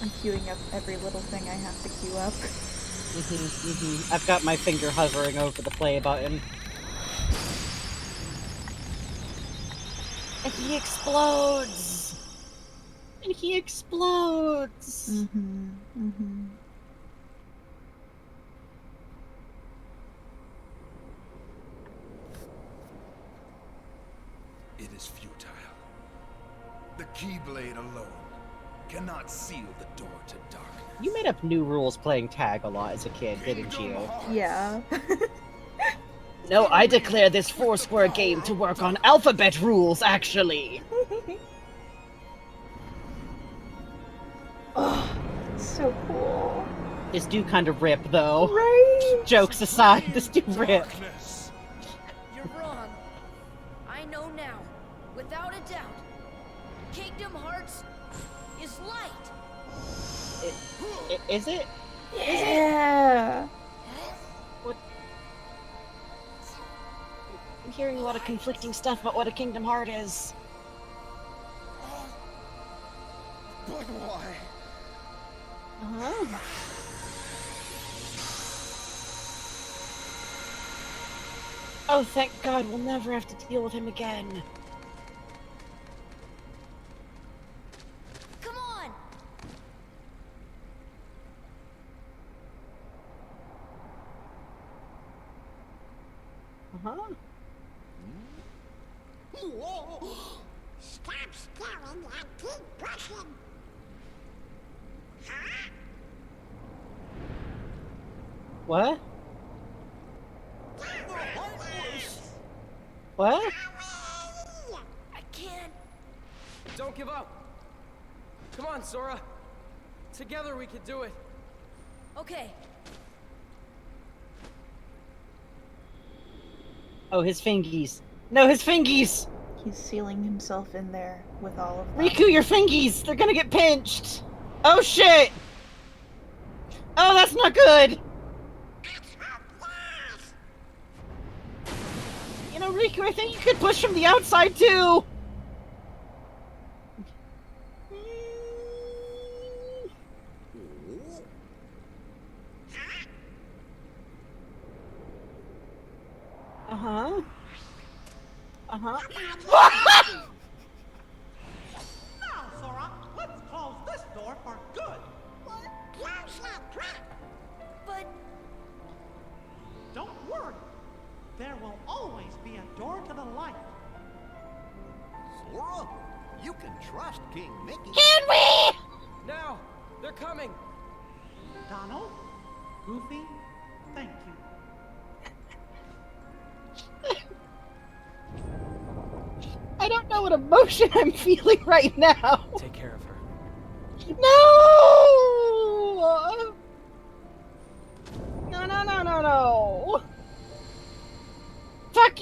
I'm queuing up every little thing I have to queue up. I've got my finger hovering over the play button. And he explodes! And he explodes! It is futile. The Keyblade alone cannot seal the door to darkness. You made up new rules playing tag a lot as a kid, didn't you? Yeah. No, I declare this Foursquare game to work on alphabet rules, actually! Oh, so cool. This do kind of rip, though. Right? Jokes aside, this do rip. You're wrong. I know now, without a doubt. Kingdom Hearts is light. Is it? Yeah. I'm hearing a lot of conflicting stuff about what a Kingdom Heart is. But why? Oh, thank God, we'll never have to deal with him again. Come on. Stop staring and keep brushing. Huh? What? What? I can't. Don't give up. Come on, Sora. Together we could do it. Okay. Oh, his fingies. No, his fingies! He's sealing himself in there with all of them. Riku, your fingies! They're gonna get pinched! Oh shit! Oh, that's not good! You know, Riku, I think you could push from the outside too! Uh-huh. Uh-huh. Now, Sora, let's close this door for good. But Don't worry. There will always be a door to the light. Sora, you can trust King Mickey. Can we? Now, they're coming. Donald, Goofy, thank you. I don't know what emotion I'm feeling right now. Take care of her. No! No, no, no, no, no! Fuck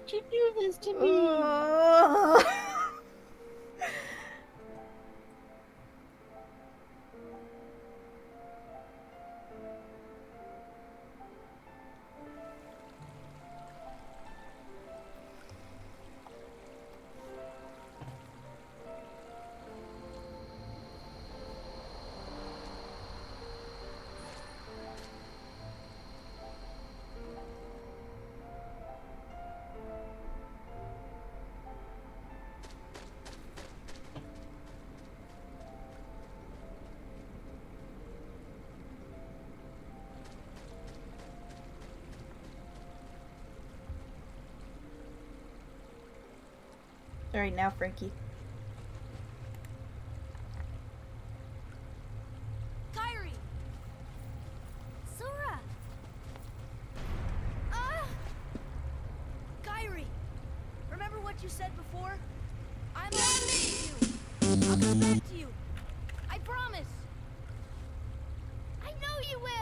Why'd you do this to me? Alright, now Frankie. Kyrie! Sora! Kyrie! Remember what you said before? I'm always with you. I'll come back to you. I promise. I know you will.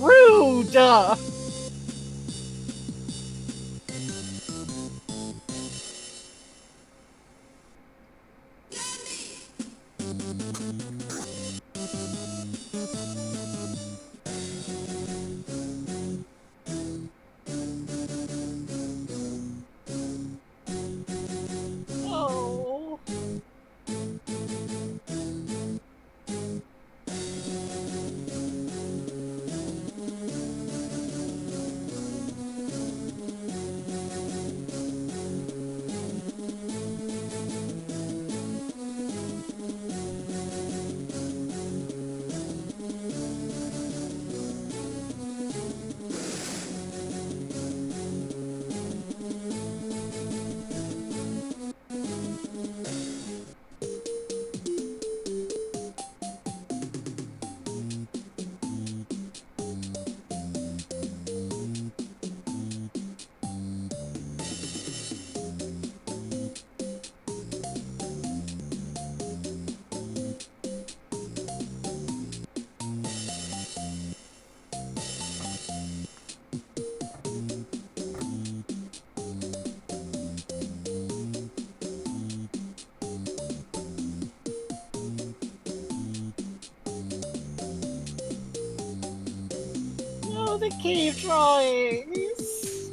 Rude! Oh. No, the cave drawings!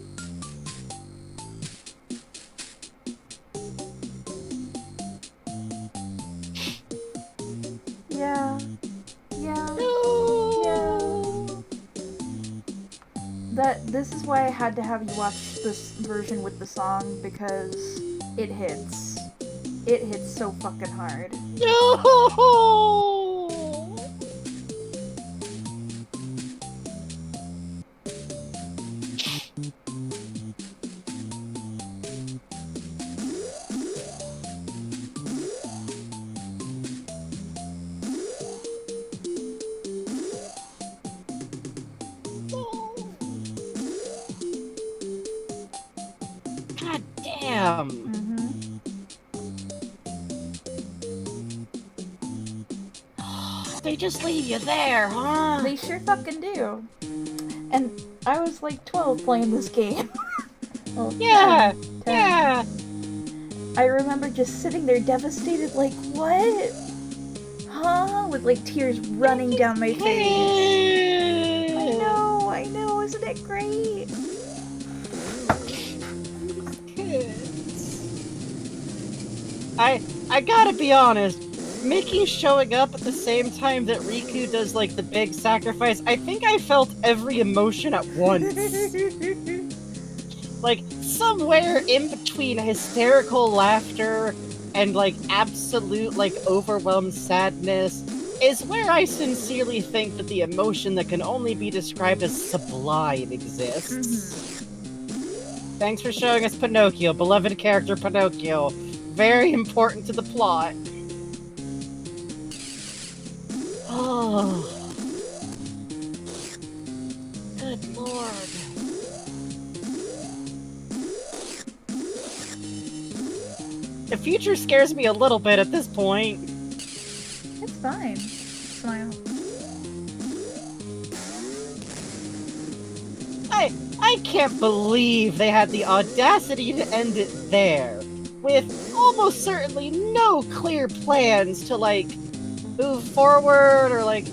Yeah. Yeah. No. Yeah. This is why I had to have you watch this version with the song, because it hits. It hits so fucking hard. No! God damn! They just leave you there, huh? They sure fucking do. And I was like 12 playing this game. Well, Yeah! 10. Yeah! I remember just sitting there devastated, like, what? Huh? With like tears running down my face. I know, isn't it great? I gotta be honest, Mickey showing up at the same time that Riku does like the big sacrifice, I think I felt every emotion at once. Like, somewhere in between hysterical laughter and like absolute like overwhelmed sadness is where I sincerely think that the emotion that can only be described as sublime exists. Thanks for showing us Pinocchio, beloved character Pinocchio. very important to the plot. Oh. Good lord. The future scares me a little bit at this point. It's fine. Smile. I can't believe they had the audacity to end it there, with almost certainly no clear plans to, like, move forward or, like,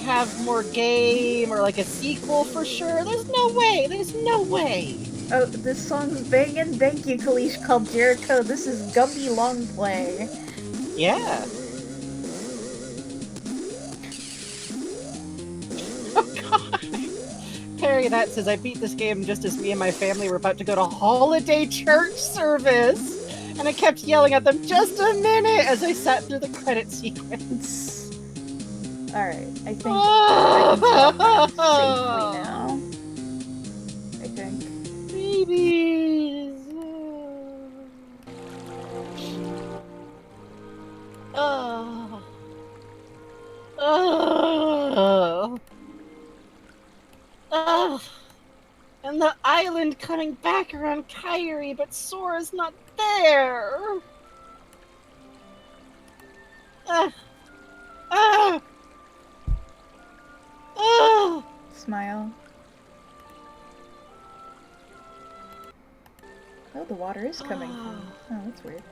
have more game or, like, a sequel for sure. There's no way. There's no way. Oh, this song's banging. Thank you, Kalish, called Jericho. This is Gumby Longplay. Yeah. Oh god. Perry that says, I beat this game just as me and my family were about to go to holiday church service. And I kept yelling at them, just a minute, as I sat through the credit sequence. Alright, I think I can stop that safely now. I think. Babies. Oh. Oh. Oh. And the island coming back around Kyrie, but Sora's not there. Smile. Oh, the water is coming from. Oh, that's weird.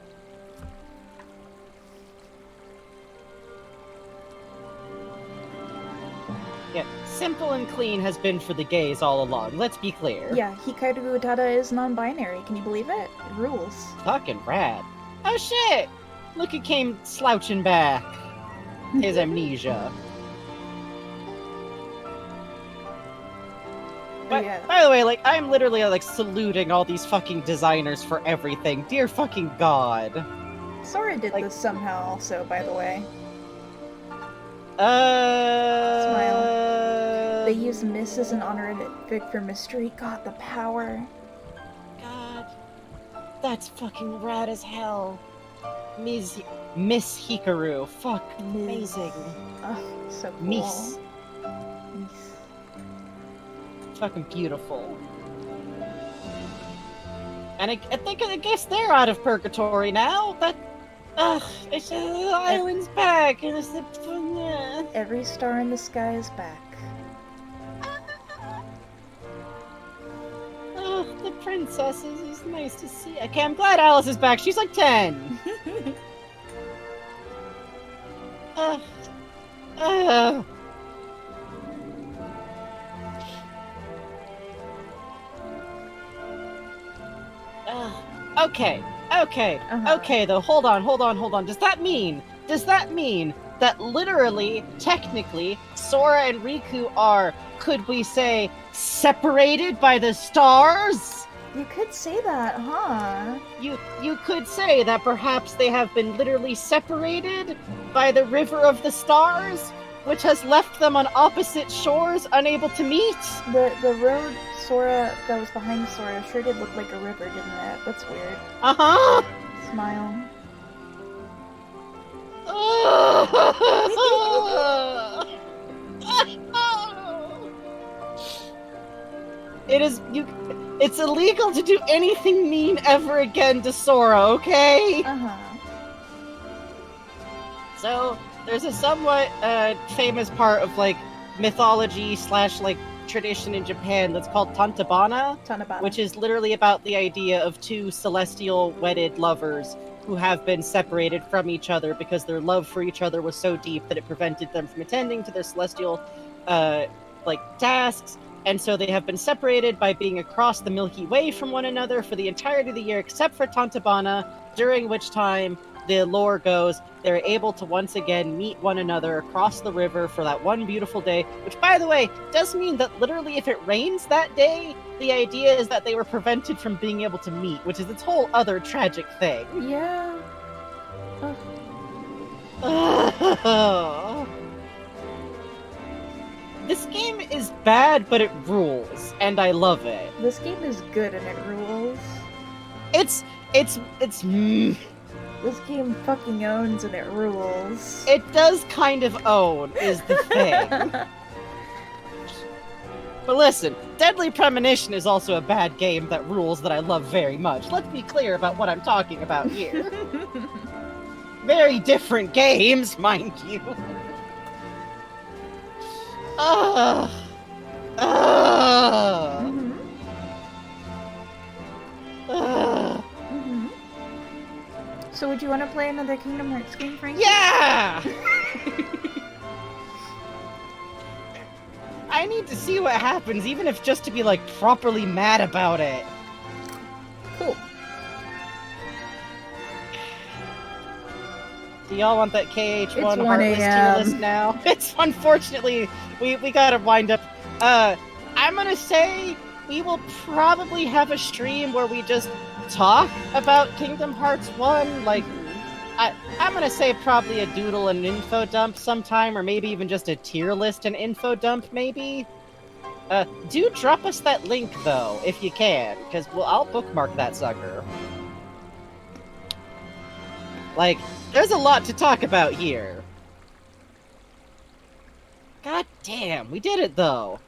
Yeah, simple and clean has been for the gays all along, let's be clear. Yeah, Hikaru Utada is non-binary. Can you believe it? It rules. Fucking rad. Oh shit! Look, it came slouching back. His amnesia. But, yeah. By the way, like, I'm literally, like, saluting all these fucking designers for everything. Dear fucking god. Sora did like, this somehow also, by the way. Smile. They use Miss as an honorific for mystery. God, the power. God. That's fucking rad as hell. Miss Hikaru. Fuck. Amazing. Oh, so cool. Miss. Fucking beautiful. And I guess they're out of purgatory now. But it's the island's back, and it's the every star in the sky is back. Oh, the princesses is nice to see. Okay, I'm glad Alice is back. She's like 10. Okay, though, hold on. Does that mean that literally, technically, Sora and Riku are, could we say, separated by the stars? You could say that, huh? You could say that perhaps they have been literally separated by the River of the Stars, which has left them on opposite shores, unable to meet? The road Sora that was behind Sora sure did look like a river, didn't it? That's weird. Uh-huh! Smile. It's illegal to do anything mean ever again to Sora, okay? Uh-huh. So, there's a somewhat famous part of, like, mythology / like, tradition in Japan that's called Tantabana, which is literally about the idea of two celestial wedded lovers who have been separated from each other because their love for each other was so deep that it prevented them from attending to their celestial tasks, and so they have been separated by being across the Milky Way from one another for the entirety of the year except for Tantabana, during which time the lore goes they're able to once again meet one another across the river for that one beautiful day, which, by the way, does mean that literally if it rains that day, the idea is that they were prevented from being able to meet, which is its whole other tragic thing. Yeah. This game is bad, but it rules, and I love it. This game is good and it rules. It's This game fucking owns and it rules. it does kind of own, is the thing. But listen, Deadly Premonition is also a bad game that rules that I love very much. Let's be clear about what I'm talking about here. Very different games, mind you. So would you want to play another Kingdom Hearts game, Frank? Yeah! I need to see what happens, even if just to be, like, properly mad about it. Cool. Do y'all want that KH1 It's 1 Heartless tier a.m. list now? It's unfortunately, we gotta wind up. I'm gonna say we will probably have a stream where we just talk about Kingdom Hearts 1, like, I'm gonna say probably a doodle and info dump sometime, or maybe even just a tier list and info dump, maybe? Do drop us that link, though, if you can, because I'll bookmark that sucker. Like, there's a lot to talk about here. God damn, we did it, though.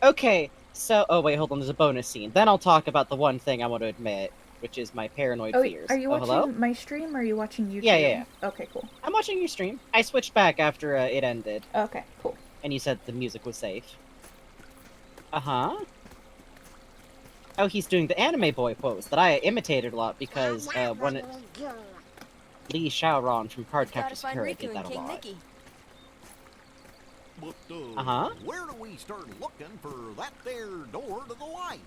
Okay, so... Oh, wait, hold on, there's a bonus scene. Then I'll talk about the one thing I want to admit, which is my paranoid fears. Are you watching hello? my stream, or are you watching YouTube? Yeah. Okay, cool. I'm watching your stream. I switched back after it ended. Okay, cool. And you said the music was safe. Uh-huh. Oh, he's doing the anime boy pose that I imitated a lot because, Lee Shaoran from Cardcaptor Sakura did that a lot. Mickey. But, Uh-huh. where do we start looking for that there door to the light?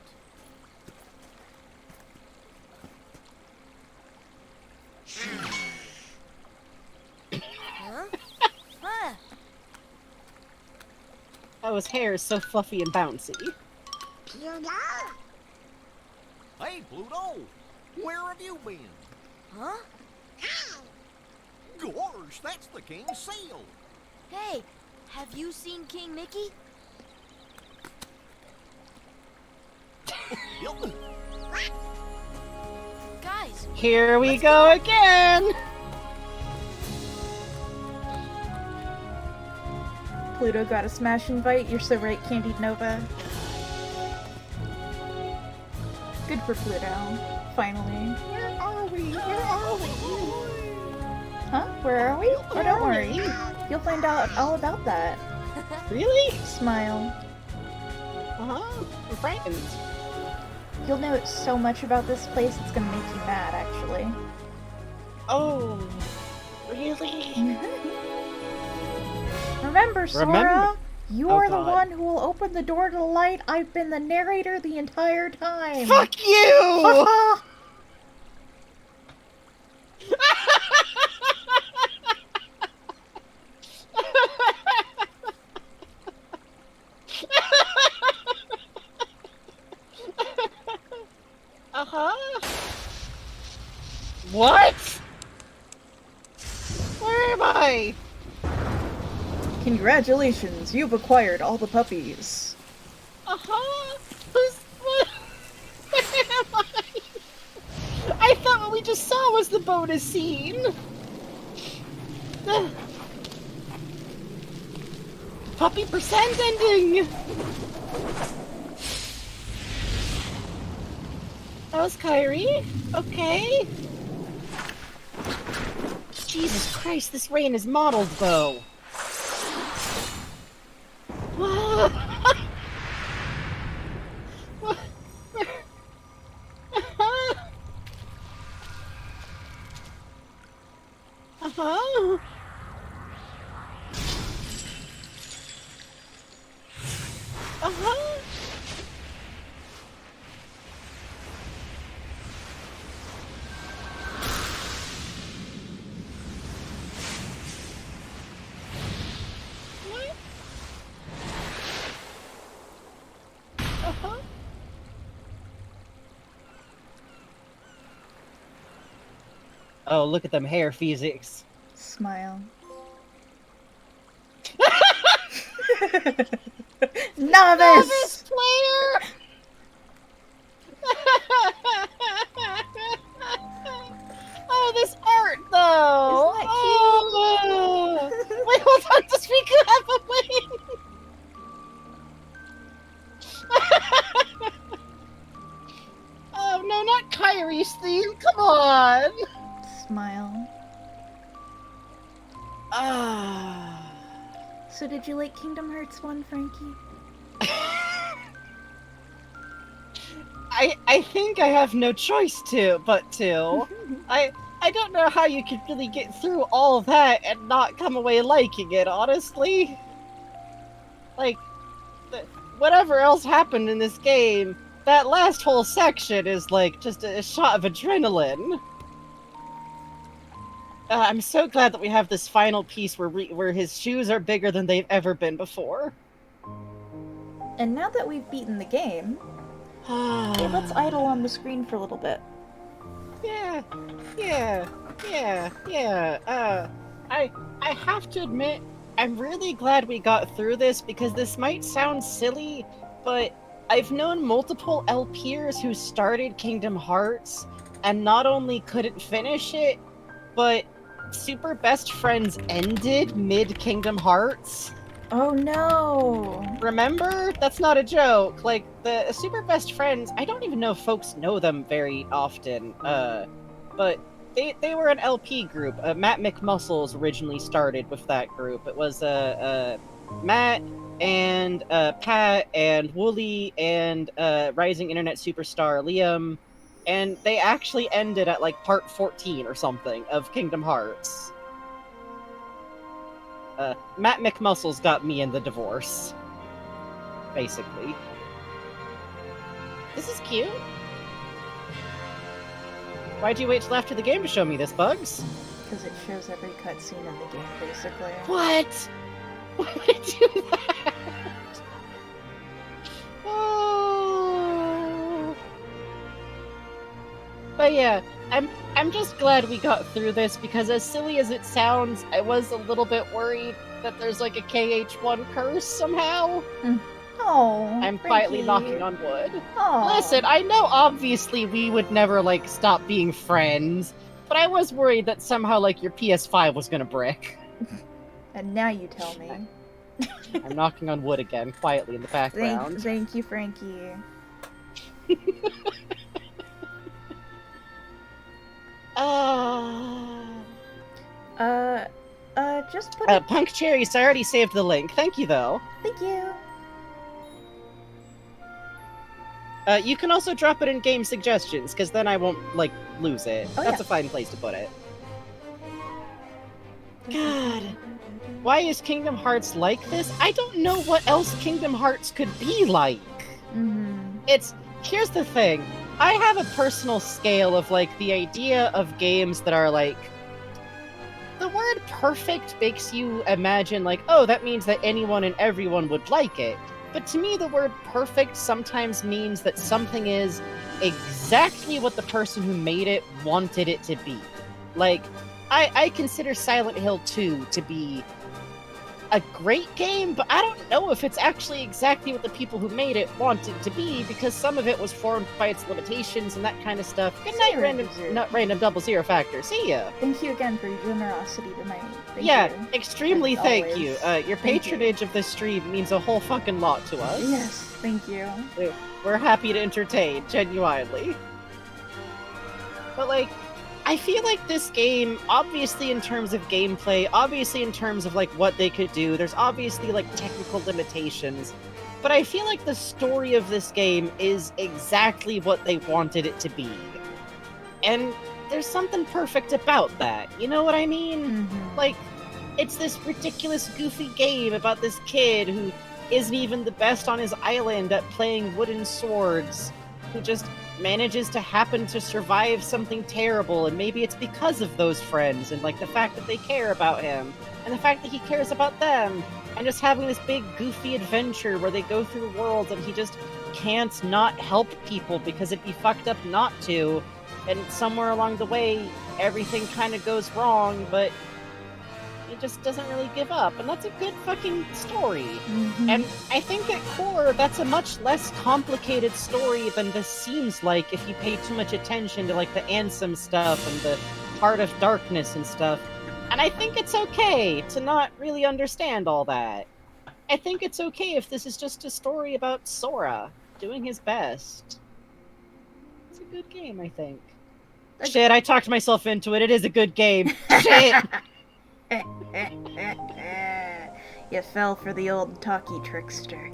Huh? Huh? Oh, his hair is so fluffy and bouncy. Hey, Pluto! Where have you been? Huh? Gosh, that's the king's seal! Hey, have you seen King Mickey? Yep. Guys, Here we go again! Pluto got a smash invite. You're so right, Candied Nova. Good for Pluto. Finally. Where are we? Where are we? Huh? Where are we? Oh, don't worry. You'll find out all about that. Really? Smile. Uh-huh. I'm frightened. You'll know so much about this place, it's gonna make you mad, actually. Oh, really? Remember, Sora, you're the God. one who will open the door to the light. I've been the narrator the entire time. Fuck you! Uh-huh. What? Where am I? Congratulations, you've acquired all the puppies. Uh-huh. Where am I? I thought what we just saw was the bonus scene. Puppy percent ending. That was Kyrie? Okay. Jesus Christ, this rain is mottled, though. Uh-huh. Uh-huh. What? Uh-huh. Oh, look at them hair physics. Smile. Novice! Player! did you like Kingdom Hearts 1, Frankie? I think I have no choice but to. I don't know how you could really get through all of that and not come away liking it, honestly. Like, whatever else happened in this game, that last whole section is like just a shot of adrenaline. I'm so glad that we have this final piece where his shoes are bigger than they've ever been before. And now that we've beaten the game, hey, let's idle on the screen for a little bit. Yeah. I have to admit, I'm really glad we got through this because this might sound silly, but I've known multiple LPers who started Kingdom Hearts and not only couldn't finish it, but Super Best Friends ended mid-Kingdom Hearts. Oh no! Remember? That's not a joke. Like, the Super Best Friends, I don't even know if folks know them very often, but they were an LP group. Matt McMuscles originally started with that group. It was, Matt and, Pat and Wooly and, rising internet superstar Liam, and they actually ended at, like, part 14 or something of Kingdom Hearts. Matt McMuscles got me in the divorce. Basically. This is cute. Why'd you wait till after the game to show me this, Bugs? Because it shows every cutscene in the game, basically. What? Why would I do that? Oh. But yeah, I'm just glad we got through this because as silly as it sounds, I was a little bit worried that there's like a KH1 curse somehow. Oh, I'm quietly knocking on wood. Oh. Listen, I know obviously we would never like stop being friends, but I was worried that somehow like your PS5 was gonna brick. And now you tell me. I'm knocking on wood again, quietly in the background. Thank you, Frankie. Just put it... Punk Cherries, I already saved the link. Thank you, though. Thank you. You can also drop it in game suggestions, because then I won't, like, lose it. Oh, That's yeah. a fine place to put it. God. Why is Kingdom Hearts like this? I don't know what else Kingdom Hearts could be like. Here's the thing. I have a personal scale of, like, the idea of games that are, like... The word perfect makes you imagine, like, oh, that means that anyone and everyone would like it. But to me, the word perfect sometimes means that something is exactly what the person who made it wanted it to be. Like, I consider Silent Hill 2 to be a great game, but I don't know if it's actually exactly what the people who made it wanted to be, because some of it was formed by its limitations and that kind of stuff. Good night, random double zero factor. See ya! Thank you again for your generosity tonight. Thank you. Extremely thank always. you. Your patronage of this stream means a whole fucking lot to us. Yes, thank you. We're happy to entertain, genuinely. But, like, I feel like this game, obviously in terms of gameplay, obviously in terms of, like, what they could do, there's obviously, like, technical limitations, but I feel like the story of this game is exactly what they wanted it to be. And there's something perfect about that, you know what I mean? Like, it's this ridiculous, goofy game about this kid who isn't even the best on his island at playing wooden swords, who just manages to happen to survive something terrible, and maybe it's because of those friends, and like the fact that they care about him, and the fact that he cares about them, and just having this big goofy adventure where they go through worlds and he just can't not help people because it'd be fucked up not to, and somewhere along the way everything kind of goes wrong, but he just doesn't really give up, and that's a good fucking story. And I think at core, that's a much less complicated story than this seems like if you pay too much attention to, like, the Ansem stuff and the Heart of Darkness and stuff. And I think it's okay to not really understand all that. I think it's okay if this is just a story about Sora doing his best. It's a good game, I think. Shit, I talked myself into it. It is a good game. Shit! You fell for the old talkie trickster.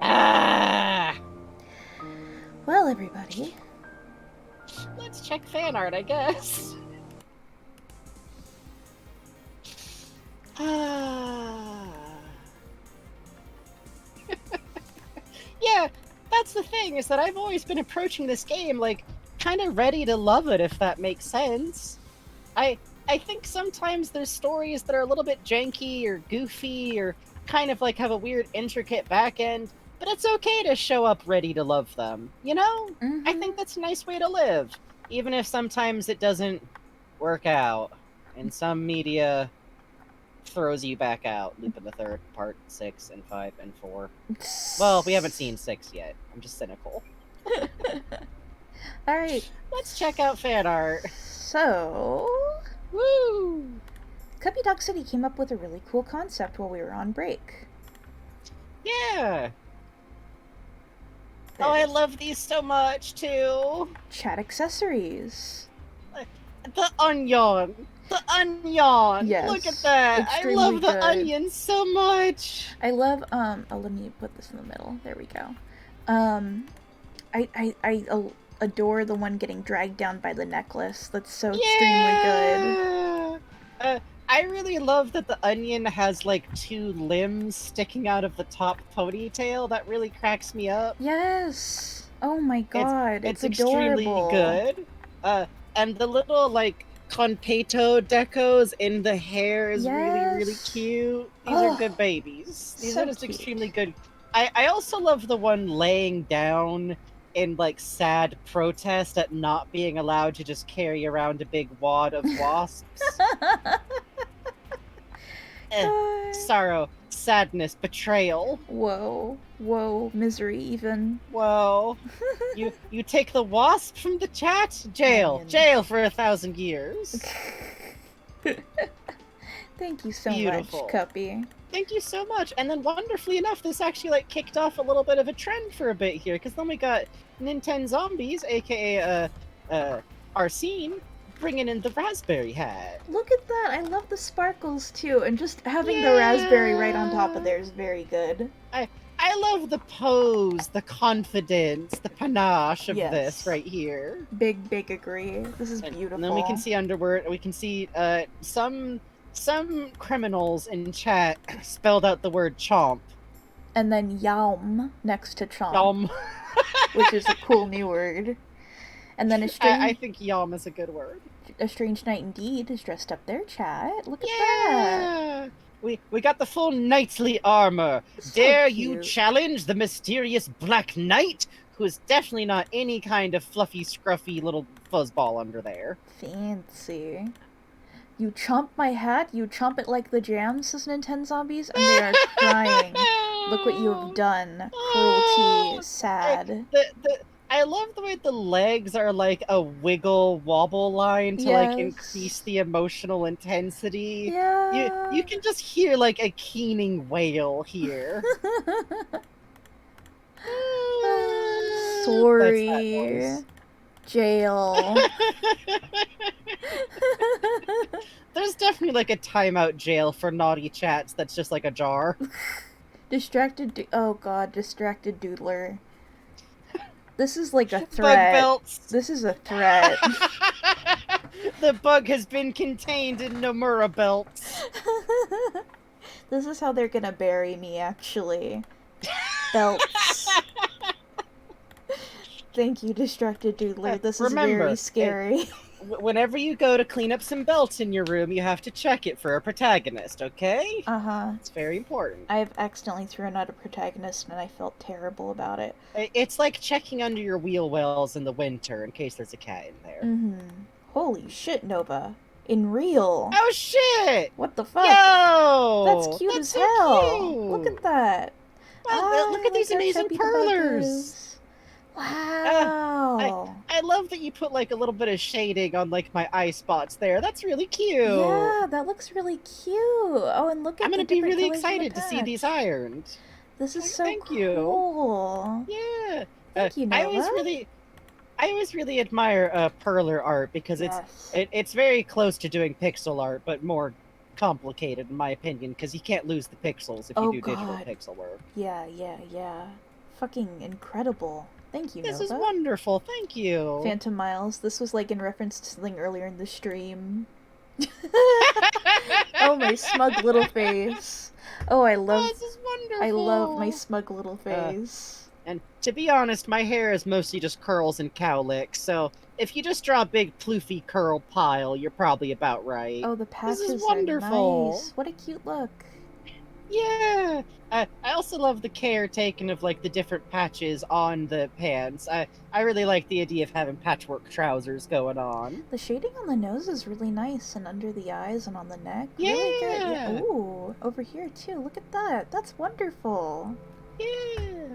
Ah! Well, everybody. Let's check fan art, I guess. Yeah, that's the thing, is that I've always been approaching this game, like, kind of ready to love it, if that makes sense. I think sometimes there's stories that are a little bit janky or goofy or kind of like have a weird intricate back end, but it's okay to show up ready to love them, you know? Mm-hmm. I think that's a nice way to live, even if sometimes it doesn't work out, and some media throws you back out. Lupin the Third, Part 6 and 5 and 4. Well, we haven't seen 6 yet. I'm just cynical. Alright. Let's check out fan art. So... Woo! Cuppy Dog City came up with a really cool concept while we were on break. Yeah! Oh, I love these so much, too! Chat accessories. The onion! The onion! Yes, Look at that! I love the good. onion so much! I love, oh, let me put this in the middle. There we go. I adore the one getting dragged down by the necklace. That's so extremely good. I really love that the onion has, like, 2 limbs sticking out of the top ponytail. That really cracks me up. Yes! Oh my god, it's extremely adorable. good. And the little, like, conpeto decos in the hair is really cute. These are good babies. These so are just cute. extremely good. I also love the one laying down in, like, sad protest at not being allowed to just carry around a big wad of wasps. Sorrow, sadness, betrayal. Whoa. Whoa, misery even. Whoa. You take the wasp from the chat? Jail. Jail for 1,000 years. Thank you so Beautiful. much, Cuppy. Thank you so much. And then wonderfully enough, this actually like kicked off a little bit of a trend for a bit here, because then we got Nintendo Zombies, aka Arsene, bringing in the raspberry hat. Look at that! I love the sparkles too, and just having the raspberry right on top of there is very good. I love the pose, the confidence, the panache of this right here. Big agree. This is beautiful. And then we can see underword. We can see some criminals in chat spelled out the word chomp. And then yaum next to chomp. Yaum. Which is a cool new word. And then I think yaum is a good word. A Strange Knight Indeed is dressed up there, chat. Look at that. We got the full knightly armor. So Dare cute. you challenge the mysterious Black Knight, who is definitely not any kind of fluffy, scruffy little fuzzball under there. Fancy. You chomp my hat, you chomp it like the jam, says Nintendo Zombies, and they are crying. Look what you have done. Cruelty, sad. I love the way the legs are like a wiggle wobble line to like increase the emotional intensity. Yeah. You can just hear like a keening wail here. Sorry. Jail. There's definitely like a timeout jail for naughty chats that's just like a jar. Distracted Doodler. This is like a threat. Bug belts. This is a threat. The bug has been contained in Nomura belts. This is how they're gonna bury me, actually. Belts. Thank you, Distracted Doodler. This is very scary. Whenever you go to clean up some belts in your room, you have to check it for a protagonist, okay? Uh-huh. It's very important. I've accidentally thrown out a protagonist and I felt terrible about it. It's like checking under your wheel wells in the winter in case there's a cat in there. Mm-hmm. Holy shit, Nova. In real. Oh shit! What the fuck? Yo! That's cute as hell. Cute. Look at that. Well, look at these amazing perlers. Wow. I love that you put like a little bit of shading on like my eye spots there. That's really cute. Yeah, that looks really cute. Oh, and look at I'm gonna be really excited to see these ironed. This is so Thank cool. You. Yeah. Thank you, Noah. I always really admire perler art because it's very close to doing pixel art, but more complicated in my opinion, because you can't lose the pixels if you do digital pixel work. Yeah. Fucking incredible. Thank you, This Nova. is wonderful, thank you. Phantom Miles, this was like in reference to something earlier in the stream. Oh, my smug little face. Oh, this is wonderful. I love my smug little face. And to be honest, my hair is mostly just curls and cowlicks, so if you just draw a big ploofy curl pile, you're probably about right. Oh, the patches this is wonderful. are nice. What a cute look. Yeah! I also love the care taken of, like, the different patches on the pants. I really like the idea of having patchwork trousers going on. The shading on the nose is really nice, and under the eyes and on the neck. Yeah! Really good. Yeah. Ooh, over here too. Look at that. That's wonderful. Yeah!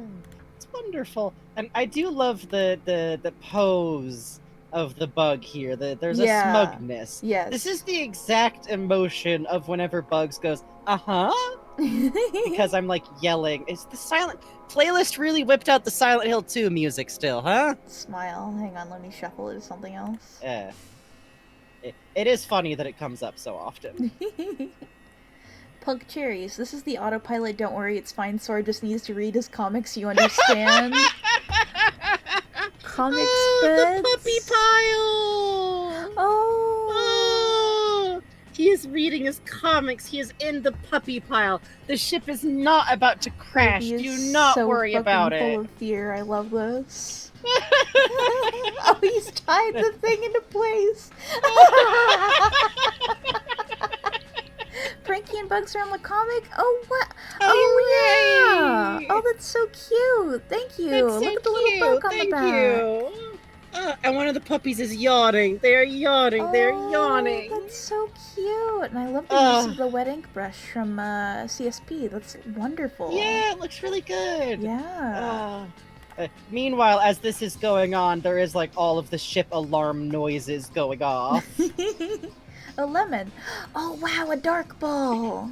It's wonderful. And I do love the pose of the bug here. There's a smugness. Yes. This is the exact emotion of whenever Bugs goes, uh-huh? Because I'm like yelling. Is the silent playlist really whipped out the Silent Hill 2 music still, huh? Smile. Hang on, let me shuffle it to something else. Yeah. It is funny that it comes up so often. Pug Cherries. This is the autopilot. Don't worry, it's fine. Sora just needs to read his comics. You understand? Comics beds. The puppy pile! Oh! He is reading his comics. He is in the puppy pile. The ship is not about to crash. Do not worry about it. Full of fear. I love this. Oh, he's tied the thing into place. Frankie and Bugs are on the comic? Oh, what? Oh, yeah! Oh, that's so cute! Thank you! That's so Look at the little bug on the back! And one of the puppies is yawning. They're yawning. They're yawning. That's so cute! And I love the use of the wet ink brush from CSP. That's wonderful. Yeah, it looks really good. Yeah. Meanwhile, as this is going on, there is like all of the ship alarm noises going off. A lemon. Oh, wow, a dark ball.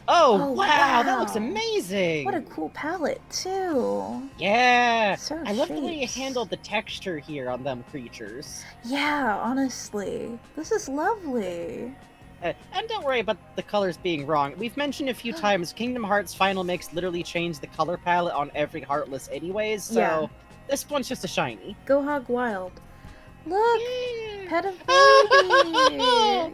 Oh, wow, that looks amazing. What a cool palette, too. Yeah. So I love the way you handled the texture here on them creatures. Yeah, honestly. This is lovely. And don't worry about the colors being wrong. We've mentioned a few times, Kingdom Hearts Final Mix literally changed the color palette on every Heartless anyways, so this one's just a shiny. Go hog wild. Look! Pet of baby!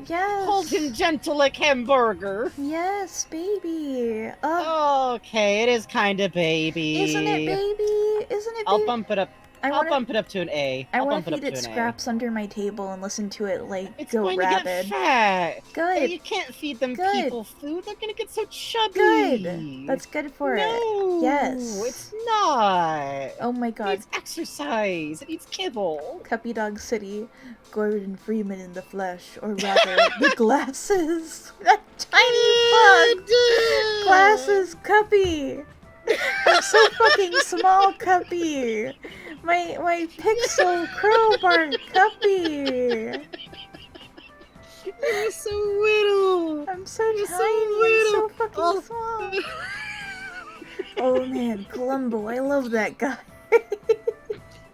Yes! Hold him gentle like hamburger. Yes, baby! Okay, it is kind of baby. Isn't it baby? Isn't it baby? I'll bump it up. I'll bump it up to an A. I want to feed it scraps under my table and listen to it, like, it's go going rabid. To get fat. Good. You can't feed them people food. They're gonna get so chubby. Good. That's good for it. Yes. It's not. Oh my god. It needs exercise. It needs kibble. Cuppy Dog City. Gordon Freeman in the flesh, or rather, the glasses. That tiny bug. Glasses, Cuppy. I'm so fucking small, Cuppy. My pixel crowbar, Cuppy. You're so little. I'm so tiny. I'm so fucking small. Oh man, Columbo, I love that guy.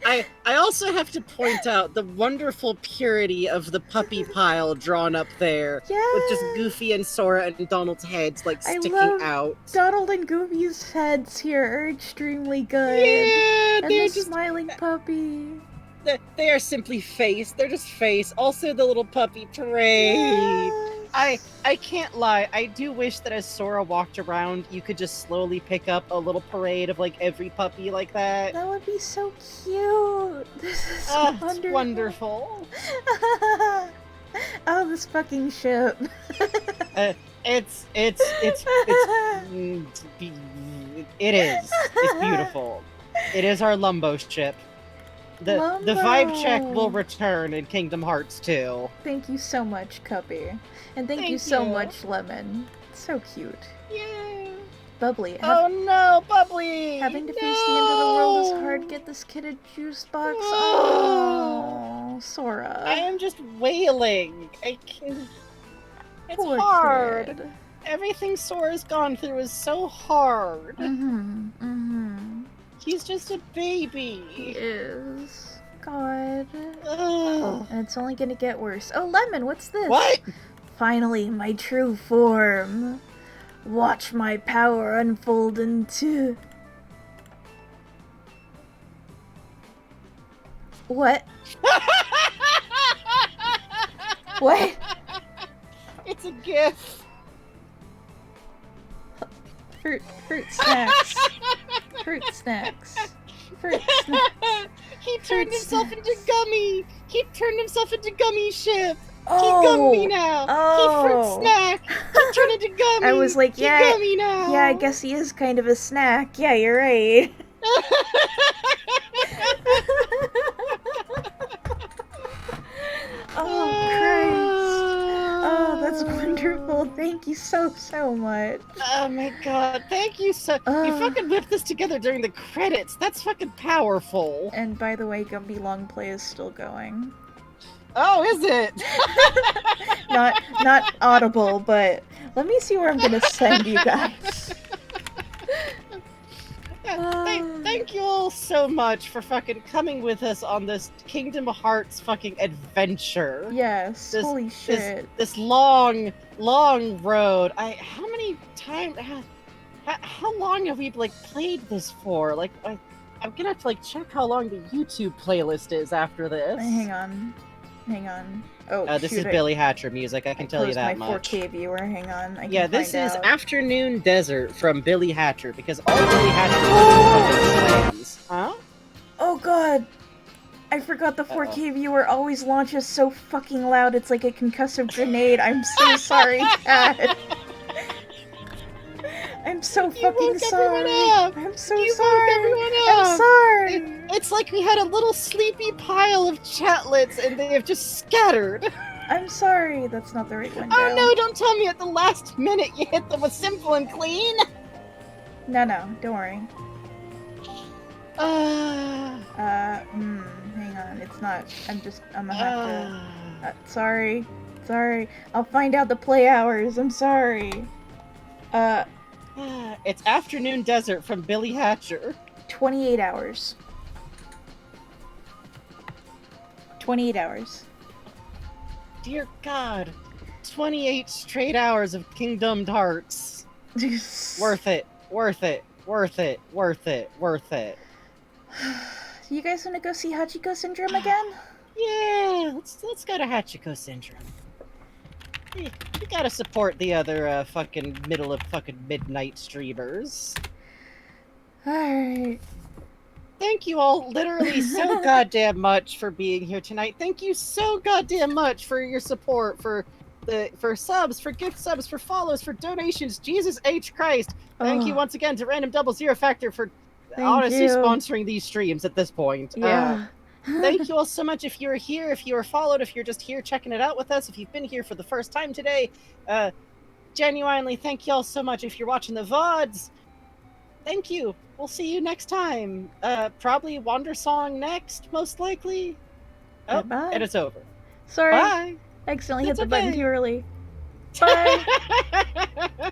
I also have to point out the wonderful purity of the puppy pile drawn up there. Yes. With just Goofy and Sora and Donald's heads like sticking out. Donald and Goofy's heads here are extremely good. Yeah, and they're the just smiling puppy. They are simply face. They're just face. Also the little puppy parade. Yes. I can't lie. I do wish that as Sora walked around, you could just slowly pick up a little parade of like every puppy like that. That would be so cute. This is wonderful. It's wonderful. Oh, this fucking ship. It is. It's beautiful. It is our Lumbo ship. The vibe check will return in Kingdom Hearts 2. Thank you so much, Cuppy. And thank you so much, Lemon. So cute. Yeah. Bubbly. Oh no, Bubbly! Having to face the end of the world is hard. Get this kid a juice box. Oh, Sora. I am just wailing. It's Poor hard. Kid. Everything Sora's gone through is so hard. He's just a baby. He is. God. Oh, and it's only gonna get worse. Oh, Lemon, what's this? What? Finally, my true form. Watch my power unfold into... What? What? It's a gif. Fruit snacks. Fruit snacks. Fruit snacks. He turned himself into gummy. He turned himself into gummy ship. Oh, he gummy now. Oh. He fruit snack. He turned into gummy. I was like, yeah, he gummy now. Yeah, I guess he is kind of a snack. Yeah, you're right. Oh, Christ. Oh, that's wonderful. Thank you so much. Oh my god, thank you so... You fucking whipped this together during the credits. That's fucking powerful. And by the way, Gumby Long Play is still going. Oh, is it? not audible, but let me see where I'm gonna send you guys. Thank you all so much for fucking coming with us on this Kingdom Hearts fucking adventure. Yes, holy shit. This long road. How many times... How long have we, like, played this for? Like, I'm gonna have to, like, check how long the YouTube playlist is after this. Hang on. Oh, this is Billy Hatcher music, I can tell you that much. My 4K viewer, hang on. This is Afternoon Desert from Billy Hatcher, because all Billy Hatcher slams. Huh? Oh god! I forgot the 4K viewer always launches so fucking loud it's like a concussive grenade. I'm so sorry, Dad. I'm so fucking sorry. I'm so sorry. I'm sorry. It's like we had a little sleepy pile of chatlets and they have just scattered. I'm sorry. That's not the right window. Oh no, don't tell me at the last minute you hit them with simple and clean. No, don't worry. Hang on. It's not. I'm gonna have to... sorry. I'll find out the play hours. I'm sorry. It's Afternoon Desert from Billy Hatcher. 28 hours. 28 hours. Dear God. 28 straight hours of Kingdom Hearts. Worth it. You guys want to go see Hachiko Syndrome again? Yeah, let's go to Hachiko Syndrome. You gotta support the other fucking middle of fucking midnight streamers. Alright. Thank you all literally so goddamn much for being here tonight. Thank you so goddamn much for your support, for subs, for gift subs, for follows, for donations. Jesus H. Christ. Thank you once again to Random Double Zero Factor for honestly sponsoring these streams at this point. Yeah. Thank you all so much. If you're here, if you are followed, if you're just here checking it out with us, if you've been here for the first time today, genuinely thank you all so much. If you're watching the VODs, thank you. We'll see you next time. Probably Wander Song next, most likely. Oh, bye. And it's over. Sorry. Bye. I accidentally hit the button too early. Bye.